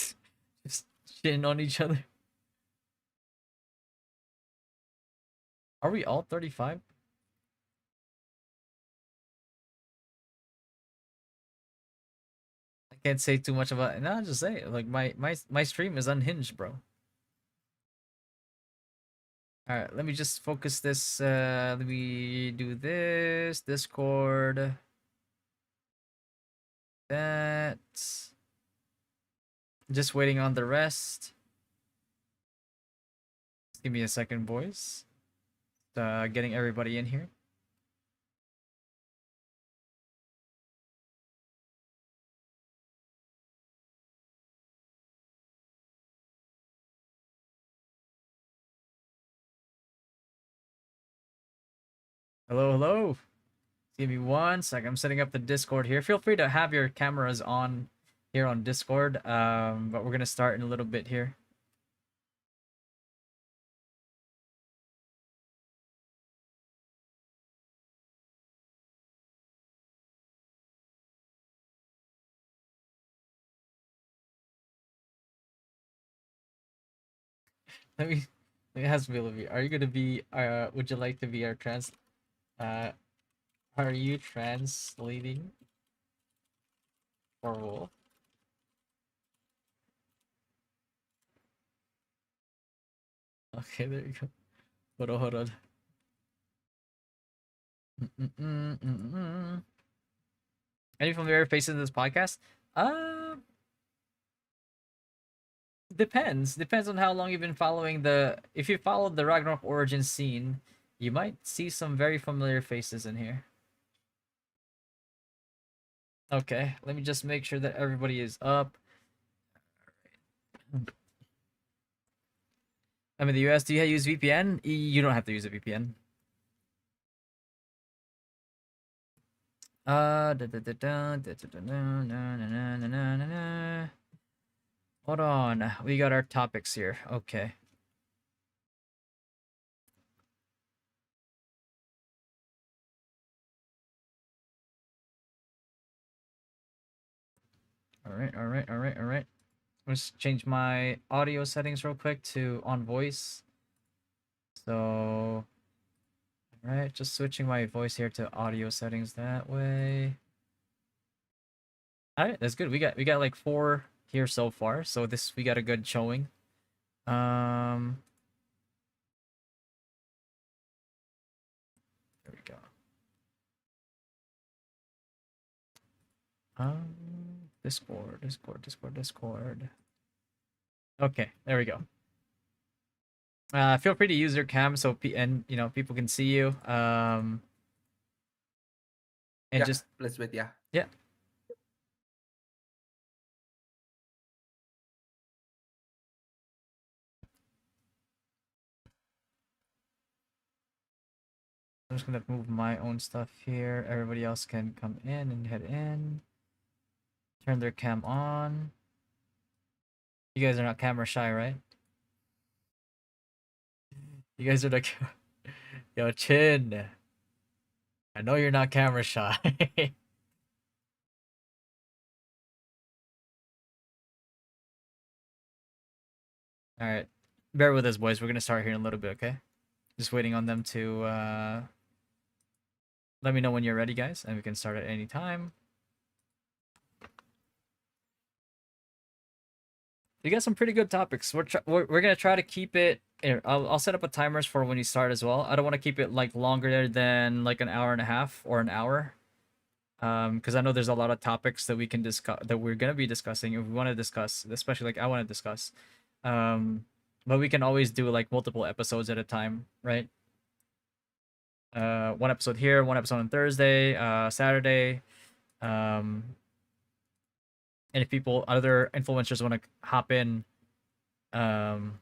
just shitting on each other. Are we all 35? I can't say too much about it. No, just say it. Like my stream is unhinged, bro. Alright, let me just focus this. Let me do this. Discord. That. Just waiting on the rest. Just give me a second, boys. Getting everybody in here. Hello, hello. Give me one sec. I'm setting up the Discord here. Feel free to have your cameras on here on Discord. But we're gonna start in a little bit here. Let me ask Willoughby. Are you gonna be would you like to be our uh are you translating for Wolf? Okay, there you go. Hold on, hold on. Any familiar faces in this podcast? Uh Depends on how long you've been following the if you followed the Ragnarok origin scene, you might see some very familiar faces in here. Okay, let me just make sure that everybody is up. I'm in the US. Do you use VPN? You don't have to use a VPN. Hold on. We got our topics here. Okay. All right. Let's change my audio settings real quick to on voice. So, all right, just switching my voice here to audio settings that way. All right, that's good. We got like 4 here so far, so we got a good showing. There we go. Discord. Okay, there we go. Feel free to use your cam so people can see you. And Yeah, just let's wait. Yeah. yeah. I'm just gonna move my own stuff here. Everybody else can come in and head in. Turn their cam on. You guys are not camera shy, right? You guys are like, yo, Chin. I know you're not camera shy. All right, bear with us, boys. We're gonna start here in a little bit, okay? Just waiting on them to let me know when you're ready, guys, and we can start at any time. We got some pretty good topics. We're gonna try to keep it. Here, I'll set up a timers for when you start as well. I don't want to keep it like longer than like an hour and a half or an hour. Because I know there's a lot of topics that we can discuss that we're gonna be discussing if we want to discuss, especially like I want to discuss. But we can always do like multiple episodes at a time, right? One episode here, one episode on Thursday, Saturday. Um, and if other influencers want to hop in, then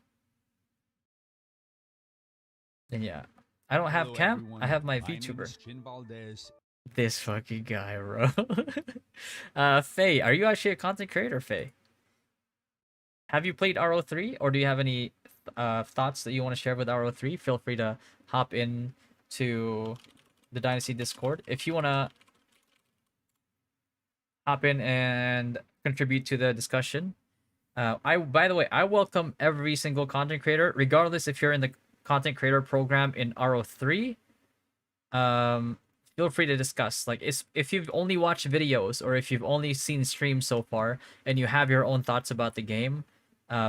yeah. I don't have Hello, cam. I everyone. have my My name VTuber. is Chin Valdez, This fucking guy, bro. Faye, are you actually a content creator, Faye? Have you played RO3, or do you have any thoughts that you want to share with RO3? Feel free to hop in to the Dynasty Discord. If you want to hop in and contribute to the discussion, by the way, I welcome every single content creator, regardless if you're in the content creator program in RO3. Um, feel free to discuss. Like, if you've only watched videos or if you've only seen streams so far and you have your own thoughts about the game,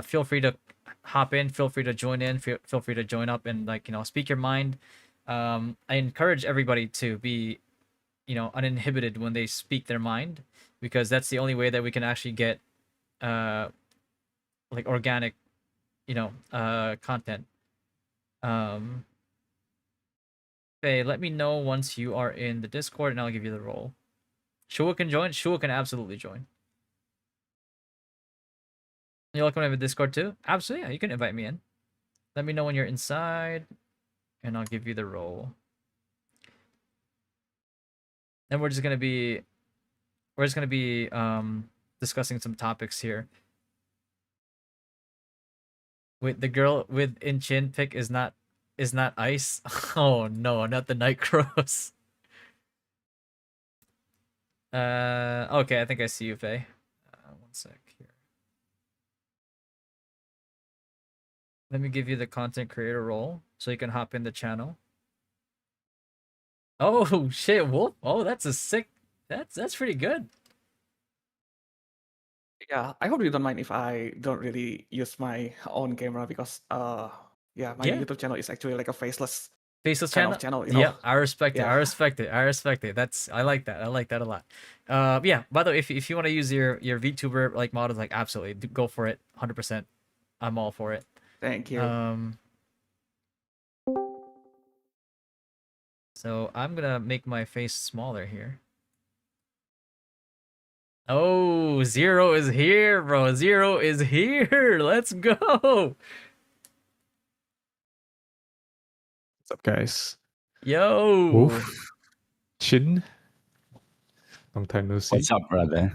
feel free to hop in. Feel free to join in. Feel free to join up and speak your mind. I encourage everybody to be uninhibited when they speak their mind, because that's the only way that we can actually get uh like organic content. um Okay, let me know once you are in the Discord and I'll give you the role. Shua can join. Shua can absolutely join. You're welcome to the Discord too. Absolutely, yeah, you can invite me in. Let me know when you're inside and I'll give you the role. And we're just gonna be discussing some topics here. Wait, the girl with Inchin pick is not ice. Oh no, not the Night Crows. Okay, I think I see you, Faye. One sec here. Let me give you the content creator role so you can hop in the channel. Oh shit, Wolf. Oh, that's a sick. That's pretty good. Yeah, I hope you don't mind if I don't really use my own camera because yeah, my Yeah. YouTube channel is actually like a faceless Faceless kind channel. of channel, Yep, I respect it. I Yeah. respect it. I respect it. I like that. I like that a lot. Yeah. By the way, if you want to use your VTuber like models, like absolutely go for it. 100%. I'm all for it. Thank you. So I'm gonna make my face smaller here. Oh, Zero is here, bro. Zero is here. Let's go. What's up, guys? Yo. Wolf, Chin, long time no see. What's up, brother?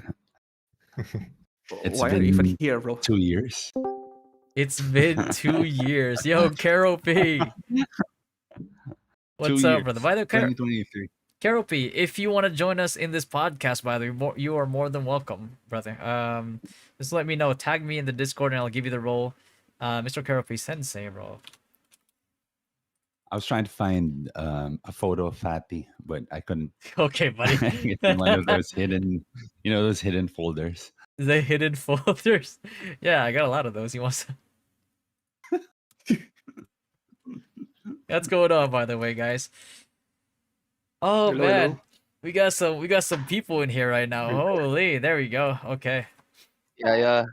It's Why are you even been here, bro? 2 years. It's been 2 years. Yo, Carol P. What's 2 up, brother? years. By the way, 2023. Carol P, if you want to join us in this podcast, by the way, you are more than welcome, brother. Just let me know. Tag me in the Discord and I'll give you the role. Mr. Carol P Sensei, bro. I was trying to find a photo of Fatty, but I couldn't. Okay, buddy. It's in one of those hidden, those hidden folders. The hidden folders. Yeah, I got a lot of those. He wants to... What's going on, by the way, guys? Oh Hello, man, hello. we got some people in here right now. Holy, there we go. Okay. Yeah.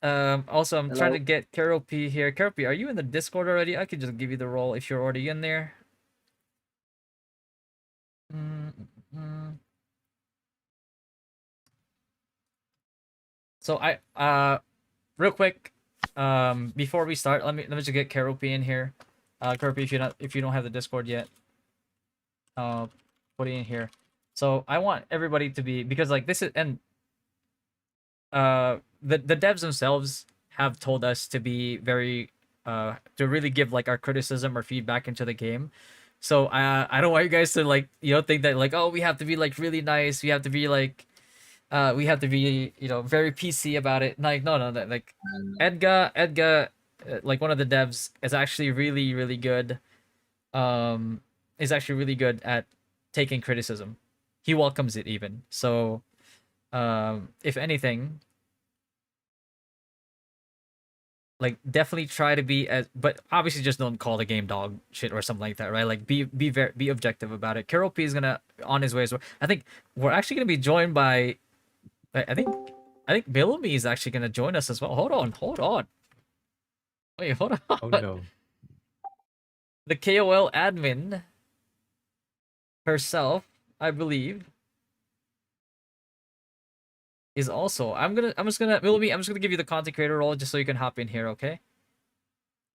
Also, I'm trying to Hello. get Carol P here. Carol P, are you in the Discord already? I could just give you the role if you're already in there. So real quick, before we start, let me just get Carol P in here. Carol P, if you don't have the Discord yet, put it in here. So I want everybody to be, because like this is, and the devs themselves have told us to be very to really give like our criticism or feedback into the game. So I don't want you guys to like think that like, oh, we have to be like really nice, we have to be like very PC about it. Like no, like Edgar, like one of the devs is actually really good. Is actually really good at taking criticism. He welcomes it even. So if anything, like definitely try to be as, but obviously just don't call the game dog shit or something like that, right? Like be objective about it. Carol P is gonna on his way as well. I think we're actually gonna be joined by, I think Bellamy is actually gonna join us as well. Hold on. Wait, hold on. Oh no. The KOL admin herself, I believe, is also. Bellamy, I'm just gonna give you the content creator role just so you can hop in here, okay?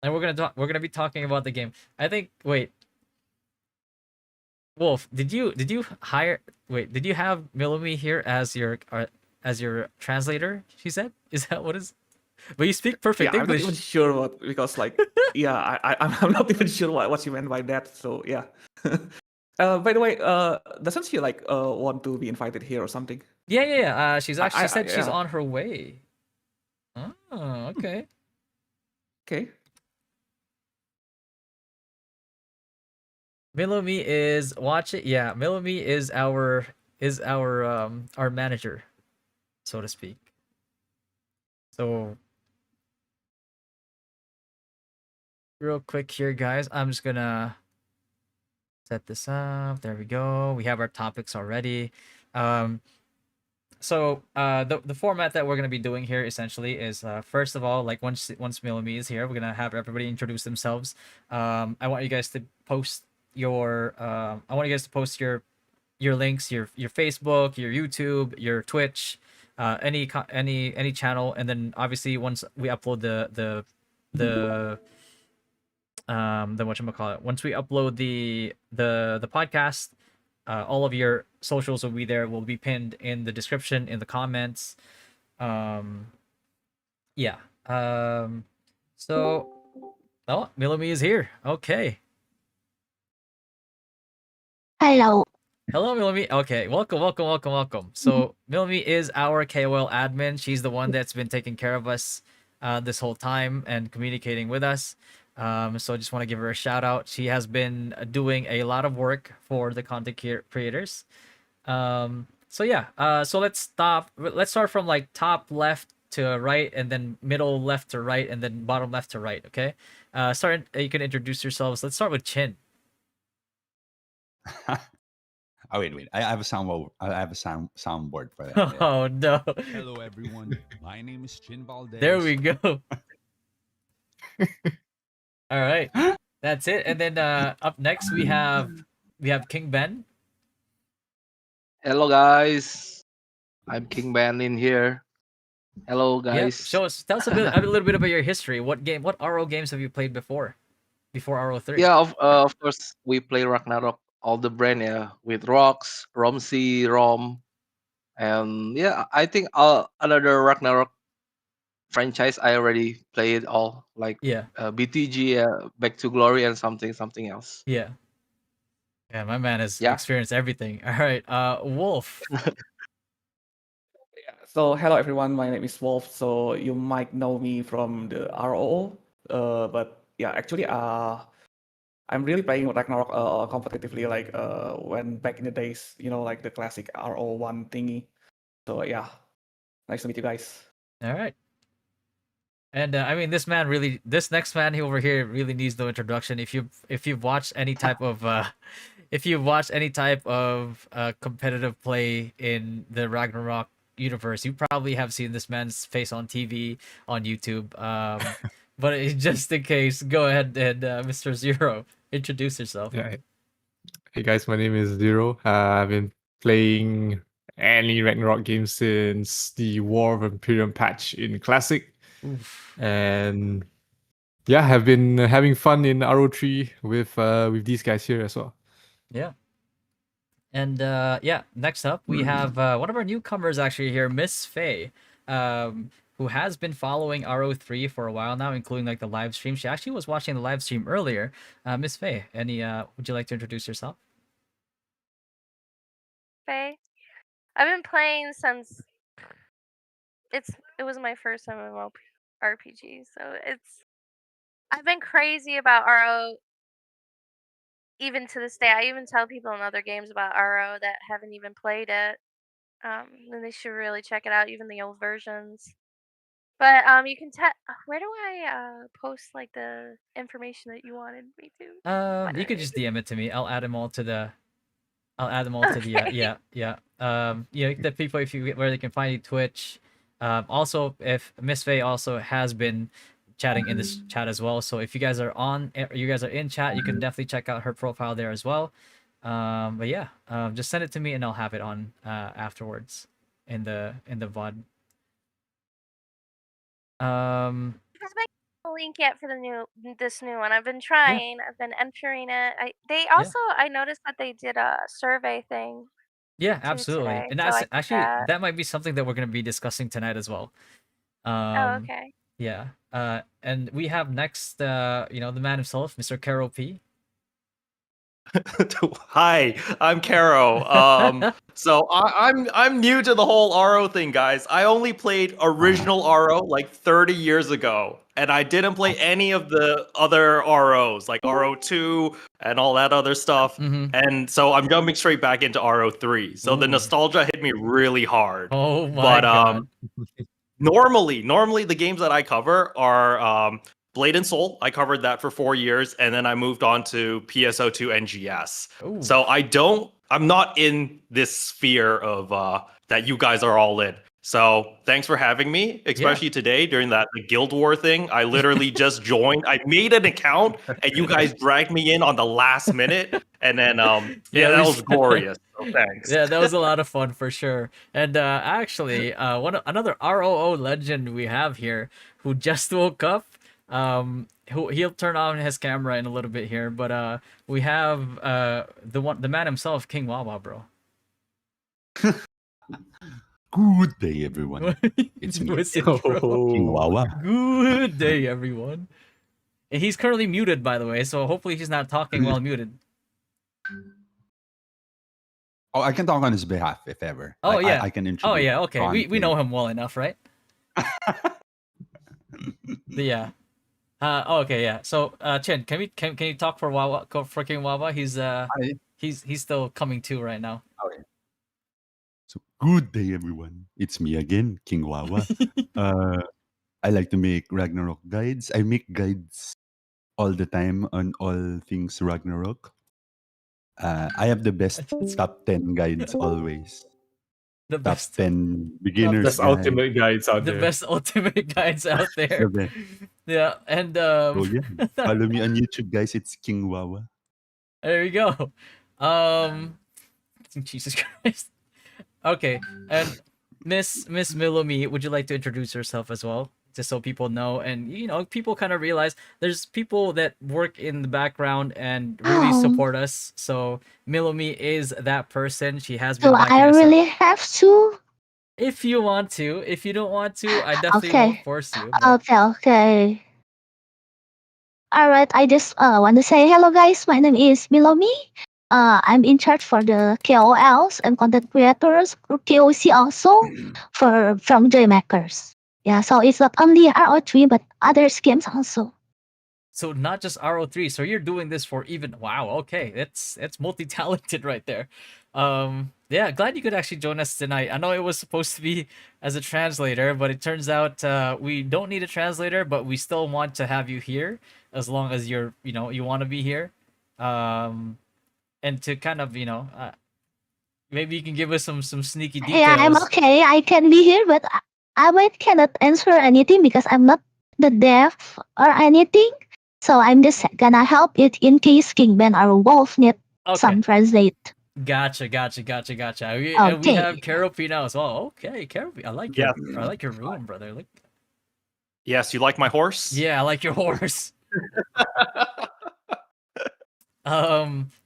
And we're gonna be talking about the game. I think. Wait. Wolf, did you hire? Wait, did you have Milumi here as your translator? She said, "Is that what is?" But you speak Yeah, perfect I'm not even English. sure what, because like, yeah, I'm not even sure what she meant by that. So yeah. By the way, doesn't she like want to be invited here or something? Yeah, yeah, yeah. She's actually she said she's Yeah. on her way. Oh, okay. Okay. Milumi is watch it. Yeah, Milumi is our manager, so to speak. So real quick here, guys. I'm just gonna set this up. There we go. We have our topics already. Um, the format that we're gonna be doing here essentially is first of all, like once Milami is here, we're gonna have everybody introduce themselves. I want you guys to post your links, your Facebook, your YouTube, your Twitch, any channel, and then obviously once we upload the the whatchamacallit, once we upload the podcast, all of your socials will be there, will be pinned in the description, in the comments. um yeah. So oh, Milami is here. Okay. Hello. Hello, Milami. Okay, welcome. So Milami is our KOL admin. She's the one that's been taking care of us this whole time and communicating with us. So I just want to give her a shout out. She has been doing a lot of work for the content creators. So yeah. So let's start from like top left to right, and then middle left to right, and then bottom left to right. Okay. Start. You can introduce yourselves. Let's start with Chin. Oh wait. I have a I have a soundboard for that. Yeah. Oh no. Hello everyone. My name is Chin Valdez. There we go. All right. That's it. And then up next we have King Ben. Hello guys, I'm King Ben in here. Hello Yeah. guys. Tell us a little bit about your history. What RO games have you played before RO3? Yeah, of course we play Ragnarok, all the brand, yeah, with Rox, Romsey, Rom, and yeah, I think another Ragnarok franchise I already played all, like Yeah. BTG, Back to Glory, and something else. Yeah. Yeah, my man has Yeah. experienced everything. All right. Wolf. Yeah. So hello everyone, my name is Wolf. So you might know me from the ROO, but yeah, actually, I'm really playing Ragnarok competitively, like when back in the days, like the classic RO1 thingy. So yeah, nice to meet you guys. All right. And I mean, this next man over here really needs no introduction. If you've watched any type of if you've watched any type of competitive play in the Ragnarok universe, you probably have seen this man's face on TV, on YouTube. But just in case, go ahead and Mr. Zero, introduce yourself. Yeah. Hey guys, my name is Zero. I've been playing any Ragnarok game since the War of Imperium patch in Classic. Oof. And yeah, have been having fun in RO3 with these guys here as well. Yeah. And yeah, next up we have one of our newcomers actually here, Miss Faye, who has been following RO3 for a while now, including like the live stream. She actually was watching the live stream earlier. Miss Faye, would you like to introduce yourself? Faye. I've been playing since it was my first MMORPG, so I've been crazy about RO even to this day. I even tell people in other games about RO that haven't even played it. And they should really check it out, even the old versions. But you can where do I post like the information that you wanted me to? You could just DM it to me. I'll add them all to the yeah. The people where they can find you, Twitch. Also, if Miss Faye also has been chatting in this chat as well. So if you guys are in chat, you can definitely check out her profile there as well. But yeah, just send it to me and I'll have it on afterwards in the VOD. Because my link yet for this new one. I've been trying. I've been entering it. I noticed that they did a survey thing Yeah, too absolutely. today, And so that's I did actually that. that might be something that we're going to be discussing tonight as well. Oh, okay. Yeah. And we have next, the man himself, Mr. Carol P. Hi, I'm Caro. So I'm new to the whole RO thing, guys. I only played original RO like 30 years ago, and I didn't play any of the other ROs like RO2 and all that other stuff. Mhm. And so I'm jumping straight back into RO3. So the Ooh. nostalgia hit me really hard. Oh my But god. normally the games that I cover are Blade and Soul. I covered that for 4 years, and then I moved on to PSO2 NGS. Ooh. So I'm not in this sphere of that you guys are all in. So thanks for having me, especially today during the Guild War thing. I literally just joined. I made an account, and you guys dragged me in on the last minute, and then Yeah, that we was saw- glorious. So thanks. Yeah, that was a lot of fun for sure. And actually, another ROO legend we have here who just woke up. He'll turn on his camera in a little bit here, but we have the man himself, King Wawa, bro. Good day, everyone. It's me, What's it, Oh, bro? King Wawa. Good day, everyone. And he's currently muted, by the way, so hopefully he's not talking while muted. Oh, I can talk on his behalf if ever. Oh, yeah. I can introduce. Oh yeah, okay. We content. know him well enough, right? Yeah. Okay, yeah. So, Chen, can you talk for Wawa for King Wawa? He's still coming to right now. So, good day, everyone. It's me again, King Wawa. I like to make Ragnarok guides. I make guides all the time on all things Ragnarok. I have the best top 10 guides always. The Top best 10 beginners That's guide. ultimate guides out the there. best ultimate guides out there. best. Yeah, and So yeah, follow me on YouTube, guys. It's King Wawa. there you go. Um Jesus Christ. Okay, and Miss Milomi, would you like to introduce yourself as well? Just so people know, and people kind of realize there's people that work in the background and really support us. So Milomi is that person. She has been So backing I us up. really have to. If you want to, if you don't want to, I definitely won't Okay. force you. But... Okay. All right. I just want to say hello, guys. My name is Milomi. I'm in charge for the KOLs and content creators, or KOC also, from JMakers. Yeah. So it's not only RO3 but other games also. So not just RO3. So you're doing this for even wow. Okay, that's multi-talented right there. Yeah, glad you could actually join us tonight. I know it was supposed to be as a translator, but it turns out we don't need a translator, but we still want to have you here as long as you want to be here. And to kind of maybe you can give us some sneaky details. Yeah, I'm okay. I can be here, but I cannot answer anything because I'm not the deaf or anything. So I'm just gonna help it in case King Ben or Wolf need some translate. Gotcha. We Okay. have Carol P now as well. Okay, Carol P. I like your room, brother. Look. Yes, you like my horse? Yeah, I like your horse.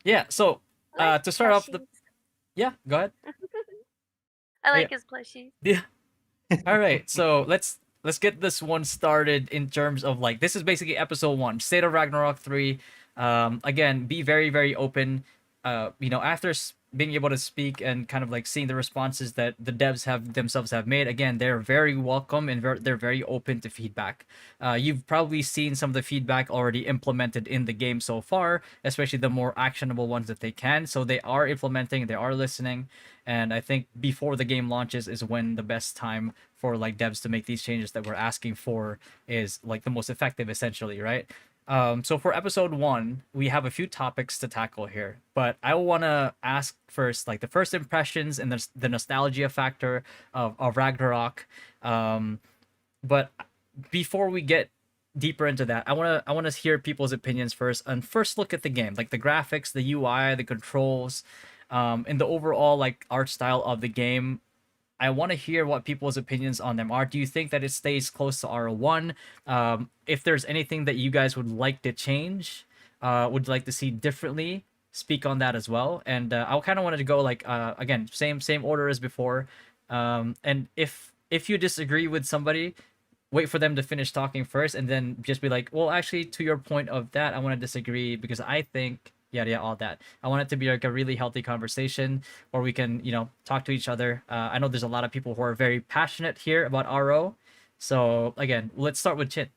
Yeah. So, to start off yeah, go ahead. I like his plushies. Yeah. All right. So let's get this one started in terms of like this is basically episode 1, State of Ragnarok 3. Again, be very very open. After being able to speak and kind of like seeing the responses that the devs have made, again, they're very welcome and they're very open to feedback. You've probably seen some of the feedback already implemented in the game so far, especially the more actionable ones that they can. So they are implementing, they are listening, and I think before the game launches is when the best time for like devs to make these changes that we're asking for is like the most effective, essentially, right? So for episode 1, we have a few topics to tackle here, but I want to ask first, like the first impressions and the nostalgia factor of Ragnarok. But before we get deeper into that, I want to hear people's opinions first, and first look at the game, like the graphics, the UI, the controls, and the overall like art style of the game. I want to hear what people's opinions on them are. Do you think that it stays close to RO1? If there's anything that you guys would like to change, would like to see differently, speak on that as well. And I kind of wanted to go like again, same order as before. And if you disagree with somebody, wait for them to finish talking first, and then just be like, well, actually, to your point of that, I want to disagree because I think yeah, all that. I want it to be like a really healthy conversation where we can, talk to each other. I know there's a lot of people who are very passionate here about RO. So again, let's start with Chin.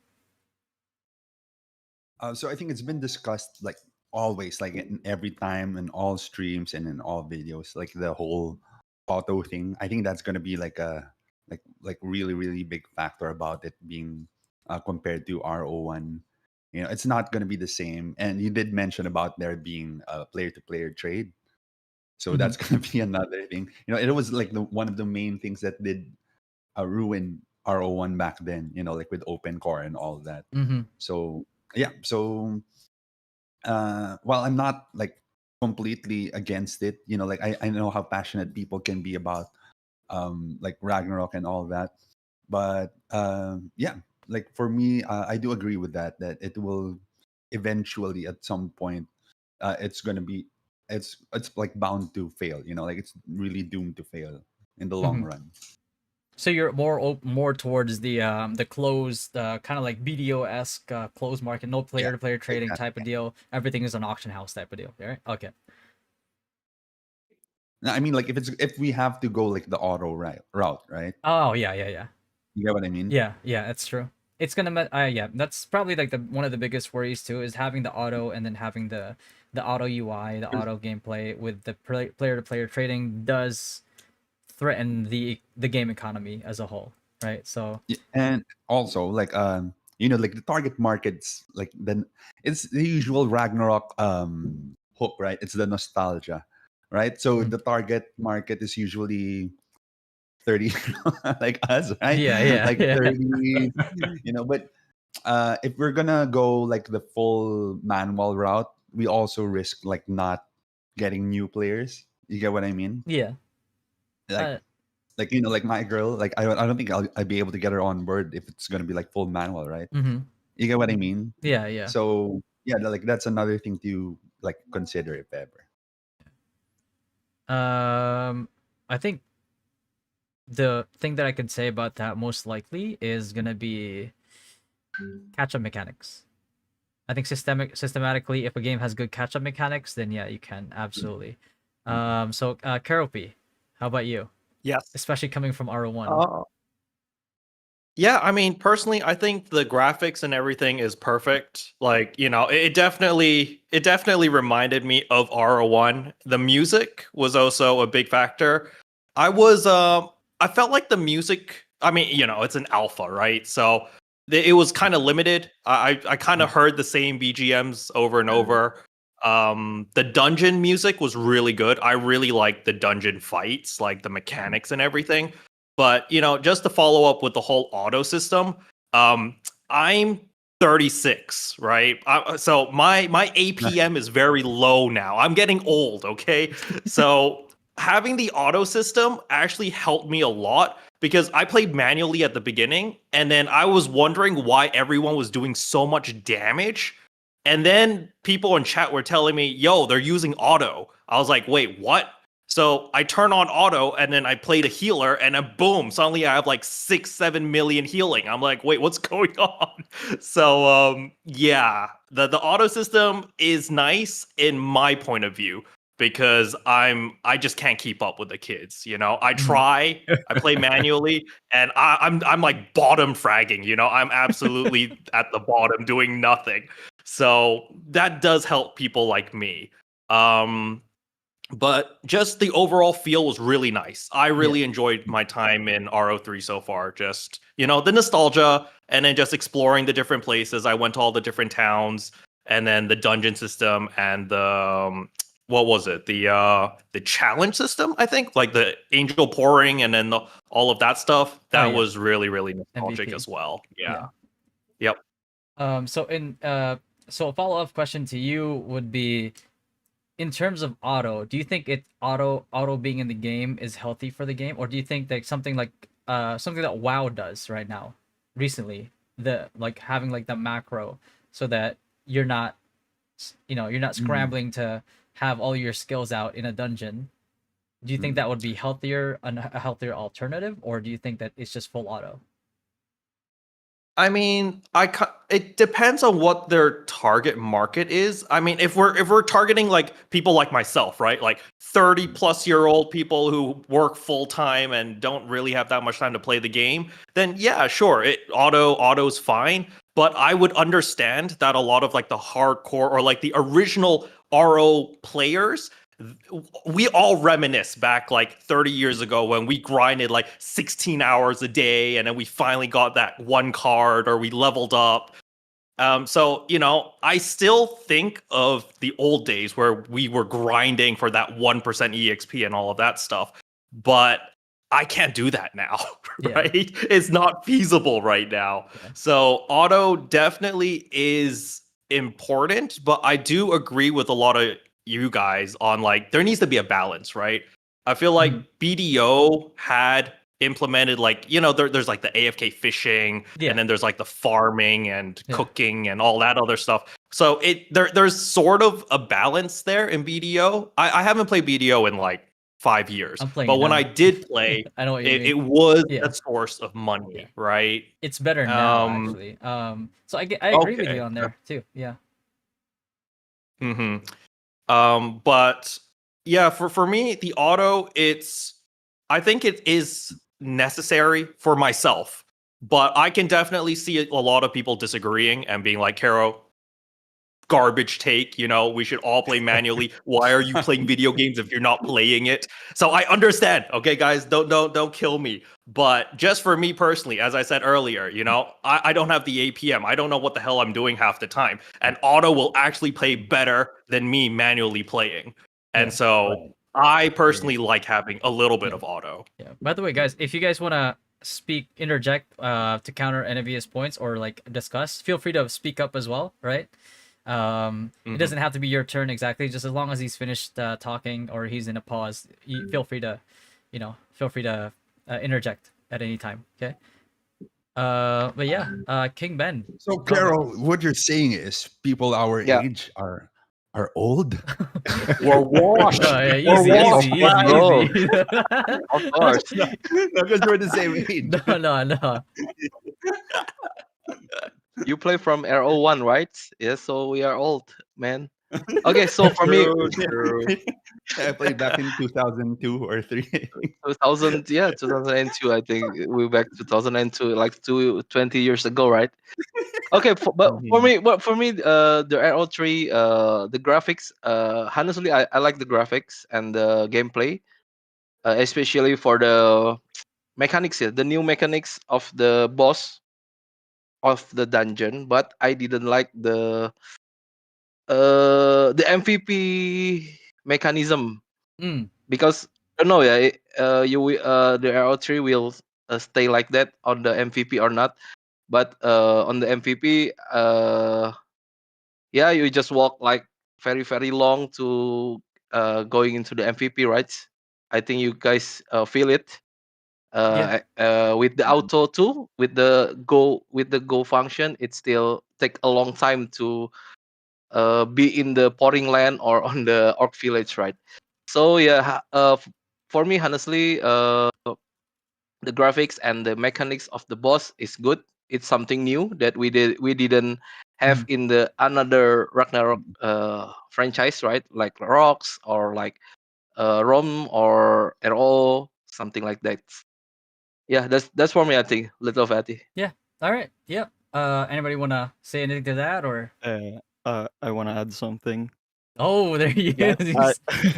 So I think it's been discussed like always, like in every time in all streams and in all videos, like the whole auto thing. I think that's gonna be like a really really big factor about it being compared to RO1. It's not gonna be the same. And you did mention about there being a player to player trade, so that's gonna be another thing. It was like one of the main things that did ruin RO1 back then. Like with open core and all that. So yeah, so while I'm not like completely against it, like I know how passionate people can be about like Ragnarok and all that, but yeah, like for me, I do agree with that it will eventually at some point it's gonna be it's like bound to fail, like it's really doomed to fail in the long run. So you're more towards the closed kind of like BDO-esque closed market, no player to player trading exactly. type of deal. Everything is an auction house type of deal, right? Okay. No, I mean, like if we have to go like the auto route, right? Oh yeah. You get what I mean? Yeah, that's true. It's gonna yeah, that's probably like the one of the biggest worries too, is having the auto and then having the auto UI, the auto gameplay with the player to player trading does threaten the game economy as a whole, right? So Yeah, and also like like the target markets, like then it's the usual Ragnarok hook, right? It's the nostalgia, right? So the target market is usually 30 like us, right? Like yeah. 30, but if we're gonna go like the full manual route, we also risk like not getting new players. You get what I mean? Yeah. Like like my girl, like I don't think I'll be able to get her on board if it's gonna be like full manual, right? You get what I mean? Yeah. So yeah, like that's another thing to like consider if ever. I think the thing that I could say about that most likely is gonna be catch-up mechanics. I think systematically, if a game has good catch-up mechanics, then yeah, you can absolutely. So Karopi, how about you? Yes. Especially coming from RO1. Yeah, I mean, personally, I think the graphics and everything is perfect. Like, it definitely reminded me of RO1. The music was also a big factor. I felt like the music, I mean, it's an alpha, right? So it was kind of limited. I kind of heard the same BGMs over and over. The dungeon music was really good. I really liked the dungeon fights, like the mechanics and everything. But just to follow up with the whole auto system, I'm 36, right? So my APM is very low now. I'm getting old, okay? So having the auto system actually helped me a lot because I played manually at the beginning, and then I was wondering why everyone was doing so much damage. And then people in chat were telling me, yo, they're using auto. I was like, wait, what? So I turn on auto and then I play the healer and then boom, suddenly I have like 6-7 million healing. I'm like, wait, what's going on? So yeah, the auto system is nice in my point of view because I just can't keep up with the kids. I try, I play manually, and I'm like bottom fragging. I'm absolutely at the bottom doing nothing. So that does help people like me. But just the overall feel was really nice. I really enjoyed my time in RO3 so far. Just, the nostalgia and then just exploring the different places. I went to all the different towns and then the dungeon system and the what was it? The challenge system, I think, like the angel pouring and then all of that stuff. That was really, really nostalgic MVP. as well. Yeah. Yep. So a follow-up question to you would be, in terms of auto, do you think auto being in the game is healthy for the game, or do you think that something like something that WoW does right now, recently, the like having like the macro, so that you're not, you're not scrambling to have all your skills out in a dungeon. Do you think that would be healthier, a healthier alternative, or do you think that it's just full auto? I mean, it depends on what their target market is. I mean, if we're targeting like people like myself, right? Like 30-plus-year-old people who work full time and don't really have that much time to play the game, then yeah, sure, auto's fine. But I would understand that a lot of like the hardcore or like the original RO players, we all reminisce back like 30 years ago when we grinded like 16 hours a day and then we finally got that one card or we leveled up. So, I still think of the old days where we were grinding for that 1% EXP and all of that stuff. But I can't do that now, right? It's not feasible right now. Yeah. So auto definitely is important, but I do agree with a lot of you guys on like there needs to be a balance, right? I feel like BDO had implemented like there's like the AFK fishing and then there's like the farming and cooking and all that other stuff. So there's sort of a balance there in BDO. I haven't played BDO in like 5 years, I'm playing but it when now. I did play, I know what you mean. it was Yeah. a source of money, right? It's better now, actually. So I agree with you on there too. Yeah. But yeah, for me, the auto, I think it is necessary for myself, but I can definitely see a lot of people disagreeing and being like, Caro, garbage take, we should all play manually. Why are you playing video games if you're not playing it? So I understand. Okay, guys, don't kill me. But just for me personally, as I said earlier, I don't have the APM. I don't know what the hell I'm doing half the time. And auto will actually play better than me manually playing. And so I personally like having a little bit of auto. Yeah. By the way, guys, if you guys want to interject to counter any of his points or like discuss, feel free to speak up as well, right? It doesn't have to be your turn exactly, just as long as he's finished talking or he's in a pause, feel free to interject at any time. Okay. But yeah, King Ben. So, Carol, what you're saying is people our age are old. We're washed. Yeah, We're easy, washed, easy, man. easy. Of course. Because we're the same age. No. You play from RO1, right? Yes, so we are old, man. Okay, so for me, True. I played back in 2002 or 3. 2002, I think we're back 2002, like 20 years ago, right? Okay, but for me, the RO3, the graphics, honestly, I like the graphics and the gameplay, especially for the mechanics here, the new mechanics of the boss of the dungeon. But I didn't like the MVP mechanism because I don't know, the RO3 will stay like that on the MVP or not. But on the MVP, you just walk like very very long to going into the MVP, right? I think you guys feel it. With the auto too, with the go function, it still take a long time to be in the pouring land or on the orc village, right? So for me, honestly, the graphics and the mechanics of the boss is good. It's something new that we didn't have in the another Ragnarok franchise, right? Like Rocks or like Rom or RO, something like that. Yeah, that's for me. I think little fatty. Yeah. All right. Yep. Anybody wanna say anything to that or? I want to add something. Oh, there he Yeah, is.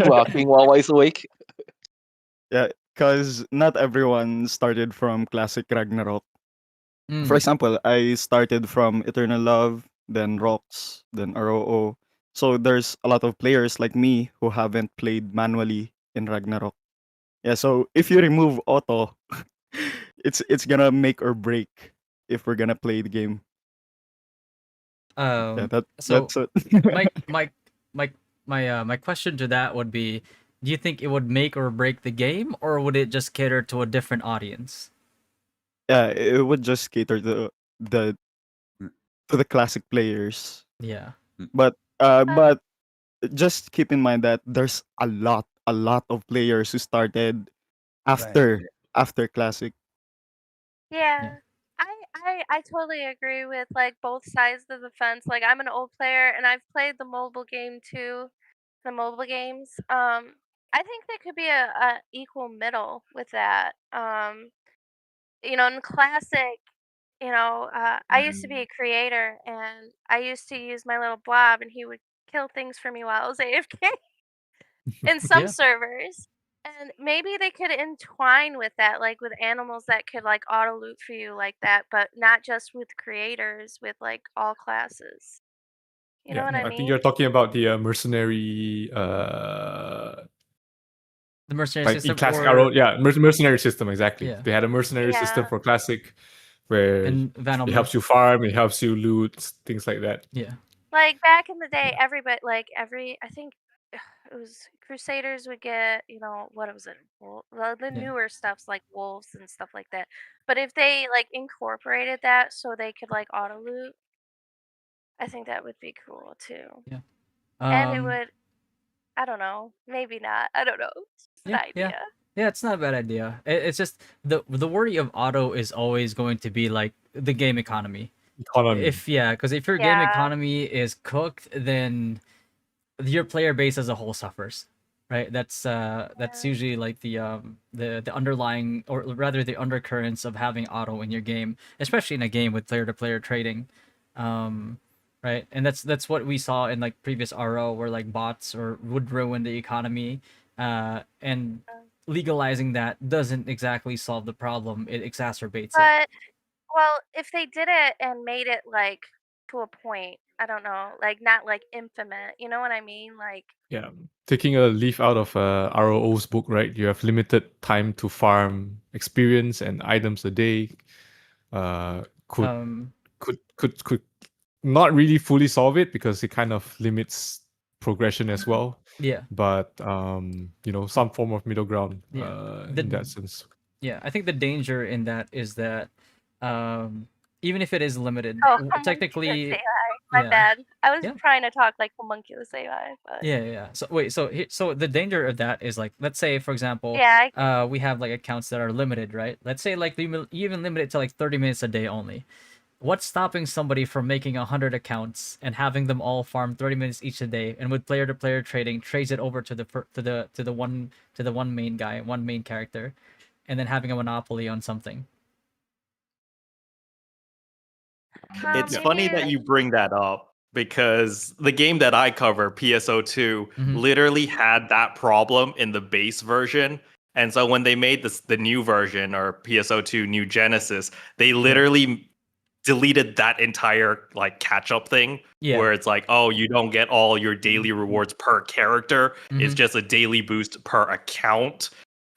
Well, King Wawa is awake. Yeah, because not everyone started from classic Ragnarok. For example, I started from Eternal Love, then Rocks, then ROO. So there's a lot of players like me who haven't played manually in Ragnarok. Yeah, so if you remove auto, it's gonna make or break if we're gonna play the game. Yeah, So that's it. Mike, my question to that would be, do you think it would make or break the game, or would it just cater to a different audience? Yeah, it would just cater the Mm. to the classic players. Yeah. But just keep in mind that there's a lot of players who started Right. after classic. Yeah. I totally agree with like both sides of the fence. Like I'm an old player and I've played the mobile game too, the mobile games. I think there could be a equal middle with that. In classic, I used to be a creator and I used to use my little blob and he would kill things for me while I was AFK in some Yeah. servers. And maybe they could entwine with that, like with animals that could like auto loot for you like that, but not just with creators, with like all classes. You know Yeah, what I I think mean? you're talking about the mercenary, The mercenary like in system, classic or RO. Yeah, mercenary system exactly. yeah, They had a mercenary system Yeah. for classic, where and it Vanillomorph. helps you farm, it helps you loot, things like that. Yeah. Like back in the day, Yeah. everybody, like I think it was Crusaders would get, what was it? Well, the Yeah. newer stuffs like wolves and stuff like that. But if they like incorporated that so they could like auto loot, I think that would be cool too. Yeah. And it would, I don't know, maybe not. I don't know. It's just an Yeah, yeah. idea. Yeah, it's not a bad idea. It's just the worry of auto is always going to be like the game economy. Economy. Because if your game Yeah. economy is cooked, then your player base as a whole suffers, right? That's Yeah. usually like the underlying, or rather the undercurrents of having auto in your game, especially in a game with player to player trading, um, right? And that's what we saw in like previous RO, where like bots or would ruin the economy, and legalizing that doesn't exactly solve the problem; it exacerbates it. But well, if they did it and made it like to a point, I don't know, like not like infinite. You know what I mean? Like Yeah, taking a leaf out of ROO's book, right? You have limited time to farm experience and items a day. Could Um, could not really fully solve it, because it kind of limits progression as well. yeah, But some form of middle ground yeah. in that sense. Yeah, I think the danger in that is that, even if it is limited, oh, homunculus technically, AI. My yeah, bad. I was yeah, trying to talk like homunculus AI, but yeah. So wait, so the danger of that is like, let's say for example, yeah, we have like accounts that are limited, right? Let's say like you even limit it to like 30 minutes a day only. What's stopping somebody from making 100 accounts and having them all farm 30 minutes each a day, and with player to player trading trades it over to the one main guy, one main character, and then having a monopoly on something? It's funny that maybe you bring that up because the game that I cover, PSO2, Mhm. literally had that problem in the base version. And so when they made the new version, or PSO2 New Genesis, they literally deleted that entire like catch up thing, Yeah. where it's like, oh, you don't get all your daily rewards per character. It's Mhm. just a daily boost per account.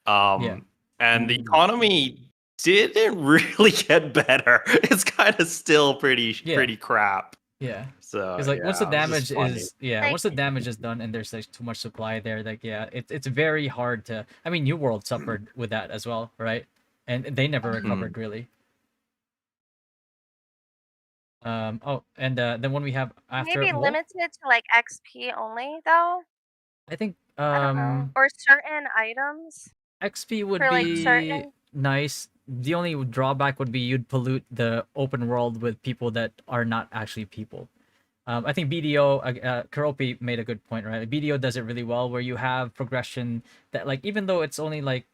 Yeah. And the economy didn't really get better. It's kind of still Yeah. pretty crap. Yeah. So Because like once the yeah, it was just damage funny. is once the damage is done and there's like too much supply there, like it's very hard to. I mean, New World suffered with that as well, right? And they never recovered really. Oh, and then when we have after maybe Wolf, limited to like XP only though. I think I don't know, or certain items XP would for like be certain. nice. The only drawback would be you'd pollute the open world with people that are not actually people. I think BDO, Karopi made a good point, right? BDO does it really well, where you have progression that, like, even though it's only like,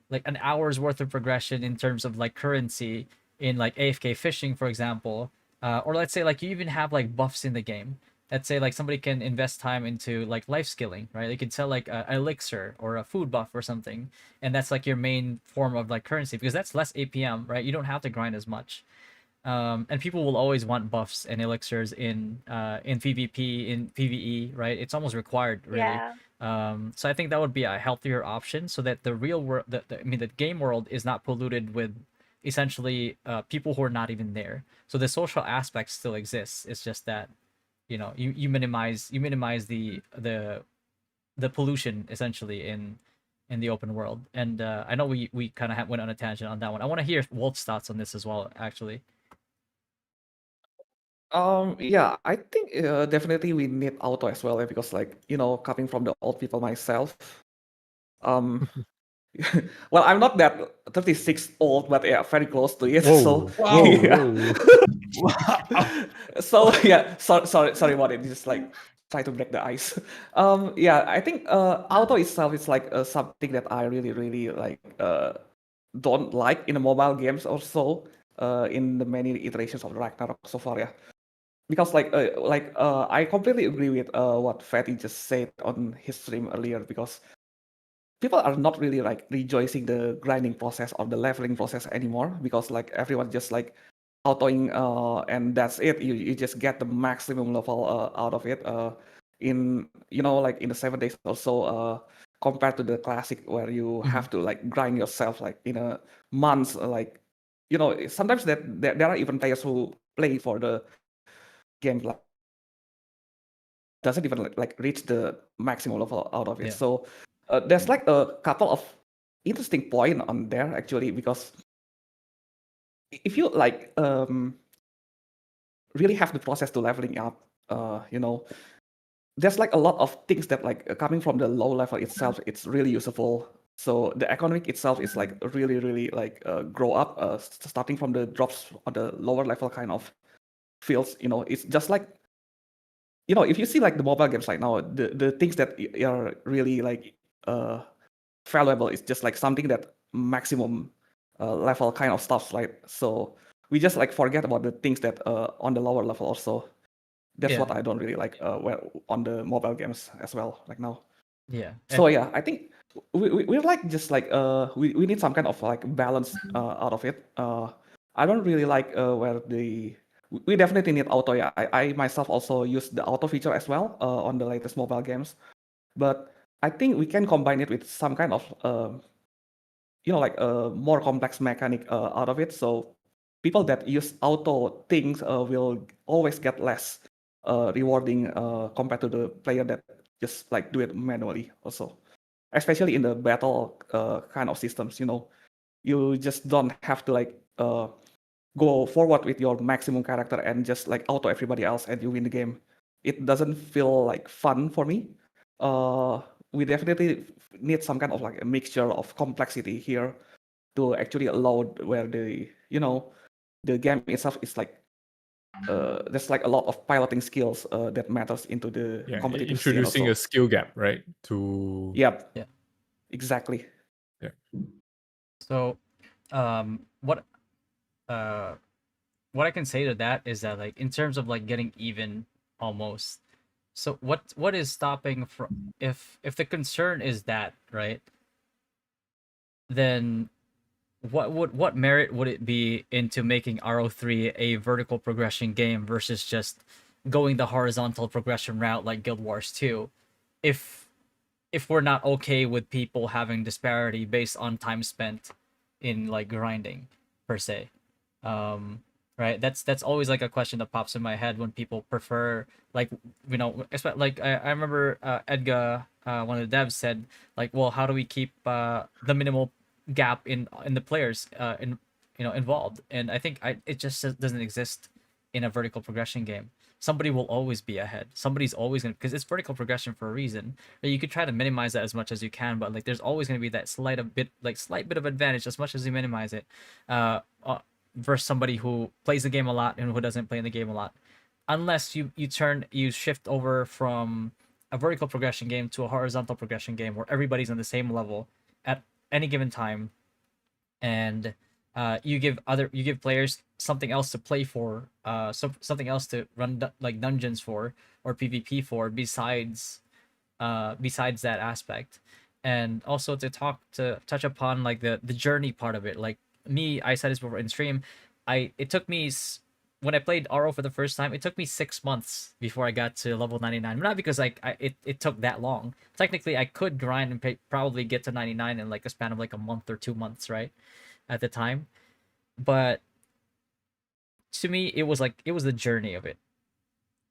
like an hour's worth of progression in terms of like currency in like AFK fishing, for example, or let's say like you even have like buffs in the game. Let's say like somebody can invest time into like life skilling, right? They could sell like a elixir or a food buff or something, and that's like your main form of like currency, because that's less APM, right? You don't have to grind as much. And people will always want buffs and elixirs in PvP, in PvE, right? It's almost required, really. Yeah. So I think that would be a healthier option, so that the real world, the game world is not polluted with essentially people who are not even there. So the social aspect still exists. It's just that you minimize the pollution essentially in the open world. And I know we kind of went on a tangent on that one. I want to hear Wolf's thoughts on this as well, actually. Yeah, I think definitely we need auto as well, because like coming from the old people myself, um, well, I'm not that 36 old, but yeah, very close to it. So Whoa, Wow. yeah. Wow. So yeah, sorry about it. Just like try to break the ice. Yeah, I think auto itself is like something that I really like don't like in the mobile games also, in the many iterations of Ragnarok so far. Yeah, because I completely agree with what Fatty just said on his stream earlier, because people are not really like rejoicing the grinding process or the leveling process anymore, because like everyone just like autoing, and that's it. You just get the maximum level out of it, in like in the 7 days or so, compared to the classic where you have to like grind yourself like in a month, like sometimes there are even players who play for the game like doesn't even like reach the maximum level out of it. Yeah. So there's like a couple of interesting point on there actually, because if you like really have the process to leveling up, there's like a lot of things that like coming from the low level itself, it's really useful. So the economic itself is like really like grow up, starting from the drops on the lower level kind of fields. It's just like if you see like the mobile games right now, the things that are really like valuable is just like something that maximum level kind of stuff, right? So we just like forget about the things that on the lower level also. That's Yeah. what I don't really like on the mobile games as well like now. Yeah. So yeah, I think we're like just like we need some kind of like balance out of it. I don't really like where we definitely need auto. Yeah, I myself also use the auto feature as well on the latest mobile games, but I think we can combine it with some kind of like a more complex mechanic out of it. So people that use auto things will always get less rewarding compared to the player that just like do it manually also, especially in the battle kind of systems. You just don't have to like go forward with your maximum character and just like auto everybody else and you win the game. It doesn't feel like fun for me. We definitely need some kind of like a mixture of complexity here to actually allow where the game itself is like there's like a lot of piloting skills that matters into the Yeah, competitive scene introducing also. a skill gap, right? To Yep. Yeah. Exactly. yeah. So, what I can say to that is that like in terms of like getting even almost. So what is stopping from if the concern is that, right? Then what merit would it be into making RO3 a vertical progression game versus just going the horizontal progression route like Guild Wars 2 if we're not okay with people having disparity based on time spent in like grinding per se. Right, that's always like a question that pops in my head when people prefer like like I remember Edgar, one of the devs, said like, well, how do we keep the minimal gap in the players involved? And I think it just doesn't exist in a vertical progression game. Somebody will always be ahead. Somebody's always gonna, because it's vertical progression for a reason. You could try to minimize that as much as you can, but like there's always gonna be that slight bit of advantage as much as you minimize it, versus somebody who plays the game a lot and who doesn't play in the game a lot. Unless you shift over from a vertical progression game to a horizontal progression game where everybody's on the same level at any given time, and you give players something else to play for, something else to run like dungeons for or PvP for besides that aspect. And also to touch upon like the journey part of it. Like me, I said this before in stream, it took me when I played RO for the first time, it took me 6 months before I got to level 99. Not because like it took that long. Technically, I could grind and probably get to 99 in like a span of like a month or 2 months, right? At the time. But to me, it was the journey of it.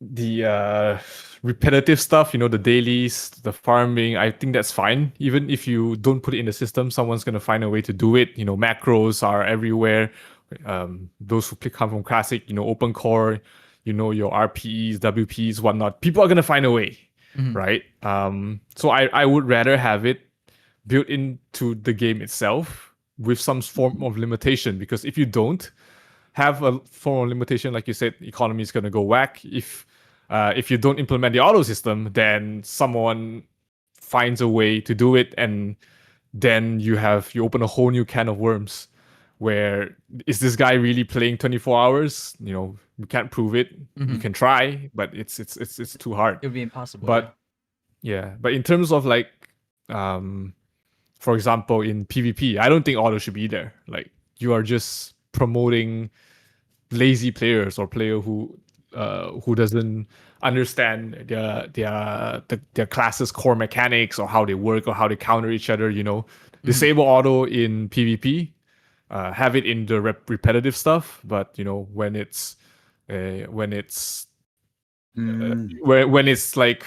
the repetitive stuff, you know, the dailies, the farming, I think that's fine. Even if you don't put it in the system, someone's gonna find a way to do it. You know, macros are everywhere. Those who come from classic, you know, open core, you know, your RPEs, WPs, whatnot. People are gonna find a way, right? So I would rather have it built into the game itself with some form of limitation, because if you don't have a form of limitation, like you said, economy is going to go whack. If you don't implement the auto system, then someone finds a way to do it, and then you open a whole new can of worms. Where is this guy really playing 24 hours? You know, you can't prove it. You can try, but it's too hard. It would be impossible. But but in terms of like, for example, in PvP, I don't think auto should be there. Like, you are just promoting lazy players or player who doesn't understand their class's core mechanics or how they work or how they counter each other. You know, disable auto in PvP, have it in the repetitive stuff, but you know, when it's when it's like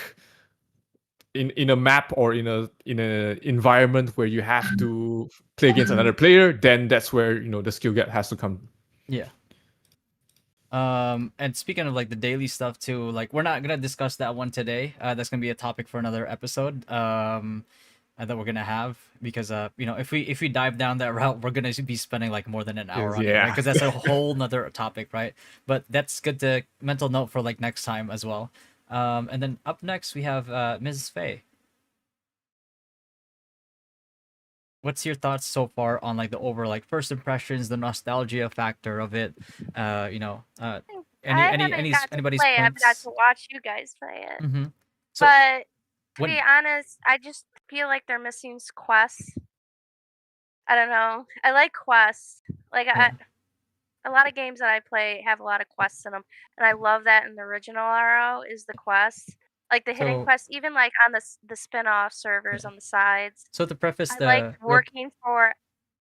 in a map or in a environment where you have to play against another player, then that's where, you know, the skill gap has to come. Yeah. And speaking of like the daily stuff too, like we're not gonna discuss that one today. That's gonna be a topic for another episode. That we're gonna have, because you know, if we dive down that route, we're gonna be spending like more than an hour on it, right? Because that's a whole nother topic, right? But that's good to mental note for like next time as well. And then up next we have Mrs. Faye. What's your thoughts so far on like the over like first impressions, the nostalgia factor of it? You know, anybody's play. I've got points? to watch you guys play it. So but to when- be honest, I just feel like they're missing quests. I don't know. I like quests. Like a lot of games that I play have a lot of quests in them, and I love that in the original RO is the quests, like the hidden So- quests, even like on the spin-off servers on the sides. So to preface I the liked working for.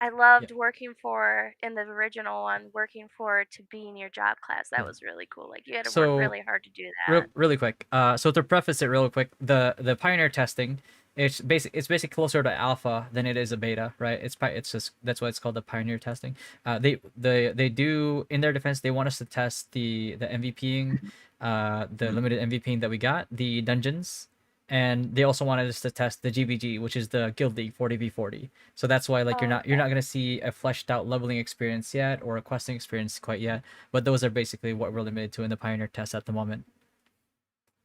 I loved working for in the original one, working for to be in your job class. That was really cool. Like you had to So, work really hard to do that. really quick. So to preface it real quick, the pioneer testing, it's basically closer to alpha than it is a beta, right? It's just that's why it's called the pioneer testing. They do, in their defense, they want us to test the MVPing, the limited MVPing that we got, the dungeons, and they also wanted us to test the GVG, which is the Guild League 40v40. So that's why like you're not gonna see a fleshed out leveling experience yet or a questing experience quite yet. But those are basically what we're limited to in the pioneer test at the moment.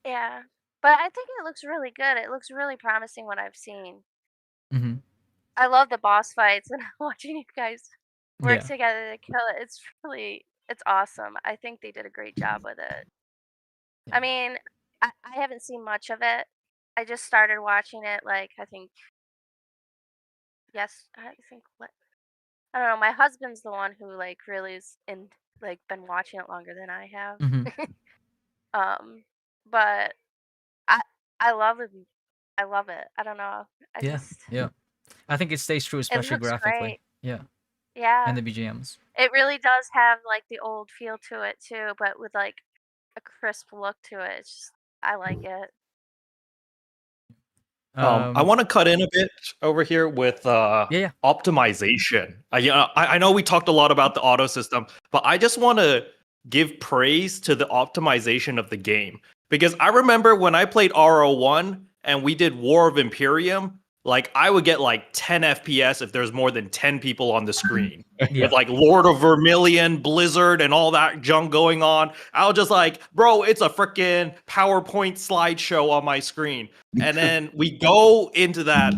Yeah, but I think it looks really good. It looks really promising what I've seen. Mm-hmm. I love the boss fights and watching you guys work Yeah. together to kill it. It's awesome. I think they did a great job with it. I mean, I haven't seen much of it. I just started watching it like I think what I don't know. My husband's the one who like really is in like been watching it longer than I have. But I love it. I love it. I don't know. Yeah. I think it stays true, especially looks graphically. great. Yeah. Yeah. And the BGMs. It really does have like the old feel to it too, but with like a crisp look to it. It's just, I like it. I want to cut in a bit over here with optimization. I know we talked a lot about the auto system, but I just want to give praise to the optimization of the game, because I remember when I played RO1 and we did War of Imperium, like I would get like 10 FPS if there's more than 10 people on the screen. With like Lord of Vermilion, Blizzard, and all that junk going on. I was just like, bro, it's a freaking PowerPoint slideshow on my screen. And then we go into that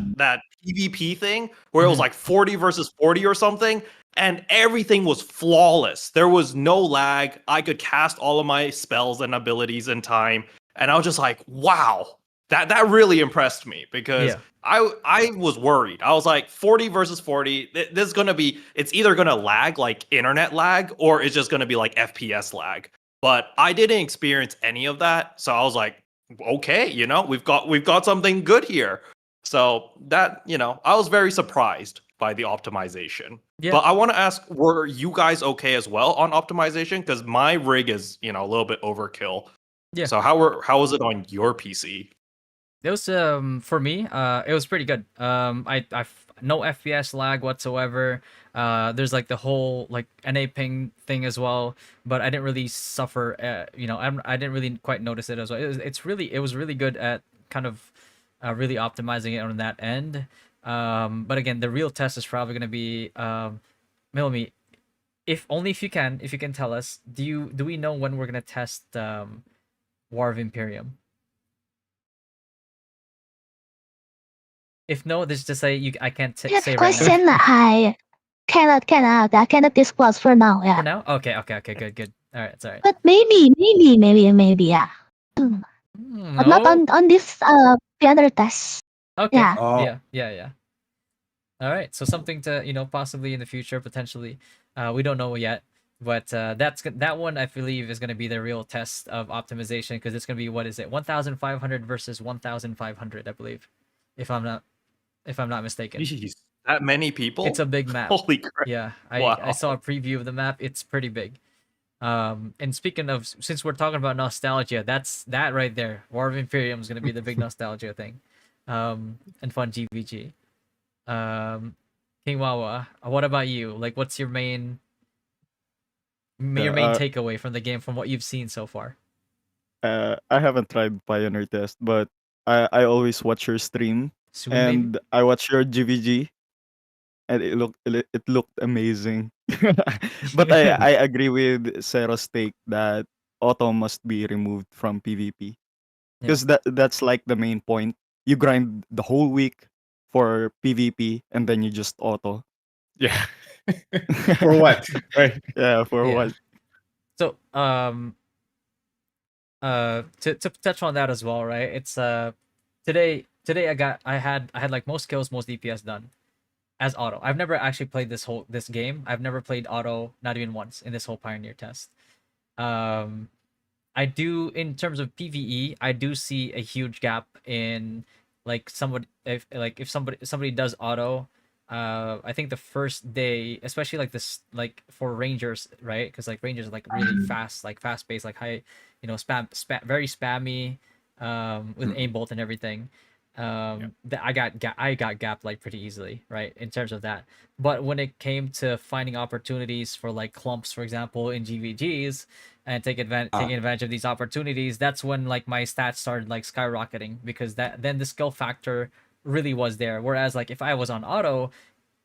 PvP thing where it was like 40 versus 40 or something, and everything was flawless. There was no lag. I could cast all of my spells and abilities in time. And I was just like, wow. That really impressed me, because I was worried. I was like, 40 versus 40, this is going to be, it's either going to lag like internet lag, or it's just going to be like FPS lag. But I didn't experience any of that. So I was like, okay, you know, we've got something good here. So that, you know, I was very surprised by the optimization. But I want to ask, were you guys okay as well on optimization? Because my rig is, you know, a little bit overkill. Yeah. So how was it on your PC? It was for me it was pretty good. No FPS lag whatsoever. There's like the whole like NA ping thing as well, but I didn't really suffer. I didn't really quite notice it as well. It was really good at kind of really optimizing it on that end. But again, the real test is probably gonna be Milmi. If you can tell us, do we know when we're gonna test War of Imperium? If no, this just say I can't That say right now. question I cannot disclose for now. For Yeah, now? Okay, good. All right, it's all right. but maybe, yeah. But not No. on this piano test. Okay. Yeah. Oh, Yeah. All right. So something to possibly in the future potentially. We don't know yet, but that one I believe is going to be the real test of optimization because it's going to be what is it 1,500 versus 1,500 I believe, if I'm not mistaken. Jeez, that many people? It's a big map. Holy crap! Yeah, I Wow. saw a preview of the map. It's pretty big. And speaking of, since we're talking about nostalgia, that right there. War of Imperium is gonna be the big nostalgia thing, and fun GVG. King Wawa, what about you? Like, what's your main Yeah, takeaway from the game from what you've seen so far? I haven't tried Pioneer Test, but I always watch your stream Soon, maybe. and I watch your GVG, and it looked amazing. But I agree with Sero's take that auto must be removed from PvP Yeah. because that's like the main point. You grind the whole week for PvP and then you just auto. Yeah. For what? Right. Yeah, for Yeah. what? So, to touch on that as well, right? It's today I had like most kills, most DPS done as auto. I've never actually played this game. I've never played auto, not even once in this whole Pioneer test. I do in terms of PvE, I do see a huge gap in like if somebody does auto. I think the first day, especially like this, like for Rangers, right? Because like Rangers are like really fast, like fast paced, like high, spam, very spammy, with aimbot and everything. That I got gapped like pretty easily, right? In terms of that, but when it came to finding opportunities for like clumps, for example, in GVGs, and taking advantage of these opportunities, that's when like my stats started like skyrocketing because then the skill factor really was there. Whereas like if I was on auto,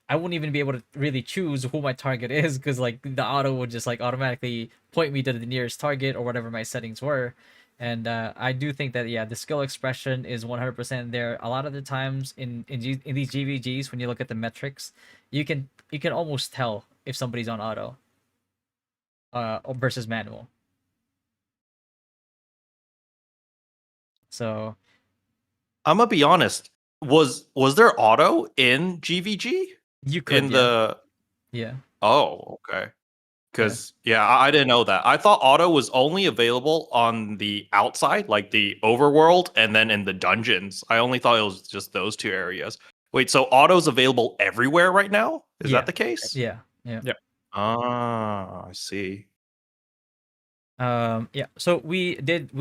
I wouldn't even be able to really choose who my target is because like the auto would just like automatically point me to the nearest target or whatever my settings were. And I do think that the skill expression is 100% there. A lot of the times in these GVGs, when you look at the metrics, you can almost tell if somebody's on auto versus manual. So I'm gonna be honest. Was there auto in GVG? you could, In the yeah. Oh, okay. Because I didn't know that. I thought auto was only available on the outside, like the overworld, and then in the dungeons. I only thought it was just those two areas. Wait, so auto's available everywhere right now? Is Yeah. that the case? Yeah. Ah, I see. So we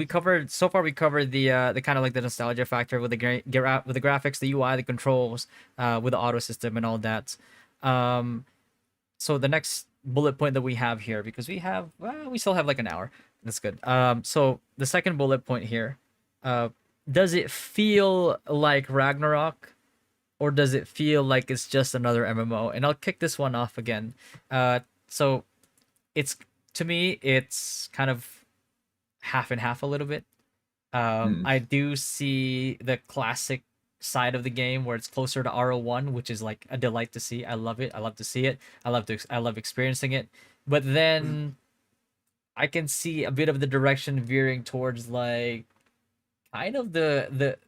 covered so far. We covered the kind of like the nostalgia factor with the with the graphics, the UI, the controls, with the auto system and all that. So the next bullet point that we have here, because we still have like an hour. That's good. So the second bullet point here, does it feel like Ragnarok, or does it feel like it's just another MMO? And I'll kick this one off again. So it's, to me, it's kind of half and half a little bit. I do see the classic side of the game where it's closer to RO1, which is like a delight to see. I love it. I love to see it. I love experiencing it. But then I can see a bit of the direction veering towards like kind of the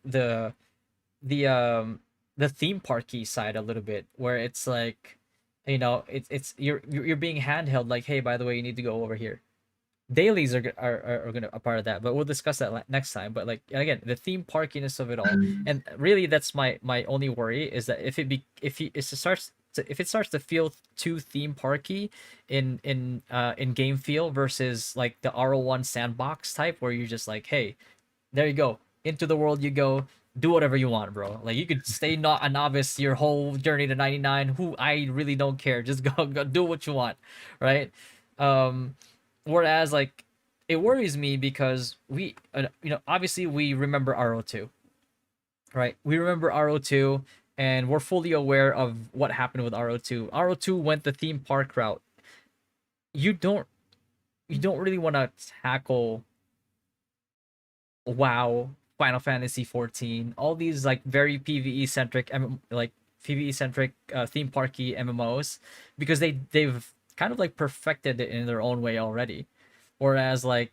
theme parky side a little bit, where it's like, it's you're being handheld, like, hey, by the way, you need to go over here. Dailies are gonna a part of that, but we'll discuss that next time. But like, again, the theme parkiness of it all, and really that's my only worry, is that if it starts to feel too theme parky in game feel versus like the RO1 sandbox type where you're just like, hey, there you go, into the world you go, do whatever you want, bro. Like you could stay not a novice your whole journey to 99. Who I really don't care. Just go do what you want, right? Um, whereas like it worries me because we, obviously we remember RO2, right? We remember RO2 and we're fully aware of what happened with RO2. RO2 went the theme park route. You don't really want to tackle WoW, Final Fantasy 14, all these like very PvE centric theme parky MMOs because they've kind of like perfected it in their own way already. Whereas like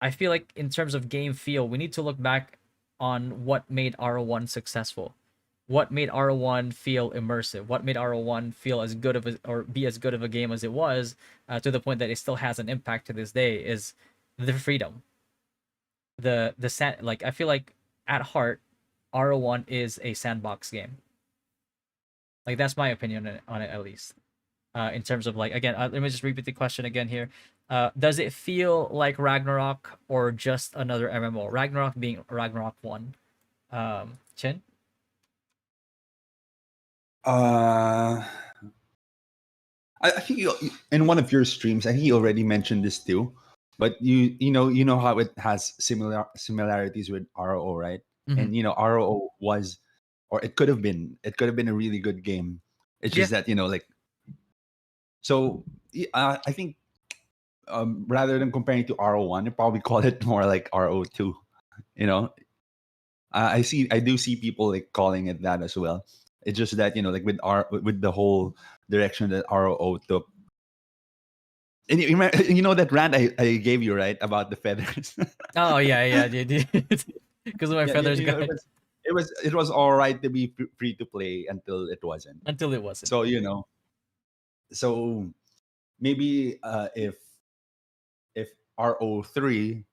I feel like in terms of game feel, we need to look back on what made RO1 successful. What made RO1 feel immersive? What made RO1 feel as good of a, or be as good of a game as it was, to the point that it still has an impact to this day, is the freedom. Like I feel like at heart, RO1 is a sandbox game. Like that's my opinion on it at least. In terms of like, again, let me just repeat the question again here. Does it feel like Ragnarok or just another MMO? Ragnarok being Ragnarok 1. Chin? I think in one of your streams, I think you already mentioned this too, but you know how it has similarities with ROO, right? Mhm. And ROO was, or it could have been a really good game. It's just that like, so I think rather than comparing to RO1, you probably call it more like RO2. You know, I do see people like calling it that as well. It's just that like with the whole direction that ROO took. And you know that rant I gave you, right, about the feathers. Oh yeah, dude. Because of my Yeah, feathers guy. it was all right to be free to play until it wasn't. Until it wasn't. So so maybe if RO3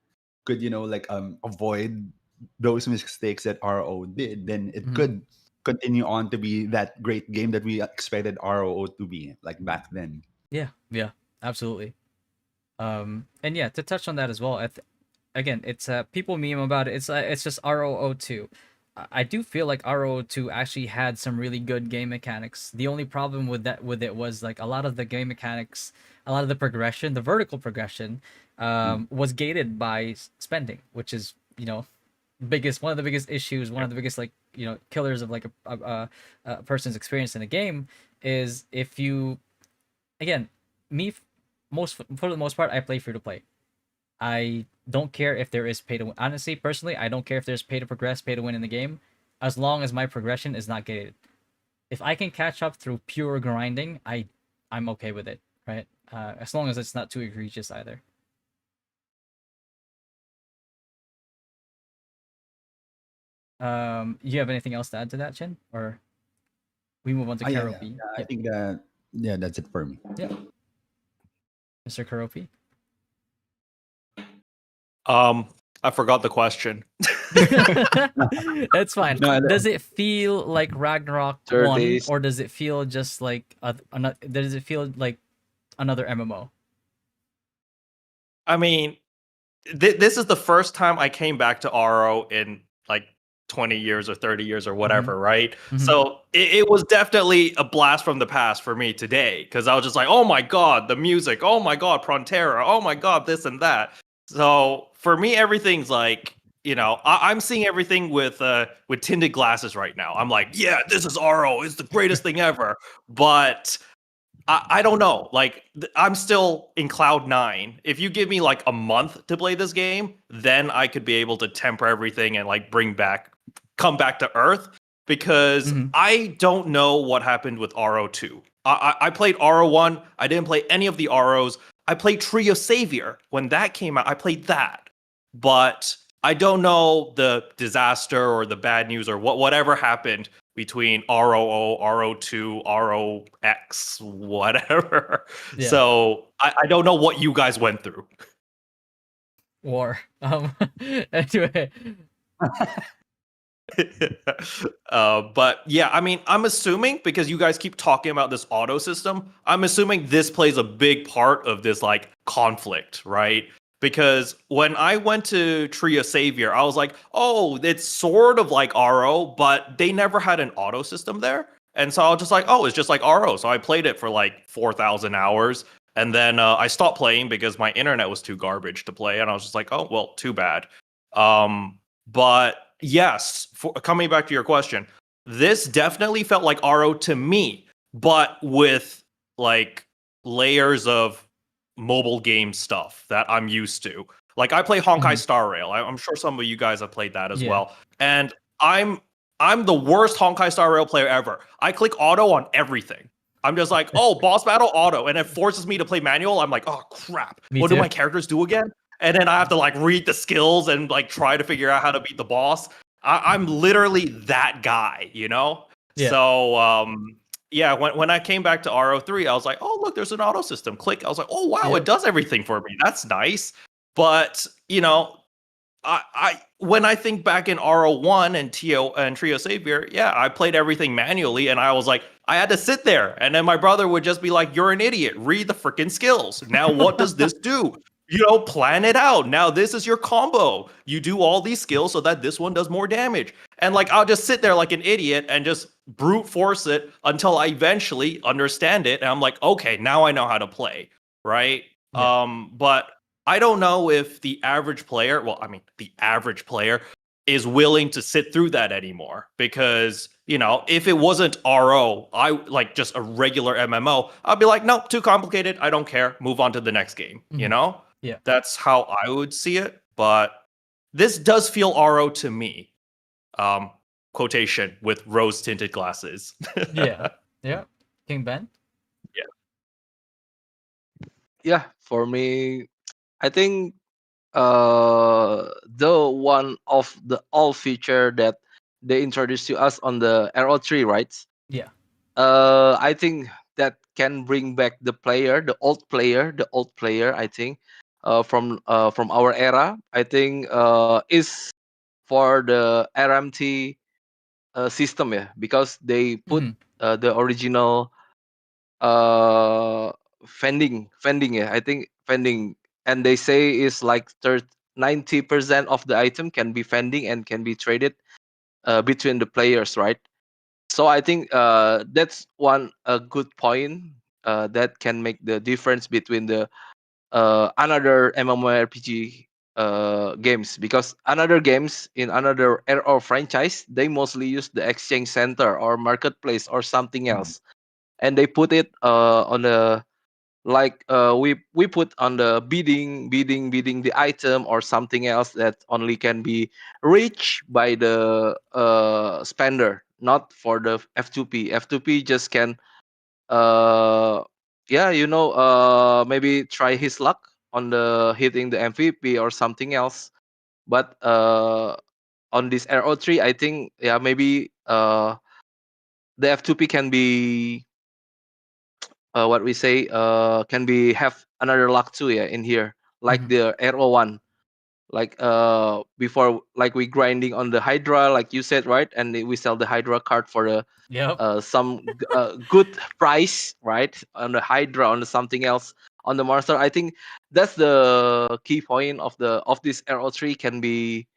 could like avoid those mistakes that RO did, then it Mhm. could continue on to be that great game that we expected RO to be like back then. Yeah, absolutely. And yeah, to touch on that as well, again, it's people meme about it. It's just ROO2. I do feel like ROO2 actually had some really good game mechanics. The only problem with it was like a lot of the game mechanics, a lot of the progression, the vertical progression, was gated by spending, which is one of the biggest issues, one of the biggest like killers of like a person's experience in a game is if you, again, me for the most part, I play free to play. I don't care if there is pay to win. Honestly, personally, I don't care if there's pay to progress, pay to win in the game, as long as my progression is not gated. If I can catch up through pure grinding, I'm okay with it, right? As long as it's not too egregious either. You have anything else to add to that, Chin, or we move on to Yeah, Karopi? I think that that's it for me. Yeah, Mr. Karopi. I forgot the question. That's fine. No, Does it feel like Ragnarok 1, 30s. or does it feel just like does it feel like another MMO? I mean, this is the first time I came back to RO in like 20 years or 30 years or whatever, right? Mhm. So it was definitely a blast from the past for me today because I was just like, oh my God, the music. Oh my God, Frontera. Oh my God, this and that. So for me, everything's like, I'm seeing everything with tinted glasses right now. I'm like, yeah, this is RO. It's the greatest thing ever. But I don't know. Like, I'm still in cloud 9. If you give me like a month to play this game, then I could be able to temper everything and like come back to earth. Because Mhm. I don't know what happened with RO2. I played RO1. I didn't play any of the ROs. I played Tree of Savior when that came out. I played that, but I don't know the disaster or the bad news or whatever happened between ROO, RO2, ROX, whatever. Yeah. So I don't know what you guys went through. War. Anyway, But yeah, I mean, I'm assuming because you guys keep talking about this auto system, I'm assuming this plays a big part of this like conflict, right? Because when I went to Tria Savior, I was like, oh, it's sort of like RO, but they never had an auto system there. And so I was just like, oh, it's just like RO. So I played it for like 4,000 hours. And then I stopped playing because my internet was too garbage to play. And I was just like, oh, well, too bad. But yes, coming back to your question, this definitely felt like RO to me, but with like layers of mobile game stuff that I'm used to. Like I play Honkai Star Rail. I'm sure some of you guys have played that as well. And I'm the worst Honkai Star Rail player ever. I click auto on everything. I'm just like, oh, boss battle auto, and it forces me to play manual. I'm like, oh crap, Me what do too. my characters do again? And then I have to like read the skills and like try to figure out how to beat the boss. I'm literally that guy, you know. Yeah. So yeah, when I came back to RO3, I was like, oh look, there's an auto system. Click. I was like, oh wow, it does everything for me. That's nice. But you know, I when I think back in RO1 and TO and Trio Savior, yeah, I played everything manually, and I was like, I had to sit there, and then my brother would just be like, "You're an idiot. Read the freaking skills. Now, what does this do? You know, plan it out. Now, this is your combo. You do all these skills so that this one does more damage." And like, I'll just sit there like an idiot and just brute force it until I eventually understand it, and I'm like, okay, now I know how to play, right? But I don't know if the average player, well, I mean, the average player is willing to sit through that anymore because, you know, if it wasn't RO, I like just a regular MMO, I'd be like, no, too complicated. I don't care. Move on to the next game, you know? Yeah. That's how I would see it. But this does feel RO to me. Quotation with rose tinted glasses. Yeah. King Ben? Yeah, for me, I think the one of the all feature that they introduced to us on the RO3, right? Yeah. I think that can bring back the player, the old player. I think from our era. I think is for the RMT system, yeah, because they put the original uh vending, yeah, I think vending, and they say is like 90% of the item can be vending and can be traded between the players, right? So I think that's one a good point that can make the difference between the another MMORPG games, because another games in another RO franchise, they mostly use the exchange center or marketplace or something else, and they put it on the like we put on the bidding the item or something else that only can be reached by the spender, not for the F2P. F2P just can uh yeah, you know, maybe try his luck on the hitting the MVP or something else. But on this RO3, I think, yeah, maybe the F2P can be what we say can be have another luck too, yeah, in here, like the RO1, like before, like we grinding on the Hydra, like you said, right? And we sell the Hydra card for the some good price, right? On the Hydra, on the something else, on the monster. I think that's the key point of this RO3 can be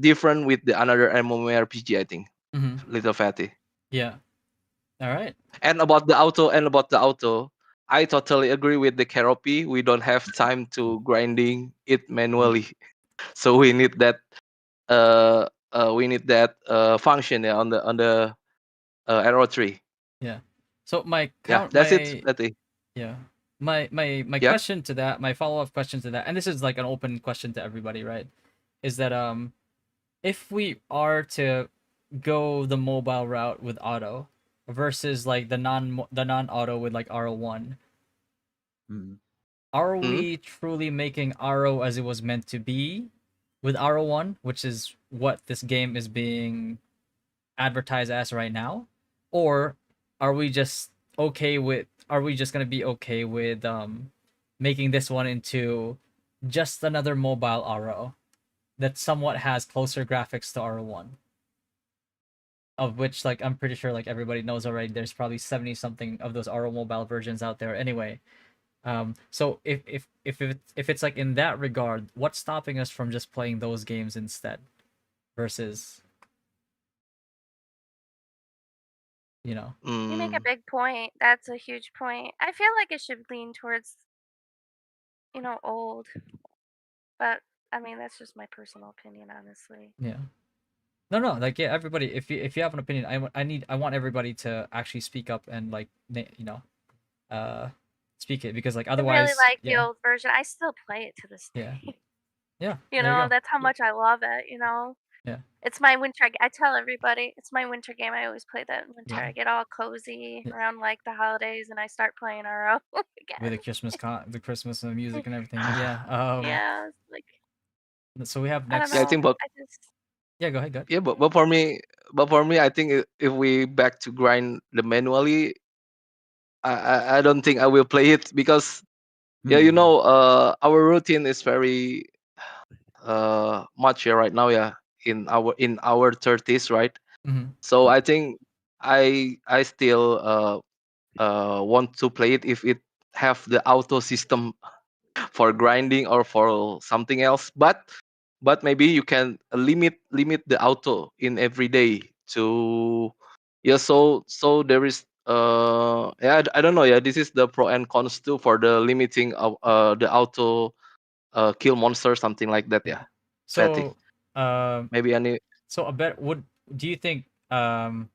different with the another MMORPG, I think. Little Fatty. Yeah. All right. And about the auto, I totally agree with the Keroppi. We don't have time to grinding it manually, so we need that function, yeah, on the RO3. Yeah. So my Yeah, count that's it. my That's it. yeah. My Yeah. question to that, my follow-up question to that, and this is like an open question to everybody, right? Is that if we are to go the mobile route with auto versus like the non-auto with like RO1, are we truly making RO as it was meant to be with RO1, which is what this game is being advertised as right now? Or are we just gonna be okay with making this one into just another mobile RO? that somewhat has closer graphics to RO1, of which like I'm pretty sure like everybody knows already. There's probably 70 something of those RO mobile versions out there anyway. So if it's like in that regard, what's stopping us from just playing those games instead, versus, you know? You make a Mm, big point. That's a huge point. I feel like it should lean towards, old. But I mean, that's just my personal opinion, honestly. Yeah. No, like yeah, everybody. If you have an opinion, I want everybody to actually speak up and like uh speak it, because like I really otherwise, like the yeah, old version. I still play it to this yeah, day. yeah. There you go. That's how much I love it. Yeah, It's my winter. I tell everybody it's my winter game. I always play that in winter. yeah. I get all cozy Yeah. around like the holidays, and I start playing RO With again. the Christmas and music and everything. Yeah. Yeah, it's like So we have I don't next. yeah, I know. think, but I just Yeah, go ahead. Go ahead. yeah, but for me, I think if we back to grind the manually, I don't think I will play it because yeah, our routine is very much here right now, yeah, in our 30s, right? Mm-hmm. So I think I still want to play it if it have the auto system for grinding or for something else. But maybe you can limit the auto in every day to yeah. So there is yeah, I don't know, yeah. This is the pro and cons too for the limiting of the auto kill monster, something like that, Yeah. yeah. Setting So, um, maybe any. so a bet would do you think do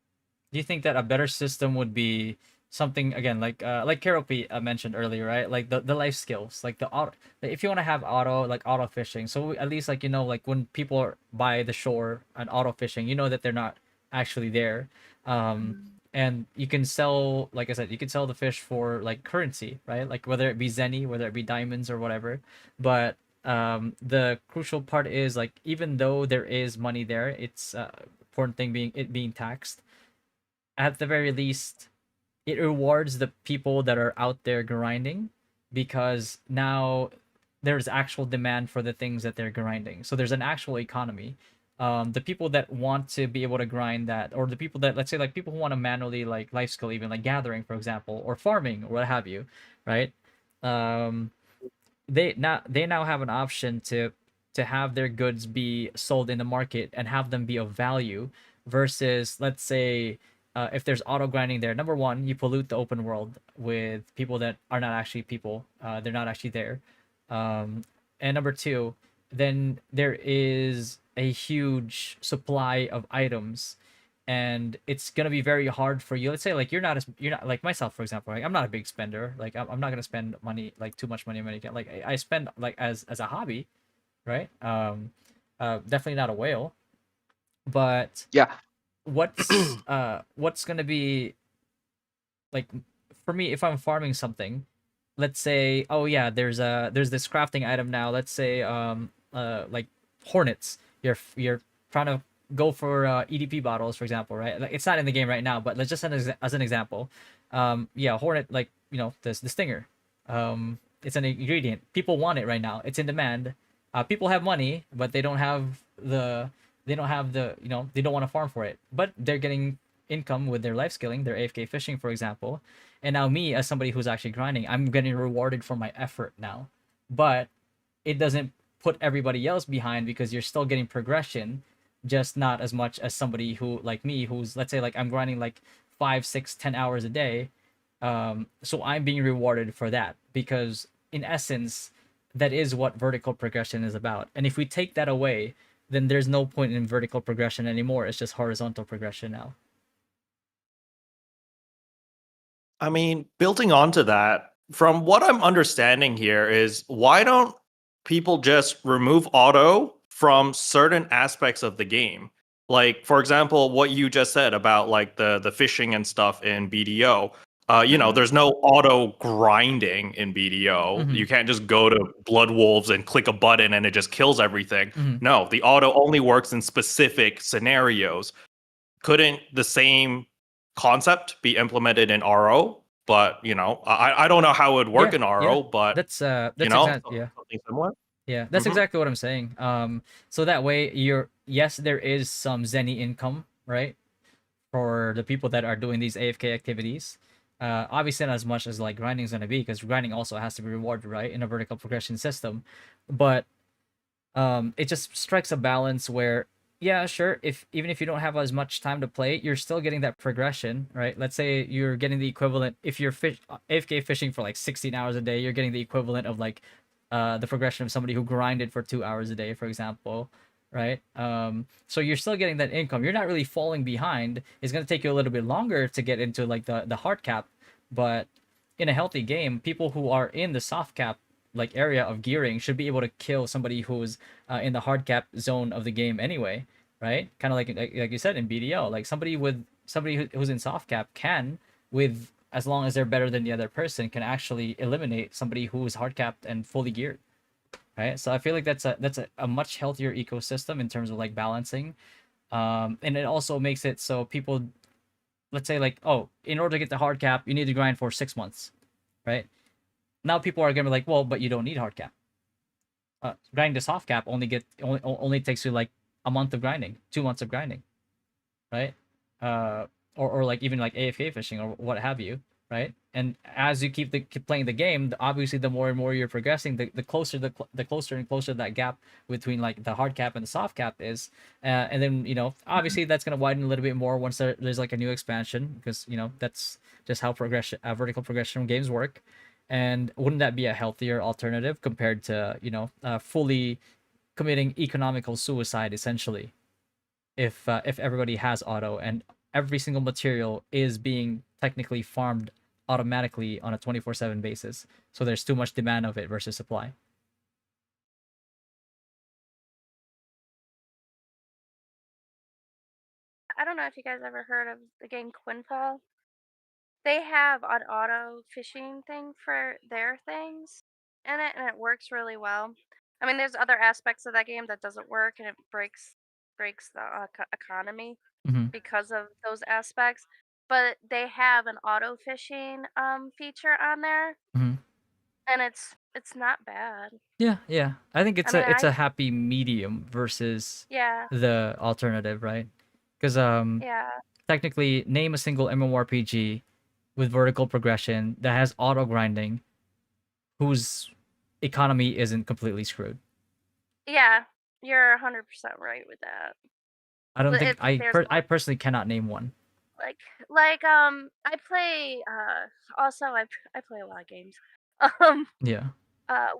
you think that a better system would be something, again, like Carol P mentioned earlier, right? Like the life skills, like the auto, like if you want to have auto fishing, so at least like like when people are by the shore and auto fishing, that they're not actually there. Um and you can sell, like I said, you can sell the fish for like currency, right? Like whether it be zenny, whether it be diamonds or whatever. But the crucial part is like, even though there is money there, it's important thing being taxed. At the very least, it rewards the people that are out there grinding, because now there's actual demand for the things that they're grinding. So there's an actual economy. The people that want to be able to grind that, or the people that, let's say, like people who want to manually like life skill, even like gathering, for example, or farming, or what have you, right? Um, they now have an option to have their goods be sold in the market and have them be of value, versus, let's say, if there's auto grinding there, number one, you pollute the open world with people that are not actually people, they're not actually there. And number two, then there is a huge supply of items, and it's gonna be very hard for you. Let's say like you're not like myself, for example. Like I'm not a big spender. Like I'm not gonna spend money, like too much money on anything. Like I spend like as a hobby, right? Definitely not a whale. But Yeah. what's gonna be like, for me, if I'm farming something, let's say, oh yeah, there's this crafting item now. Let's say like hornets. You're trying to go for EDP bottles, for example, right? Like it's not in the game right now, but let's just as an example. Yeah, hornet, like the stinger. It's an ingredient. People want it right now. It's in demand. People have money, but they don't have the they don't want to farm for it, but they're getting income with their life skilling, their AFK fishing, for example. And now me, as somebody who's actually grinding, I'm getting rewarded for my effort now. But it doesn't put everybody else behind, because you're still getting progression, just not as much as somebody who, like me, who's, let's say, like I'm grinding like 5, 6, 10 hours a day. So I'm being rewarded for that, because in essence, that is what vertical progression is about. And if we take that away, then there's no point in vertical progression anymore. It's just horizontal progression now. I mean, building onto that, from what I'm understanding here is, why don't people just remove auto from certain aspects of the game? Like, for example, what you just said about like the fishing and stuff in BDO. There's no auto grinding in BDO. Mhm. You can't just go to Blood Wolves and click a button and it just kills everything. Mhm. No, the auto only works in specific scenarios. Couldn't the same concept be implemented in RO? But I don't know how it would work Yeah, in yeah. RO, but That's you that's know, exactly, yeah. something similar. Yeah, that's exactly what I'm saying. So that way yes, there is some Zenny income, right? For the people that are doing these AFK activities. Obviously not as much as like grinding is gonna be, because grinding also has to be rewarded, right, in a vertical progression system. But it just strikes a balance where, yeah, sure, if even if you don't have as much time to play, you're still getting that progression, right? Let's say you're getting the equivalent, if you're AFK fishing for like 16 hours a day, you're getting the equivalent of like the progression of somebody who grinded for 2 hours a day, for example, right? So you're still getting that income. You're not really falling behind. It's gonna take you a little bit longer to get into like the hard cap, but in a healthy game, people who are in the soft cap like area of gearing should be able to kill somebody who's in the hard cap zone of the game anyway, right? Kind of like you said in BDO, like somebody who's in soft cap can, with as long as they're better than the other person, can actually eliminate somebody who's hard capped and fully geared, right? So I feel like that's a much healthier ecosystem in terms of like balancing, and it also makes it so people, let's say like, oh, in order to get the hard cap, you need to grind for 6 months, right? Now people are gonna be like, well, but you don't need hard cap. Grinding the soft cap only takes you like a month of grinding, 2 months of grinding, right? Or like even like AFK fishing or what have you, right? And as you keep playing the game, obviously the more and more you're progressing, the closer the closer and closer that gap between like the hard cap and the soft cap is, and then obviously that's gonna widen a little bit more once there's like a new expansion, because that's just how vertical progression games work. And wouldn't that be a healthier alternative compared to fully committing economical suicide essentially, if everybody has auto and every single material is being technically farmed automatically on a 24/7 basis, so there's too much demand of it versus supply. I don't know if you guys ever heard of the game Quinfall. They have an auto fishing thing for their things in it, and it works really well. I mean, there's other aspects of that game that doesn't work, and it breaks the economy Mm-hmm. because of those aspects. But they have an auto fishing feature on there, Mm-hmm. and it's not bad. Yeah, I think it's I mean, a happy medium versus yeah, the alternative, right? Because yeah. technically, name a single MMORPG with vertical progression that has auto grinding whose economy isn't completely screwed. Yeah, you're 100% right with that. I don't think There's I personally cannot name one. like I play also I play a lot of games. Um Yeah.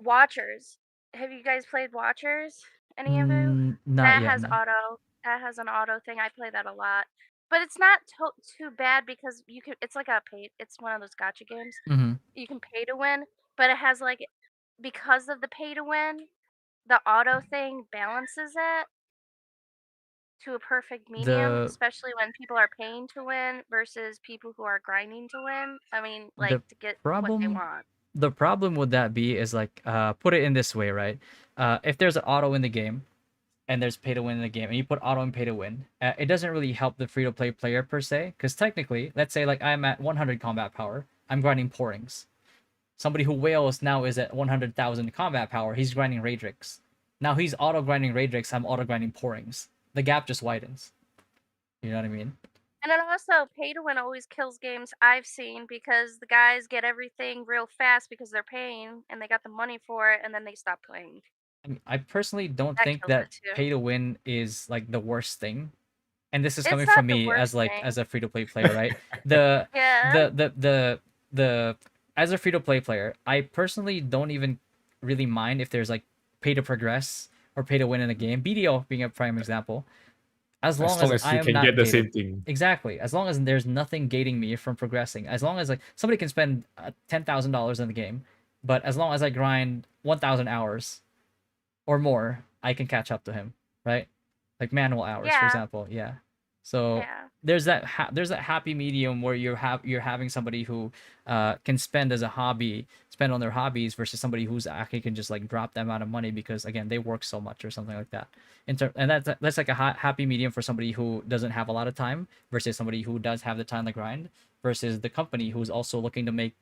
Watchers. Have you guys played Watchers? Any of you? Not That yet, has no. auto. That has an auto thing. I play that a lot. But it's not too bad because you can it's like a pay it's one of those gotcha games. Mm-hmm. You can pay to win, but it has like because of the pay to win, the auto thing balances it to a perfect medium, The especially when people are paying to win versus people who are grinding to win. I mean, like the to get what they problem want. the problem with that be is like, put it in this way, right? If there's an auto in the game and there's pay to win in the game, and you put auto and pay to win, it doesn't really help the free to play player per se, because technically, let's say like I'm at 100 combat power, I'm grinding porings. Somebody who whales now is at 100,000 combat power, he's grinding Radrix. Now he's auto grinding Radrix, I'm auto grinding porings. The gap just widens. You know what I mean? And then also, pay to win always kills games I've seen because the guys get everything real fast because they're paying and they got the money for it, and then they stop playing. I personally don't That think kills that it too. pay to win is like the worst thing, and this is It's coming not from the me worst as like thing. as a free to play player, right? The Yeah. the as a free to play player, I personally don't even really mind if there's like pay to progress or pay to win in a game. BDO being a prime example. As long as I you am can not get the gated. same thing. Exactly. As long as there's nothing gating me from progressing. As long as like somebody can spend $10,000 in the game, but as long as I grind 1,000 hours or more, I can catch up to him, right? Like manual hours, for Yeah. example. Yeah. So Yeah. there's that there's that happy medium where you're having somebody who can spend as a hobby, spend on their hobbies versus somebody who's actually can just like drop that amount of money because again they work so much or something like that. And that's like a happy medium for somebody who doesn't have a lot of time versus somebody who does have the time to grind versus the company who's also looking to make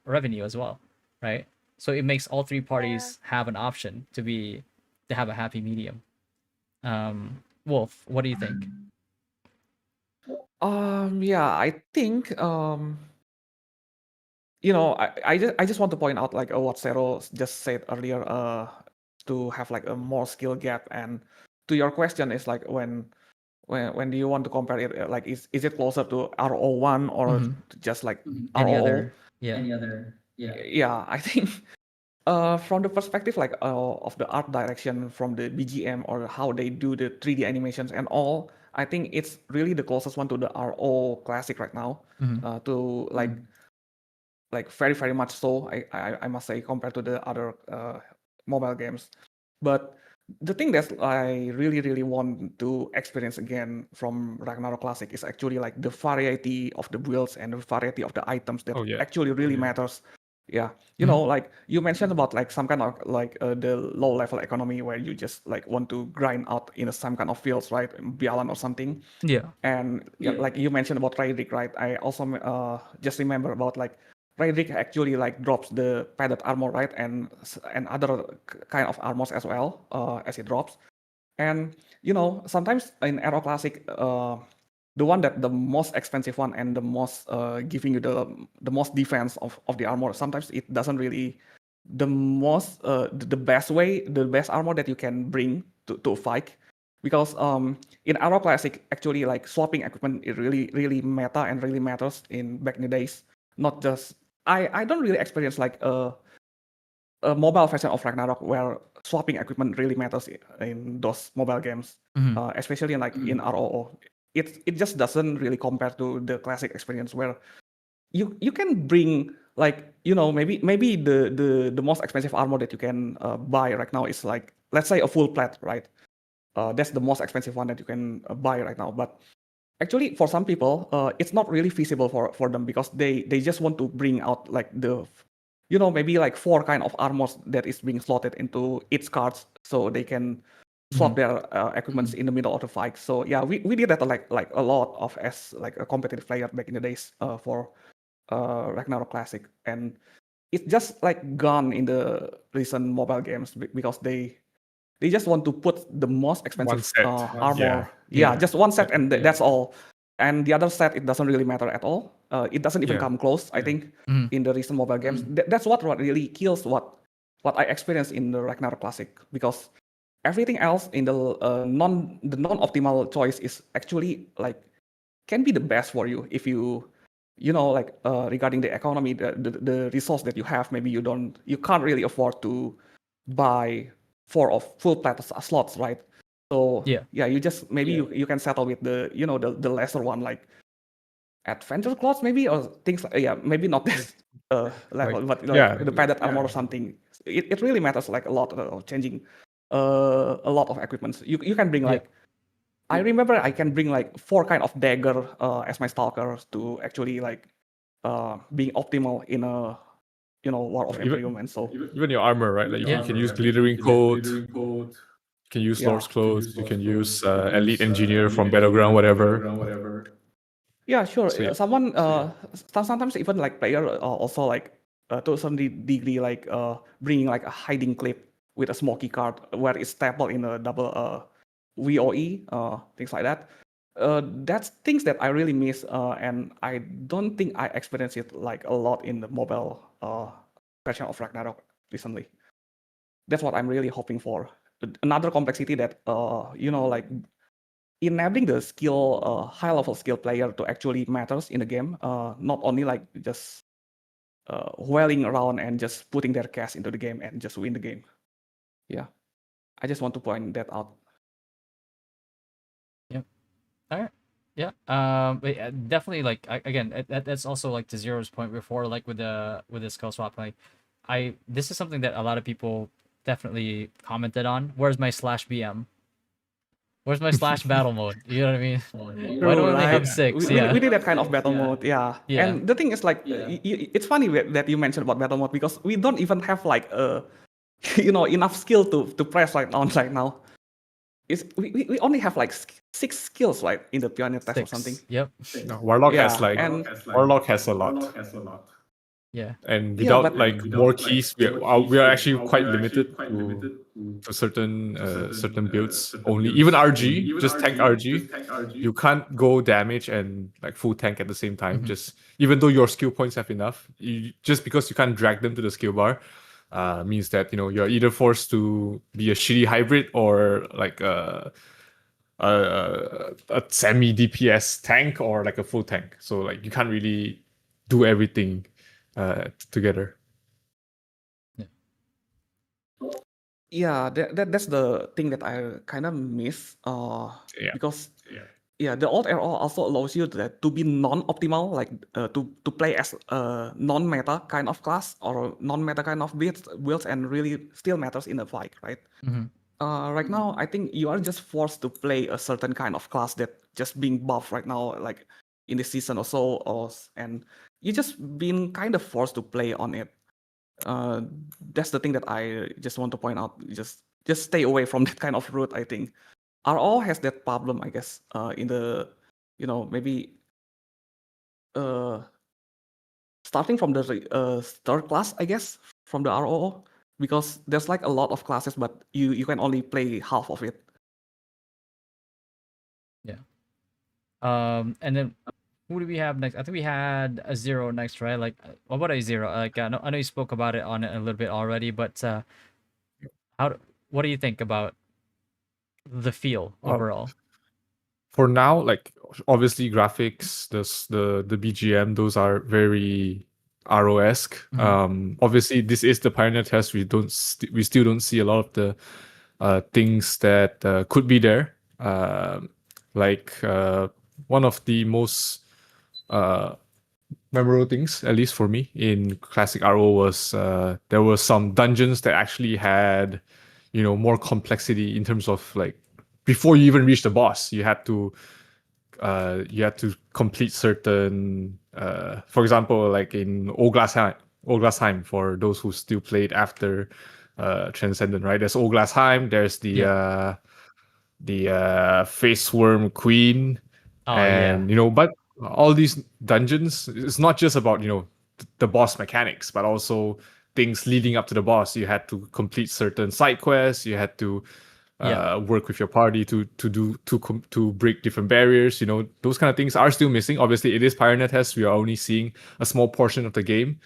revenue as well, right? so it makes all three Yeah. parties have an option to have a happy medium. Wolf, what do you think? Yeah, I think I just want to point out like what Zero just said earlier, to have like a more skill gap. And to your question is like when do you want to compare it? Like is it closer to RO1 or just like Any ROO? other? Yeah. Yeah, I think from the perspective like of the art direction from the BGM or how they do the 3D animations and all, I think it's really the closest one to the RO classic right now. To like very very much so, I must say, compared to the other mobile games. But the thing that I really really want to experience again from Ragnarok Classic is actually like the variety of the builds and the variety of the items that Oh, yeah. actually really matters. Yeah, you know, like you mentioned about like some kind of like the low level economy where you just like want to grind out in some kind of fields, right? Bialan or something. Yeah. And yeah, like you mentioned about Raidrick, right? I also just remember about like Raidrick actually like drops the padded armor, right? And other kind of armors as well, as it drops. And you know, sometimes in Aero Classic, the one that the most expensive one and the most giving you the most defense of the armor, sometimes it doesn't really the most the best way, the best armor that you can bring to a fight. Because in Aero Classic, actually like swapping equipment, it really really meta and really matters in back in the days. Not just I don't really experience like a mobile version of Ragnarok where swapping equipment really matters in those mobile games, especially in like in ROO. It just doesn't really compare to the classic experience where you can bring like, you know, maybe the most expensive armor that you can buy right now is like, let's say a full plate, right? That's the most expensive one that you can buy right now. But actually for some people it's not really feasible for them because they just want to bring out like the, you know, maybe like 4 kind of armors that is being slotted into each cards so they can swap their equipments in the middle of the fight. So yeah, we did that like a lot of as like a competitive player back in the days for Ragnarok Classic. And it's just like gone in the recent mobile games because they just want to put the most expensive set. armor. Yeah. Yeah, just one set and that's all. And the other set, it doesn't really matter at all. It doesn't even Yeah. come close, I think, in the recent mobile games. That's what really kills what I experienced in the Ragnarok Classic, because everything else in the non-optimal choice is actually like can be the best for you if you know, like regarding the economy, the resource that you have, maybe you can't really afford to buy 4 of full plate slots, right? So Yeah. you just maybe you can settle with the, you know, the lesser one, like adventure cloths maybe, or things like, yeah, maybe not this level, but like the padded armor or something. It really matters like a lot of changing a lot of equipments. You can bring like, I remember I can bring like 4 kind of dagger as my stalkers to actually like being optimal in a, you know, War of Imperium. And so Even your armor, right? Like you can use glittering coat, you can use Yeah. Lord's clothes, you can use elite engineer from Battleground, whatever. Yeah, sure. So, yeah. Someone sometimes even like player also like to some degree like bringing like a hiding clip with a smoky card where it's stapled in a double VOE, things like that. That's things that I really miss, and I don't think I experienced it like a lot in the mobile version of Ragnarok recently. That's what I'm really hoping for. Another complexity that you know, like enabling the skill, high level skill player to actually matters in the game. Not only like just wailing around and just putting their cash into the game and just win the game. Yeah, I just want to point that out. Yep. All right. Yeah. But definitely like again, that's also like to Zero's point before, like with the skill swap. Like, this is something that a lot of people definitely commented on. Where's my slash BM? Where's my slash battle mode? You know what I mean? Why do I only have 6? We did that kind of battle mode, yeah. Yeah. And the thing is like, it's funny that you mentioned about battle mode because we don't even have like you know, enough skill to press right now. We only have like 6 skills, right, in the Pioneer test or something. Yep. No, Warlock has Yeah, like and Warlock has a lot. Yeah. And Yeah, without but like more keys, we are actually quite limited to certain builds only. Even RG, just tank RG, you can't go damage and like full tank at the same time. Mhm. Just even though your skill points have enough, just because you can't drag them to the skill bar, means that you're either forced to be a shitty hybrid or like a semi DPS tank or like a full tank. So like you can't really do everything together. yeah, that's the thing that I kind of miss. Yeah. Because yeah, the old RO also allows you to be non-optimal, like to play as a non-meta kind of class or non-meta kind of builds and really still matters in a fight, right? Mhm. Right now, I think you are just forced to play a certain kind of class that just being buffed right now, like in this season or so, and you just been kind of forced to play on it. That's the thing that I just want to point out. Just stay away from that kind of route. I think RO has that problem, I guess. In the maybe starting from the third class, I guess, from the RO, because there's like a lot of classes, but you can only play half of it. And then who do we have next? I think we had a Zero next, right? Like, what about a Zero? Like, I know you spoke about it on it a little bit already, but what do you think about the feel overall? For now, like obviously graphics, the BGM, those are very RO-esque. Obviously, this is the pioneer test. We still don't see a lot of the things that could be there. Like one of the most memorable things, at least for me, in classic RO was there were some dungeons that actually had, more complexity in terms of like before you even reach the boss, you had to complete certain, for example, like in Oglasheim, for those who still played after Transcendent, right? There's Oglasheim, there's the Face Worm Queen, Oh yeah. and but all these dungeons, it's not just about the boss mechanics, but also things leading up to the boss. You had to complete certain side quests. You had to work with your party to break different barriers. Those kind of things are still missing. Obviously, it is Pioneer Test. We are only seeing a small portion of the game.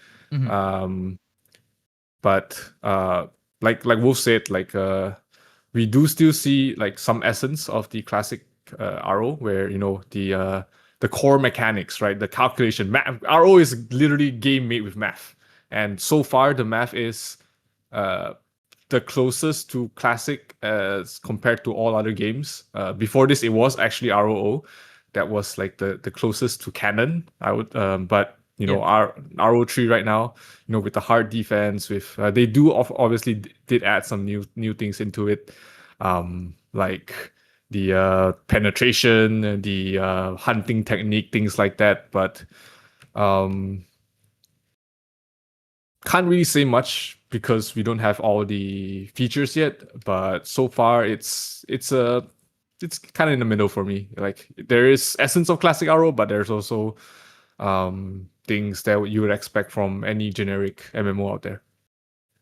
But like Wolf said, like we do still see like some essence of the classic RO, where the core mechanics, right? The calculation math. RO is literally game made with math, and so far the math is the closest to classic as compared to all other games. Before this, it was actually ROO that was like the closest to canon. I would, but our RO3 right now, with the hard defense, with they do obviously did add some new things into it, like the penetration, the hunting technique, things like that. But can't really say much because we don't have all the features yet. But so far, it's kind of in the middle for me. Like there is essence of classic RO, but there's also things that you would expect from any generic MMO out there.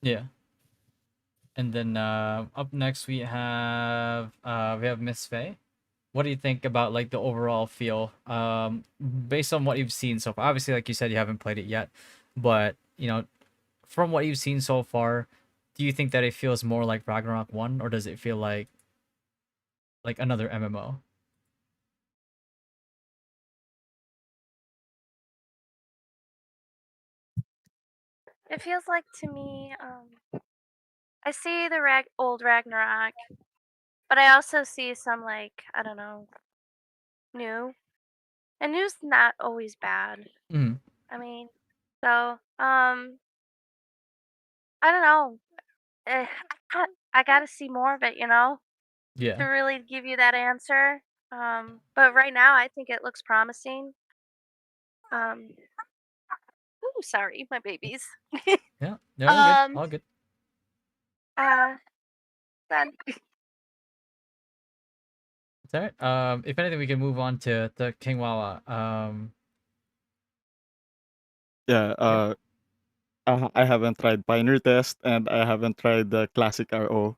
Yeah. And then up next we have Miss Faye. What do you think about like the overall feel? Based on what you've seen so far. Obviously, like you said, you haven't played it yet, but from what you've seen so far, do you think that it feels more like Ragnarok 1, or does it feel like another MMO? It feels like to me, I see the old Ragnarok, but I also see some like I don't know, new, and new's not always bad. Mhm. I mean, so I don't know. I gotta see more of it, to Yeah. really give you that answer. But right now, I think it looks promising. Um, ooh, sorry, my babies. Yeah. No, all good. Um, All good. then It's all right. If anything, we can move on to King Wawa. Yeah. I haven't tried Pioneer Test, and I haven't tried the classic RO.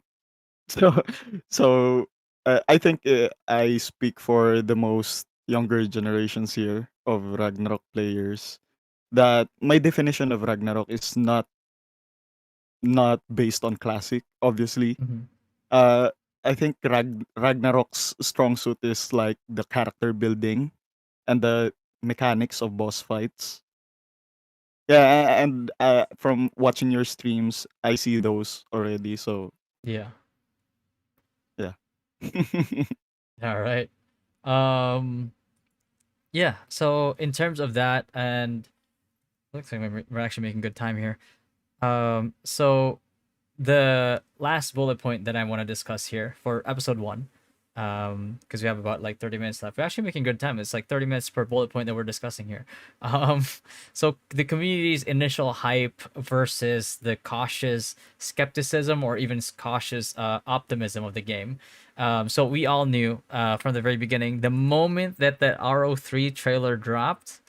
So, I think I speak for the most younger generations here of Ragnarok players. That my definition of Ragnarok is not based on classic, obviously. Mhm. Uh, I think Ragnarok's strong suit is like the character building and the mechanics of boss fights. Yeah, and from watching your streams, I see those already. So Yeah. yeah. All right. Um. Yeah. So in terms of that, and looks like we're actually making good time here. So the last bullet point that I want to discuss here for episode one, because we have about like 30 minutes left. We're actually making good time. It's like 30 minutes per bullet point that we're discussing here. Um, so the community's initial hype versus the cautious skepticism or even cautious optimism of the game. So we all knew from the very beginning, the moment that the RO3 trailer dropped,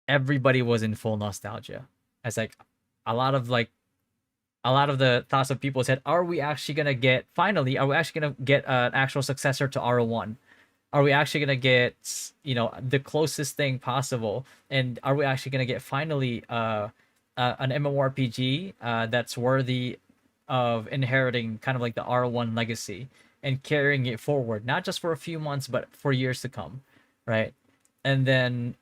everybody was in full nostalgia. It's like a lot of like a lot of the thoughts of people said, are we actually gonna get finally? Are we actually gonna get an actual successor to RO1? Are we actually gonna get the closest thing possible? And are we actually gonna get finally an MMORPG that's worthy of inheriting kind of like the RO1 legacy and carrying it forward, not just for a few months but for years to come, right? And then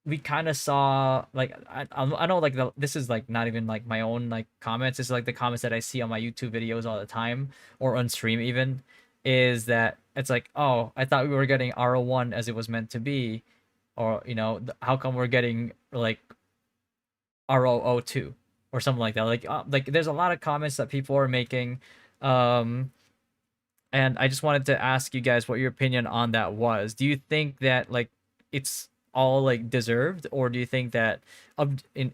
we kind of saw like I know like this is like not even like my own like comments. This is like the comments that I see on my YouTube videos all the time or on stream even, is that it's like, oh, I thought we were getting RO1 as it was meant to be, or how come we're getting like RO02 or something like that. Like there's a lot of comments that people are making, um and I just wanted to ask you guys what your opinion on that was. Do you think that like it's all like deserved, or do you think that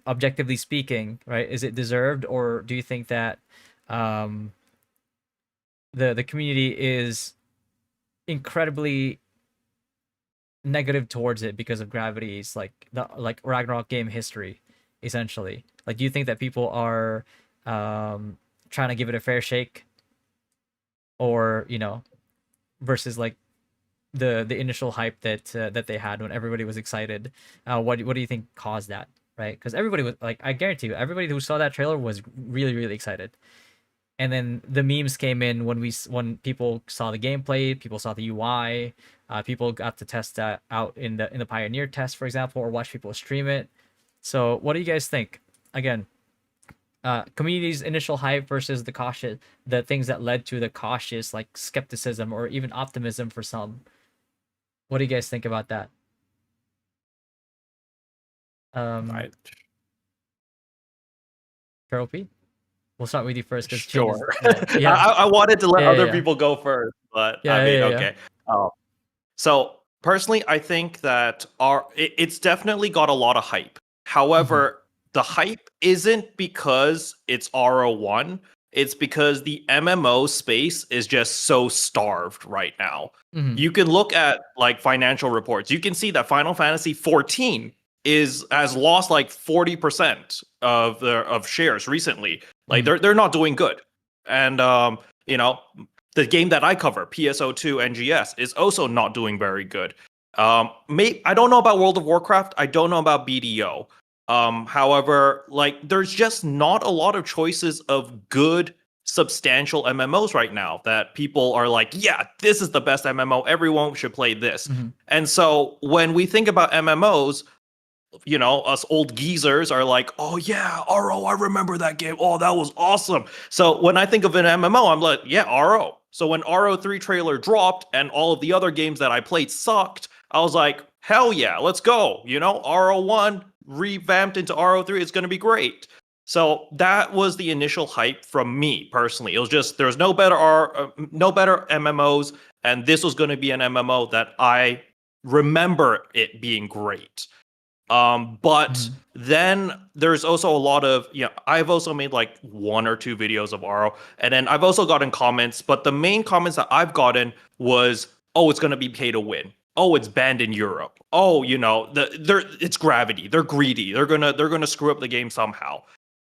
objectively speaking, right, is it deserved, or do you think that um the community is incredibly negative towards it because of Gravity's like the like Ragnarok game history, essentially? Like, do you think that people are trying to give it a fair shake, or versus like the initial hype that they had when everybody was excited? What do you think caused that, right? Because everybody was like, I guarantee you, everybody who saw that trailer was really really excited, and then the memes came in when people saw the gameplay, people saw the UI, people got to test that out in the Pioneer test, for example, or watch people stream it. So what do you guys think? Again, community's initial hype versus the things that led to the cautious like skepticism or even optimism for some. What do you guys think about that? I, Trophy? We'll start with you first because Sure. yeah. I wanted to let Yeah, other yeah. people go first, but Yeah, I mean, yeah, yeah. okay. So personally, I think that it's definitely got a lot of hype. However, the hype isn't because it's RO1. It's because the MMO space is just so starved right now. Mhm. You can look at like financial reports. You can see that Final Fantasy 14 has lost like 40% of shares recently. Like they're not doing good. And you know, the game that I cover, PSO2 NGS, is also not doing very good. I don't know about World of Warcraft. I don't know about BDO. However, like there's just not a lot of choices of good, substantial MMOs right now that people are like, yeah, this is the best MMO. Everyone should play this. And so when we think about MMOs, us old geezers are like, oh yeah, RO, I remember that game. Oh, that was awesome. So when I think of an MMO, I'm like, yeah, RO. So when RO3 trailer dropped and all of the other games that I played sucked, I was like, hell yeah, let's go. RO1 revamped into RO3, it's going to be great. So that was the initial hype from me personally. It was just there's no better MMOs, and this was going to be an MMO that I remember it being great. But then there's also a lot of, I've also made like one or two videos of RO, and then I've also gotten comments, but the main comments that I've gotten was, oh, it's going to be pay to win. oh, it's banned in Europe. Oh, it's gravity. They're greedy. They're gonna screw up the game somehow.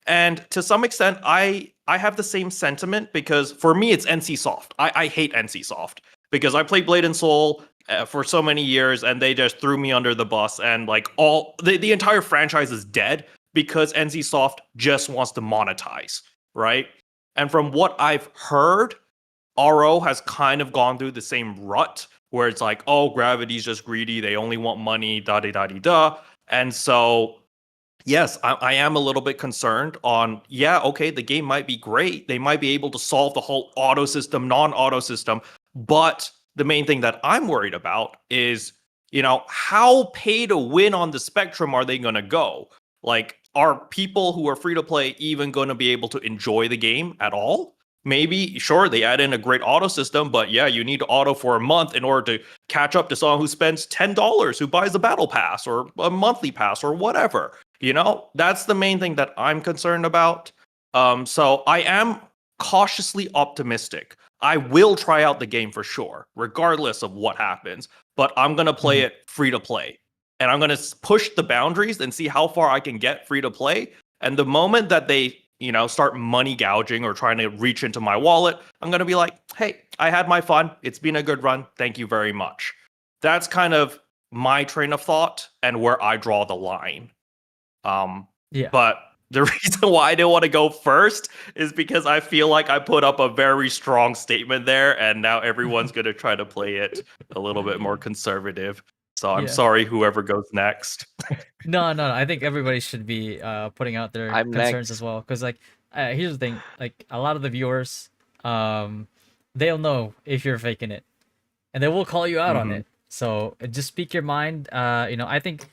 And to some extent, I have the same sentiment because for me it's NC Soft. I hate NC Soft because I played Blade and Soul for so many years and they just threw me under the bus and like the entire franchise is dead because NC Soft just wants to monetize, right? And from what I've heard, RO has kind of gone through the same rut where it's like, oh, gravity's just greedy. They only want money, da da da da da. And so, yes, I am a little bit concerned on, yeah, okay, the game might be great. They might be able to solve the whole auto system, non-auto system. But the main thing that I'm worried about is, how pay to win on the spectrum are they going to go? Like, are people who are free to play even going to be able to enjoy the game at all? Maybe, sure, they add in a great auto system, but yeah, you need to auto for a month in order to catch up to someone who spends $10 who buys a battle pass or a monthly pass or whatever. That's the main thing that I'm concerned about. So I am cautiously optimistic. I will try out the game for sure, regardless of what happens, but I'm going to play it free to play. And I'm going to push the boundaries and see how far I can get free to play. And the moment that they start money gouging or trying to reach into my wallet, I'm going to be like, hey, I had my fun. It's been a good run. Thank you very much. That's kind of my train of thought and where I draw the line. Yeah. But the reason why I didn't want to go first is because I feel like I put up a very strong statement there, and now everyone's going to try to play it a little bit more conservative. So I'm sorry, whoever goes next. No. I think everybody should be putting out their I'm concerns next. as well. Because here's the thing: like a lot of the viewers, they'll know if you're faking it, and they will call you out on it. So just speak your mind. I think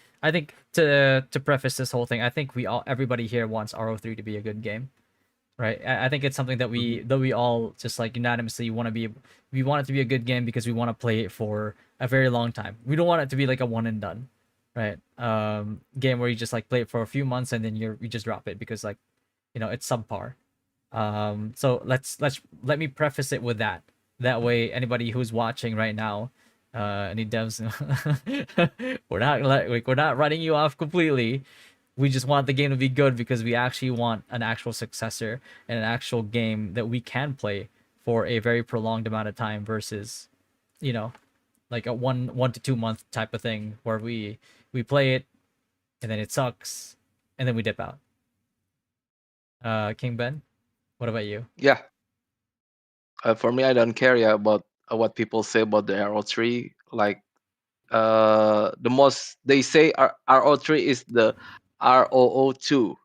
to preface this whole thing, I think everybody here wants RO3 to be a good game, right? I think it's something that we all just like unanimously we want it to be a good game because we want to play it for a very long time. We don't want it to be like a one and done, right? Game where you just like play it for a few months and then you just drop it because like it's subpar. So let me preface it with that. That way, anybody who's watching right now, any devs, we're not running you off completely. We just want the game to be good because we actually want an actual successor and an actual game that we can play for a very prolonged amount of time versus, like a 1 to 2 month type of thing where we play it and then it sucks and then we dip out. King Ben, what about you? Yeah. For me, I don't care about what people say about the RO3. Like, the most they say RO3 is the ROO2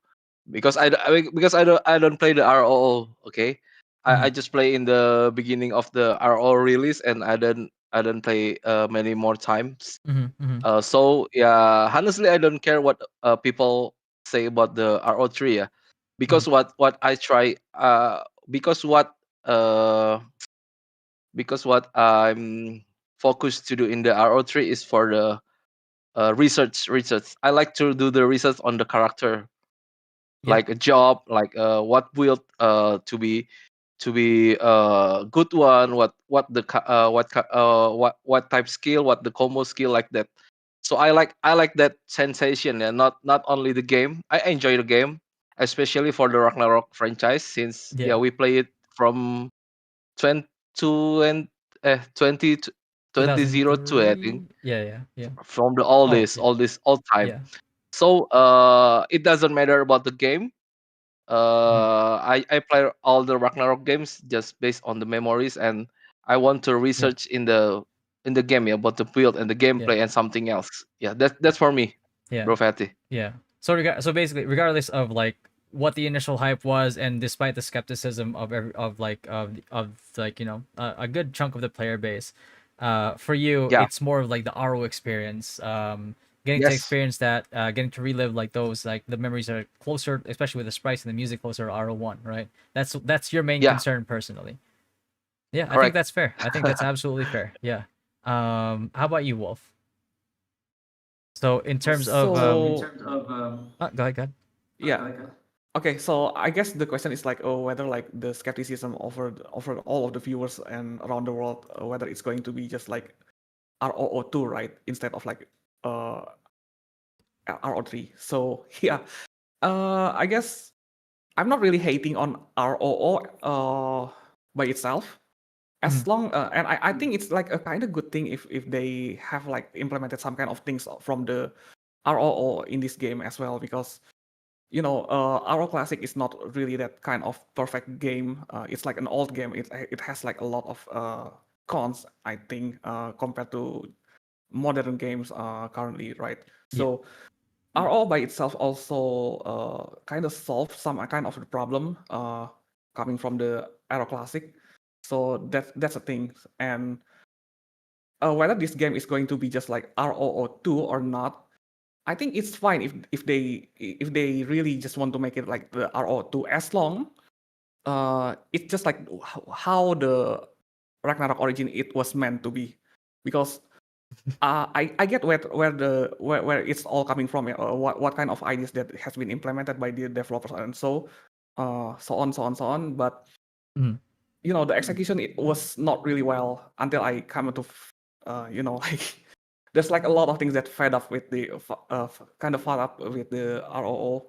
because I don't play the ROO. Okay, I just play in the beginning of the RO release and I don't play many more times. So yeah, honestly, I don't care what people say about the RO3. Yeah, because what I try uh because what I'm focused to do in the RO3 is for the research. I like to do the research on the character, like a job, like what build to be a good one, what type skill, what the combo skill, like that. So I like that sensation, and not only the game. I enjoy the game, especially for the Ragnarok franchise, since we play it from 20 and 20 2002, I think, 2003. Yeah. from the Oh, yeah. all time. Yeah. So it doesn't matter about the game. I play all the Ragnarok games just based on the memories, and I want to research in the game, about the build and the gameplay and something else. Yeah, that's for me, Yeah. bro Fatty. Yeah. So basically, regardless of like what the initial hype was, and despite the skepticism of like a good chunk of the player base, for you Yeah. it's more of like the RO experience, getting to Yes. experience that, getting to relive like those like the memories are closer, especially with the sprites and the music closer to RO1, right? That's your main Yeah. concern personally. Yeah, I think Correct. that's fair. I think that's absolutely fair. Yeah. How about you, Wolf? So in terms of So, go ahead. yeah. Okay, so I guess the question is like, whether like the skepticism over all of the viewers and around the world, whether it's going to be just like ROO2, right? Instead of like RO3. So yeah, I guess I'm not really hating on ROO by itself. As long and I think it's like a kind of good thing if they have like implemented some kind of things from the ROO in this game as well, because RO Classic is not really that kind of perfect game. It's like an old game. It has like a lot of cons, I think, compared to modern games currently, right? So RO by itself also kind of solves some kind of the problem coming from the RO Classic. So that's a thing. And whether this game is going to be just like ROO2 or not, I think it's fine if they really just want to make it like the RO2, as long it's just like how the Ragnarok Origin it was meant to be, because I get where it's all coming from, what kind of ideas that has been implemented by the developers, and so on. But the execution, it was not really well until I come to like there's like a lot of things that fed up with the kind of fed up with the ROO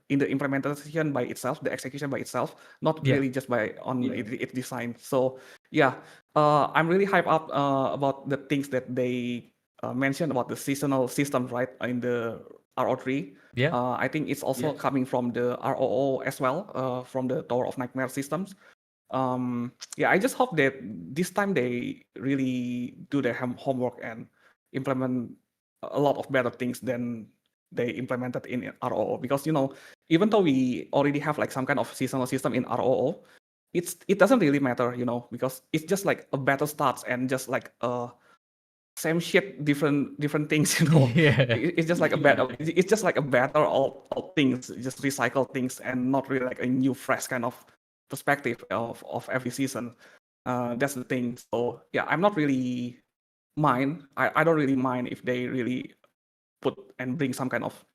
in the implementation by itself, the execution by itself, not really just by on its design. So yeah, I'm really hyped up about the things that they mentioned about the seasonal system, right, in the RO3. Yeah. I think it's also coming from the ROO as well, from the Tower of Nightmare systems. Yeah, I just hope that this time they really do their homework and implement a lot of better things than they implemented in ROO, because even though we already have like some kind of seasonal system in ROO, it doesn't really matter, because it's just like a better starts and just like same shit, different things, Yeah. It's just like a better, it's just like a better all things, just recycle things, and not really like a new fresh kind of perspective of every season. That's the thing. So yeah, I'm not really mind. I don't really mind if they really put and bring some kind of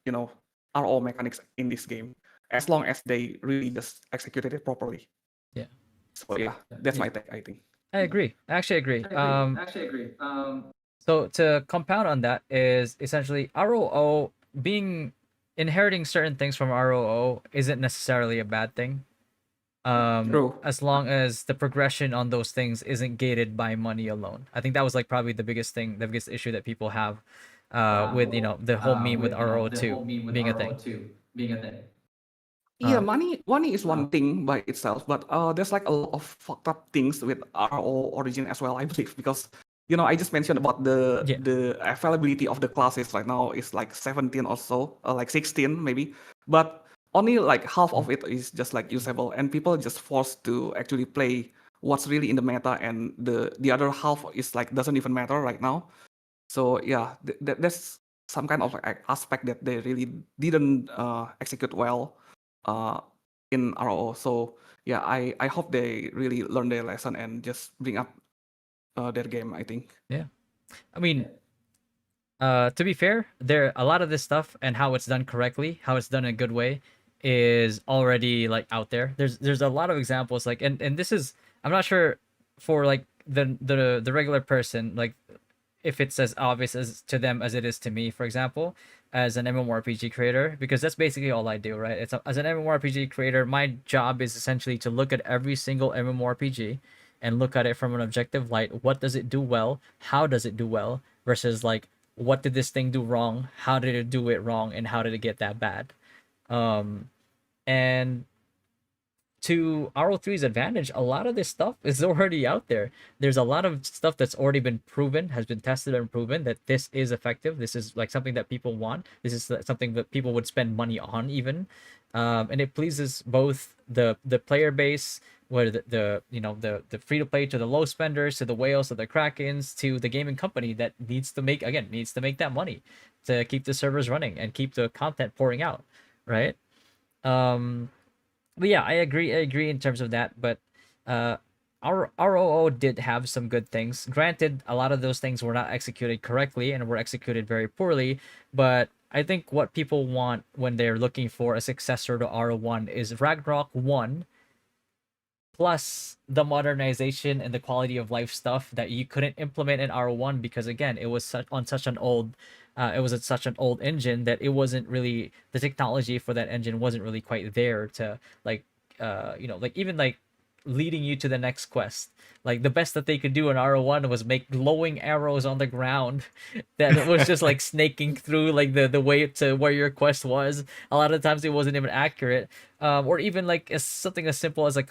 RO mechanics in this game, as long as they really just executed it properly. Yeah. So yeah, that's my take, I think. I agree. I actually agree. So to compound on that is essentially ROO being inheriting certain things from ROO isn't necessarily a bad thing. True. As long as the progression on those things isn't gated by money alone. I think that was like probably the biggest thing, the biggest issue that people have with the whole meme with RO2 being a thing. Yeah, money is one thing by itself, but there's like a lot of fucked up things with RO Origin as well, I believe, because I just mentioned about the availability of the classes right now is like 17 or so, like 16 maybe, but only like half of it is just like usable, and people are just forced to actually play what's really in the meta, and the other half is like doesn't even matter right now. So yeah, there's some kind of like aspect that they really didn't execute well in ROO. So yeah, I hope they really learn their lesson and just bring up their game, I think. Yeah. I mean, to be fair, there a lot of this stuff and how it's done correctly, how it's done in a good way, is already like out there. There's a lot of examples like and this is, I'm not sure for like the regular person, like if it's as obvious as to them as it is to me, for example, as an MMORPG creator, because that's basically all I do, right? As an MMORPG creator, my job is essentially to look at every single MMORPG and look at it from an objective light. What does it do well? How does it do well? Versus like, what did this thing do wrong? How did it do it wrong? And how did it get that bad? And to RO3's advantage, a lot of this stuff is already out there. There's a lot of stuff that's already been proven, has been tested and proven that this is effective. This is like something that people want. This is something that people would spend money on even. And it pleases both the player base, where the free to play, to the low spenders, to the whales, to the krakens, to the gaming company that needs to make that money to keep the servers running and keep the content pouring out, right? But yeah, I agree in terms of that. But our ROO did have some good things. Granted, a lot of those things were not executed correctly and were executed very poorly. But I think what people want when they're looking for a successor to RO1 is Ragnarok 1 plus the modernization and the quality of life stuff that you couldn't implement in RO1 because again it was such an old it was such an old engine that it wasn't really, the technology for that engine wasn't really quite there to like like even like leading you to the next quest. Like the best that they could do in RO1 was make glowing arrows on the ground that was just like snaking through like the way to where your quest was. A lot of times it wasn't even accurate. Or even like something as simple as like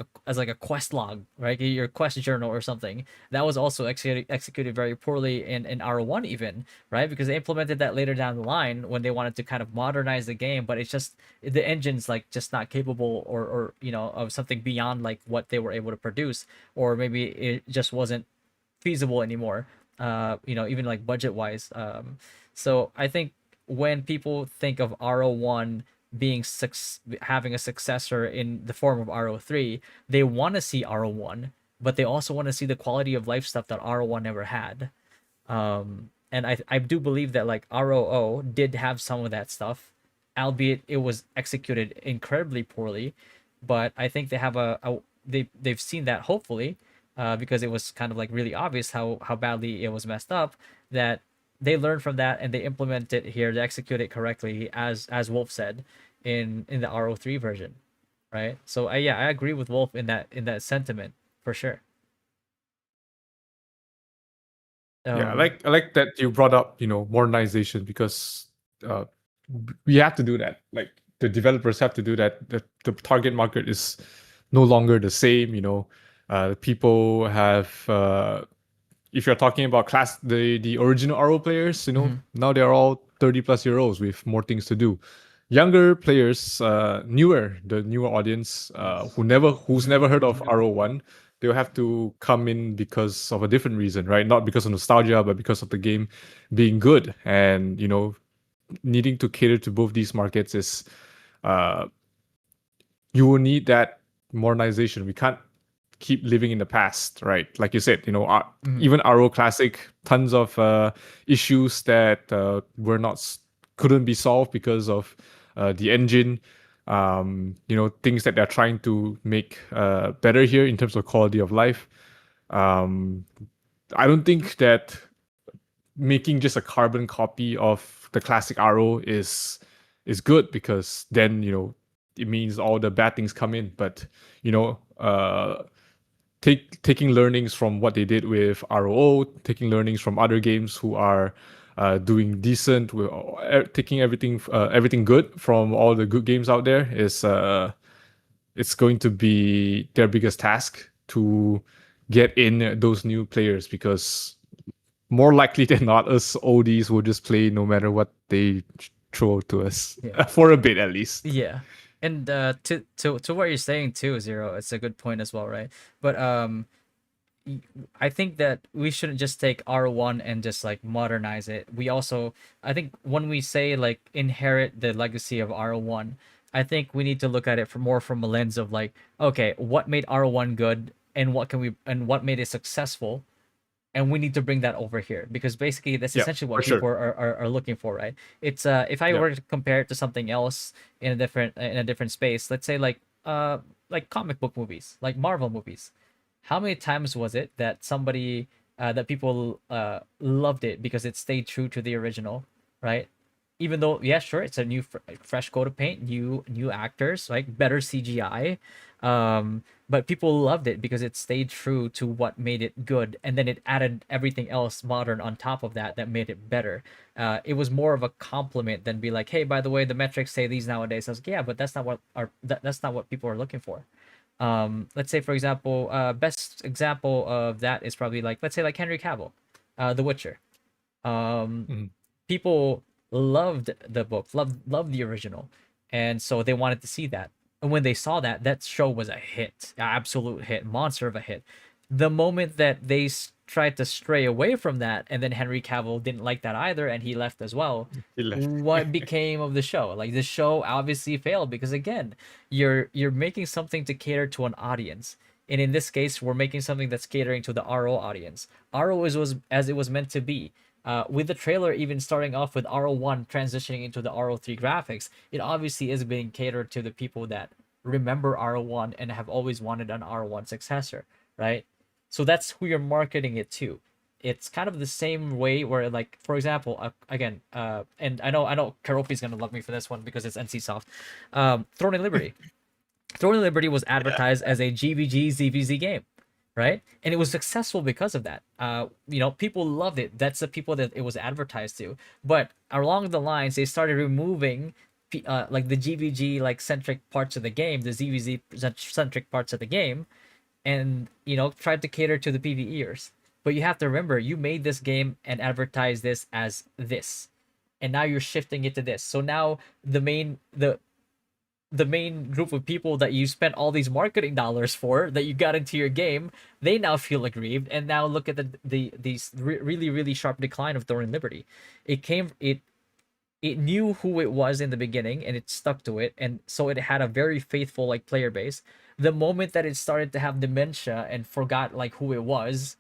a quest log, right? Your quest journal or something. That was also executed very poorly in RO1 even, right? Because they implemented that later down the line when they wanted to kind of modernize the game, but it's just the engine's like just not capable or of something beyond like what they were able to produce, or maybe it just wasn't feasible anymore, even like budget wise. So I think when people think of RO1 having a successor in the form of RO3, they want to see RO1, but they also want to see the quality of life stuff that RO1 never had. And I do believe that like ROO did have some of that stuff, albeit it was executed incredibly poorly. But I think they have they've seen that hopefully, because it was kind of like really obvious how badly it was messed up, that they learned from that and they implement it here to execute it correctly, as Wolf said in the RO3 version, right? So I agree with Wolf in that sentiment for sure. Yeah, I like that you brought up, modernization, because uh, we have to do that. Like the developers have to do that. The target market is no longer the same. People have. If you're talking about the original RO players, now they're all 30+ year olds with more things to do. Younger players, the newer audience, who's never heard of RO1, they'll have to come in because of a different reason, right? Not because of nostalgia, but because of the game being good. And needing to cater to both these markets is, you will need that modernization. We can't keep living in the past, right? Like you said, even RO Classic, tons of issues that couldn't be solved because of the engine. Things that they're trying to make better here in terms of quality of life. I don't think that making just a carbon copy of the classic RO is good, because then it means all the bad things come in. But taking learnings from what they did with ROO, taking learnings from other games who are doing decent, taking everything good from all the good games out there is it's going to be their biggest task to get in those new players, because more likely than not, us oldies will just play no matter what they throw to us, for a bit at least. Yeah. And to what you're saying too, Zero, it's a good point as well, right? But I think that we shouldn't just take R1 and just like modernize it. We also, I think when we say like inherit the legacy of R1, I think we need to look at it from a lens of like, okay, what made R1 good and what made it successful, and we need to bring that over here, because basically that's essentially what people are looking for, right? It's if I were to compare it to something else in a different space, let's say like comic book movies, like Marvel movies. How many times was it that that people loved it because it stayed true to the original, right? Even though, yeah, sure, it's a new fresh coat of paint, new actors, like better CGI, but people loved it because it stayed true to what made it good, and then it added everything else modern on top of that made it better. It was more of a compliment than be like, hey, by the way, the metrics say these nowadays. I was like, yeah, but that's not what that's not what people are looking for. Let's say, for example, best example of that is probably like, let's say like Henry Cavill, The Witcher. People loved the book, loved the original, and so they wanted to see that. And when they saw that show was a hit, an absolute hit, monster of a hit. The moment that they tried to stray away from that, and then Henry Cavill didn't like that either, and he left as well. He left. What became of the show? Like the show obviously failed because again, you're making something to cater to an audience. And in this case, we're making something that's catering to the RO audience. RO was as it was meant to be. With the trailer even starting off with RO1 transitioning into the RO3 graphics, it obviously is being catered to the people that remember RO1 and have always wanted an RO1 successor, right? So that's who you're marketing it to. It's kind of the same way where, like, for example, again, and I know Karopi's gonna love me for this one because it's NC Soft. Throne and Liberty. Throne and Liberty was advertised as a GVG ZVZ game, right? And it was successful because of that. People loved it. That's the people that it was advertised to. But along the lines, they started removing like the GVG like centric parts of the game, the ZVZ centric parts of the game, and tried to cater to the PvEers. But you have to remember, you made this game and advertised this as this, and now you're shifting it to this. So now the main group of people that you spent all these marketing dollars for, that you got into your game, they now feel aggrieved, and now look at these really really sharp decline of Thorn and Liberty. It knew who it was in the beginning, and it stuck to it, and so it had a very faithful like player base. The moment that it started to have dementia and forgot like who it was,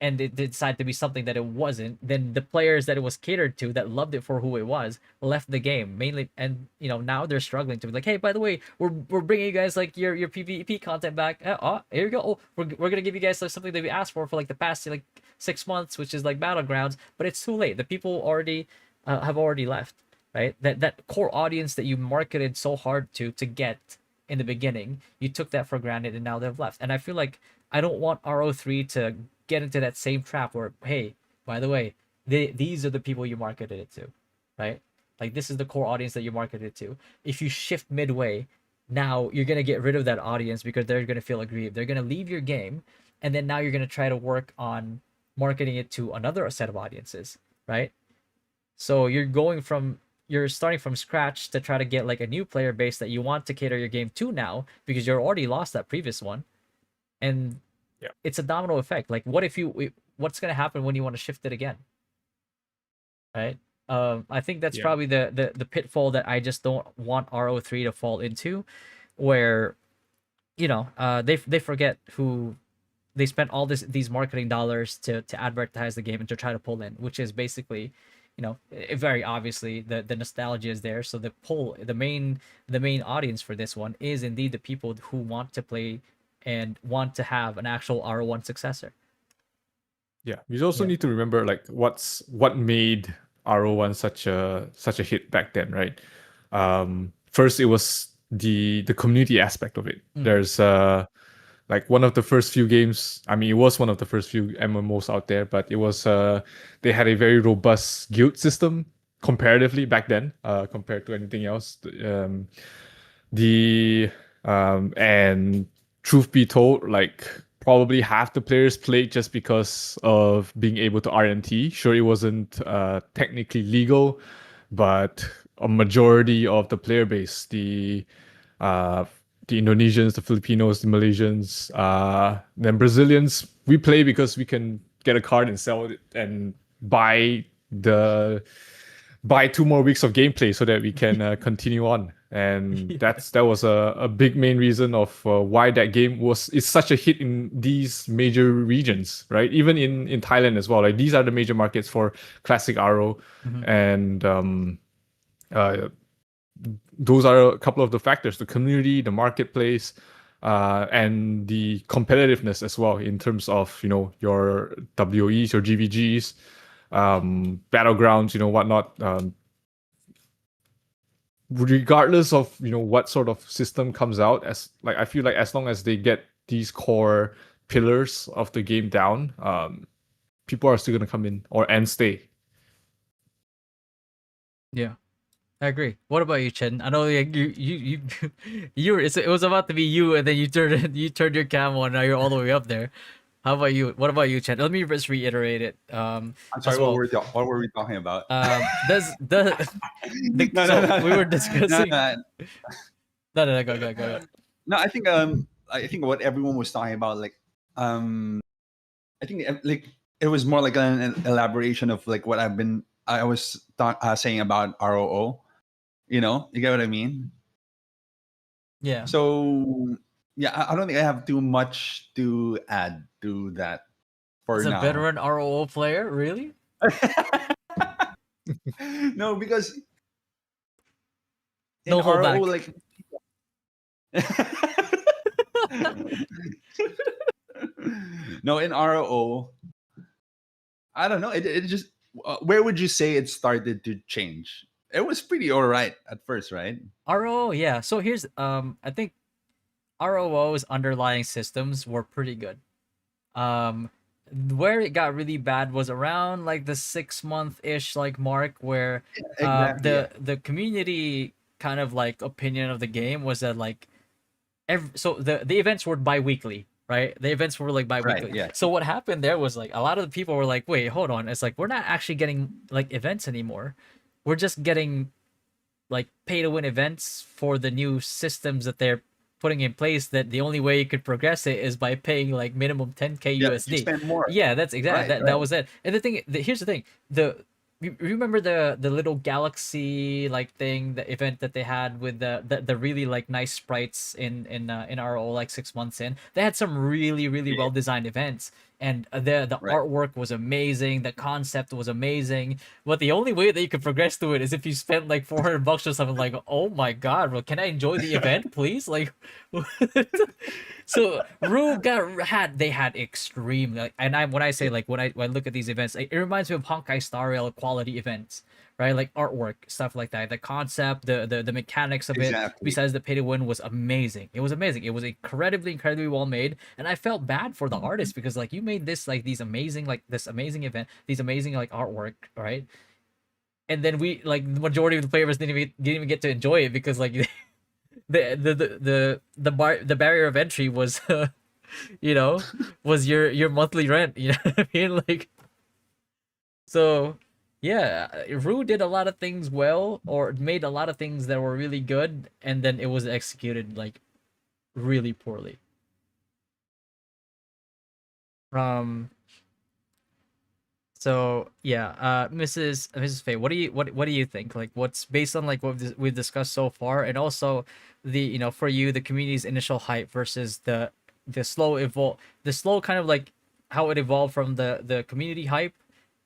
and it decided to be something that it wasn't, then the players that it was catered to, that loved it for who it was, left the game mainly. And now they're struggling to be like, hey, by the way, we're bringing you guys like your PvP content back. Here you go. Oh, we're gonna give you guys like something that we asked for like the past like 6 months, which is like Battlegrounds. But it's too late. The people already have already left, right? That core audience that you marketed so hard to get in the beginning, you took that for granted, and now they've left. And I feel like I don't want RO3 to get into that same trap where, hey, by the way, these are the people you marketed it to, right? Like, this is the core audience that you marketed it to. If you shift midway, now you're going to get rid of that audience because they're going to feel aggrieved. They're going to leave your game, and then now you're going to try to work on marketing it to another set of audiences, right? So you're starting from scratch to try to get like a new player base that you want to cater your game to now, because you're already lost that previous one. And it's a domino effect. Like, what's gonna happen when you want to shift it again, right? I think that's probably the pitfall that I just don't want RO3 to fall into, where they forget who they spent all these marketing dollars to advertise the game and to try to pull in, which is basically, very obviously the nostalgia is there. So the main audience for this one is indeed the people who want to play and want to have an actual RO1 successor. Yeah, you also need to remember like what made RO1 such a hit back then, right? First, it was the community aspect of it. There's like one of the first few games. I mean, it was one of the first few MMOs out there, but it was they had a very robust guild system comparatively back then, compared to anything else. And truth be told, like probably half the players played just because of being able to RNT. Sure, it wasn't technically legal, but a majority of the player base, the Indonesians, the Filipinos, the Malaysians, then Brazilians, we play because we can get a card and sell it and buy 2 more weeks of gameplay so that we can continue on. And that was a big main reason of why that game is such a hit in these major regions, right? Even in Thailand as well. Like, these are the major markets for classic RO, and those are a couple of the factors: the community, the marketplace, and the competitiveness as well in terms of your WOEs, your GVGs, battlegrounds, whatnot. Regardless of what sort of system comes out, as like I feel like as long as they get these core pillars of the game down, people are still gonna come in and stay. Yeah, I agree. What about you, Chen? I know you it was about to be you, and then you turned your cam on. Now you're all the way up there. How about you? What about you, Chen? Let me just reiterate it. I'm sorry, what were we talking about? We were discussing. No, go. No, I think what everyone was talking about, like, I think like it was more like an elaboration of like what I was saying about ROO. You get what I mean? Yeah. So yeah, I don't think I have too much to add to that for As now. a veteran ROO player, really? No, because No in hold ROO, back. like No, in RO, I don't know. It just where would you say it started to change? It was pretty alright at first, right? RO, yeah. So here's I think ROO's underlying systems were pretty good. Um, where it got really bad was around like the 6 month ish like mark where Exactly. Yeah. the community kind of like opinion of the game was that like so the events were bi-weekly, right? The events were like bi-weekly. Yeah. So what happened there was like a lot of the people were like, wait, hold on, it's like we're not actually getting like events anymore, we're just getting like pay to win events for the new systems that they're putting in place, that the only way you could progress it is by paying like minimum 10k Yeah, you USD. spend more. Yeah, that's exactly Right, that right. was it. And the thing, here's the thing, you remember the little galaxy like thing, the event that they had with the really like nice sprites in RO like 6 months in. They had some really Yeah. well designed events, and the Right. artwork was amazing, the concept was amazing, but the only way that you could progress through it is if you spent like $400 or something. Like, oh my god, bro, can I enjoy the event, please? Like, so Rue they had extreme like, and when I say like when I look at these events, like, it reminds me of Honkai Star Rail quality events, right? Like artwork, stuff like that. The concept, the mechanics of it, Exactly. besides the pay to win, was amazing. It was amazing. It was incredibly well made, and I felt bad for the artist because like you made this like these amazing like this amazing event, these amazing like artwork, right? And then we like the majority of the players didn't even get to enjoy it because like the barrier of entry was you know was your monthly rent, you know what I mean? Like, so yeah, Rue did a lot of things well, or made a lot of things that were really good, and then it was executed like really poorly. um So yeah, Mrs. Faye, what do you think? Like, what's based on like what we've discussed so far, and also the for you the community's initial hype versus the slow kind of like how it evolved from the community hype,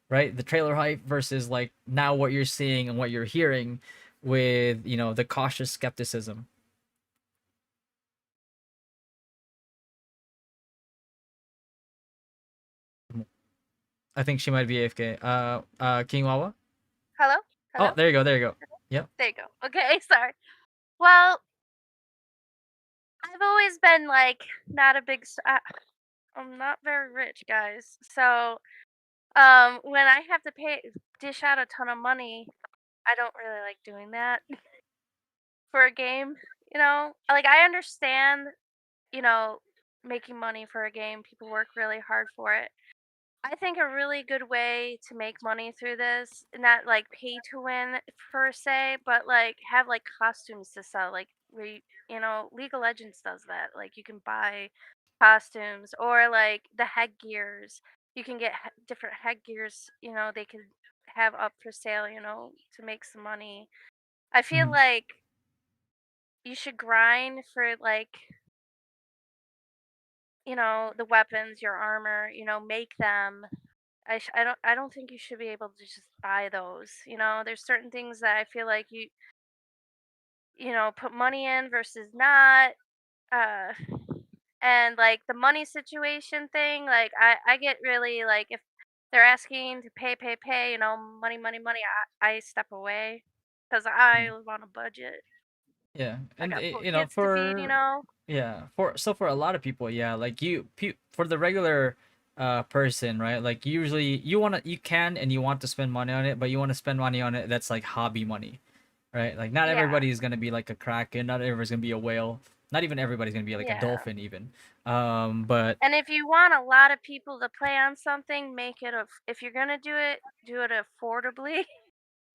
right? The trailer hype versus like now what you're seeing and what you're hearing with the cautious skepticism. I think she might be AFK. King Wawa. Hello? Oh, there you go. There you go. Yep. There you go. Okay, sorry. Well, I've always been like not a big. I'm not very rich, guys. So, when I have to dish out a ton of money, I don't really like doing that for a game. Like I understand, you know, making money for a game. People work really hard for it. I think a really good way to make money through this, not like pay to win per se, but like have like costumes to sell. Like League of Legends does that. Like you can buy costumes or like the headgears. You can get different headgears. They could have up for sale. To make some money. I feel Mhm. like you should grind for like the weapons, your armor. Make them. I don't think you should be able to just buy those. There's certain things that I feel like you put money in versus not. Uh, and like the money situation thing, like I get really like if they're asking to pay, money, I step away because I live on a budget. Yeah, I and got poor you know kids to feed. yeah, for a lot of people, yeah, like for the regular person, right? Like usually you can and you want to spend money on it, but you want to spend money on it that's like hobby money, right? Like not Yeah, everybody is gonna be like a kraken, not everybody's gonna be a whale, not even everybody's gonna be like a yeah. dolphin even. But And if you want a lot of people to play on something, make it if you're gonna do it affordably.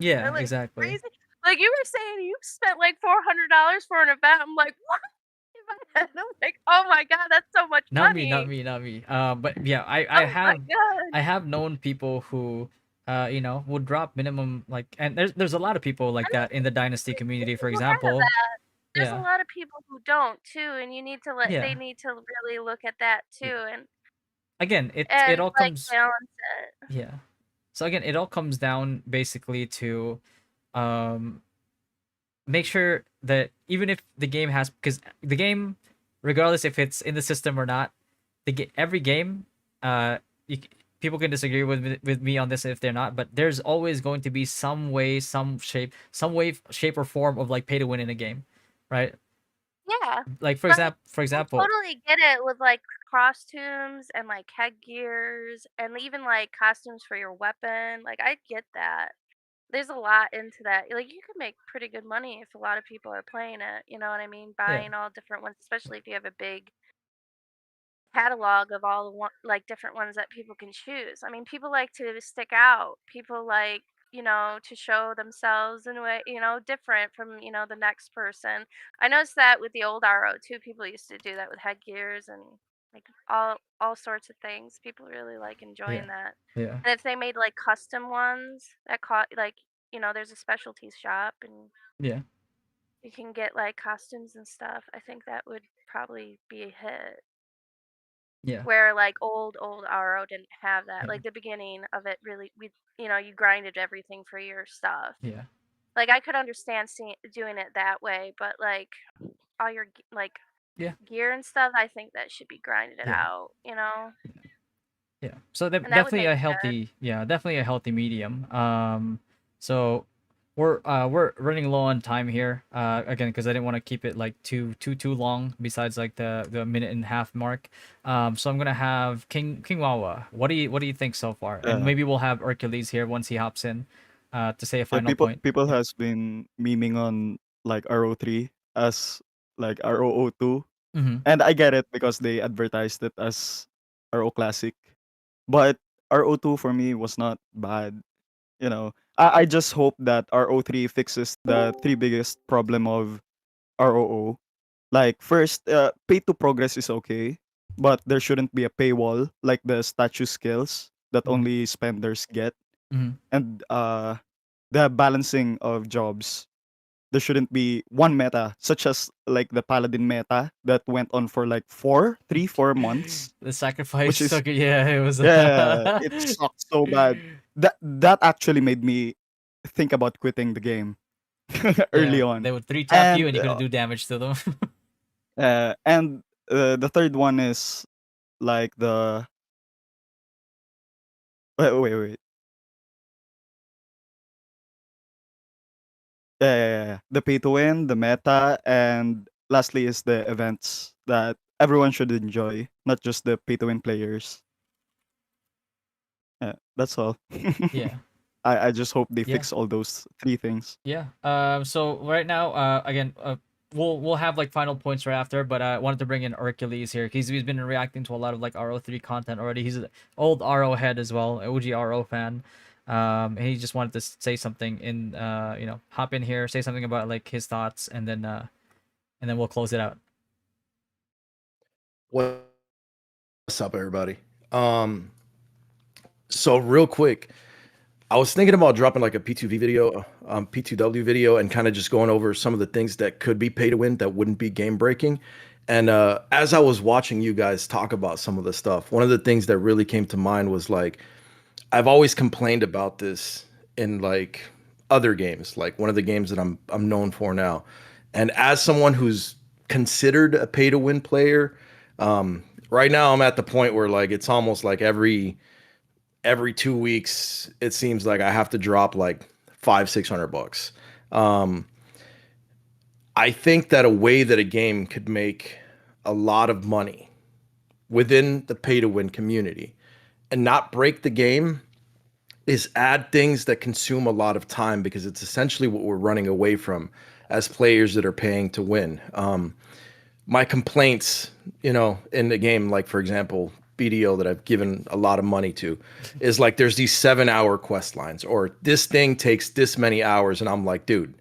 yeah, Really exactly. crazy. Like you were saying, you spent like $400 for an event. I'm like, what? I'm like, oh my god, that's so much Not me, not money. me, not me. But yeah, I Oh my have god. I have known people who would drop minimum like, and there's a lot of people like I mean, that in the dynasty there's community, for people who have example. that. There's a Yeah. lot of people who don't too, and you need to they Yeah. need to really look at that too, Again, it and all like comes, balance it. yeah. So again, it all comes down basically to um make sure that even if the game has, because the game, regardless if it's in the system or not, every game, you, people can disagree with me on this if they're not, but there's always going to be some way, some way, shape or form of like pay to win in a game, right? Yeah. Like for Like, example, I totally get it with like costumes and like headgears and even like costumes for your weapon. Like I get that. There's a lot into that. Like you could make pretty good money if a lot of people are playing it. You know what I mean? Yeah. Buying all different ones, especially if you have a big catalog of all the like different ones that people can choose. I mean, people like to stick out. People like, to show themselves in a way, different from, the next person. I noticed that with the old RO too. People used to do that with headgears and like all sorts of things. People really like enjoying that. Yeah. And if they made like custom ones that caught like, there's a specialties shop and Yeah. you can get like costumes and stuff. I think that would probably be a hit. Yeah. Where like old RO didn't have that. Yeah. Like the beginning of it really you grinded everything for your stuff. Yeah. Like I could understand doing it that way, but like all your like Yeah. gear and stuff, I think that should be grinded Yeah. out, Yeah. So And that would definitely make a it good. healthy, definitely a healthy medium. So we're running low on time here. Again, because I didn't want to keep it like too long. Besides like the minute and a half mark. So I'm gonna have King Wawa. What do you think so far? And Yeah. maybe we'll have Hercules here once he hops in, to say a Yeah, final people point. people Yeah. has been memeing on like RO3 as like ROO2, Mm-hmm. and I get it because they advertised it as RO Classic. But RO2 for me was not bad. I just hope that RO3 fixes the three biggest problem of ROO. Like first, pay to progress is okay, but there shouldn't be a paywall like the statue skills that Mhm. only spenders get, Mm-hmm. and the balancing of jobs. There shouldn't be one meta, such as like the paladin meta that went on for like 4 months, The sacrifice which is sucker. Yeah, it was. yeah, it sucked so bad. That actually made me think about quitting the game early Yeah, on. they would 3 tap you And and you couldn't do damage to them. the third one is like the wait. Yeah. The pay to win, the meta, and lastly is the events that everyone should enjoy, not just the pay to win players. That's all. Yeah. I just hope they Yeah. fix all those three things. Yeah. So right now, again, we'll have like final points right after, but I wanted to bring in Hercules here. He's been reacting to a lot of like RO3 content already. He's an old RO head as well, OG RO fan. And he just wanted to say something in, hop in here, say something about like his thoughts, and then we'll close it out. What's up, everybody? So real quick, I was thinking about dropping like a P2V video, P2W video, and kind of just going over some of the things that could be pay to win that wouldn't be game breaking. And as I was watching you guys talk about some of the stuff, one of the things that really came to mind was like, I've always complained about this in like other games, like one of the games that I'm known for now. And as someone who's considered a pay to win player, right now I'm at the point where like it's almost like every 2 weeks it seems like I have to drop like 500-600 bucks. I think that a way that a game could make a lot of money within the pay to win community and not break the game is add things that consume a lot of time, because it's essentially what we're running away from as players that are paying to win. My complaints, in the game, like for example, BDO that I've given a lot of money to, is like there's these 7-hour quest lines, or this thing takes this many hours, and I'm like, dude,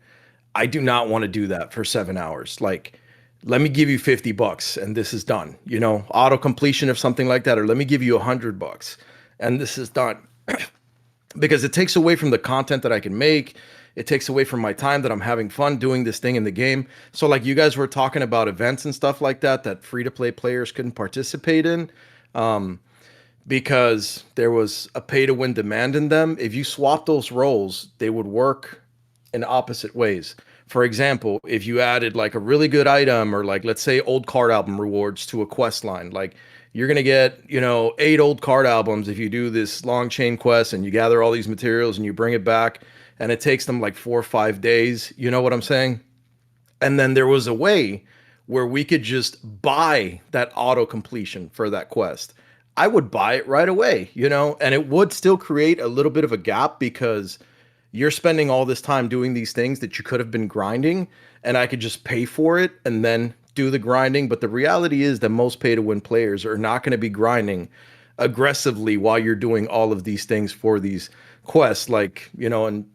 I do not want to do that for 7 hours. Like, let me give you $50 and this is done. Auto completion of something like that, or let me give you $100 and this is done. Because it takes away from the content that I can make. It takes away from my time that I'm having fun doing this thing in the game. So like you guys were talking about events and stuff like that free to play players couldn't participate in, because there was a pay to win demand in them. If you swap those roles, they would work in opposite ways. For example, if you added like a really good item or like let's say old card album rewards to a quest line, like you're gonna get, 8 old card albums if you do this long chain quest and you gather all these materials and you bring it back and it takes them like 4 or 5 days. You know what I'm saying? And then there was a way where we could just buy that auto completion for that quest. I would buy it right away, and it would still create a little bit of a gap because you're spending all this time doing these things that you could have been grinding, and I could just pay for it and then do the grinding. But the reality is that most pay to win players are not going to be grinding aggressively while you're doing all of these things for these quests, like, and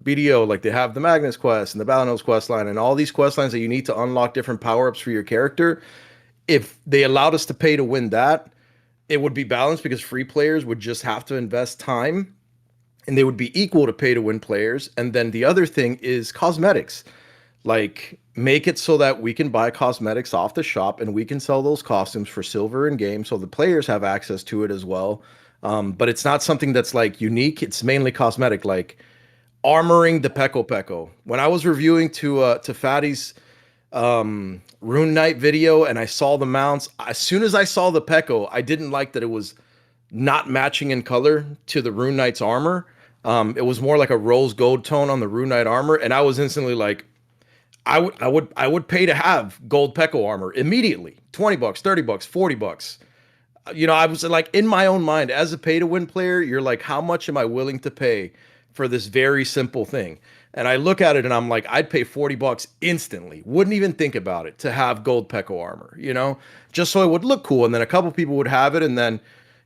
BDO, like they have the Magnus quest and the Balinose quest line and all these quest lines that you need to unlock different power-ups for your character. If they allowed us to pay to win that, it would be balanced because free players would just have to invest time and they would be equal to pay to win players. And then the other thing is cosmetics. Like make it so that we can buy cosmetics off the shop and we can sell those costumes for silver in game so the players have access to it as well. But it's not something that's like unique. It's mainly cosmetic, like armoring the Peko Peko. When I was reviewing to Fatty's Rune Knight video and I saw the mounts, as soon as I saw the Peko, I didn't like that it was not matching in color to the Rune Knight's armor. It was more like a rose gold tone on the Rune Knight armor, and I was instantly like, I would pay to have gold Peko armor immediately. $20, $30, $40. I was like, in my own mind, as a pay to win player, you're like, how much am I willing to pay for this very simple thing? And I look at it and I'm like, I'd pay $40 instantly. Wouldn't even think about it to have gold Peko armor, just so it would look cool. And then a couple people would have it. And then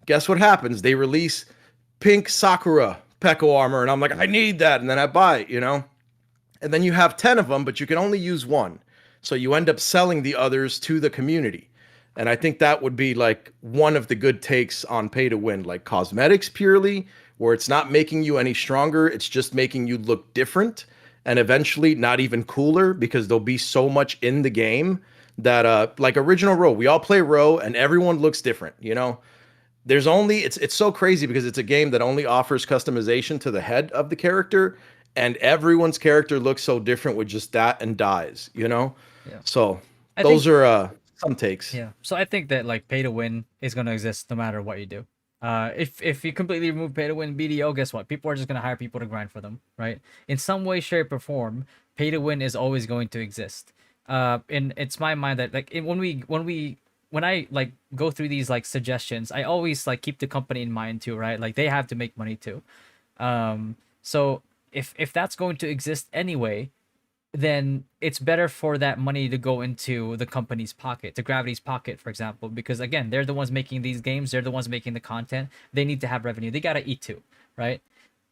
guess what happens? They release pink Sakura Peko armor. And I'm like, I need that. And then I buy it, and then you have 10 of them, but you can only use one. So you end up selling the others to the community. And I think that would be like one of the good takes on pay to win, like cosmetics purely, where it's not making you any stronger. It's just making you look different and eventually not even cooler because there'll be so much in the game that like original Row, we all play Row and everyone looks different, There's only, it's so crazy because it's a game that only offers customization to the head of the character and everyone's character looks so different with just that and dies, Yeah. So I those think- are some takes. Yeah. So I think that like pay to win is gonna exist no matter what you do. If you completely remove pay to win BDO, guess what? People are just gonna hire people to grind for them, right? In some way, shape, or form, pay to win is always going to exist. And it's my mind that like when I like go through these like suggestions, I always like keep the company in mind too, right? Like they have to make money too. So if that's going to exist anyway, then it's better for that money to go into the company's pocket, to Gravity's pocket, for example, because again, they're the ones making these games, they're the ones making the content. They need to have revenue. They gotta eat too, right?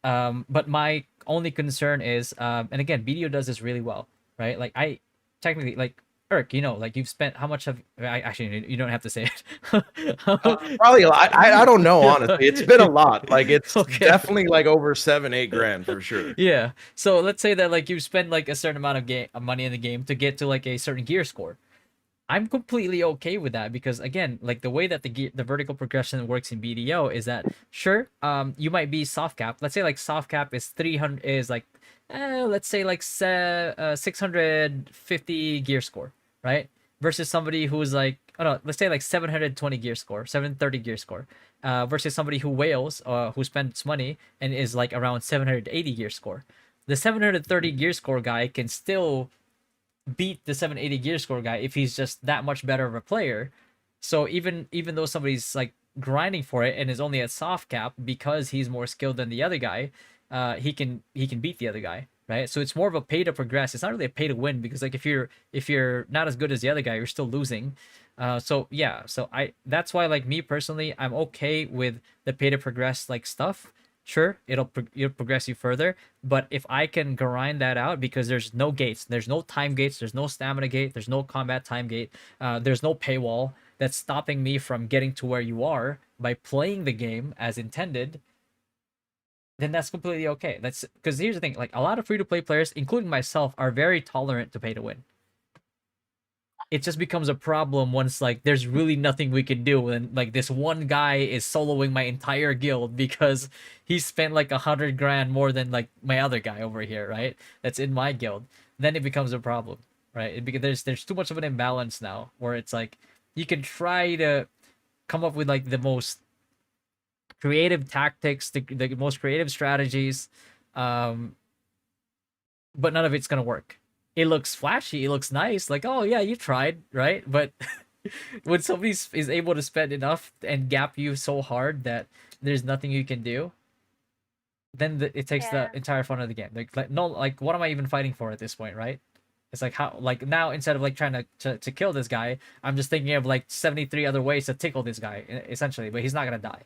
But my only concern is, and again, BDO does this really well, right? Like I technically like Irk, like you've spent how much have I actually you don't have to say it. Probably I don't know, honestly. It's been a lot. Like it's Okay. definitely like over 7-8 grand for sure. Yeah. So let's say that like you spend like a certain amount of money in the game to get to like a certain gear score. I'm completely okay with that because again, like the way that the vertical progression works in BDO is that sure, you might be soft cap. Let's say like soft cap is 300 is like let's say like 650 gear score, right? Versus somebody who's like, oh no, let's say like 720 gear score, 730 gear score, versus somebody who whales, who spends money and is like around 780 gear score. The 730 gear score guy can still beat the 780 gear score guy if he's just that much better of a player. So even though somebody's like grinding for it and is only at soft cap because he's more skilled than the other guy, he can beat the other guy, right? So it's more of a pay to progress. It's not really a pay to win because like if you're not as good as the other guy, you're still losing. So yeah, so that's why like me personally, I'm okay with the pay to progress like stuff. Sure, it'll progress you further, but if I can grind that out because there's no gates, there's no time gates, there's no stamina gate, there's no combat time gate, there's no paywall that's stopping me from getting to where you are by playing the game as intended, then that's completely okay. That's because here's the thing, like a lot of free-to-play players, including myself, are very tolerant to pay to win. It just becomes a problem once like there's really nothing we can do and like this one guy is soloing my entire guild because he spent like 100 grand more than like my other guy over here, right? That's in my guild. then it becomes a problem, right? Because there's too much of an imbalance now, where it's like you can try to come up with like the most creative tactics, the most creative strategies, um, but none of it's gonna work. It looks flashy, it looks nice, like, oh yeah, you tried, right? But when somebody is able to spend enough and gap you so hard that there's nothing you can do, then it takes the Yeah. entire fun of the game. Like no, like what am I even fighting for at this point, right? It's like how like now instead of like trying to kill this guy, I'm just thinking of like 73 other ways to tickle this guy essentially, but he's not gonna die.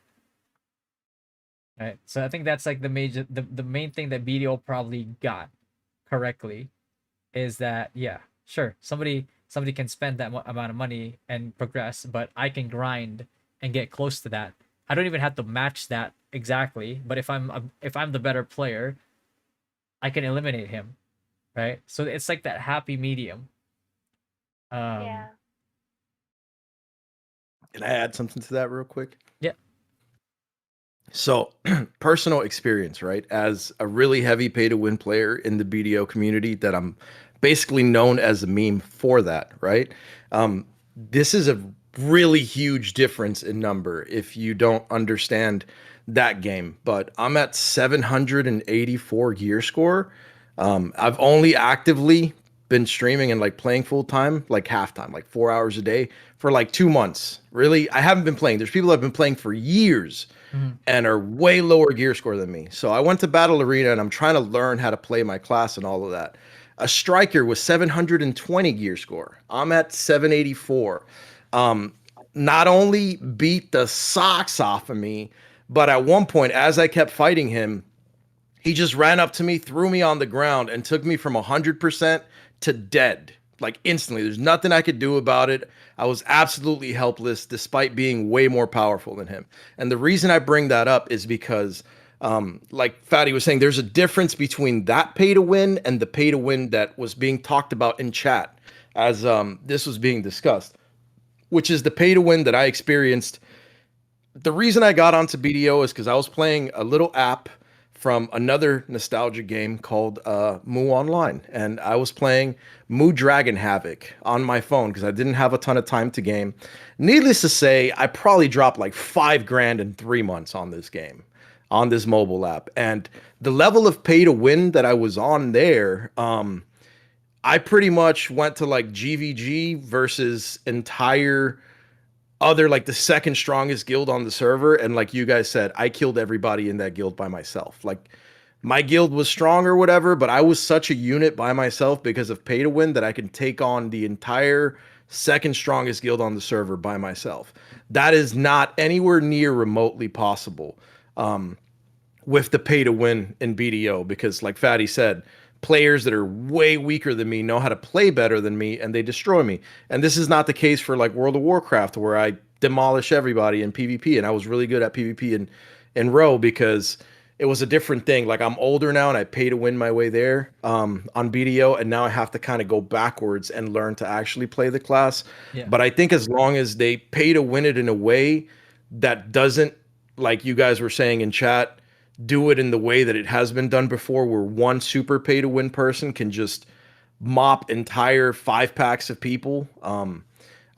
Right. So I think that's like the main thing that BDO probably got correctly is that yeah, sure, somebody can spend that amount of money and progress, but I can grind and get close to that. I don't even have to match that exactly, but if I'm the better player, I can eliminate him, right? So it's like that happy medium. Yeah. Can I add something to that real quick? Yeah. So, personal experience, right? As a really heavy pay to win player in the BDO community, that I'm basically known as a meme for that, right? This is a really huge difference in number if you don't understand that game. But I'm at 784 gear score. I've only actively been streaming and like playing full time, like halftime, like 4 hours a day for like 2 months. Really, I haven't been playing. There's people that have been playing for years and are way lower gear score than me. So I went to Battle Arena and I'm trying to learn how to play my class and all of that. A striker was 720 gear score. I'm at 784. Not only beat the socks off of me, but at one point, as I kept fighting him, he just ran up to me, threw me on the ground, and took me from 100% to dead, like instantly. There's nothing I could do about it. I was absolutely helpless despite being way more powerful than him. And the reason I bring that up is because, like Fatty was saying, there's a difference between that pay to win and the pay to win that was being talked about in chat as this was being discussed, which is the pay to win that I experienced. The reason I got onto BDO is because I was playing a little app from another nostalgia game called Moo Online, and I was playing Moo Dragon Havoc on my phone because I didn't have a ton of time to game. Needless to say, I probably dropped like $5,000 in 3 months on this game, on this mobile app, and the level of pay to win that I was on there. I pretty much went to like GVG versus entire other like the second strongest guild on the server, and like you guys said, I killed everybody in that guild by myself. Like my guild was strong or whatever, but I was such a unit by myself because of pay to win that I can take on the entire second strongest guild on the server by myself. That is not anywhere near remotely possible with the pay to win in BDO, because like Fatty said, players that are way weaker than me know how to play better than me and they destroy me. And this is not the case for like World of Warcraft, where I demolish everybody in PvP, and I was really good at PvP in Row because it was a different thing. Like I'm older now and I pay to win my way there on BDO, and now I have to kind of go backwards and learn to actually play the class. Yeah. But I think as long as they pay to win it in a way that doesn't, like you guys were saying in chat, do it in the way that it has been done before, where one super pay to win person can just mop entire 5 packs of people.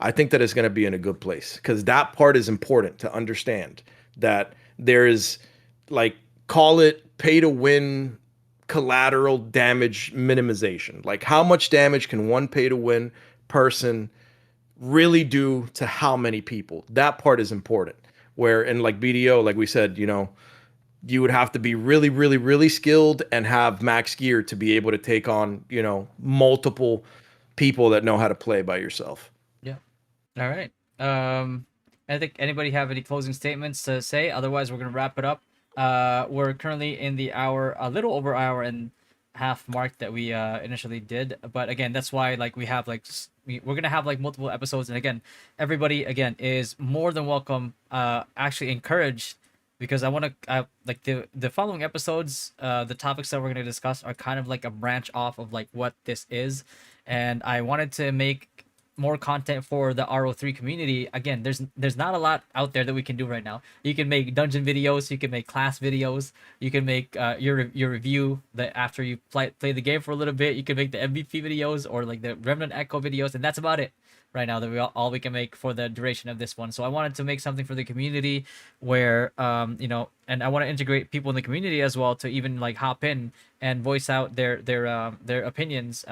I think that it's going to be in a good place, because that part is important to understand, that there is, like, call it pay to win collateral damage minimization. Like how much damage can one pay to win person really do to how many people? That part is important. Where in like BDO, like we said, you would have to be really, really, really skilled and have max gear to be able to take on, multiple people that know how to play by yourself. Yeah. All right. I think anybody have any closing statements to say? Otherwise, we're gonna wrap it up. We're currently in the hour, a little over hour and half mark that we initially did. But again, that's why like we have like we're gonna have like multiple episodes, and again, everybody again is more than welcome. Actually encouraged, because I want to like the following episodes, the topics that we're going to discuss are kind of like a branch off of like what this is, and I wanted to make more content for the RO3 community, again, there's not a lot out there that we can do right now. You can make dungeon videos, you can make class videos, you can make your review that after you play the game for a little bit. You can make the MVP videos or like the Remnant Echo videos, and that's about it right now. That all we can make for the duration of this one. So I wanted to make something for the community where and I want to integrate people in the community as well to even like hop in and voice out their opinions.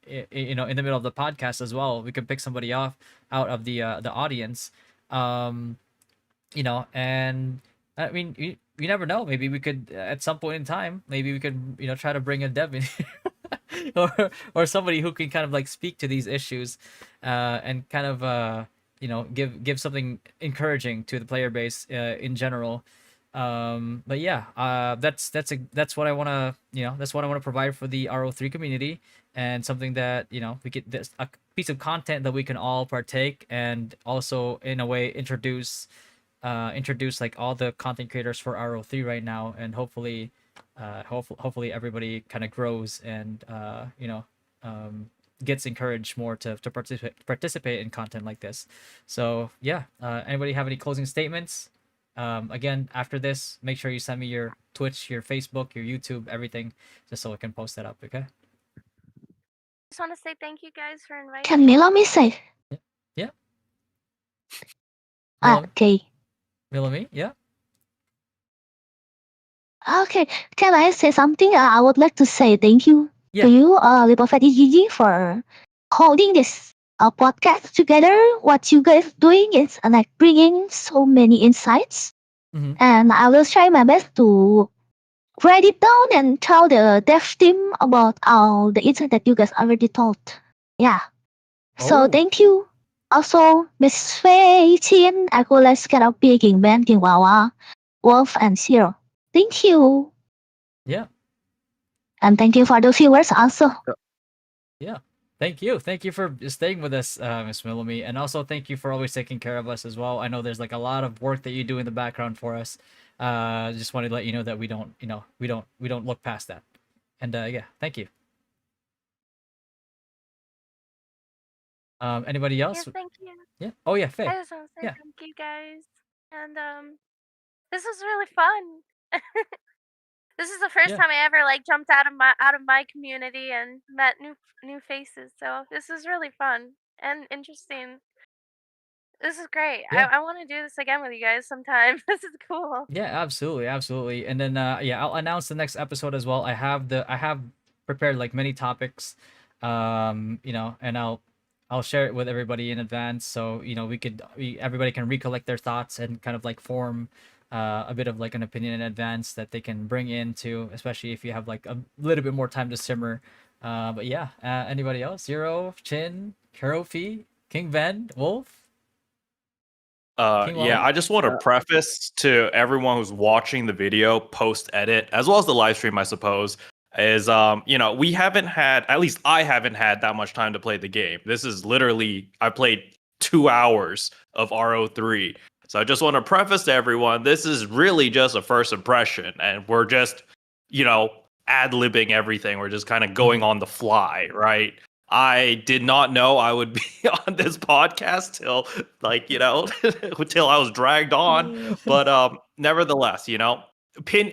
In the middle of the podcast as well. We could pick somebody off out of the audience. um and I mean, you never know, maybe we could at some point in time, maybe we could try to bring a dev in or somebody who can kind of like speak to these issues and kind of give something encouraging to the player base in general. But yeah, that's what I want to that's what I want to provide for the RO3 community, and something that we get this a piece of content that we can all partake, and also in a way introduce like all the content creators for RO3 right now, and hopefully everybody kind of grows and gets encouraged more to participate in content like this. So yeah, anybody have any closing statements? Again, after this, make sure you send me your Twitch, your Facebook, your YouTube, everything, just so I can post that up. Okay. Just want to say thank you guys for inviting Can me. Milami say? Yeah. Okay. Milami, yeah. Okay. Can I say something? I would like to say thank you Yeah. to you, Lipofetti Gigi, for holding this podcast together. What you guys doing is like bringing so many insights, and I will try my best to write it down and tell the dev team about all the insight that you guys already told. Yeah. So thank you. Also, Miss Fei, Chin, Akulas, Karaoke, King Ben, King Wawa, Wolf, and Zero. Thank you. Yeah. And thank you for the viewers also. Yeah. Thank you. Thank you for staying with us, Miss Milami, and also thank you for always taking care of us as well. I know there's like a lot of work that you do in the background for us. Just wanted to let you know that we don't look past that. And yeah, thank you. Anybody else? Yes, thank you. Yeah. Oh yeah, Faye. I just want to say Yeah. thank you guys, and this was really fun. This is the first Yeah. time I ever like jumped out of my community and met new faces. So this is really fun and interesting. This is great. Yeah. I want to do this again with you guys sometime. This is cool. Yeah, absolutely. And then yeah, I'll announce the next episode as well. I have prepared like many topics, and I'll share it with everybody in advance, so everybody can recollect their thoughts and kind of like form a bit of like an opinion in advance that they can bring into, especially if you have like a little bit more time to simmer. But yeah, anybody else? Zero, Chin, Karofi, King Ben, Wolf. Yeah, I just want to preface to everyone who's watching the video post edit, as well as the live stream, I suppose, is we haven't had, at least I haven't had that much time to play the game. This is literally, I played 2 hours of RO3. So I just want to preface to everyone, this is really just a first impression, and we're just, ad-libbing everything. We're just kind of going on the fly, right? I did not know I would be on this podcast till until I was dragged on. But nevertheless,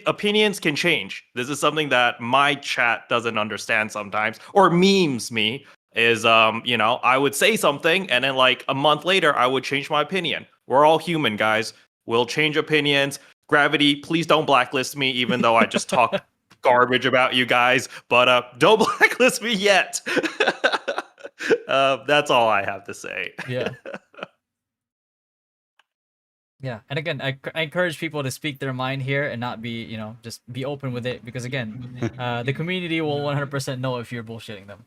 opinions can change. This is something that my chat doesn't understand sometimes, or memes me, is I would say something and then like a month later I would change my opinion. We're all human, guys. We'll change opinions. Gravity, please don't blacklist me, even though I just talked garbage about you guys, but don't blacklist me yet. That's all I have to say. Yeah. Yeah, and again, I encourage people to speak their mind here and not be, just be open with it, because again, the community will 100% know if you're bullshitting them.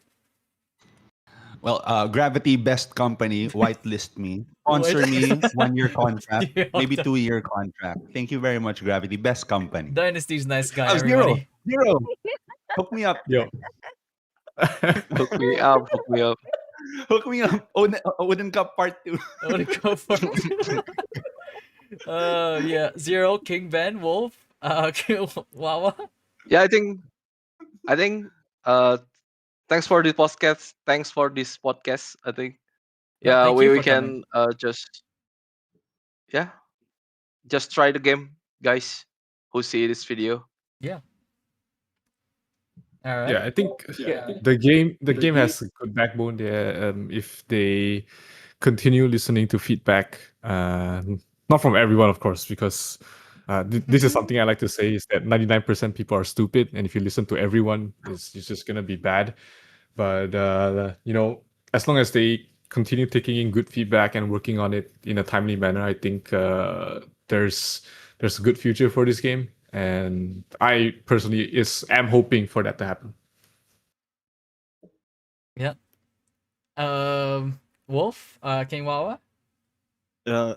Well, Gravity Best Company, whitelist me. Sponsor me, 1-year contract, maybe 2-year contract. Thank you very much, Gravity Best Company. Dynasty's nice guy, Oh, everybody. Zero. Hook me up. Yo. Hook me up. Hook me up. Hook me up. Wooden Cup Part 2. Wooden Cup Part 2. Yeah, Zero, King Ben, Wolf, Wawa. Yeah, I think thanks for the podcast. Thanks for this podcast. I think Yeah, thank we you we for coming. can just try the game, guys. Who see this video? Yeah. All Yeah, right. I think the game has a good backbone there. If they continue listening to feedback, not from everyone, of course, because this is something I like to say is that 99% people are stupid, and if you listen to everyone, it's just gonna be bad. But as long as they continue taking in good feedback and working on it in a timely manner, I think there's a good future for this game, and I personally am hoping for that to happen. Yeah. Wolf, King Wawa. Yeah.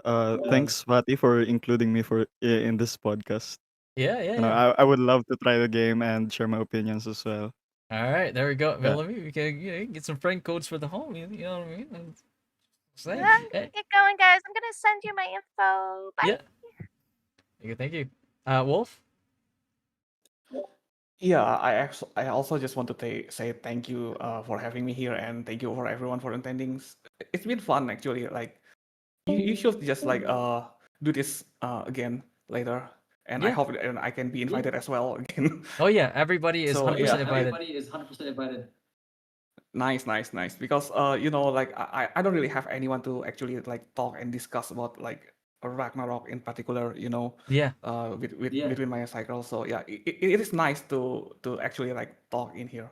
Thanks, Vati, for including me in this podcast. Yeah, yeah, You know, yeah. I would love to try the game and share my opinions as well. All right, there we go. Yeah. Bellamy, we can get some friend codes for the home. You know what I mean? Yeah, Say, I'm gonna hey, get going, guys. I'm gonna send you my info. Bye. yeah. Thank you. Wolf. Yeah, I also just want to say thank you for having me here, and thank you for everyone for attending. It's been fun actually. Like you should just like do this again later, and I Yeah. hope and I can be invited as well again. Oh yeah, everybody is So 100% yeah, invited. nice. Because like I don't really have anyone to actually like talk and discuss about like Ragnarok in particular. Yeah. Between my cycles. So yeah, it is nice to actually like talk in here.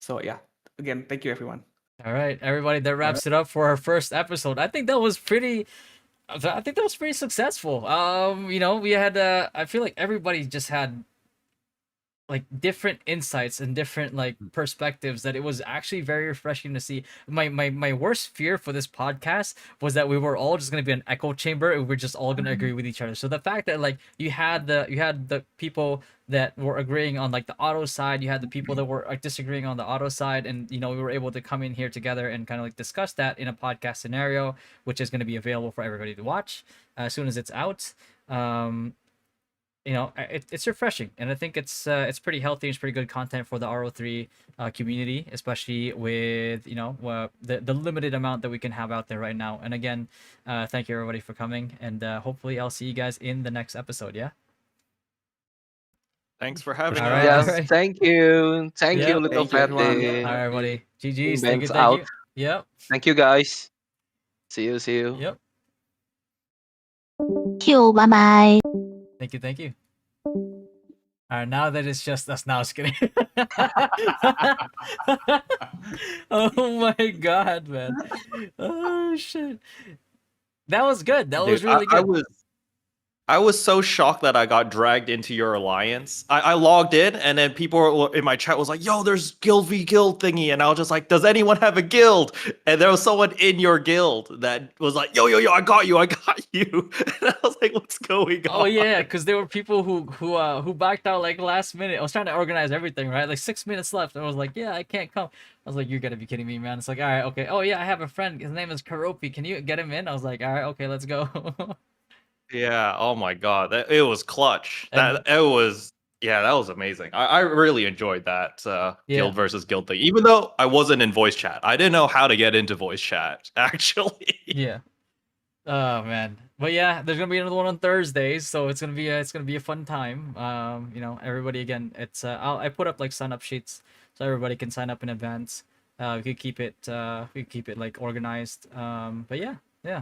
So yeah, again, thank you everyone. All right, everybody. That wraps it up for our first episode. I think that was pretty. I think that was pretty successful. We had. I feel like everybody just had like different insights and different like perspectives that it was actually very refreshing to see. My worst fear for this podcast was that we were all just gonna be an echo chamber and we're just all gonna agree with each other. So the fact that like you had the people that were agreeing on like the auto side, you had the people that were like disagreeing on the auto side, and we were able to come in here together and kind of like discuss that in a podcast scenario, which is going to be available for everybody to watch as soon as it's out. It's refreshing, and I think it's pretty healthy. It's pretty good content for the RO3 community, especially with the limited amount that we can have out there right now. And again, thank you everybody for coming, and hopefully I'll see you guys in the next episode. Yeah. Thanks for having All us. right, Yes, all right. thank you. Thank you, Yep. little Thank you, everyone. fatty. All right, everybody. GG's. Thank you. Banks Thank out. you. Yep. Thank you, guys. See you. Yep. Thank you. Bye bye. Thank you. All right, now that it's just us, now it's kidding. Oh my god, man! Oh shit, that was good. That was Dude, really good. I was so shocked that I got dragged into your alliance. I logged in, and then people in my chat was like, "Yo, there's guild v guild thingy," and I was just like, "Does anyone have a guild?" And there was someone in your guild that was like, "Yo, I got you, I got you," and I was like, "What's going on?" Oh yeah, because there were people who backed out like last minute. I was trying to organize everything, right? Like 6 minutes left, and I was like, "Yeah, I can't come." I was like, "You're gonna be kidding me, man!" It's like, "All right, okay." Oh yeah, I have a friend. His name is Karopi. Can you get him in? I was like, "All right, okay, let's go." Yeah. Oh my god, it was clutch. And- That was amazing. I really enjoyed that Yeah. guild versus guild thing. Even though I wasn't in voice chat, I didn't know how to get into voice chat. Actually. Yeah. Oh man, but yeah, there's gonna be another one on Thursdays, so it's gonna be a fun time. Everybody again, it's I put up like sign up sheets so everybody can sign up in advance. We could keep it like organized. But yeah,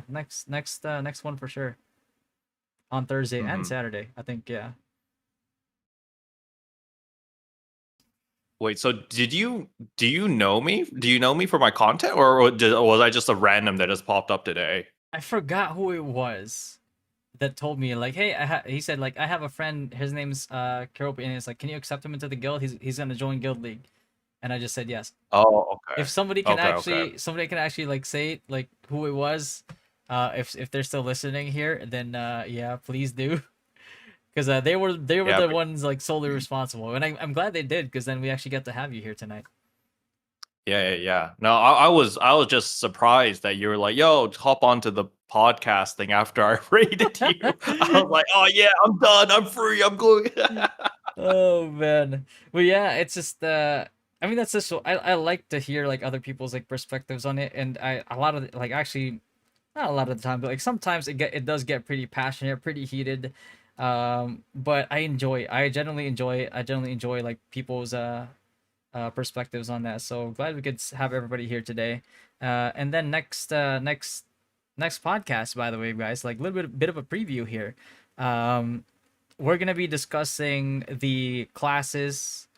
next one for sure. On Thursday and Mhm. Saturday, I think. Yeah. Wait, so do you know me? Do you know me for my content, or was I just a random that just popped up today? I forgot who it was that told me like, hey, he said like I have a friend. His name's Karopi, and it's like, can you accept him into the guild? He's gonna join Guild League, and I just said yes. Oh, okay. If somebody can Okay. somebody can actually like say like who it was, if they're still listening here, then yeah, please do. Because they were Yeah, the but- ones like solely responsible, and I'm glad they did, because then we actually got to have you here tonight. Yeah. No, I was just surprised that you were like, "Yo, hop onto the podcast thing after I rated you." I was like, "Oh yeah, I'm done. I'm free. I'm going." Oh man, but yeah, it's just I mean, that's just so I like to hear like other people's like perspectives on it, and a lot of like actually not a lot of the time, but like sometimes it does get pretty passionate, pretty heated. But I generally enjoy like people's perspectives on that. So glad we could have everybody here today. And then next podcast, by the way, guys, like a little bit of a preview here. Um, we're gonna be discussing the classes,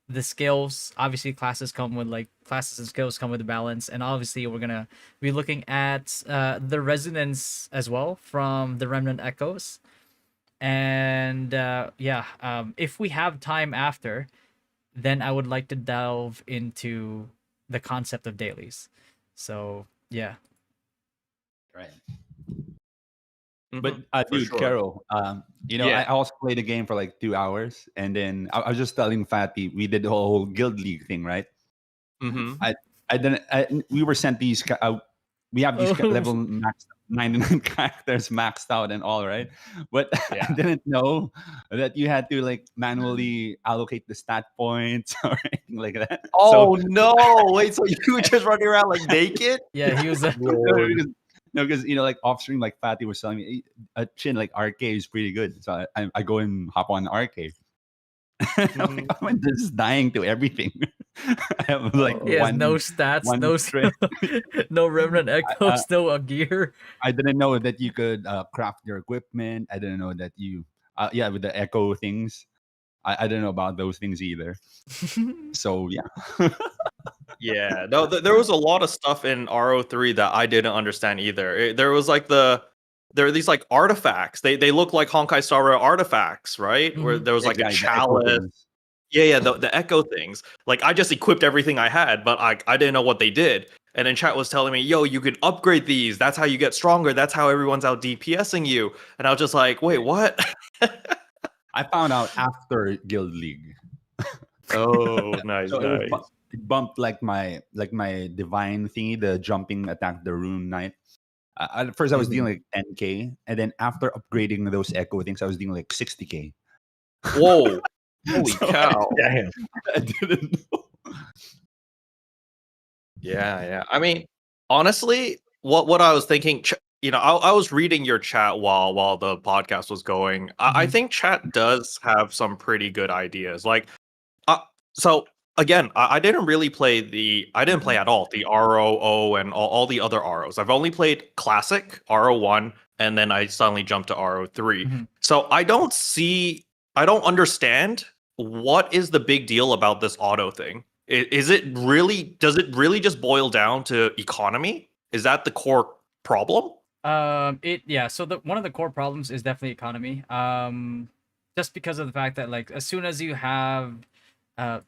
the skills. Obviously, classes and skills come with a balance, and obviously we're gonna be looking at the resonance as well from the Remnant Echoes. And if we have time after, then I would like to delve into the concept of dailies. So yeah. Right. Mhm, But for dude, sure. Carol, Yeah. I also played the game for like 2 hours, and then I was just telling Fatty we did the whole guild league thing, right? Hmm. I didn't. We were sent these. We have these level max 99 characters maxed out and all, right? But Yeah. I didn't know that you had to like manually allocate the stat points or anything like that. Oh no! Wait, so you were just running around like naked? Yeah, he was. Lord. No, because like off stream, like Fatty was telling me, Chin like RK is pretty good, so I go and hop on RK. Mhm. I'm just dying to everything. I have like He has no one stats, one trick. no Remnant Echoes, no gear. I didn't know that you could craft your equipment. I didn't know that you, with the echo things. I didn't know about those things either. So yeah, Yeah, no, there was a lot of stuff in RO3 that I didn't understand either. There was like there are these like artifacts. They look like Honkai Star Rail artifacts, right? Where Mhm. there was like a exactly, the echo chalice. things. Yeah, the echo things. Like I just equipped everything I had, but I didn't know what they did. And then chat was telling me, "Yo, you can upgrade these. That's how you get stronger. That's how everyone's out DPSing you." And I was just like, "Wait, what?" I found out after Guild League. Oh, nice, So nice. it bumped like my divine thingy, the jumping attack, the rune knight. At first, I was doing like 10K, and then after upgrading those echo things, I was doing like 60K. Whoa. Holy So cow. I didn't know. Yeah, yeah. I mean, honestly, what I was thinking, I was reading your chat while the podcast was going. I Mhm. think chat does have some pretty good ideas. Like, uh, so again, I didn't really play I didn't play at all the ROO and all the other ROs. I've only played classic RO1, and then I suddenly jumped to RO3. Mhm. So I don't understand what is the big deal about this auto thing. Is it really? Does it really just boil down to economy? Is that the core problem? So the one of the core problems is definitely economy. Just because of the fact that like as soon as you have,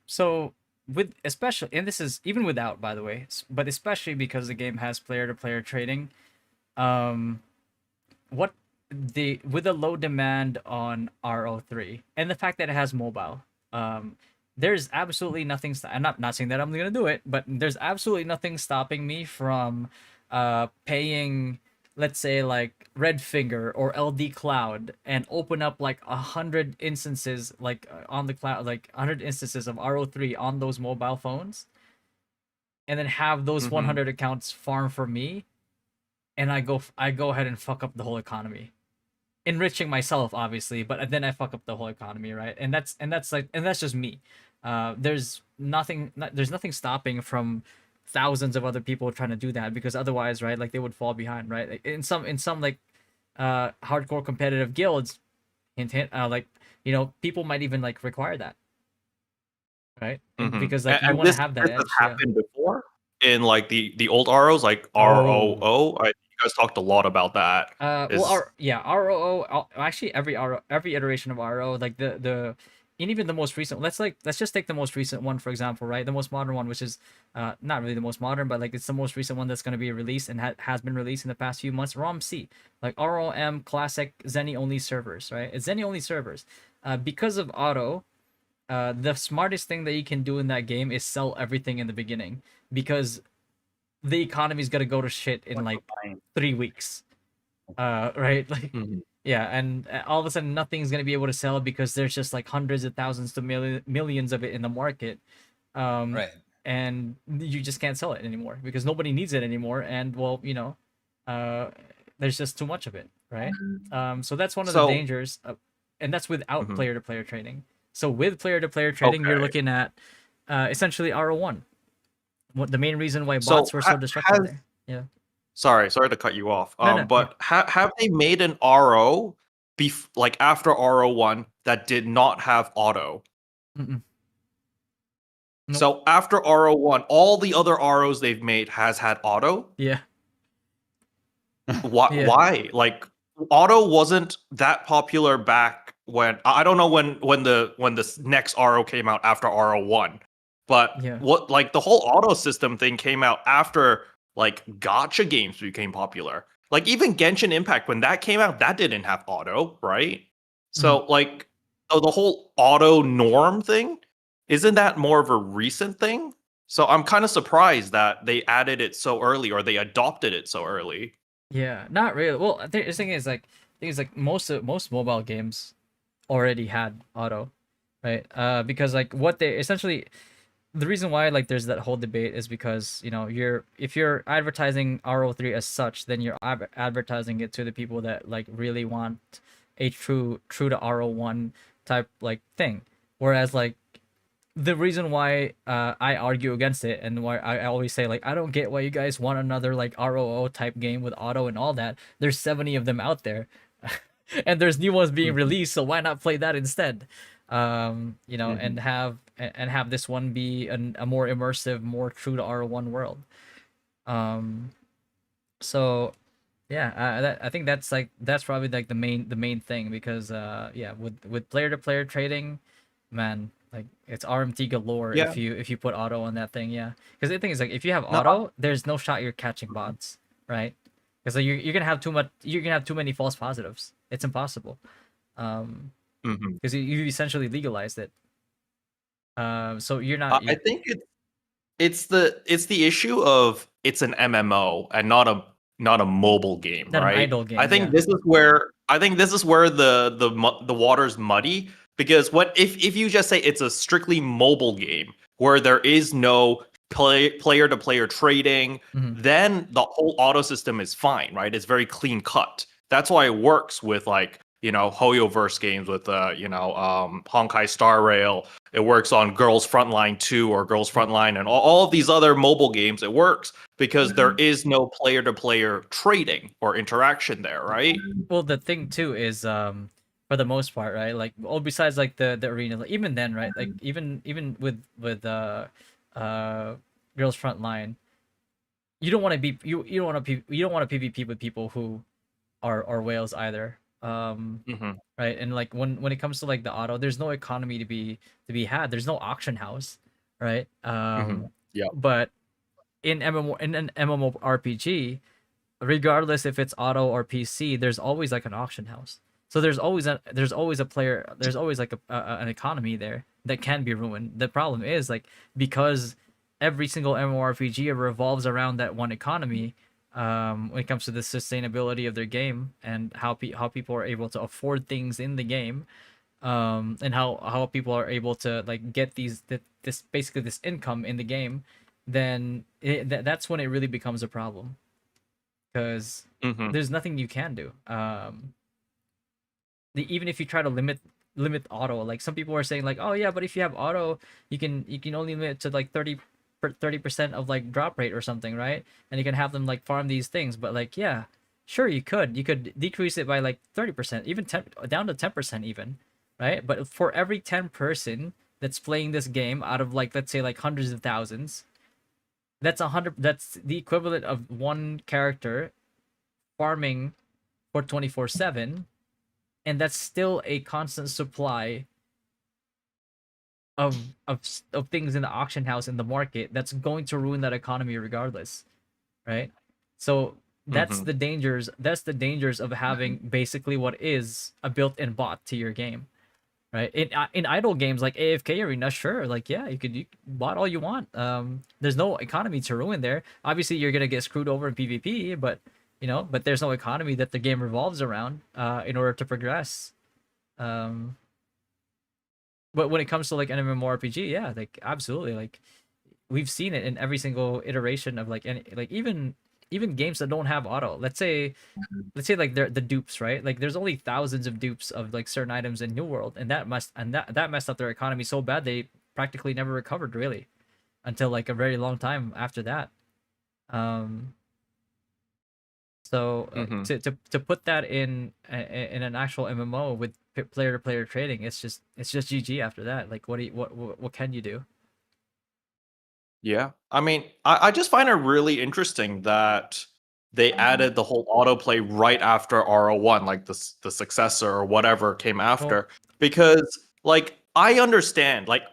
so with especially, and this is even without, by the way, but especially because the game has player to player trading, um, what the with a low demand on RO3 and the fact that it has mobile, there's absolutely nothing. I'm not saying that I'm gonna do it, but there's absolutely nothing stopping me from paying, let's say like Red Finger or LD Cloud and open up like 100 instances like on the cloud, like 100 instances of RO3 on those mobile phones, and then have those Mhm. 100 accounts farm for me, and I go ahead and fuck up the whole economy, enriching myself obviously, but then I fuck up the whole economy, right? And that's just me. There's nothing stopping from thousands of other people trying to do that, because otherwise, right, like they would fall behind, right? Like in some like hardcore competitive guilds, hint hint, like people might even like require that, right? And Mhm. because like you And want to this have that this has edge, yeah. happened before in like the old ROs, like Oh. ROO. You guys talked a lot about that. Well, Is ROO. Actually, every iteration of RO, like and even the most recent. Let's just take the most recent one for example, right? The most modern one, which is not really the most modern, but like it's the most recent one that's going to be released and has been released in the past few months. ROM-C, like ROM classic Zenny only servers, right? It's Zenny only servers. Because of auto, the smartest thing that you can do in that game is sell everything in the beginning, because the economy's gonna go to shit in like 3 weeks, right, like Mhm. yeah, and all of a sudden nothing's gonna be able to sell because there's just like hundreds of thousands to millions of it in the market. Right. And you just can't sell it anymore because nobody needs it anymore. And well, there's just too much of it, right? So that's one of the So dangers, and that's without Mhm. player-to-player trading. So with player-to-player trading, you're Okay. looking at essentially RO1. What the main reason why So bots were so destructive has there? Yeah. sorry to cut you off. No, no, yeah. But have they made an RO like after RO1 that did not have auto? Mm-mm. Nope. So after RO1, all the other ROs they've made has had auto. Yeah. Why? Yeah. Why? Like auto wasn't that popular back when I don't know when the next RO came out after RO1, but Yeah. what like the whole auto system thing came out after like gotcha games became popular. Like even Genshin Impact when that came out, that didn't have auto, right? So like the whole auto norm thing, isn't that more of a recent thing? So I'm kind of surprised that they added it so early or they adopted it so early. Yeah, not really. Well, the thing is like most mobile games already had auto, right? Because like what they essentially the reason why like there's that whole debate is because if you're advertising RO3 as such, then you're advertising it to the people that like really want a true to RO1 type like thing, whereas like the reason why I argue against it and why I always say like I don't get why you guys want another like ROO type game with auto and all that. There's 70 of them out there, and there's new ones being released, so why not play that instead? And have this one be a more immersive, more true to R1 world. So yeah, I think that's probably like the main thing because with player to player trading, man, like it's RMT galore Yeah. if you put auto on that thing, yeah. Because the thing is like if you have No, auto, there's no shot you're catching bots, right? Because like, you're gonna have too many false positives. It's impossible. mhm. Because you essentially legalized it. So you're not I think it's the issue of it's an MMO and not a mobile game, not an right? idle game, I think yeah. this is where the waters muddy because what if you just say it's a strictly mobile game where there is no player to player trading, then the whole auto system is fine, right? It's very clean cut. That's why it works with like Hoyoverse games with Honkai Star Rail. It works on Girls Frontline 2 or Girls Frontline and all of these other mobile games. It works because there is no player to player trading or interaction there, right? Well, the thing too is for the most part, right? Like besides like the arena, like, even then, right? Like even with Girls Frontline, you don't want to be you don't want to you don't want to PvP with people who are whales either. Right? And like when it comes to like the auto, there's no economy to be had. There's no auction house, right? Yeah. But in an MMORPG, regardless if it's auto or PC, there's always like an auction house. So there's always a player, there's always like an economy there that can be ruined. The problem is like because every single MMORPG revolves around that one economy. When it comes to the sustainability of their game and how people are able to afford things in the game, and how people are able to like get this basically this income in the game, then that's when it really becomes a problem because there's nothing you can do. Even if you try to limit auto, like some people are saying like, oh yeah, but if you have auto, you can only limit to like 30% of like drop rate or something, right? And you can have them like farm these things, but like yeah, sure you could decrease it by like 30%, even 10 down to 10% even, right? But for every 10 person that's playing this game out of like let's say like hundreds of thousands, that's the equivalent of one character farming for 24/7, and that's still a constant supply of of things in the auction house in the market that's going to ruin that economy regardless, right? So that's the dangers of having basically what is a built-in bot to your game, right? In idle games like AFK Arena, sure, like yeah, you bot all you want. There's no economy to ruin there. Obviously, you're gonna get screwed over in PvP, but there's no economy that the game revolves around in order to progress. Um, but when it comes to like an MMORPG, yeah, like absolutely, like we've seen it in every single iteration of like any like even games that don't have auto. Let's say like they're the dupes, right? Like there's only thousands of dupes of like certain items in New World, and that messed up their economy so bad they practically never recovered really until like a very long time after that. Um, so Mhm. to put that in an actual MMO with player to player trading, it's just GG after that. Like what can you do? Yeah. I mean, I just find it really interesting that they added the whole autoplay right after RO1, like the successor or whatever came after. Because, like, I understand, like,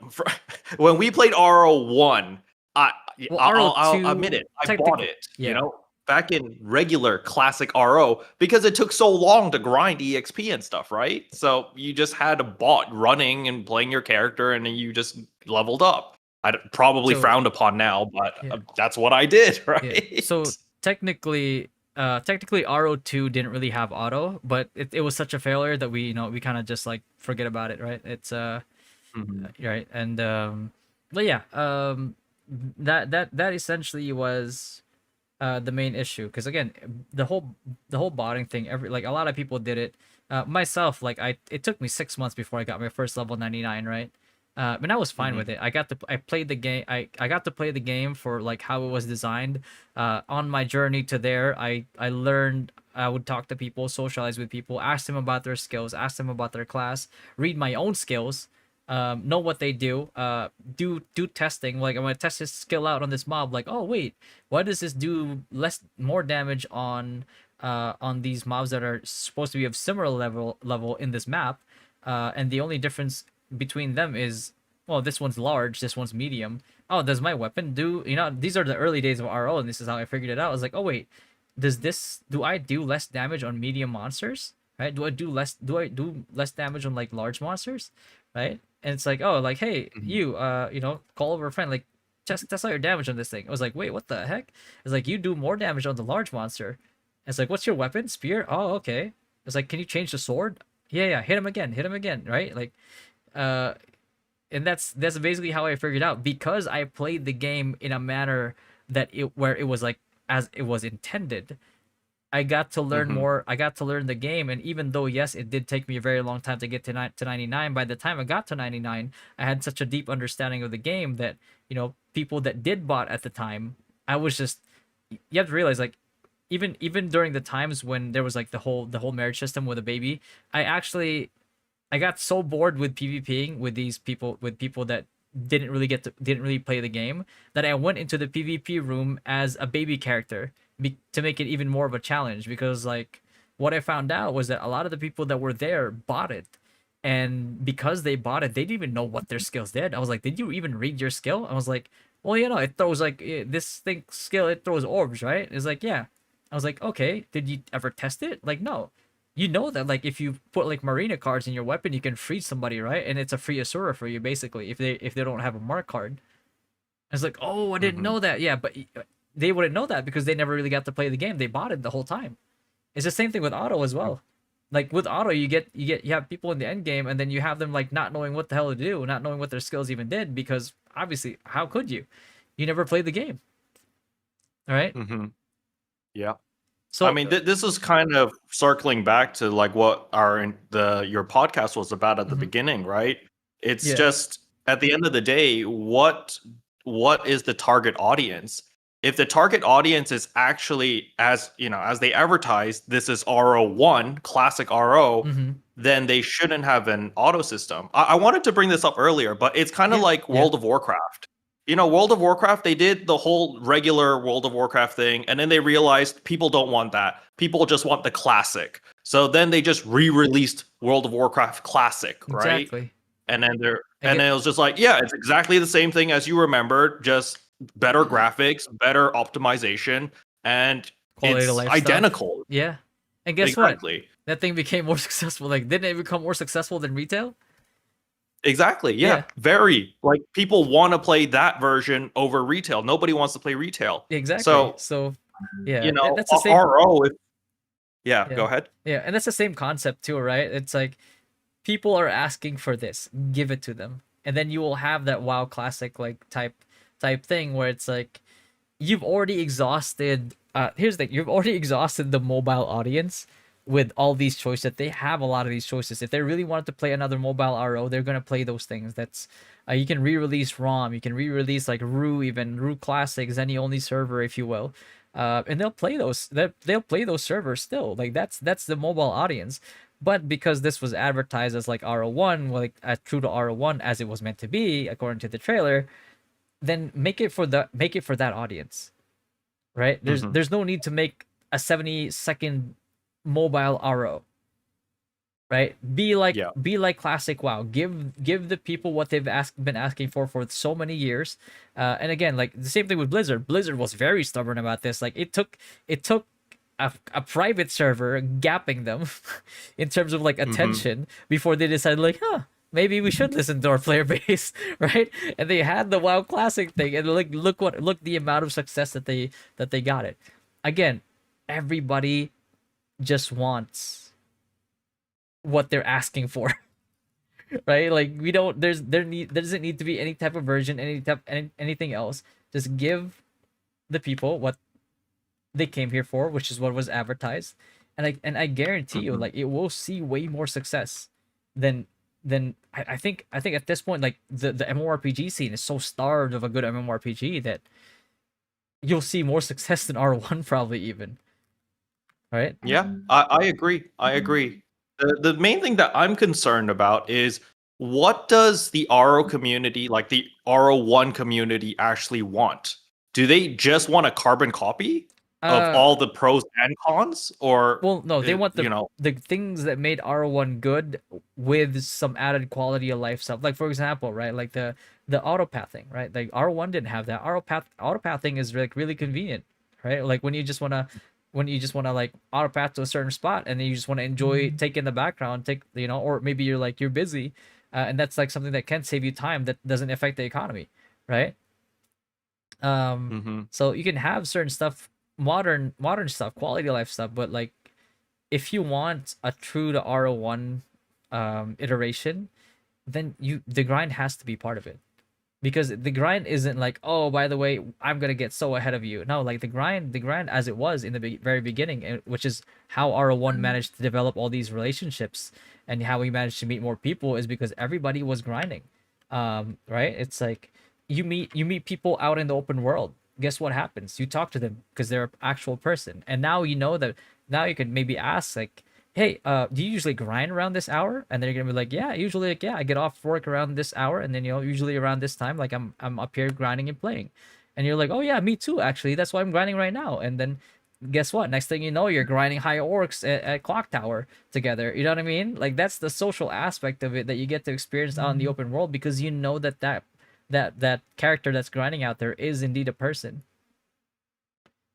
when we played RO1, Well, I'll admit RO2 it, I bought it, yeah. back in regular classic RO because it took so long to grind EXP and stuff, right? So you just had a bot running and playing your character and then you just leveled up. Probably So- frowned upon now, but Yeah. that's what I did, right? Yeah. So technically RO2 didn't really have auto, but it was such a failure that we kind of just like forget about it, right? It's Mhm. right. And but yeah, that essentially was the main issue, because again, the whole botting thing, like a lot of people did it. Myself, like it took me 6 months before I got my first level 99, right? And I was fine with it. I played the game. I got to play the game for like how it was designed. On my journey to there, I learned. I would talk to people, socialize with people, ask them about their skills, ask them about their class, read my own skills, know what they do, do testing. Like I'm gonna test his skill out on this mob. Like, oh wait, why does this do more damage on these mobs that are supposed to be of similar level in this map? And the only difference between them is, well, this one's large, this one's medium. Oh, does my weapon do? These are the early days of RO, and this is how I figured it out. I was like, oh wait, do I do less damage on medium monsters? Right? Do I do less damage on like large monsters? Right? And it's like, oh, like, hey, you, call over a friend, like, test out your damage on this thing. I was like, wait, what the heck? It's like, you do more damage on the large monster. It's like, what's your weapon? Spear? Oh, okay. It's like, can you change the sword? Yeah, hit him again, right? Like, uh, and that's basically how I figured out, because I played the game in a manner where it was like as it was intended. I got to learn more. I got to learn the game, and even though yes, it did take me a very long time to get to 99. By the time I got to 99, I had such a deep understanding of the game that people that did bot at the time, I was just, you have to realize, like, even during the times when there was like the whole marriage system with a baby, I got so bored with PvPing with people that didn't really play the game, that I went into the PvP room as a baby character to make it even more of a challenge, because like what I found out was that a lot of the people that were there bought it, and because they bought it, they didn't even know what their skills did. I was like, did you even read your skill? I was like, well, it throws like this thing skill, it throws orbs, right? It's like, yeah. I was like, okay, did you ever test it? Like, no. You know that like if you put like marina cards in your weapon, you can freeze somebody, right? And it's a free Asura for you basically if they don't have a mark card. It's like, oh, I didn't know that. Yeah, but they wouldn't know that because they never really got to play the game. They bought it the whole time. It's the same thing with auto as well. Like with auto, you have people in the end game, and then you have them like not knowing what the hell to do, not knowing what their skills even did, because obviously, how could you? You never played the game. All right? Yeah. So I mean, this is kind of circling back to like what your podcast was about at the beginning, right? It's Yeah. just at the end of the day, what is the target audience? If the target audience is actually, as they advertise, this is RO1, classic RO, then they shouldn't have an auto system. I wanted to bring this up earlier, but it's kind of like World of Warcraft. World of Warcraft, they did the whole regular World of Warcraft thing, and then they realized people don't want that. People just want the classic. So then they just re-released World of Warcraft Classic, right? Exactly. And then it was just like, yeah, it's exactly the same thing as you remembered, just better graphics, better optimization, and Quality it's of life stuff. identical. Yeah. And guess Exactly. what? That thing became more successful. Like, didn't it become more successful than retail? Exactly. Yeah. Very. Like, people want to play that version over retail. Nobody wants to play retail. Exactly. So yeah, that's the same. RO. Go ahead. Yeah, and that's the same concept too, right? It's like people are asking for this, give it to them. And then you will have that WoW classic like type thing where it's like you've already exhausted here's the thing, you've already exhausted the mobile audience with all these choices. They have a lot of these choices. If they really wanted to play another mobile RO, they're gonna play those things. That's you can re-release ROM, you can re-release like Ru, even Ru Classic, any only server, if you will. And they'll play those. They'll play those servers still. Like that's the mobile audience. But because this was advertised as like RO1, like true to RO1 as it was meant to be, according to the trailer, then make it for that audience, right? There's no need to make a 70-second mobile RO, right? Be like classic WoW. Give the people what they've been asking for so many years. And again, like the same thing with Blizzard. Blizzard was very stubborn about this. Like it took a private server gapping them in terms of like attention before they decided like, maybe we should listen to our player base, right? And they had the WoW Classic thing, and like look the amount of success that they got it. Again, everybody just wants what they're asking for. Right? Like we don't there doesn't need to be any type of version, anything else. Just give the people what they came here for, which is what was advertised. And I guarantee you, like it will see way more success than I think at this point, like the MMORPG scene is so starved of a good MMORPG that you'll see more success than R1 probably even. Right? Yeah, I agree. I agree. The main thing that I'm concerned about is what does the RO community, like the RO1 community, actually want? Do they just want a carbon copy of all the pros and cons, or well, no, they want you know, the things that made R1 good with some added quality of life stuff. Like for example, right, like the autopathing, right? Like R1 didn't have that. Autopathing is like really convenient, right? Like when you just wanna like autopath to a certain spot and then you just want to enjoy take in the background, or maybe you're busy, and that's like something that can save you time that doesn't affect the economy, right? So you can have certain stuff, modern stuff, quality of life stuff, but like if you want a true to RO1 iteration, then the grind has to be part of it. Because the grind isn't like, oh, by the way, I'm gonna get so ahead of you. No, like the grind as it was in the very beginning, which is how RO1 managed to develop all these relationships and how we managed to meet more people, is because everybody was grinding. Right? It's like you meet people out in the open world. Guess what happens? You talk to them because they're an actual person, and now you know that. Now you can maybe ask like, hey, do you usually grind around this hour? And they're gonna be like, yeah, usually, like, yeah, I get off work around this hour, and then usually around this time, like I'm up here grinding and playing. And you're like, oh yeah, me too, actually. That's why I'm grinding right now. And then guess what? Next thing you know, you're grinding high orcs at Clock Tower together. You know what I mean? Like that's the social aspect of it that you get to experience out in the open world, because you know that character that's grinding out there is indeed a person.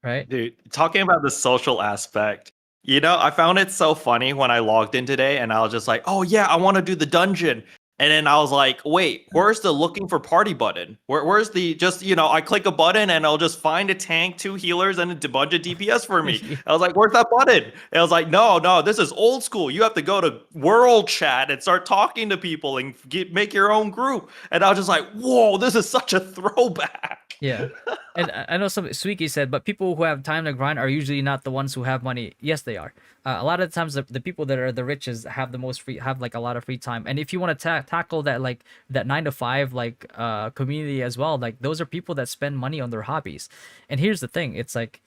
Right? Dude, talking about the social aspect, I found it so funny when I logged in today and I was just like, oh yeah, I want to do the dungeon. And then I was like, wait, where's the looking for party button? Where's the I click a button and I'll just find a tank, 2 healers, and a bunch of DPS for me. I was like, where's that button? And I was like, no, this is old school. You have to go to world chat and start talking to people and make your own group. And I was just like, whoa, this is such a throwback. Yeah. And I know some Sweeky said, but people who have time to grind are usually not the ones who have money. Yes, they are. A lot of the times, the people that are the richest have the most have like a lot of free time. And if you want to tackle that, like that 9 to 5 like community as well, like those are people that spend money on their hobbies. And here's the thing, it's like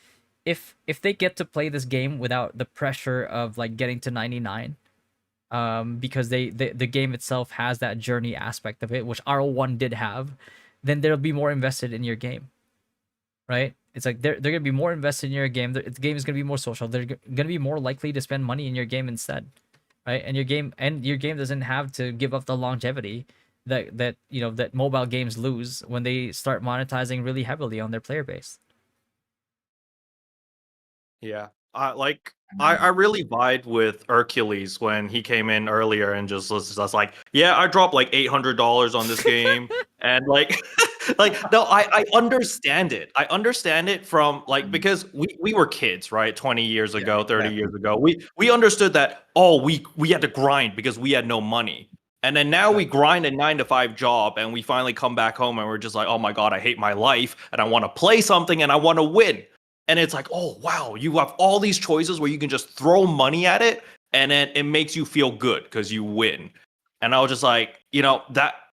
if they get to play this game without the pressure of like getting to 99, because the game itself has that journey aspect of it, which RO1 did have, then they'll be more invested in your game, right? It's like they're gonna be more invested in your game. The game is gonna be more social. They're gonna be more likely to spend money in your game instead, right? And your game doesn't have to give up the longevity that mobile games lose when they start monetizing really heavily on their player base. Yeah. I really vibed with Hercules when he came in earlier and just was like, yeah, I dropped like $800 on this game. And like Like, no, I understand it. I understand it from like because we were kids, right? 20 years Yeah, ago, 30 years exactly. ago. We understood that we had to grind because we had no money. And then now we grind a 9 to 5 job and we finally come back home and we're just like, oh my God, I hate my life and I want to play something and I want to win. And it's like, oh wow, you have all these choices where you can just throw money at it and then it makes you feel good because you win. And I was just like,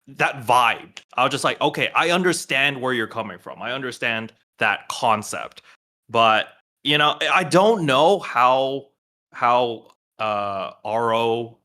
that vibe. I was just like, okay, I understand where you're coming from. I understand that concept. But I don't know how RO3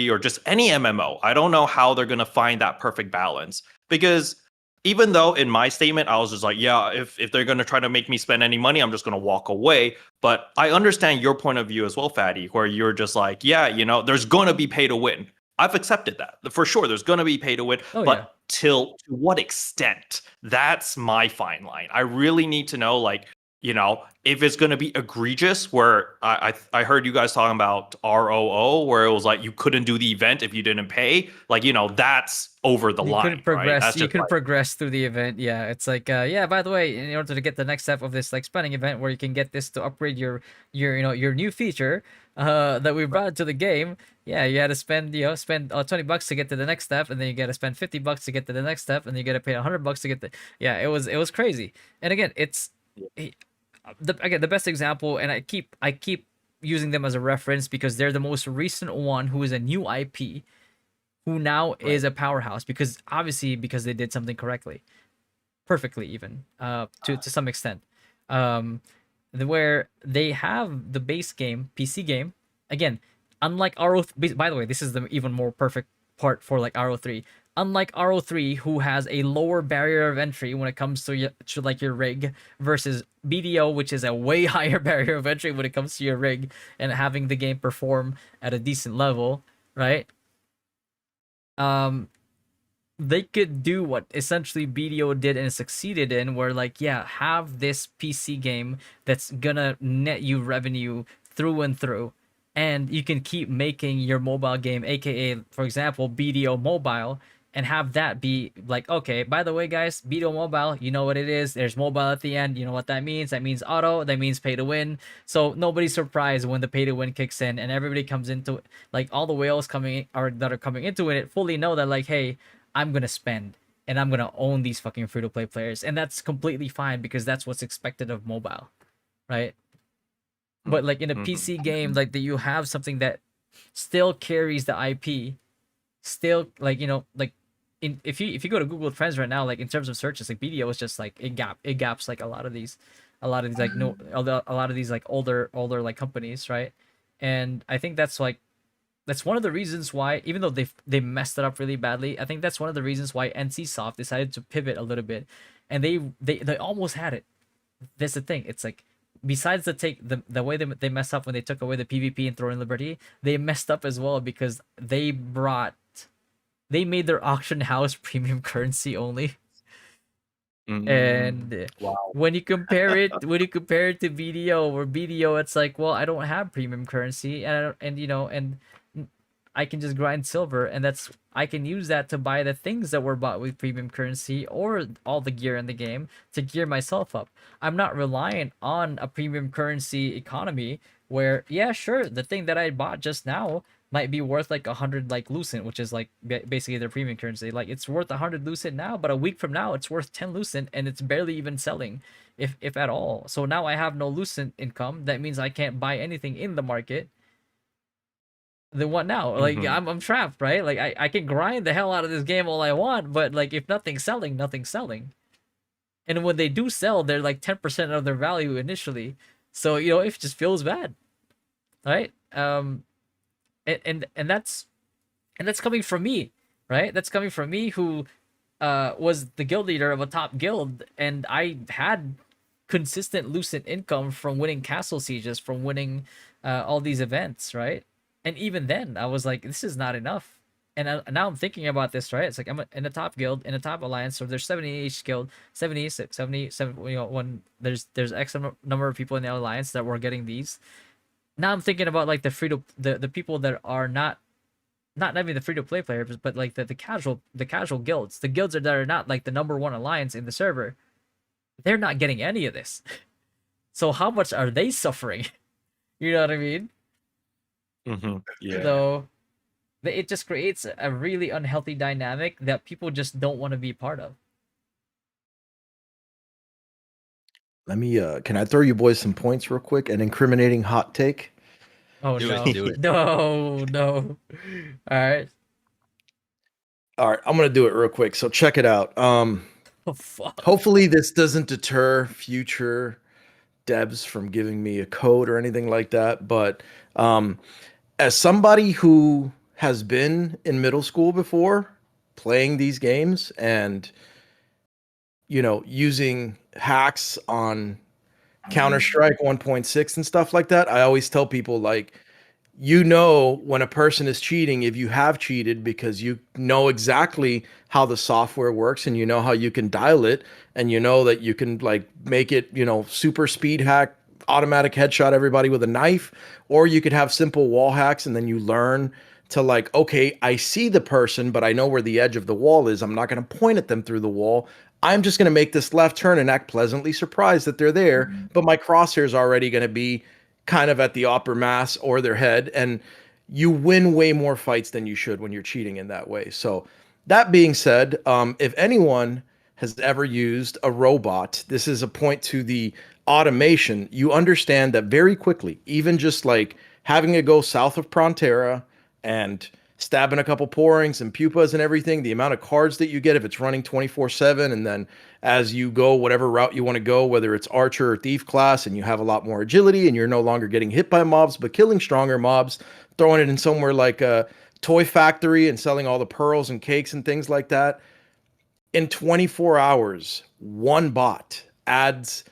or just any MMO, I don't know how they're gonna find that perfect balance. Because even though in my statement I was just like, yeah, if they're gonna try to make me spend any money, I'm just gonna walk away. But I understand your point of view as well, Fatty, where you're just like, yeah, there's gonna be pay to win. I've accepted that for sure. There's going to be pay to win, Oh, but yeah. to what extent? That's my fine line. I really need to know, like, if it's going to be egregious. Where I heard you guys talking about ROO, where it was like you couldn't do the event if you didn't pay. Like, that's over the You line, couldn't right? progress. That's You just couldn't like, progress through the event. Yeah, it's like, yeah. By the way, in order to get the next step of this like spending event, where you can get this to upgrade your new feature, that we brought to the game. Yeah, you had to spend $20 to get to the next step, and then you got to spend $50 to get to the next step, and then you got to pay $100 to get the. Yeah, it was crazy. And again, it's the best example, and I keep using them as a reference because they're the most recent one who is a new IP who now is a powerhouse because obviously because they did something perfectly even to some extent, where they have the base game PC game again, unlike by the way, this is the even more perfect part for like RO3. Unlike RO3, who has a lower barrier of entry when it comes to like your rig, versus BDO, which is a way higher barrier of entry when it comes to your rig and having the game perform at a decent level, right? um they could do what essentially BDO did and succeeded in, where like, yeah, have this PC game that's gonna net you revenue through and through, and you can keep making your mobile game, aka for example BDO Mobile, and have that be like, okay, by the way guys, BDO Mobile, you know what it is, there's mobile at the end, you know what that means, auto, that means pay to win. So nobody's surprised when the pay to win kicks in and everybody comes into it, like all the whales coming or that are coming into it fully know that like, hey, I'm gonna spend and I'm gonna own these fucking free to play players, and that's completely fine because that's what's expected of mobile, right? But like in a PC game, like that you have something that still carries the IP, still like like if you go to Google Trends right now, like in terms of searches, like BDO is just like it gaps like a lot of these like no a lot of these like older like companies, right? And I think that's one of the reasons why, even though they messed it up really badly, I think that's one of the reasons why NCSoft decided to pivot a little bit, and they almost had it. That's the thing. It's like besides the way they messed up when they took away the PvP and Throwing Liberty, they messed up as well because they made their auction house premium currency only. And wow. when you compare it to BDO, where BDO it's like, well, I don't have premium currency, and I don't, and I can just grind silver, and I can use that to buy the things that were bought with premium currency or all the gear in the game to gear myself up. I'm not reliant on a premium currency economy where, yeah, sure, the thing that I bought just now might be worth like 100 like lucent, which is like basically their premium currency. Like it's worth 100 lucent now, but a week from now it's worth 10 lucent, and it's barely even selling, if at all. So now I have no lucent income. That means I can't buy anything in the market. Then what now? Like I'm trapped, right? Like I can grind the hell out of this game all I want, but like if nothing's selling, nothing's selling. And when they do sell, they're like 10% of their value initially. So it just feels bad, right? And that's coming from me, right? That's coming from me who was the guild leader of a top guild, and I had consistent lucent income from winning castle sieges, from winning all these events, right? And even then, I was like, this is not enough. And now I'm thinking about this, right? It's like I'm in a top guild, in a top alliance. So there's 70 each guild, 70, 77. When there's X number of people in the alliance that were getting these. Now I'm thinking about like the people that are not not even the free to play players, but like the casual guilds, the guilds that are not like the number one alliance in the server, they're not getting any of this. So how much are they suffering? You know what I mean? Yeah. So it just creates a really unhealthy dynamic that people just don't want to be part of. Let me can I throw you boys some points real quick? An incriminating hot take. Oh Do no. it, do it. No, no. All right. All right, I'm gonna do it real quick. So check it out. Oh fuck. Hopefully this doesn't deter future devs from giving me a code or anything like that. But as somebody who has been in middle school before playing these games and using hacks on Counter-Strike 1.6 and stuff like that, I always tell people like when a person is cheating if you have cheated because you know exactly how the software works and you know how you can dial it and you know that you can like make it super speed hack, automatic headshot everybody with a knife, or you could have simple wall hacks and then you learn to like, okay, I see the person but I know where the edge of the wall is. I'm not going to point at them through the wall. I'm just going to make this left turn and act pleasantly surprised that they're there, but my crosshair is already going to be kind of at the upper mass or their head, and you win way more fights than you should when you're cheating in that way. So that being said, if anyone has ever used a robot, this is a point to the automation. You understand that very quickly, even just like having it go south of Prontera and stabbing a couple pourings and pupas and everything, the amount of cards that you get if it's running 24/7, and then as you go whatever route you want to go, whether it's archer or thief class, and you have a lot more agility and you're no longer getting hit by mobs but killing stronger mobs, throwing it in somewhere like a toy factory and selling all the pearls and cakes and things like that. In 24 hours, one bot adds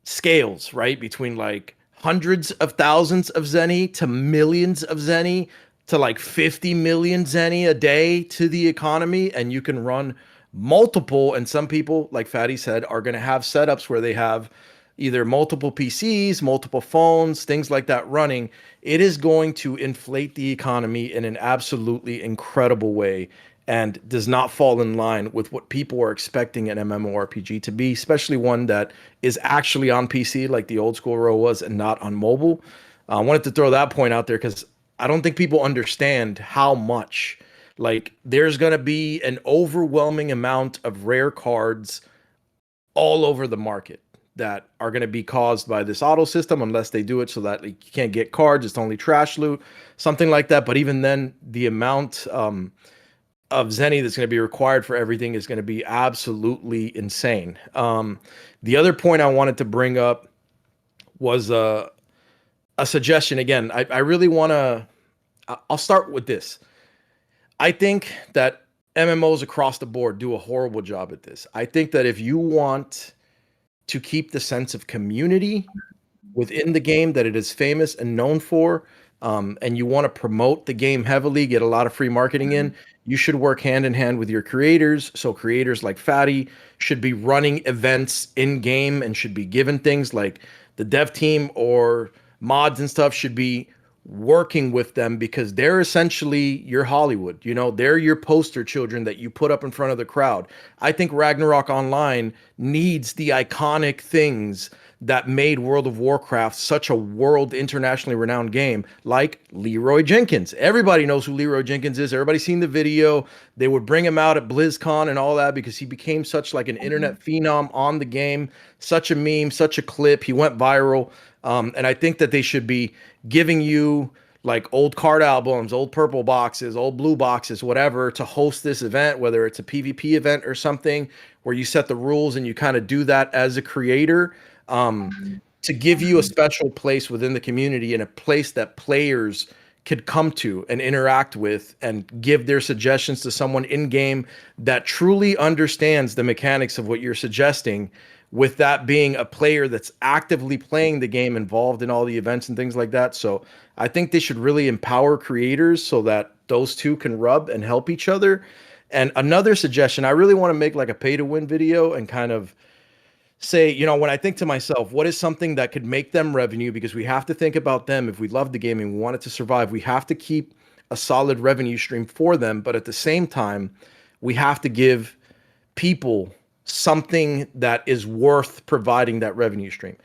scales, right? Between like hundreds of thousands of Zenny to millions of Zenny to like 50 million Zenny a day to the economy. And you can run multiple. And some people, like Fatty said, are going to have setups where they have either multiple PCs, multiple phones, things like that running. It is going to inflate the economy in an absolutely incredible way and does not fall in line with what people are expecting an MMORPG to be, especially one that is actually on PC like the old school row was and not on mobile. I wanted to throw that point out there because I don't think people understand how much, like, there's going to be an overwhelming amount of rare cards all over the market that are going to be caused by this auto system unless they do it so that like, you can't get cards, it's only trash loot, something like that. But even then, the amount of Zenny that's going to be required for everything is going to be absolutely insane. The other point I wanted to bring up was a suggestion. Again, I really want to, I'll start with this. I think that MMOs across the board do a horrible job at this. I think that if you want to keep the sense of community within the game that it is famous and known for, and you want to promote the game heavily, get a lot of free marketing in, you should work hand in hand with your creators. So creators like Fatty should be running events in game and should be given things like the dev team or mods and stuff should be working with them because they're essentially your Hollywood. They're your poster children that you put up in front of the crowd. I think Ragnarok Online needs the iconic things that made World of Warcraft such a world internationally renowned game, like Leroy Jenkins. Everybody knows who Leroy Jenkins is. Everybody's seen the video. They would bring him out at BlizzCon and all that because he became such like an internet phenom on the game, such a meme, such a clip. He went viral. And I think that they should be giving you like old card albums, old purple boxes, old blue boxes, whatever, to host this event, whether it's a PvP event or something where you set the rules and you kind of do that as a creator, to give you a special place within the community and a place that players could come to and interact with and give their suggestions to someone in game that truly understands the mechanics of what you're suggesting, with that being a player that's actively playing the game, involved in all the events and things like that. So I think they should really empower creators so that those two can rub and help each other. And another suggestion, I really want to make like a pay to win video and kind of say, when I think to myself, what is something that could make them revenue? Because we have to think about them. If we love the game and we want it to survive, we have to keep a solid revenue stream for them. But at the same time, we have to give people something that is worth providing that revenue stream.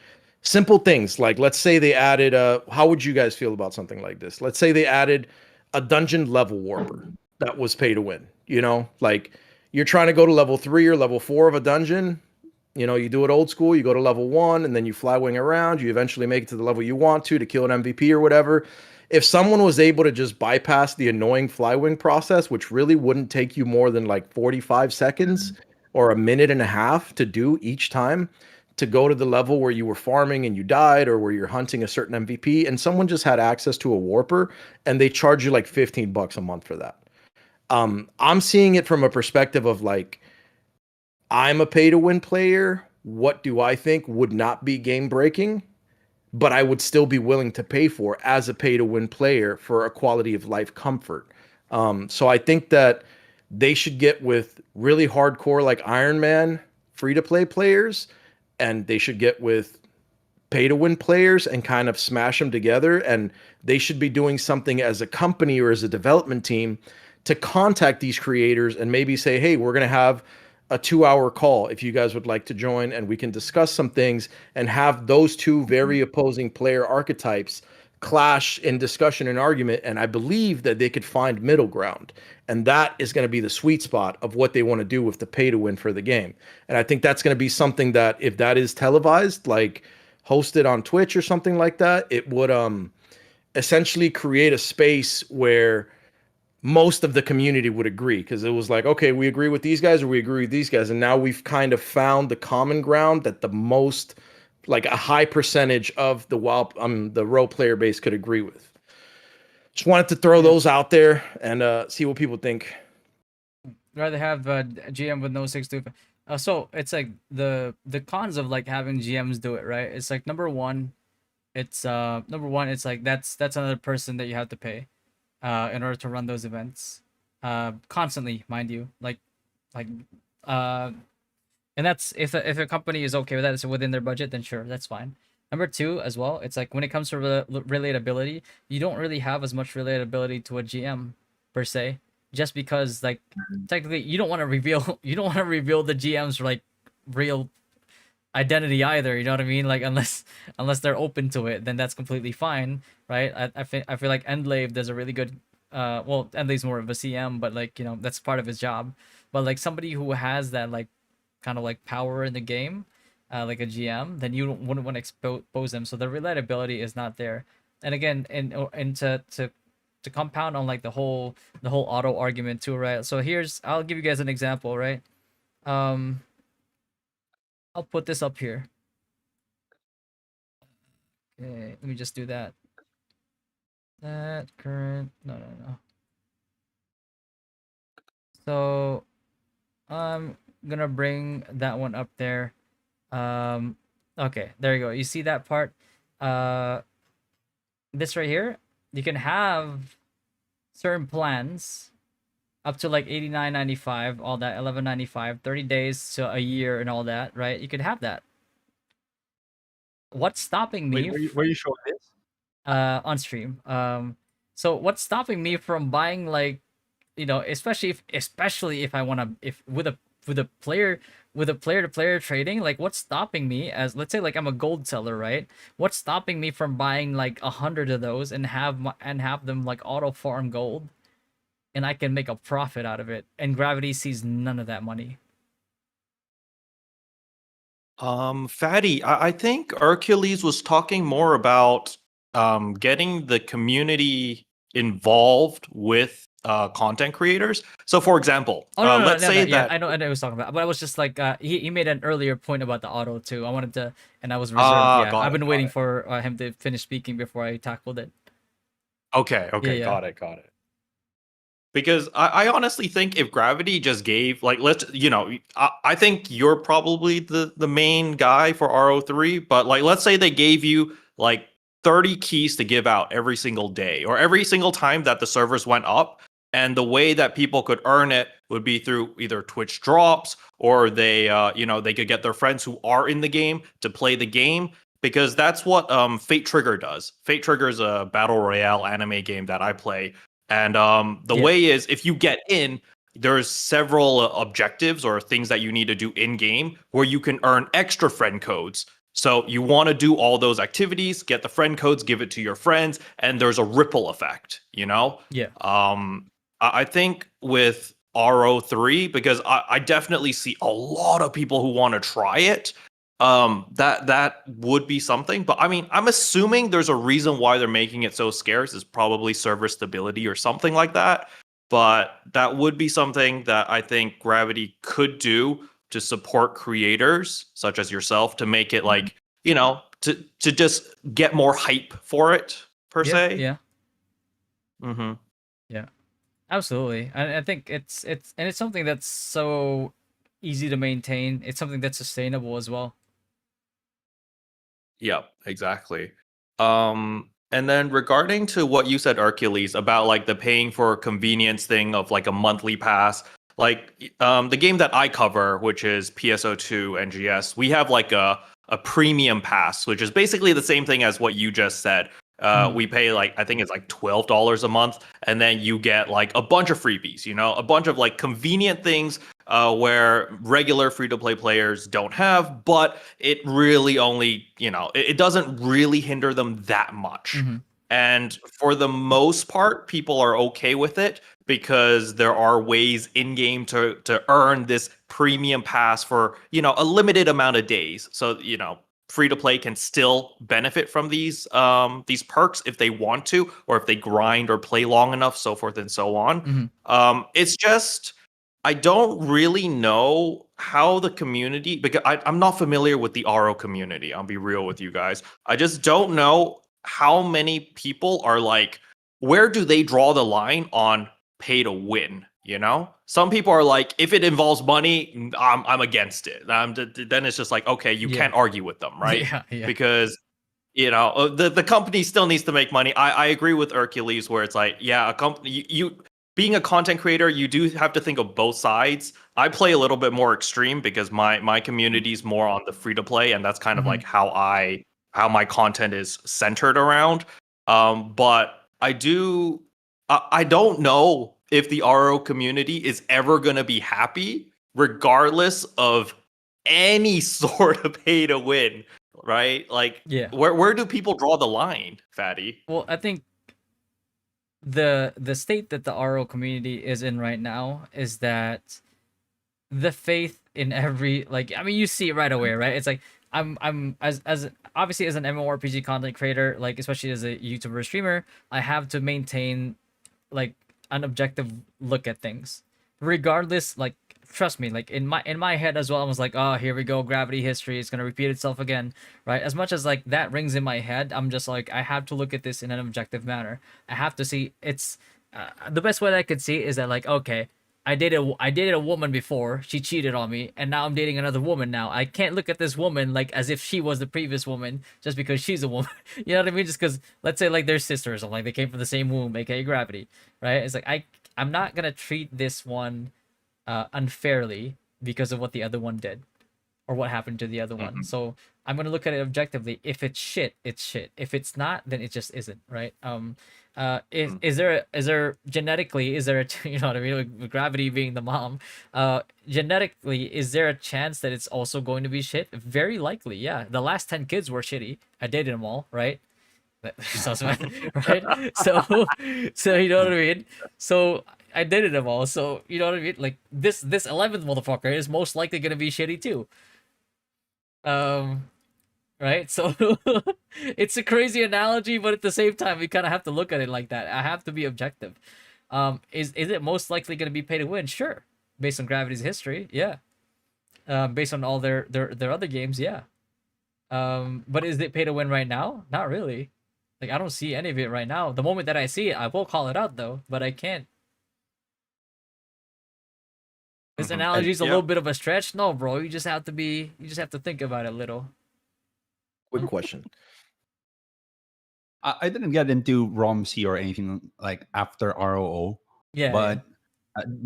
Simple things like, let's say they added how would you guys feel about something like this? Let's say they added a dungeon level warper that was pay to win. You know, like you're trying to go to level 3 or level 4 of a dungeon. You know, you do it old school, you go to level 1 and then you fly wing around, you eventually make it to the level you want to kill an MVP or whatever. If someone was able to just bypass the annoying fly wing process, which really wouldn't take you more than like 45 seconds or a minute and a half to do each time, to go to the level where you were farming and you died, or where you're hunting a certain MVP, and someone just had access to a warper and they charge you like $15 a month for that. I'm seeing it from a perspective of like, I'm a pay to win player. What do I think would not be game breaking, but I would still be willing to pay for as a pay to win player for a quality of life comfort? So I think that they should get with really hardcore like Iron Man free to play players, and they should get with pay to win players and kind of smash them together. And they should be doing something as a company or as a development team to contact these creators and maybe say, hey, we're going to have a 2-hour call if you guys would like to join, and we can discuss some things, and have those two very opposing player archetypes clash in discussion and argument. And I believe that they could find middle ground, and that is going to be the sweet spot of what they want to do with the pay to win for the game. And I think that's going to be something that, if that is televised, like hosted on Twitch or something like that, it would essentially create a space where most of the community would agree, because it was like, okay, we agree with these guys or we agree with these guys, and now we've kind of found the common ground that the most, like a high percentage of the the role player base could agree with. Just wanted to throw those out there and see what people think. Rather have a GM with no 6-2. So it's like the cons of like having GMs do it, right? It's like number one, it's like that's another person that you have to pay in order to run those events constantly, mind you. And that's if a company is okay with that, it's within their budget, then sure, that's fine. Number two, as well, it's like when it comes to relatability, you don't really have as much relatability to a GM per se, just because like technically you don't want to reveal the GM's like real identity either. You know what I mean? Like unless they're open to it, then that's completely fine, right? I feel like Endlave does a really good. Well, Endlave's more of a CM, but like, you know, that's part of his job. But like somebody who has that like kind of like power in the game, like a GM, then you wouldn't want to expose them. So the relatability is not there. And again, and to compound on like the whole auto argument too, right? So I'll give you guys an example, right? I'll put this up here. Okay, let me just do that. That current, no. So I'm gonna bring that one up there. Okay, there you go. You see that part? This right here, you can have certain plans up to like $89.95, all that, $11.95, 30 days to a year and all that, right? You could have that. What's stopping me? Wait, where you show this? On stream. So what's stopping me from buying, like, you know, especially if I want to, if with a player to player trading, like what's stopping me, as let's say like I'm a gold seller, right? What's stopping me from buying like 100 of those and have them like auto farm gold, and I can make a profit out of it, and Gravity sees none of that money. Fatty, I think Hercules was talking more about getting the community involved with content creators. So, for example, let's say that yeah, I know what he was talking about, but I was just like, he made an earlier point about the auto too. I wanted to, and I was reserved. Yeah, I've been waiting for him to finish speaking before I tackled it. Okay, Yeah. got it. Because I honestly think if Gravity just gave, like, I think you're probably the main guy for RO3, but like, let's say they gave you like 30 keys to give out every single day or every single time that the servers went up. And the way that people could earn it would be through either Twitch drops, or they could get their friends who are in the game to play the game. Because that's what Fate Trigger does. Fate Trigger is a battle royale anime game that I play. And the Yeah. way is if you get in, there's several objectives or things that you need to do in game where you can earn extra friend codes. So you want to do all those activities, get the friend codes, give it to your friends, and there's a ripple effect, you know? Yeah. I think with RO3, because I definitely see a lot of people who want to try it. That would be something. But I mean, I'm assuming there's a reason why they're making it so scarce. Is probably server stability or something like that. But that would be something that I think Gravity could do to support creators such as yourself to make it like, you know, to just get more hype for it per Yeah. se. Yeah. Mm-hmm. Yeah. Absolutely. And I think it's something that's so easy to maintain. It's something that's sustainable as well. Yep, exactly. And then regarding to what you said, Hercules, about like the paying for convenience thing of like a monthly pass, like the game that I cover, which is PSO2 NGS, we have like a premium pass, which is basically the same thing as what you just said. We pay like I think it's like $12 a month, and then you get like a bunch of freebies, you know, a bunch of like convenient things where regular free to play players don't have, but it really only, you know, it doesn't really hinder them that much. And for the most part, people are okay with it because there are ways in game to earn this premium pass for, you know, a limited amount of days. So, you know, free to play can still benefit from these perks if they want to, or if they grind or play long enough, so forth and so on. It's just I don't really know how the community, because I'm not familiar with the RO community. I'll be real with you guys. I just don't know how many people are like, where do they draw the line on pay to win? You know, some people are like, if it involves money, I'm against it. Then it's just like, okay, you Yeah. can't argue with them, right? Yeah. Because you know the company still needs to make money. I agree with Hercules where it's like, yeah, a company you being a content creator, you do have to think of both sides. I play a little bit more extreme because my community is more on the free to play, and that's kind of like how my content is centered around. But I don't know if the RO community is ever going to be happy, regardless of any sort of pay to win, right? Like, Yeah. where do people draw the line, Fatty? Well, I think the state that the RO community is in right now is that the faith in every, like, I mean, you see it right away, right? It's like I'm as obviously as an MMORPG content creator, like especially as a YouTuber streamer, I have to maintain like an objective look at things, regardless. Like, trust me, like in my head as well, I was like, oh, here we go, gravity history, it's gonna repeat itself again, right? As much as like that rings in my head, I'm just like, I have to look at this in an objective manner. I have to see it's the best way that I could see is that, like, okay, I dated a woman before. She cheated on me, and now I'm dating another woman. Now I can't look at this woman like as if she was the previous woman just because she's a woman. You know what I mean? Just because, let's say, like, they're sisters or like they came from the same womb, aka gravity, right? It's like I'm not gonna treat this one unfairly because of what the other one did or what happened to the other one. So I'm gonna look at it objectively. If it's shit, it's shit. If it's not, then it just isn't, right? Is there genetically, is there a you know what I mean, with gravity being the mom, genetically, is there a chance that it's also going to be shit? Very likely, yeah. The last 10 kids were shitty. I dated them all, right? Right? So you know what I mean? So I dated them all. So you know what I mean? Like this 11th motherfucker is most likely gonna be shitty too. Right? So it's a crazy analogy, but at the same time, we kind of have to look at it like that. I have to be objective. Is it most likely going to be pay to win? Sure, based on Gravity's history, yeah. Based on all their other games, yeah. But is it pay to win right now? Not really. Like, I don't see any of it right now. The moment that I see it, I will call it out though, but I can't. This analogy is a little bit of a stretch. No, bro, you just have to think about it a little. Quick question. I didn't get into ROMC or anything like after ROO. Yeah. But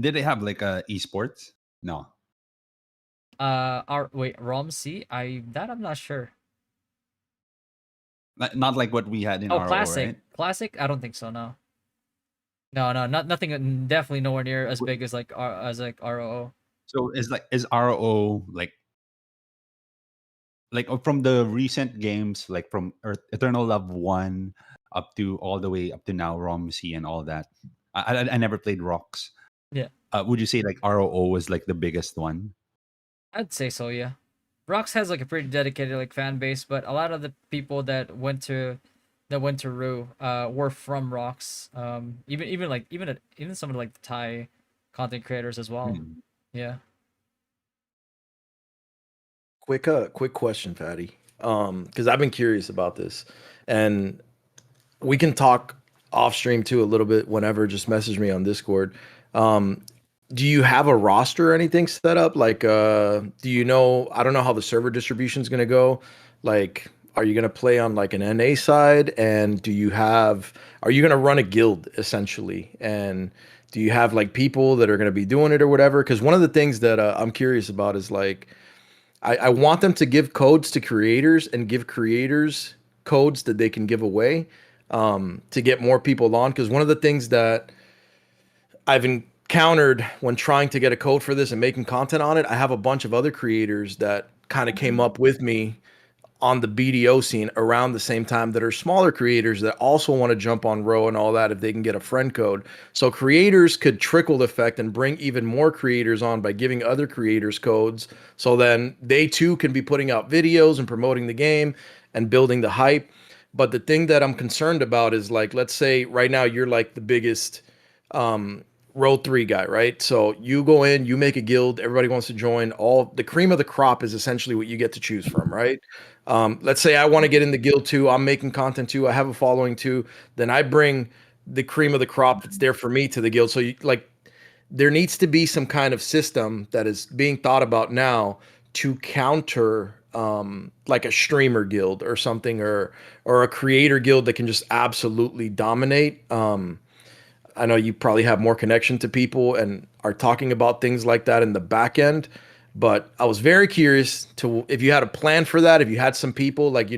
did they have like esports? No. Wait, ROMC? I'm not sure. Not like what we had in Oh, ROO, classic. right? Classic? I don't think so, no. No, no, not nothing. Definitely nowhere near as Wh- big as like ROO. So is RO from the recent games, like from Eternal Love 1 up to all the way up to now, Romsey and all that. I never played Rocks. Yeah, Would you say like ROO was like the biggest one? I'd say so. Yeah, Rox has like a pretty dedicated like fan base, but a lot of the people that went to Ru were from Rox. Even some of like the Thai content creators as well. Hmm. Yeah. Quick question, Fatty. Because I've been curious about this, and we can talk off stream too a little bit whenever. Just message me on Discord. Um, do you have a roster or anything set up? Like, do you know? I don't know how the server distribution is gonna go. Like, are you gonna play on like an NA side? And are you gonna run a guild essentially? And do you have like people that are gonna be doing it or whatever? Because one of the things that I'm curious about is like I want them to give codes to creators and give creators codes that they can give away to get more people on. Because one of the things that I've encountered when trying to get a code for this and making content on it, I have a bunch of other creators that kind of came up with me on the BDO scene around the same time that are smaller creators that also want to jump on Row and all that if they can get a friend code. So creators could trickle the effect and bring even more creators on by giving other creators codes. So then they too can be putting out videos and promoting the game and building the hype. But the thing that I'm concerned about is like, let's say right now you're like the biggest row 3 guy, right? So you go in, you make a guild, everybody wants to join. All the cream of the crop is essentially what you get to choose from, right? Let's say I want to get in the guild too. I'm making content too. I have a following too. Then I bring the cream of the crop that's there for me to the guild. So there needs to be some kind of system that is being thought about now to counter like a streamer guild or something, or a creator guild that can just absolutely dominate. I know you probably have more connection to people and are talking about things like that in the back end. But I was very curious to if you had a plan for that, if you had some people like,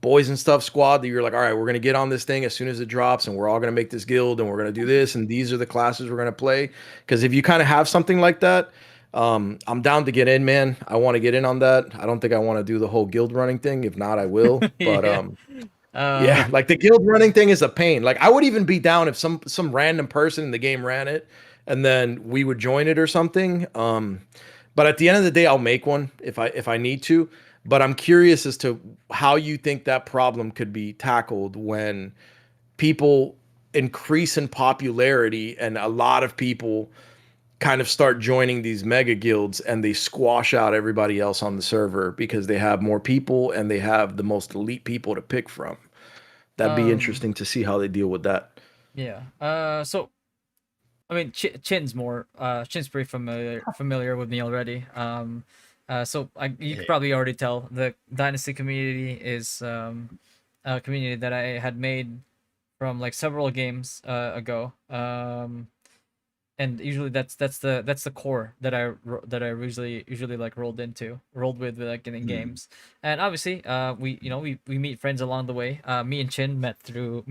boys and stuff squad that you're like, all right, we're gonna get on this thing as soon as it drops and we're all gonna make this guild and we're gonna do this and these are the classes we're gonna play. Because if you kind of have something like that, I'm down to get in, man. I want to get in on that. I don't think I want to do the whole guild running thing. If not, I will. But Yeah. yeah, like the guild running thing is a pain. Like I would even be down if some random person in the game ran it and then we would join it or something. But at the end of the day, I'll make one if I need to. But I'm curious as to how you think that problem could be tackled when people increase in popularity and a lot of people kind of start joining these mega guilds and they squash out everybody else on the server because they have more people and they have the most elite people to pick from. That'd be um. interesting to see how they deal with that. Yeah. So I mean, Chin's pretty familiar with me already. You could probably already tell the Dynasty community is a community that I had made from like several games ago. And usually that's the core that I usually like rolled with like in Hmm. games. And obviously we meet friends along the way. Me and Chin met through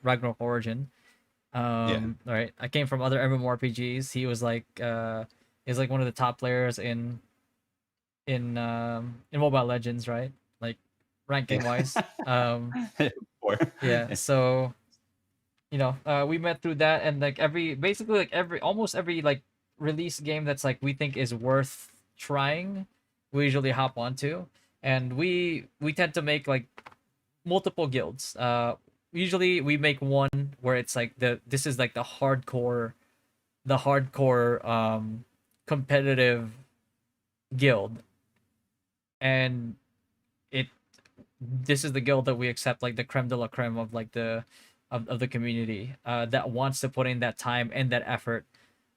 Ragnarok Origin. Yeah. Right. I came from other MMORPGs. He was like one of the top players in Mobile Legends, right? Like ranking Yeah. wise. Um Or yeah, so we met through that, and like every almost every like release game that's like we think is worth trying, we usually hop onto. And we tend to make like multiple guilds. Usually we make one where it's like this is like the hardcore competitive guild, and it this is the guild that we accept like the creme de la creme of like of the community that wants to put in that time and that effort.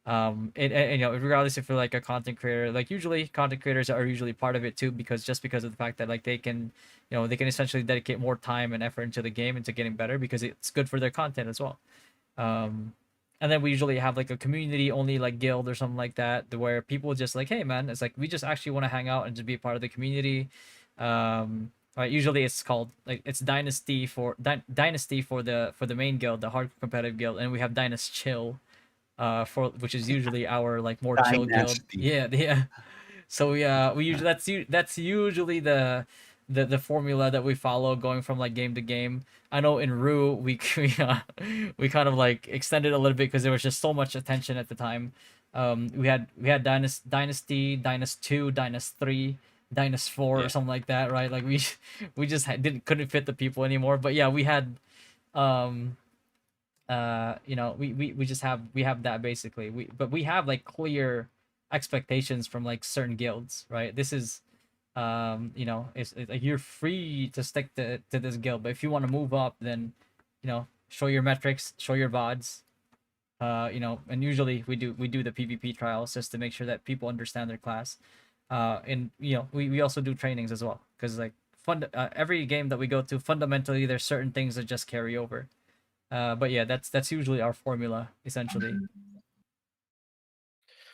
And regardless if you're like a content creator, like usually content creators are usually part of it too, because of the fact that like they can essentially dedicate more time and effort into the game, into getting better, because it's good for their content as well. um and then we usually have like a community only like guild or something like that, where people just like, hey man, it's like we just actually want to hang out and just be a part of the community. right? Usually it's called like it's Dynasty for Dynasty for the main guild, the hard competitive guild, and we have Dynasty Chill, for which is usually our like more chill guild. Dynasty. Yeah, yeah. So we usually that's usually the formula that we follow going from like game to game. I know in Rue we kind of like extended a little bit because there was just so much attention at the time. We had Dynasty, Dynasty 2, Dynasty 3, Dynasty 4 or something like that, right? Like we just couldn't fit the people anymore. But yeah, we had um we just have that basically. We have like clear expectations from like certain guilds, right? This is it's like you're free to stick to this guild, but if you want to move up, then show your metrics, show your VODs. And usually we do the PvP trials just to make sure that people understand their class. And we also do trainings as well, because like every game that we go to, fundamentally there's certain things that just carry over. But yeah, that's usually our formula essentially.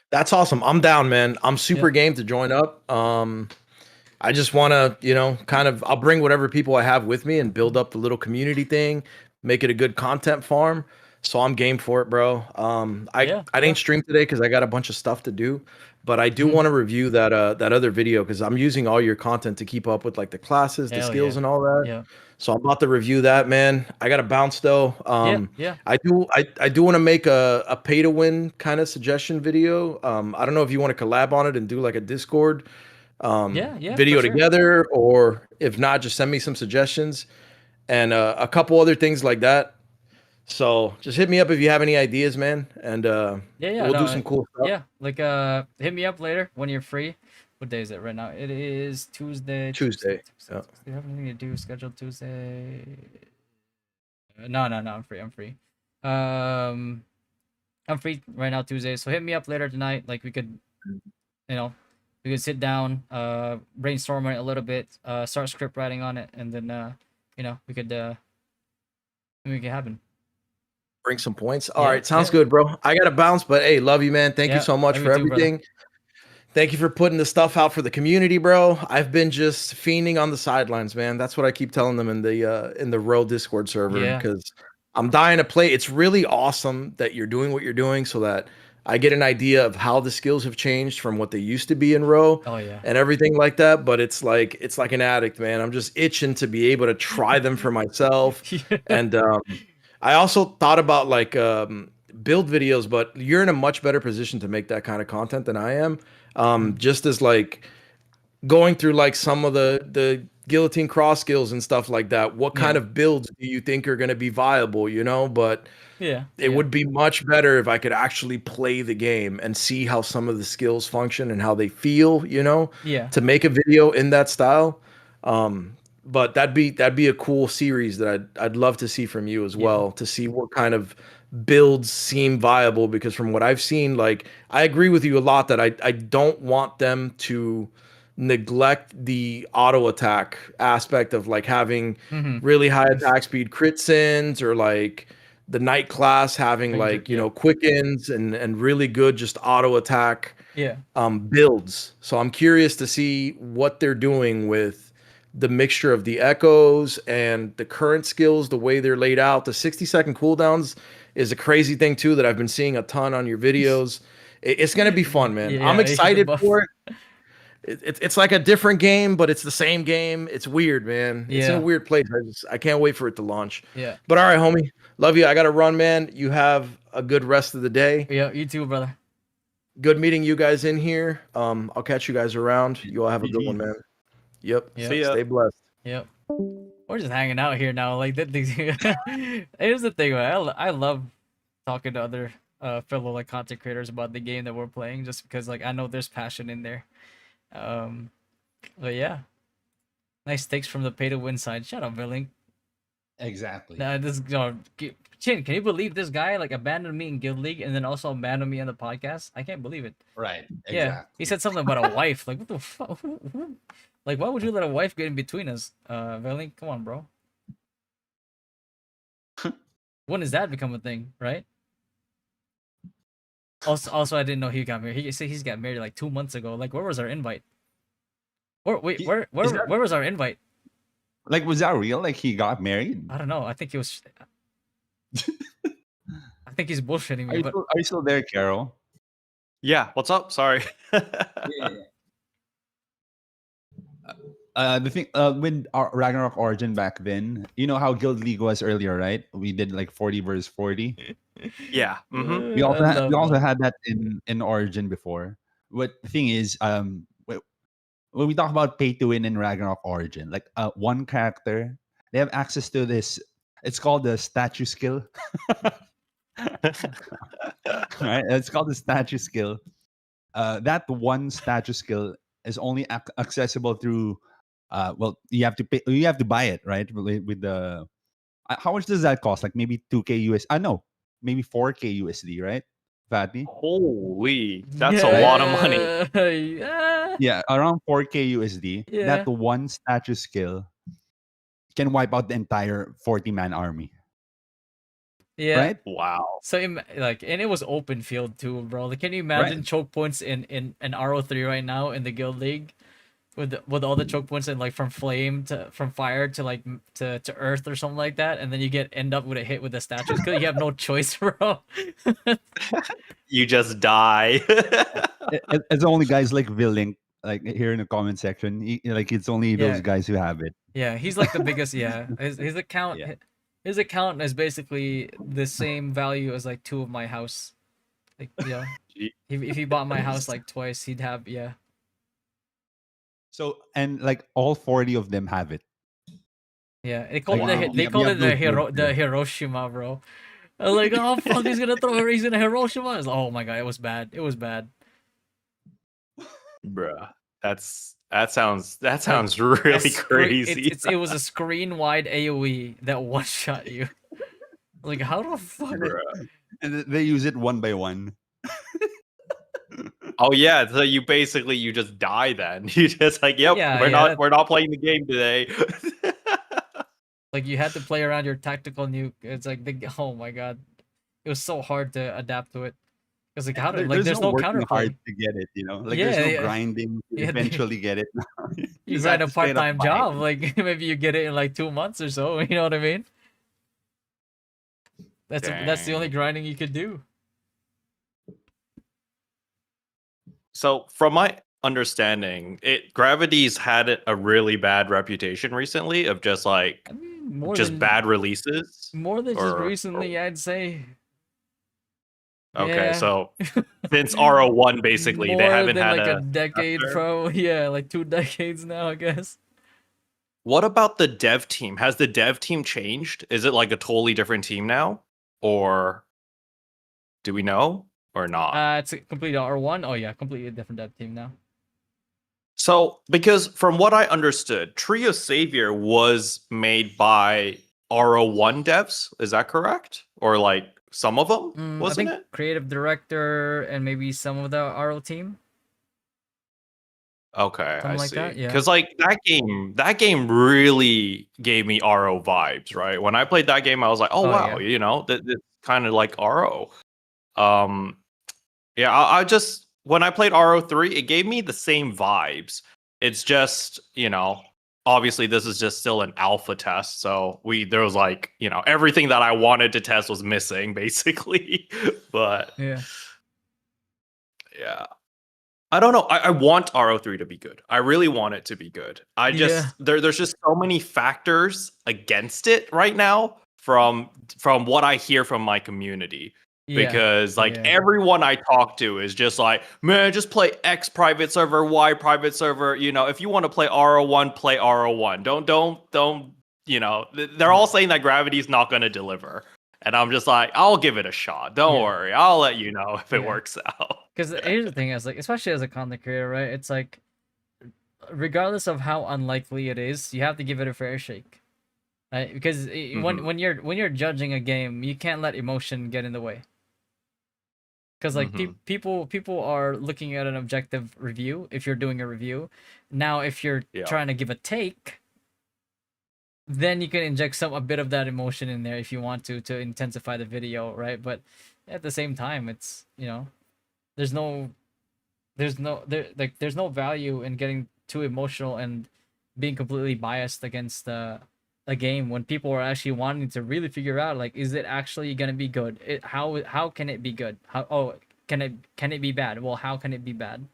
That's awesome. I'm down, man. I'm super Yeah. game to join up. I just want to, kind of, I'll bring whatever people I have with me and build up the little community thing, make it a good content farm. So I'm game for it, bro. I didn't stream today because I got a bunch of stuff to do, but I do want to review that other video because I'm using all your content to keep up with like the classes, the Hell skills, yeah. and all that. Yeah. So I'm about to review that, man. I got to bounce though. Yeah. I do want to make a pay to win kind of suggestion video. I don't know if you want to collab on it and do like a Discord Yeah, video for sure. together, or if not, just send me some suggestions and a couple other things like that. So just hit me up if you have any ideas, man, and we'll do some cool stuff. Yeah, like hit me up later when you're free. What day is it right now? It is Tuesday. Tuesday. Yeah. Do you have anything to do scheduled Tuesday? No, I'm free. I'm free right now Tuesday, so hit me up later tonight. Like we could sit down, brainstorm on it a little bit, start script writing on it, and then we could make it happen. Bring some points. All right, sounds good, bro. I gotta bounce, but hey, love you, man. Thank you so much for everything. Thank you for putting the stuff out for the community, bro. I've been just fiending on the sidelines, man. That's what I keep telling them in the Row Discord server, because I'm dying to play. It's really awesome that you're doing what you're doing so that I get an idea of how the skills have changed from what they used to be in Row and everything like that. But it's like an addict, man. I'm just itching to be able to try them for myself. And I also thought about like build videos, but you're in a much better position to make that kind of content than I am. Just as like going through like some of the guillotine cross skills and stuff like that. What kind of builds do you think are going to be viable? But it would be much better if I could actually play the game and see how some of the skills function and how they feel. To make a video in that style. But that'd be a cool series that I'd love to see from you as well, to see what kind of builds seem viable, because from what I've seen, like I agree with you a lot that I don't want them to neglect the auto attack aspect of like having really high attack speed crit sins, or like the knight class having like quickens and really good just auto attack builds. So I'm curious to see what they're doing with the mixture of the echoes and the current skills, the way they're laid out. The 60-second cooldowns is a crazy thing too that I've been seeing a ton on your videos. It's gonna be fun, man. I'm excited for it. It's like a different game, but it's the same game. It's weird, man. It's in a weird place. I can't wait for it to launch. Yeah. But all right, homie. Love you. I gotta run, man. You have a good rest of the day. Yeah, you too, brother. Good meeting you guys in here. I'll catch you guys around. You all have a good one, man. Yep. See ya. Stay blessed. Yep. We're just hanging out here now. Like here's the thing, man. I love talking to other fellow like content creators about the game that we're playing, just because like I know there's passion in there. But yeah, nice takes from the pay to win side. Shut up, Villing. Exactly. Nah, Chin, can you believe this guy like abandoned me in Guild League and then also abandoned me on the podcast? I can't believe it. Right. Exactly. Yeah, he said something about a wife. Like what the fuck? Like why would you let a wife get in between us? Villing, come on, bro. When does that become a thing, right? Also, I didn't know he got married. He said he's got married like 2 months ago. Like, where was our invite? Where was our invite? Like, was that real? Like, he got married? I don't know. I think he was. I think he's bullshitting Are me, you but still, are you still there, Carol? Yeah, what's up? Sorry. The thing with our Ragnarok Origin back then, you know how Guild League was earlier, right? We did like 40 versus 40. Yeah. We I also love we also that. had that in Origin before. What the thing is, when we talk about pay to win in Ragnarok Origin, like one character, they have access to this. It's called the statue skill. Right? It's called the statue skill. That one statue skill is only accessible through. Well, you have to pay. You have to buy it, right? With the how much does that cost? Like maybe 2K US. I know, maybe 4K USD, right? Fatty. Holy, that's a Right? lot of money. Yeah. Yeah, around 4K USD. Yeah. That one statue skill can wipe out the entire 40-man army. Yeah. Right? Wow. So like, and it was open field too, bro. Like, can you Right. imagine choke points in RO3 right now in the Guild League, with all the choke points and like from fire to like to earth or something like that, and then you end up with a hit with the statues because you have no choice, bro. You just die. It's only guys like Villink, like here in the comment section. Like it's only those Yeah. guys who have it. Yeah, he's like the biggest. Yeah, his account. Yeah. His account is basically the same value as like 2 of my house. Like, yeah, Gee. if he bought my house like twice, he'd have, yeah. So and like all 40 of them have it. Yeah, they called Like, it we have those builds the there. Hiroshima, bro. I was like, oh fuck, he's gonna Hiroshima. I was like, oh my god, it was bad. It was bad. Bruh. That sounds Like, really crazy. It was a screen wide AOE that one shot you. Like, how the fuck? Bruh. And they use it one by one. Oh yeah, so you just die then. You just like, yep, Yeah, we're not playing the game today. Like, you had to play around your tactical nuke. It's like, oh my god, it was so hard to adapt to it. Because like, how to like, there's no working counterplay. hard to get it, you know? Like Yeah, there's no yeah. grinding to Yeah, eventually get it. You just grind have a to straight up part-time buy it. job, like maybe you get it in like 2 months or so. You know what I mean? That's the only grinding you could do. So from my understanding, Gravity's had a really bad reputation recently of just like I mean, more just than bad releases. more than just or- recently, I'd say. Okay, Yeah. so since RO1 basically they More haven't than had like a a decade, successor. probably. Yeah, like 2 decades now, I guess. What about the dev team? Has the dev team changed? Is it like a totally different team now? Or do we know or not? It's a complete R1. Oh yeah, completely different dev team now. So, because from what I understood, Trio Savior was made by RO1 devs. Is that correct? Or like some of them, I wasn't think it? creative director and maybe some of the RO team. Okay, Something I like see. that, yeah. Because like that game really gave me RO vibes, right? When I played that game, I was like, oh, Oh, wow, yeah. you know, that's kind of like RO. Yeah, I just when I played RO3, it gave me the same vibes. It's just, you know, obviously this is just still an alpha test, so there was like, you know, everything that I wanted to test was missing basically. But Yeah. yeah. I don't know. I want RO3 to be good. I really want it to be good. I just there's just so many factors against it right now from what I hear from my community. Yeah. Because like Yeah. everyone I talk to is just like, man, just play X private server, Y private server. You know, if you want to play RO1, play RO1. Don't. You know, they're all saying that Gravity's not going to deliver, and I'm just like, I'll give it a shot. Don't worry, I'll let you know if it Yeah. works out. Because here's the thing is, like, especially as a content creator, right? It's like, regardless of how unlikely it is, you have to give it a fair shake, right? Because when you're judging a game, you can't let emotion get in the way. Because like people are looking at an objective review if you're doing a review. Now, if you're trying to give a take, then you can inject a bit of that emotion in there if you want to intensify the video, right? But at the same time, it's, you know, there's no value in getting too emotional and being completely biased against a game when people are actually wanting to really figure out like, is it actually gonna be good? How can it be good? Can it be bad? Well, how can it be bad?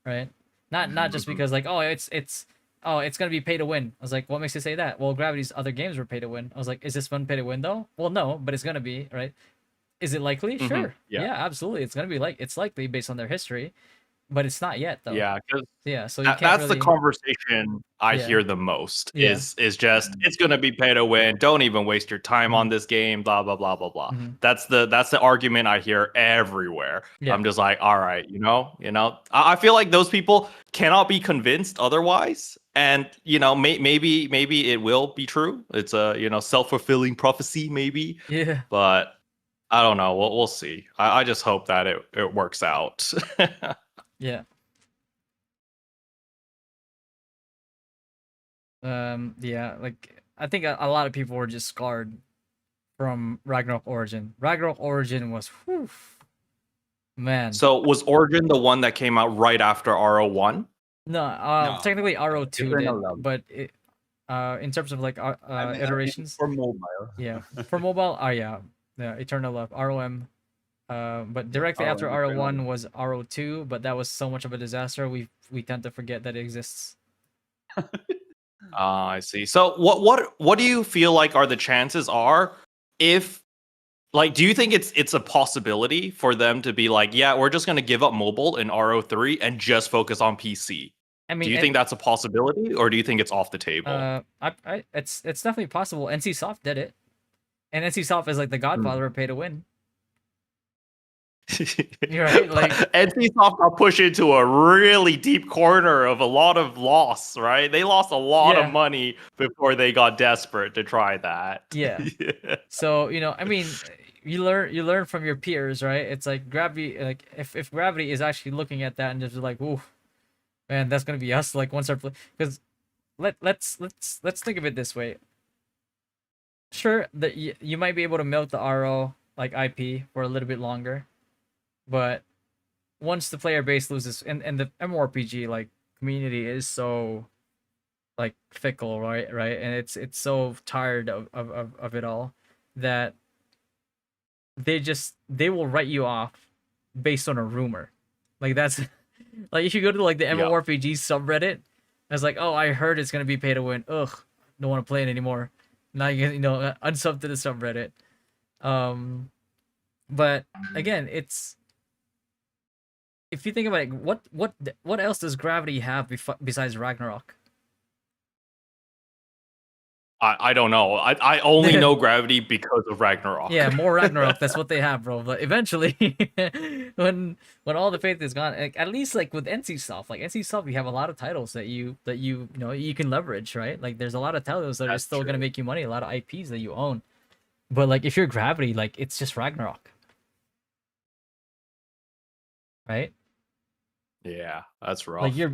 Right? Not just because like, oh, it's gonna be pay to win. I was like, what makes you say that? Well, Gravity's other games were pay to win. I was like, is this one pay to win though? Well, no, but it's gonna be, right? Is it likely? Sure. Yeah, absolutely. It's gonna be it's likely based on their history, but it's not yet though. Yeah, because Yeah, so you can't that's really. the conversation I Yeah. hear the most. Yeah. Is just it's gonna be pay to win. Don't even waste your time on this game. Blah blah blah blah blah. Mhm. That's the argument I hear everywhere. Yeah. I'm just like, all right, I feel like those people cannot be convinced otherwise. And maybe it will be true. It's a self-fulfilling prophecy, maybe. Yeah. But I don't know. We'll see. I just hope that it works out. Yeah. Yeah, like I think a lot of people were just scarred from Ragnarok Origin. Ragnarok Origin was, whew, man. So was Origin the one that came out right after RO1? No, No. technically RO2 did, Eternal Love. but in terms of like I mean, iterations, for mobile. yeah, for mobile, yeah, Eternal Love, ROM. But directly after ROM, Eternal RO1 was RO2, but that was so much of a disaster. We tend to forget that it exists. I see. So what do you feel like are the chances are if like do you think it's a possibility for them to be like, yeah, we're just going to give up mobile in RO3 and just focus on PC? I mean, Do you think that's a possibility or do you think it's off the table? it's definitely possible. NCSoft did it, and NCSoft is like the godfather of pay to win. You're right, like NCSoft got pushed into a really deep corner of a lot of loss, right? They lost a lot Yeah. of money before they got desperate to try that. Yeah. So I mean, you learn from your peers, right? It's like Gravity, like if Gravity is actually looking at that and just like, ooh, man, that's gonna be us. Like once our because let's think of it this way. Sure, that you might be able to milk the RO like IP for a little bit longer, but once the player base loses, and the MMORPG like community is so like fickle, right, and it's so tired of it all that they will write you off based on a rumor. Like that's like if you go to like the MMORPG subreddit, it's like, oh, I heard it's gonna be pay to win. Ugh, don't want to play it anymore. Now you unsub to the subreddit. But again, it's if you think about it, what else does Gravity have besides Ragnarok? I don't know. I only know Gravity because of Ragnarok. Yeah, more Ragnarok. That's what they have, bro. But eventually, when all the faith is gone, like, at least like with NCSoft, like NCSoft, you have a lot of titles that you you can leverage, right? Like there's a lot of titles that are still gonna make you money, a lot of IPs that you own. But like if you're Gravity, like it's just Ragnarok, right? Yeah, that's rough. Like your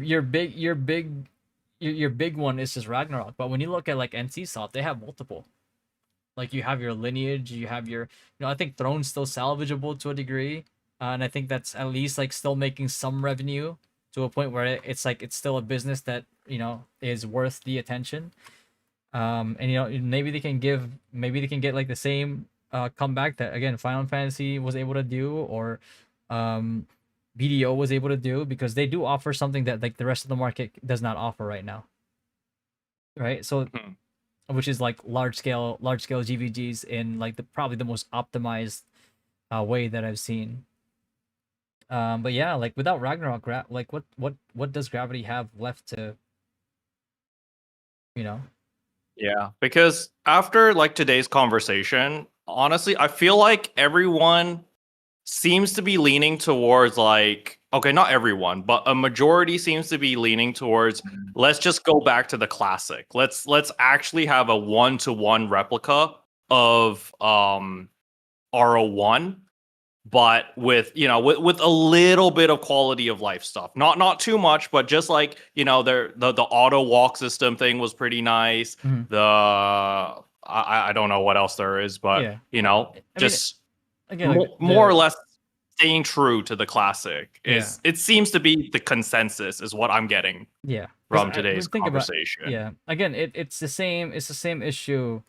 big one is just Ragnarok. But when you look at like NCSoft, they have multiple. Like you have your Lineage, you have your, I think Throne's still salvageable to a degree, and I think that's at least like still making some revenue to a point where it's like it's still a business that is worth the attention. And maybe they can get like the same comeback that again Final Fantasy was able to do, or BDO was able to do, because they do offer something that like the rest of the market does not offer right now. Right? So which is like large scale GVGs in like probably the most optimized way that I've seen. But yeah, like without Ragnarok, like what does Gravity have left to Yeah, because after like today's conversation, honestly, I feel like everyone seems to be leaning towards like, okay, not everyone, but a majority seems to be leaning towards let's just go back to the classic. Let's actually have a 1-to-1 replica of RO1, but with with a little bit of quality of life stuff. Not too much, but just like, the auto walk system thing was pretty nice. Mhm. I don't know what else there is, but Yeah. just again, like, more or less staying true to the classic is it seems to be the consensus is what I'm getting yeah. from today's think conversation. Yeah, again, it's the same. It's the same issue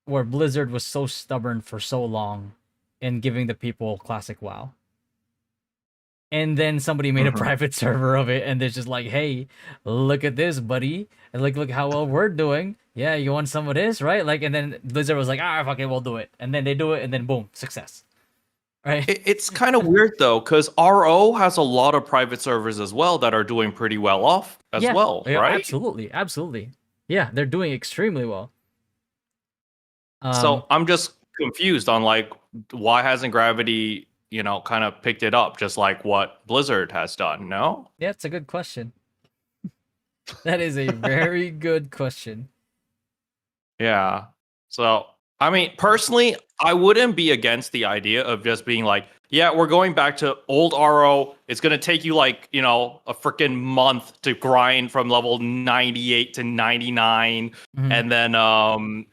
where Blizzard was so stubborn for so long in giving the people classic WoW. And then somebody made a private server of it, and they're just like, "Hey, look at this, buddy, and look how well we're doing. Yeah, you want some of this, right?" Like, and then Blizzard was like, "Ah, fuck it, we'll do it." And then they do it, and then boom, success. Right? It's kind of weird though, because RO has a lot of private servers as well that are doing pretty well off as well, yeah, right? absolutely. Yeah, they're doing extremely well. So I'm just confused on like why hasn't Gravity, kind of picked it up just like what Blizzard has done? No? Yeah, it's a good question. That is a very good question. Yeah. So, I mean, personally, I wouldn't be against the idea of just being like, yeah, we're going back to old RO. It's going to take you like, a freaking month to grind from level 98 to 99. And then,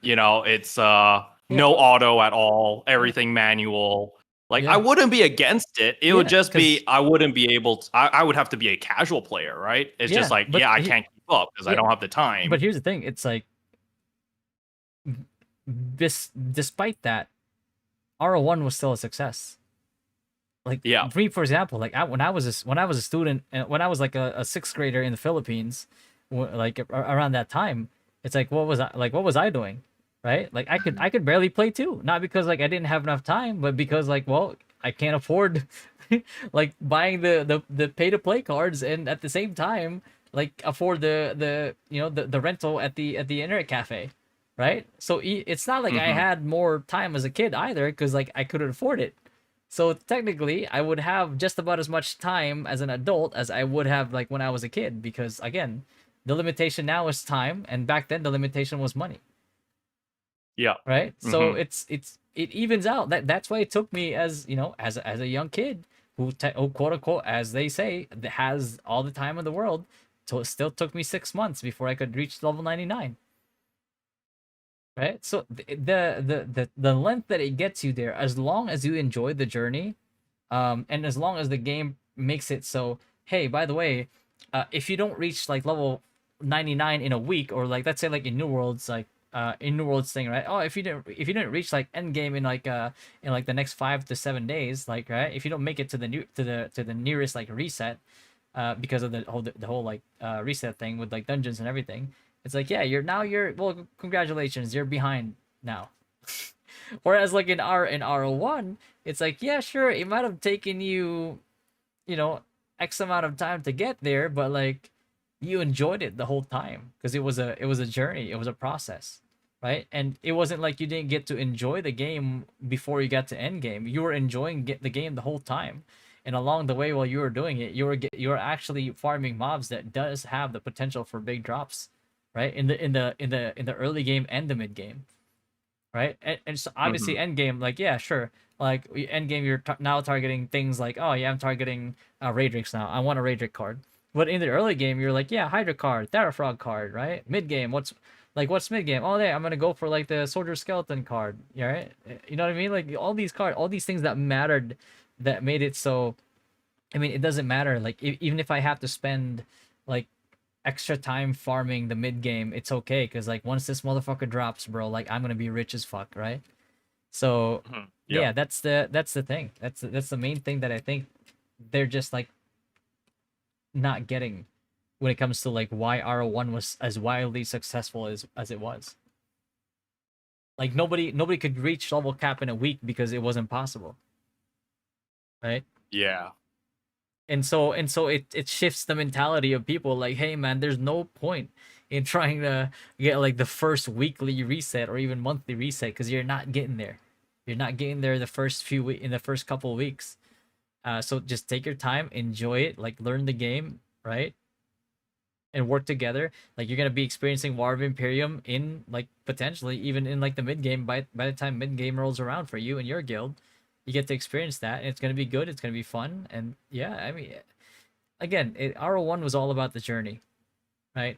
it's no auto at all, everything manual. Like, I wouldn't be against it. It would just be, I wouldn't be able to, I would have to be a casual player, right? It's just like, I can't keep up because I don't have the time. But here's the thing. It's like, despite that, RO1 was still a success. Like, for me, for example, like when I was a student, and when I was like a sixth grader in the Philippines, like around that time, it's like what was I doing, right? Like I could barely play too, not because like I didn't have enough time, but because like, well, I can't afford like buying the pay to play cards, and at the same time like afford the rental at the internet cafe. Right? So it's not like I had more time as a kid either, because like I couldn't afford it. So technically, I would have just about as much time as an adult as I would have like when I was a kid, because again, the limitation now is time, and back then the limitation was money. Yeah. Right? So it evens out. That's why it took me as a young kid who quote unquote, as they say, has all the time in the world. So it still took me 6 months before I could reach level 99. Right? So the length that it gets you there, as long as you enjoy the journey, and as long as the game makes it so, hey, by the way, if you don't reach like level 99 in a week, or like let's say like in New Worlds, like in New Worlds thing, right? Oh, if you didn't reach like end game in like the next 5 to 7 days, like, right? If you don't make it to the nearest like reset, because of the whole like reset thing with like dungeons and everything. It's like, yeah, well, congratulations, you're behind now. Whereas like in RO1, it's like, yeah, sure, it might have taken you, X amount of time to get there, but like you enjoyed it the whole time because it was a journey, it was a process, right? And it wasn't like you didn't get to enjoy the game before you got to end game. You were enjoying the game the whole time. And along the way, while you were doing it, you were actually farming mobs that does have the potential for big drops, right? In the early game and the mid game, right? And so obviously end game, like, yeah, sure, like end game you're now targeting things like, oh yeah, I'm targeting Raidrix now. I want a Raidrix card. But in the early game, you're like, yeah, Hydra card, Therafrog card, right? Mid game, what's mid game? Oh yeah, I'm gonna go for like the Soldier Skeleton card, yeah, right? You know what I mean? Like all these things that mattered, that made it so. I mean, it doesn't matter. Like even if I have to spend like extra time farming the mid game, it's okay, because like once this motherfucker drops, bro, like I'm gonna be rich as fuck, right? So yeah, that's the thing. That's the main thing that I think they're just like not getting when it comes to like why RO1 was as wildly successful as it was. Like nobody could reach level cap in a week because it wasn't possible, right? Yeah. And so it shifts the mentality of people, like, hey man, there's no point in trying to get like the first weekly reset or even monthly reset, because you're not getting there. You're not getting there the first in the first couple of weeks. So just take your time, enjoy it, like learn the game, right? And work together. Like you're gonna be experiencing War of Imperium in like potentially even in like the mid game by the time mid game rolls around for you and your guild. You get to experience that, and it's gonna be good. It's gonna be fun, and yeah, I mean, again, RO1 was all about the journey, right?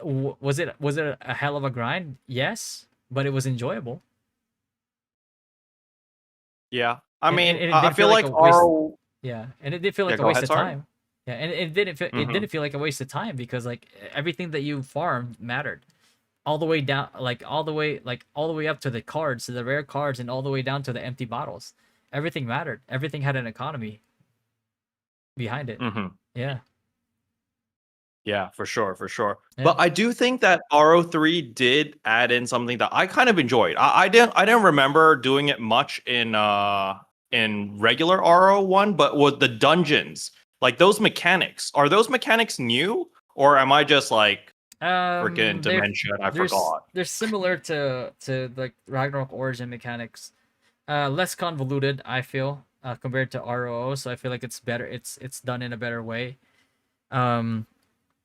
Was it a hell of a grind? Yes, but it was enjoyable. Yeah, I mean, and it I didn't feel like a waste. RO. Yeah, and it did feel like Yeah, a go waste ahead, of sorry. time. Yeah, and it didn't feel, it Mhm. didn't feel like a waste of time because like everything that you farmed mattered. All the way down, all the way up to the cards, to the rare cards, and all the way down to the empty bottles. Everything mattered. Everything had an economy behind it. Mhm. Yeah. Yeah, for sure, for sure. Yeah. But I do think that RO3 did add in something that I kind of enjoyed. I didn't remember doing it much in regular RO1, but with the dungeons, like those mechanics, are those mechanics new? Or am I just like freaking They're dementia and I they're forgot? they're similar to like Ragnarok Origin mechanics. Less convoluted, I feel, compared to ROO. So I feel like it's better. It's done in a better way. Um,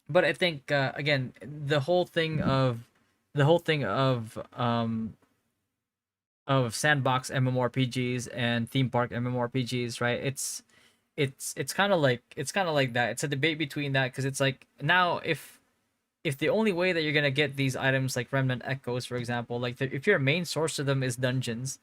but I think again, the whole thing of sandbox MMORPGs and theme park MMORPGs, right? It's kind of like that. It's a debate between that because it's like now if the only way that you're gonna get these items like remnant echoes, for example, like if your main source of them is dungeons,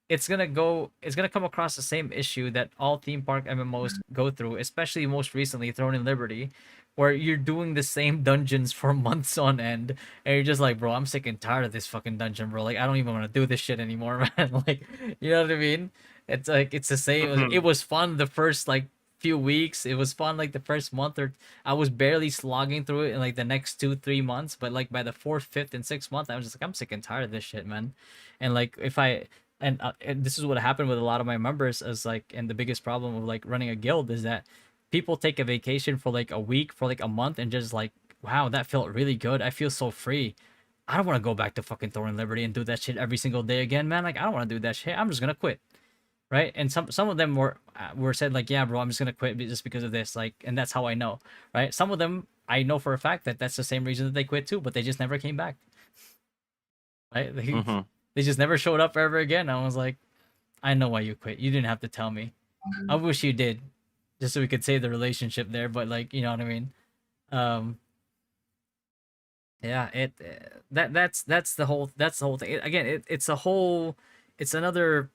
it's gonna come across the same issue that all theme park MMOs go through, especially most recently Throne in Liberty, where you're doing the same dungeons for months on end, and you're just like, bro, I'm sick and tired of this fucking dungeon, bro. Like, I don't even want to do this shit anymore, man. Like, you know what I mean? It's like it's the same. Mhm. It was fun the first like few weeks. It was fun like the first month or I was barely slogging through it in like the next 2-3 months, but like by the fourth, fifth, and sixth month, I was just like, I'm sick and tired of this shit, man. And like if I and this is what happened with a lot of my members as like, and the biggest problem of like running a guild is that people take a vacation for like a week, for like a month, and just like, wow, that felt really good. I feel so free. I don't want to go back to fucking Thorn Liberty and do that shit every single day again, man. Like, I don't want to do that shit. I'm just gonna quit, right? And some of them were said like, yeah, bro, I'm just gonna quit just because of this, like, and that's how I know, right? Some of them I know for a fact that that's the same reason that they quit too, but they just never came back, right? Mhm. They just never showed up ever again. I was like, I know why you quit. You didn't have to tell me. I wish you did, just so we could save the relationship there. But like, you know what I mean? Um, yeah. That's the whole thing. Again, it's another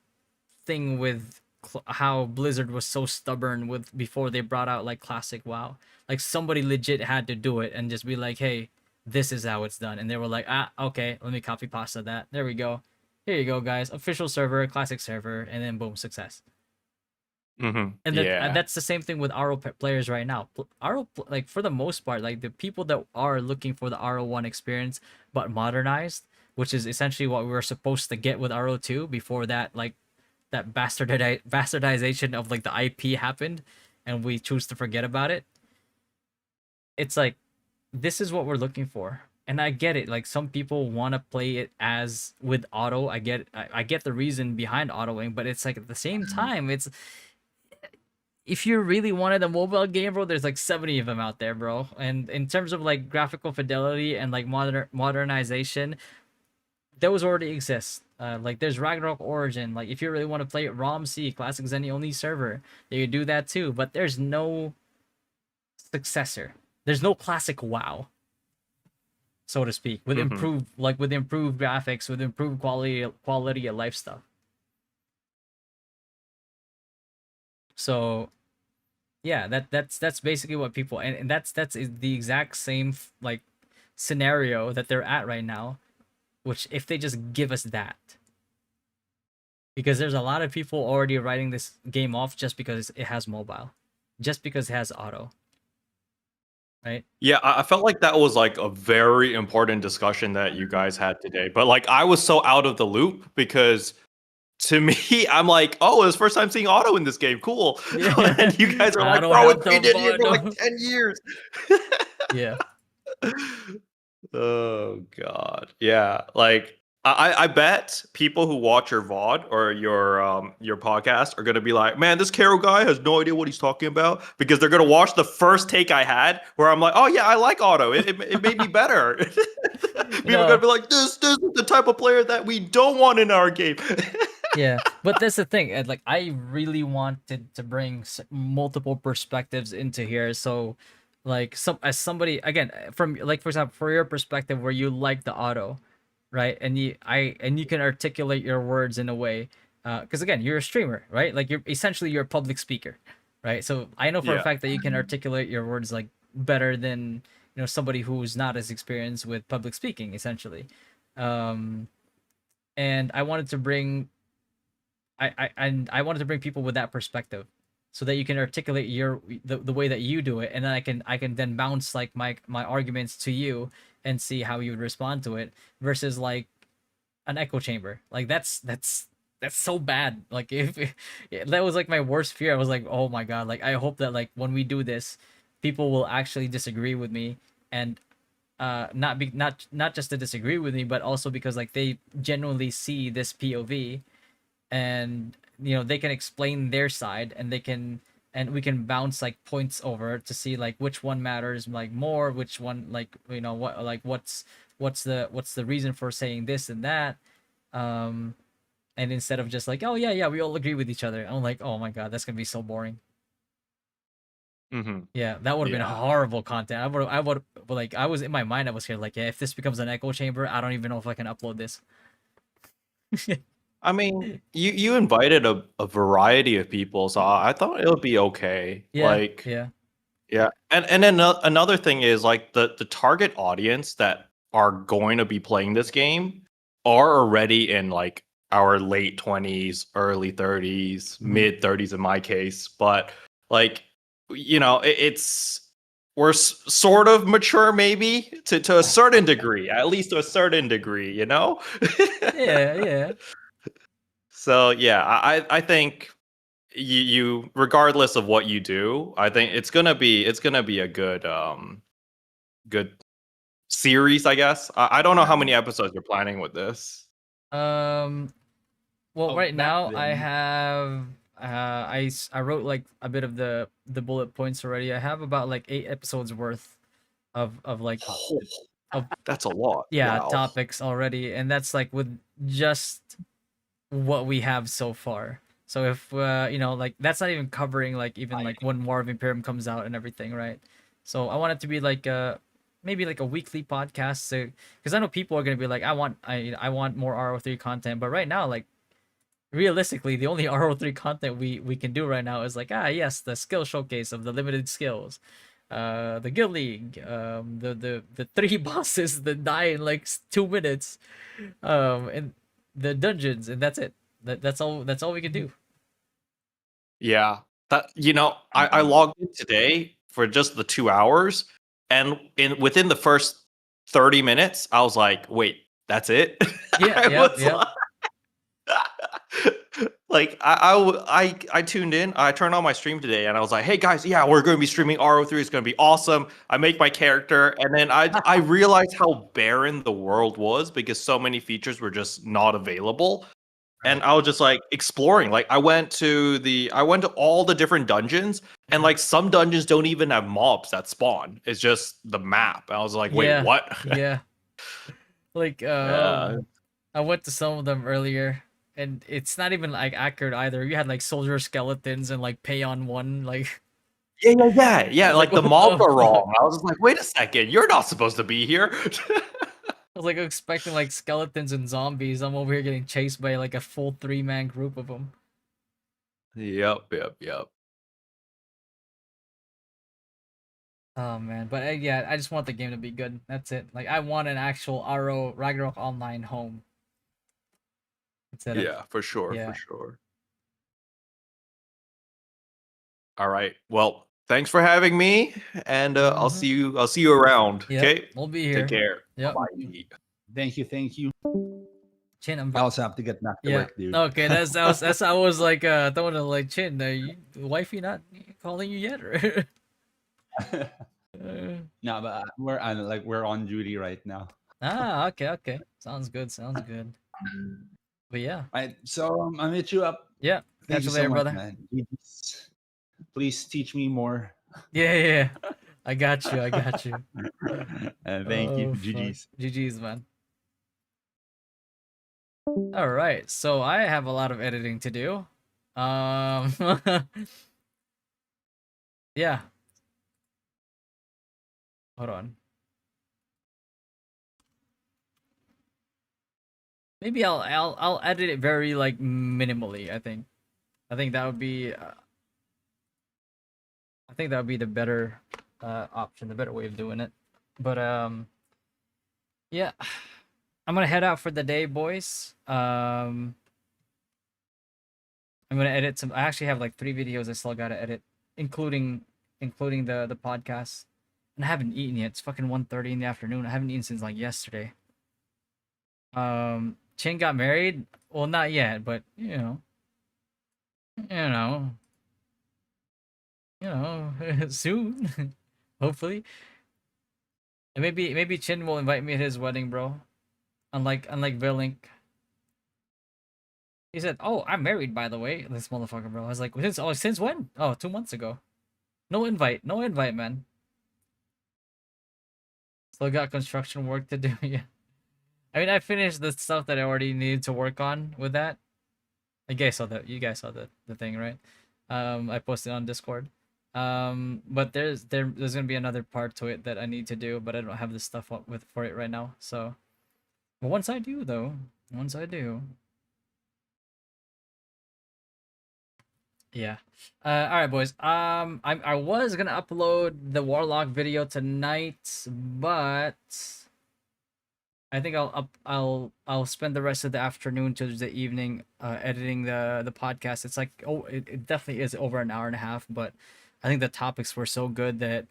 thing with how Blizzard was so stubborn with before they brought out like classic WoW. Like somebody legit had to do it and just be like, hey, this is how it's done, and they were like, okay, let me copy pasta that. There we go. Here you go, guys. Official server, classic server, and then boom, success. Mhm. And Yeah. that's the same thing with players right now. Like for the most part, like the people that are looking for the RO1 experience but modernized, which is essentially what we were supposed to get with RO2 before that, like that bastardization of like the IP happened, and we choose to forget about it. It's like this is what we're looking for. And I get it. Like some people want to play it as with auto. I get the reason behind autoing, but it's like at the same time, it's if you really wanted a mobile game, bro, there's like 70 of them out there, bro. And in terms of like graphical fidelity and like modernization, those already exist. Like there's Ragnarok Origin. Like if you really want to play it ROM C, classic Zenny only server, you can do that too. But there's no successor. There's no classic WoW, so to speak, with Mhm. improved graphics, with improved quality of life stuff. So yeah, that's basically what people, and that's the exact same like scenario that they're at right now, which if they just give us that, because there's a lot of people already writing this game off just because it has mobile, just because it has auto, right? Yeah, I felt like that was like a very important discussion that you guys had today. But like I was so out of the loop because to me, I'm like, oh, it's first time seeing auto in this game. Cool. Yeah. And you guys are like, Auto bro, it's helped been them, in here for like auto. 10 years. Yeah. Oh god. Yeah. Like I bet people who watch your VOD or your podcast are gonna be like, man, this Caro guy has no idea what he's talking about because they're gonna watch the first take I had where I'm like, oh yeah, I like auto. It made me better. People are gonna be like, this is the type of player that we don't want in our game. Yeah, but that's the thing. Like, I really wanted to bring multiple perspectives into here. So, like, as somebody again from like for example, for your perspective, where you like the auto, right? And you can articulate your words in a way, because again, you're a streamer, right? Like you're a public speaker, right? So I know for a Yeah. fact that you can articulate your words like better than somebody who's not as experienced with public speaking, essentially. Um, and I wanted to bring I wanted to bring people with that perspective, so that you can articulate the way that you do it, and then I can then bounce like my arguments to you and see how you would respond to it, versus like an echo chamber. Like that's so bad. Like if yeah, that was like my worst fear. I was like, oh my god. Like I hope that like when we do this, people will actually disagree with me, and not just to disagree with me, but also because like they genuinely see this POV, and they can explain their side, and we can bounce like points over to see like which one matters like more, which one like what like what's the reason for saying this and that. um and instead of just like, oh yeah, we all agree with each other, I'm like, oh my god, that's gonna be so boring. Mm-hmm. Yeah, that would have been Yeah. horrible content. I would like, I was in my mind, I was here like, yeah, if this becomes an echo chamber, I don't even know if I can upload this. I mean, you invited a variety of people, so I thought it would be okay. Yeah, Like, yeah. yeah, and then another thing is like the target audience that are going to be playing this game are already in like our late 20s, early 30s, mid 30s in my case. But like, it's we're sort of mature maybe to a certain degree, at least to a certain degree, Yeah, yeah. So yeah, I think you regardless of what you do, I think it's gonna be a good series, I guess. I don't know how many episodes you're planning with this. um Well, Oh, right back now I then. have I wrote like a bit of the bullet points already. I have about like 8 episodes worth of like Oh, of that's a lot. yeah, Wow. topics already, and that's like with just what we have so far. So if like that's not even covering like even like when War of Imperium comes out and everything, right? So I want it to be like maybe like a weekly podcast, so because I know people are gonna be like, I want more RO3 content, but right now like realistically the only RO3 content we can do right now is like, yes, the skill showcase of the limited skills, the guild league, the three bosses that die in like 2 minutes, and the dungeons, and that's it. That's all we can do. Yeah. I logged in today for just the 2 hours, and within the first 30 minutes, I was like, wait, that's it? Yeah, I yeah, was yeah. like, I tuned in, I turned on my stream today, and I was like, hey guys, yeah, we're going to be streaming RO3. It's going to be awesome. I make my character, and then I realized how barren the world was because so many features were just not available. And I was just like exploring. Like I went to all the different dungeons, and like some dungeons don't even have mobs that spawn. It's just the map. I was like, wait, Yeah, what? yeah. Like Yeah. I went to some of them earlier, and it's not even like accurate either. You had like soldier skeletons and like pay on one, like Yeah. like Like the what mobs the are fuck? wrong. I was just like, wait a second, you're not supposed to be here. I was like expecting like skeletons and zombies. I'm over here getting chased by like a full 3-man group of them. Yep. Oh man, but yeah, I just want the game to be good. That's it. Like I want an actual RO Ragnarok Online home instead of Yeah, for sure, for yeah. sure. All right. Well, thanks for having me, and I'll Mhm. see you. I'll see you around. Yep, Okay. we'll be Take here. care. Yep. Bye. Thank you. Chin, I'm I also have to get back to yeah. work, dude. Okay, that's I was like throwing it like, Chin, wifey not calling you yet? Or? No, but we're on duty right now. Okay. Sounds good. But yeah. Right, so I'll hit you up. Yeah. Thank Catch you you so later, much, brother. man. Please teach me more. Yeah. I got you. Thank you. Oh fuck. GG's. GG's, man. All right. So I have a lot of editing to do. Yeah. Hold on. Maybe I'll edit it very like minimally, I think. I think that would be I think that would be the better option, the better way of doing it. But yeah, I'm gonna head out for the day, boys. I'm gonna edit some. I actually have like 3 videos I still gotta edit, including the podcast. And I haven't eaten yet. It's fucking 1:30 in the afternoon. I haven't eaten since like yesterday. Chin got married. Well, not yet, but you know, soon, hopefully. And maybe Chin will invite me to his wedding, bro. Unlike Vilink. He said, "Oh, I'm married, by the way." This motherfucker, bro. I was like, since when? Oh, 2 months ago. No invite, man. Still got construction work to do. Yeah. I mean, I finished the stuff that I already needed to work on with that. You guys saw the thing, right? I posted on Discord. But there's gonna be another part to it that I need to do, but I don't have the stuff up with for it right now. So, but once I do, though, yeah. All right, boys. I was gonna upload the Warlock video tonight, but I think I'll spend the rest of the afternoon to the evening editing the podcast. It's like it definitely is over an hour and a half, but I think the topics were so good that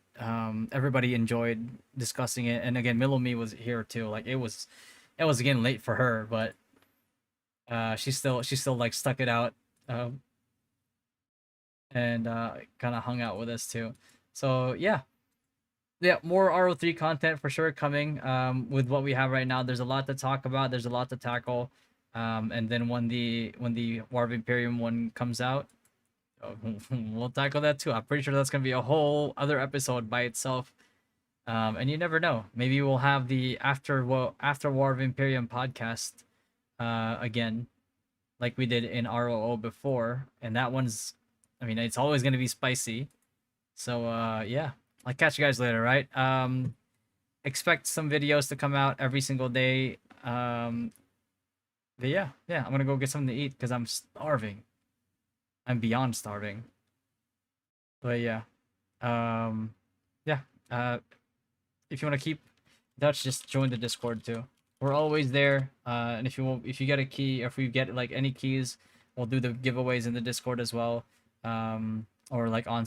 everybody enjoyed discussing it. And again, Milomi was here too. Like it was again late for her, but she still like stuck it out and kind of hung out with us too. So yeah, more RO3 content for sure coming. With what we have right now, there's a lot to talk about. There's a lot to tackle. And then when the War of Imperium one comes out, we'll tackle that too. I'm pretty sure that's gonna be a whole other episode by itself. And you never know. Maybe we'll have the after War of Imperium podcast again, like we did in ROO before. And that one's, I mean, it's always gonna be spicy. So yeah. I'll catch you guys later, right? Expect some videos to come out every single day. But yeah, I'm gonna go get something to eat because I'm starving. I'm beyond starving. But yeah, yeah. If you want to keep in touch, just join the Discord too. We're always there. And if you get a key, or if we get like any keys, we'll do the giveaways in the Discord as well. Or like on